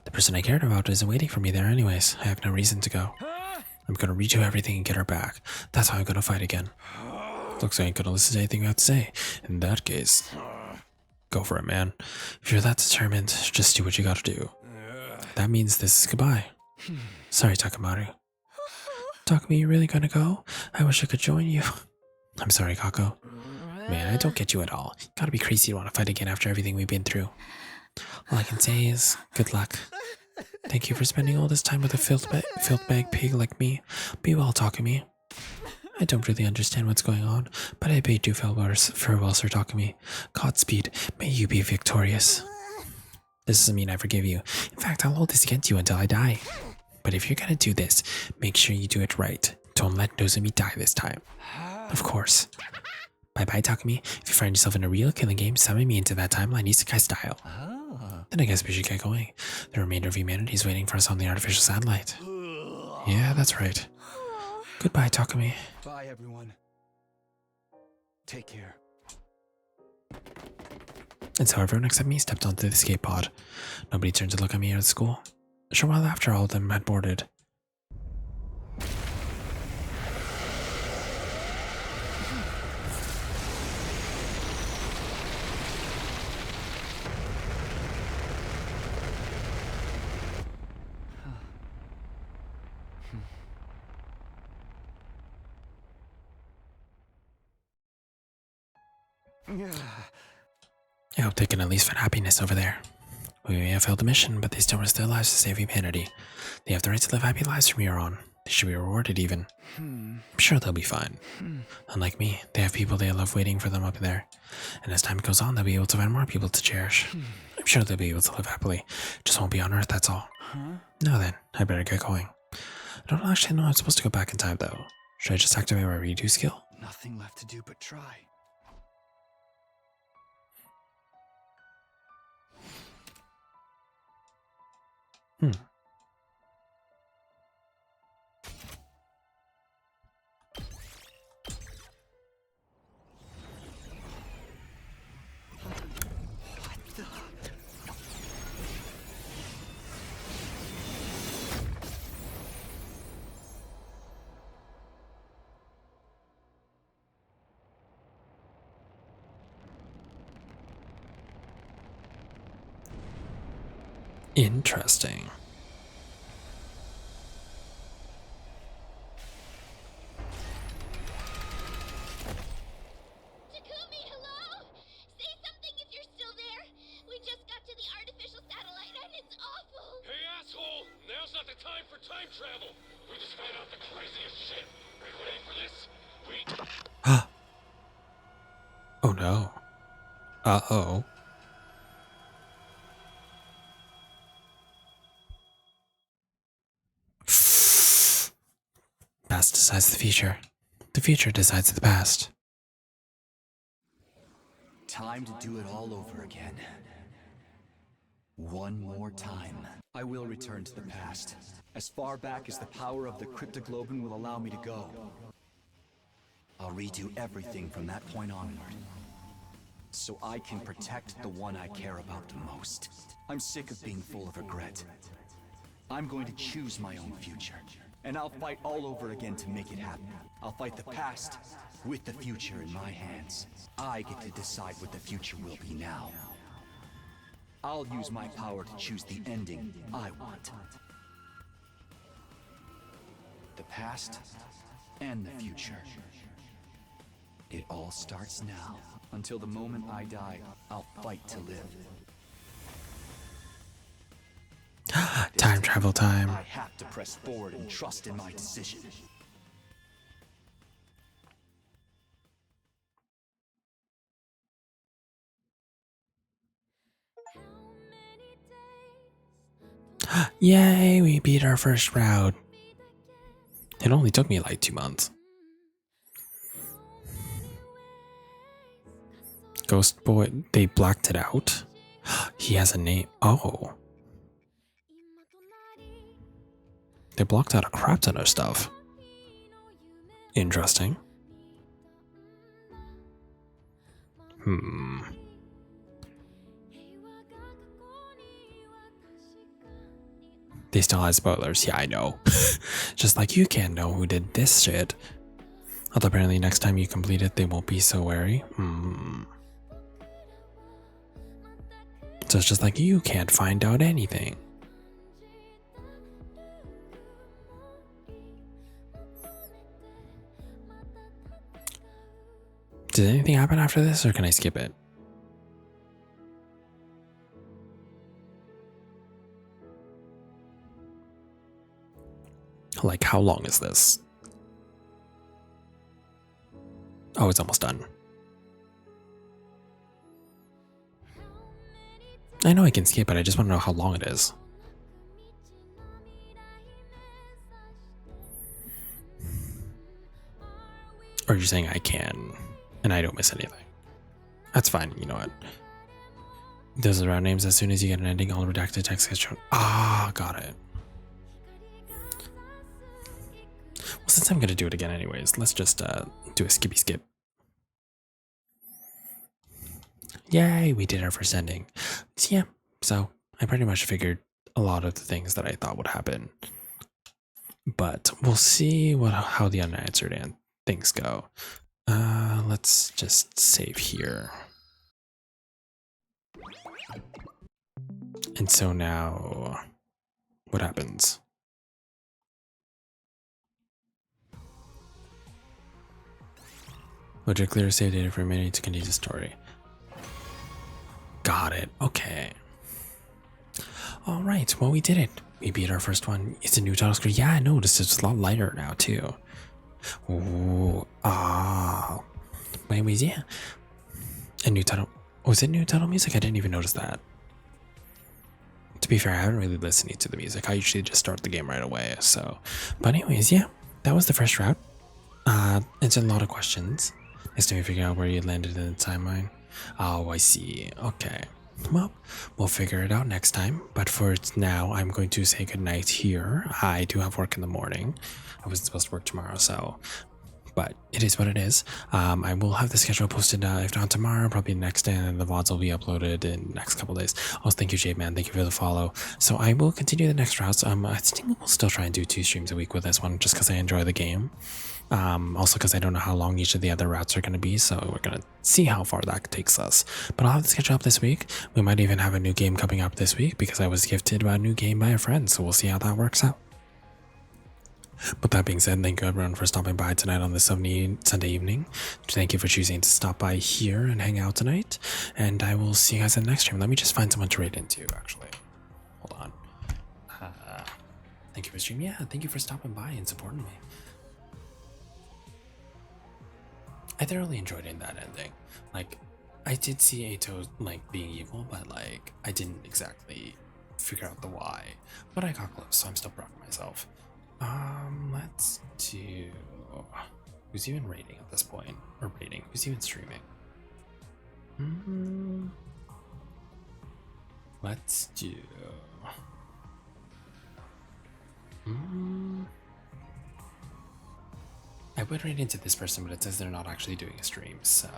The person I cared about isn't waiting for me there anyways. I have no reason to go. I'm gonna redo everything and get her back. That's how I'm gonna fight again. Looks like I ain't gonna listen to anything you have to say. In that case, go for it, man. If you're that determined, just do what you gotta do. That means this is goodbye. Sorry, Takamaru. Takumi, you really gonna go? I wish I could join you. I'm sorry, Kako. Man, I don't get you at all. You gotta be crazy to want to fight again after everything we've been through. All I can say is, good luck. Thank you for spending all this time with a filth bag pig like me. Be well, Takumi. I don't really understand what's going on, but I bid you farewell, Sir Takumi. Godspeed, may you be victorious. This doesn't mean I forgive you. In fact, I'll hold this against you until I die. But if you're gonna do this, make sure you do it right. Don't let Nozomi die this time. Of course. Bye-bye, Takumi. If you find yourself in a real killing game, summon me into that timeline isekai style. Then I guess we should get going. The remainder of humanity is waiting for us on the artificial satellite. Yeah, that's right. Goodbye, Takumi. Bye, everyone. Take care. And so everyone except me stepped onto the escape pod. Nobody turned to look at me at school. A short while after, all of them had boarded. I hope they can at least find happiness over there. We may have failed the mission, but they still risk their lives to save humanity. They have the right to live happy lives from here on. They should be rewarded even. I'm sure they'll be fine. Unlike me, they have people they love waiting for them up there. And as time goes on, they'll be able to find more people to cherish. I'm sure they'll be able to live happily. Just won't be on Earth, that's all. Now then, I better get going. I don't actually know I'm supposed to go back in time, though. Should I just activate my redo skill? Nothing left to do but try. Interesting. Takumi, hello? Say something if you're still there. We just got to the artificial satellite and it's awful. Hey, asshole! Now's not the time for time travel. We just found out the craziest shit. Are you ready for this? Oh no. Uh-oh. Past decides the future. The future decides the past. Time to do it all over again. One more time. I will return to the past. As far back as the power of the cryptoglobin will allow me to go. I'll redo everything from that point onward. So I can protect the one I care about the most. I'm sick of being full of regret. I'm going to choose my own future. And I'll fight all over again to make it happen. I'll fight the past with the future in my hands. I get to decide what the future will be now. I'll use my power to choose the ending I want. The past and the future. It all starts now. Until the moment I die, I'll fight to live. Time travel time. I have to press forward and trust in my decision. Yay, we beat our first route. It only took me like 2 months. Ghost Boy, they blacked it out. He has a name. Oh. They blocked out a crap ton of stuff. Interesting. They still had spoilers. Yeah, I know. Just like you can't know who did this shit. Although apparently next time you complete it, they won't be so wary. So it's just like you can't find out anything. Did anything happen after this, or can I skip it? Like, how long is this? Oh, it's almost done. I know I can skip it, I just want to know how long it is. Or you're saying I can, and I don't miss anything. That's fine, you know what? Those are round names. As soon as you get an ending, all redacted text gets shown. Ah, got it. Well, since I'm gonna do it again anyways, let's just do a skippy skip. Yay, we did our first ending. So, yeah, so I pretty much figured a lot of the things that I thought would happen. But we'll see how the unanswered things go. Let's just save here. And so now, what happens? Would you clear save data for a minute to continue the story? Got it. Okay. All right. Well, we did it. We beat our first one. It's a new title screen. Yeah, I noticed it's a lot lighter now too. Ooh. Ah. Anyways, yeah. A new title. Was it new title music? I didn't even notice that. To be fair, I haven't really listened to the music. I usually just start the game right away. So, but anyways, yeah. That was the first route. It's a lot of questions. Next time you figure out where you landed in the timeline. Oh, I see. Okay. Well, we'll figure it out next time. But for now, I'm going to say goodnight here. I do have work in the morning. I wasn't supposed to work tomorrow, so... But it is what it is. I will have the schedule posted, if not tomorrow, probably next day, and the VoDs will be uploaded in the next couple days. Also, thank you, Jade Man. Thank you for the follow. So I will continue the next routes. I think we'll still try and do 2 streams a week with this one, just because I enjoy the game. Also because I don't know how long each of the other routes are going to be, so we're going to see how far that takes us. But I'll have the schedule up this week. We might even have a new game coming up this week, because I was gifted a new game by a friend, so we'll see how that works out. But that being said, thank you everyone for stopping by tonight on this Sunday evening. Thank you for choosing to stop by here and hang out tonight. And I will see you guys in the next stream. Let me just find someone to raid into, actually. Hold on. Thank you for streaming. Yeah, thank you for stopping by and supporting me. I thoroughly enjoyed in that ending. Like, I did see Ato, like, being evil, but, like, I didn't exactly figure out the why. But I got close, so I'm still proud of myself. Let's do... Who's even raiding at this point? Or raiding? Who's even streaming? Let's do... I would raid into this person, but it says they're not actually doing a stream, so...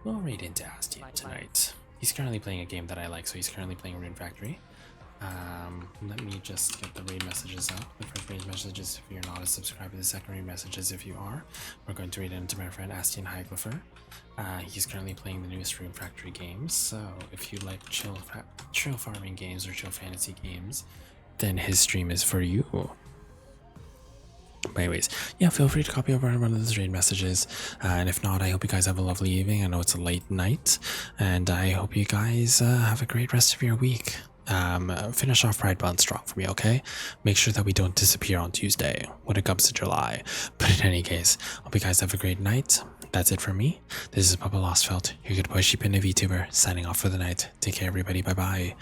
We'll raid into Astian tonight. He's currently playing a game that I like, so he's currently playing Rune Factory. Let me just get the raid messages up. The first raid messages if you're not a subscriber, the second raid messages if you are. We're going to raid into my friend Astian Heiglifer. He's currently playing the newest Rune Factory games, so if you like chill farming games or chill fantasy games, then his stream is for you. But anyways, yeah, feel free to copy over one of those raid messages, and if not, I hope you guys have a lovely evening. I know it's a late night, and I hope you guys have a great rest of your week. finish off Pride Month strong for me, okay? Make sure that we don't disappear on Tuesday when it comes to July. But in any case, hope you guys have a great night. That's it for me. This is Papa Lostfelt, your good boy sheep and a VTuber, signing off for the night. Take care, everybody. Bye bye.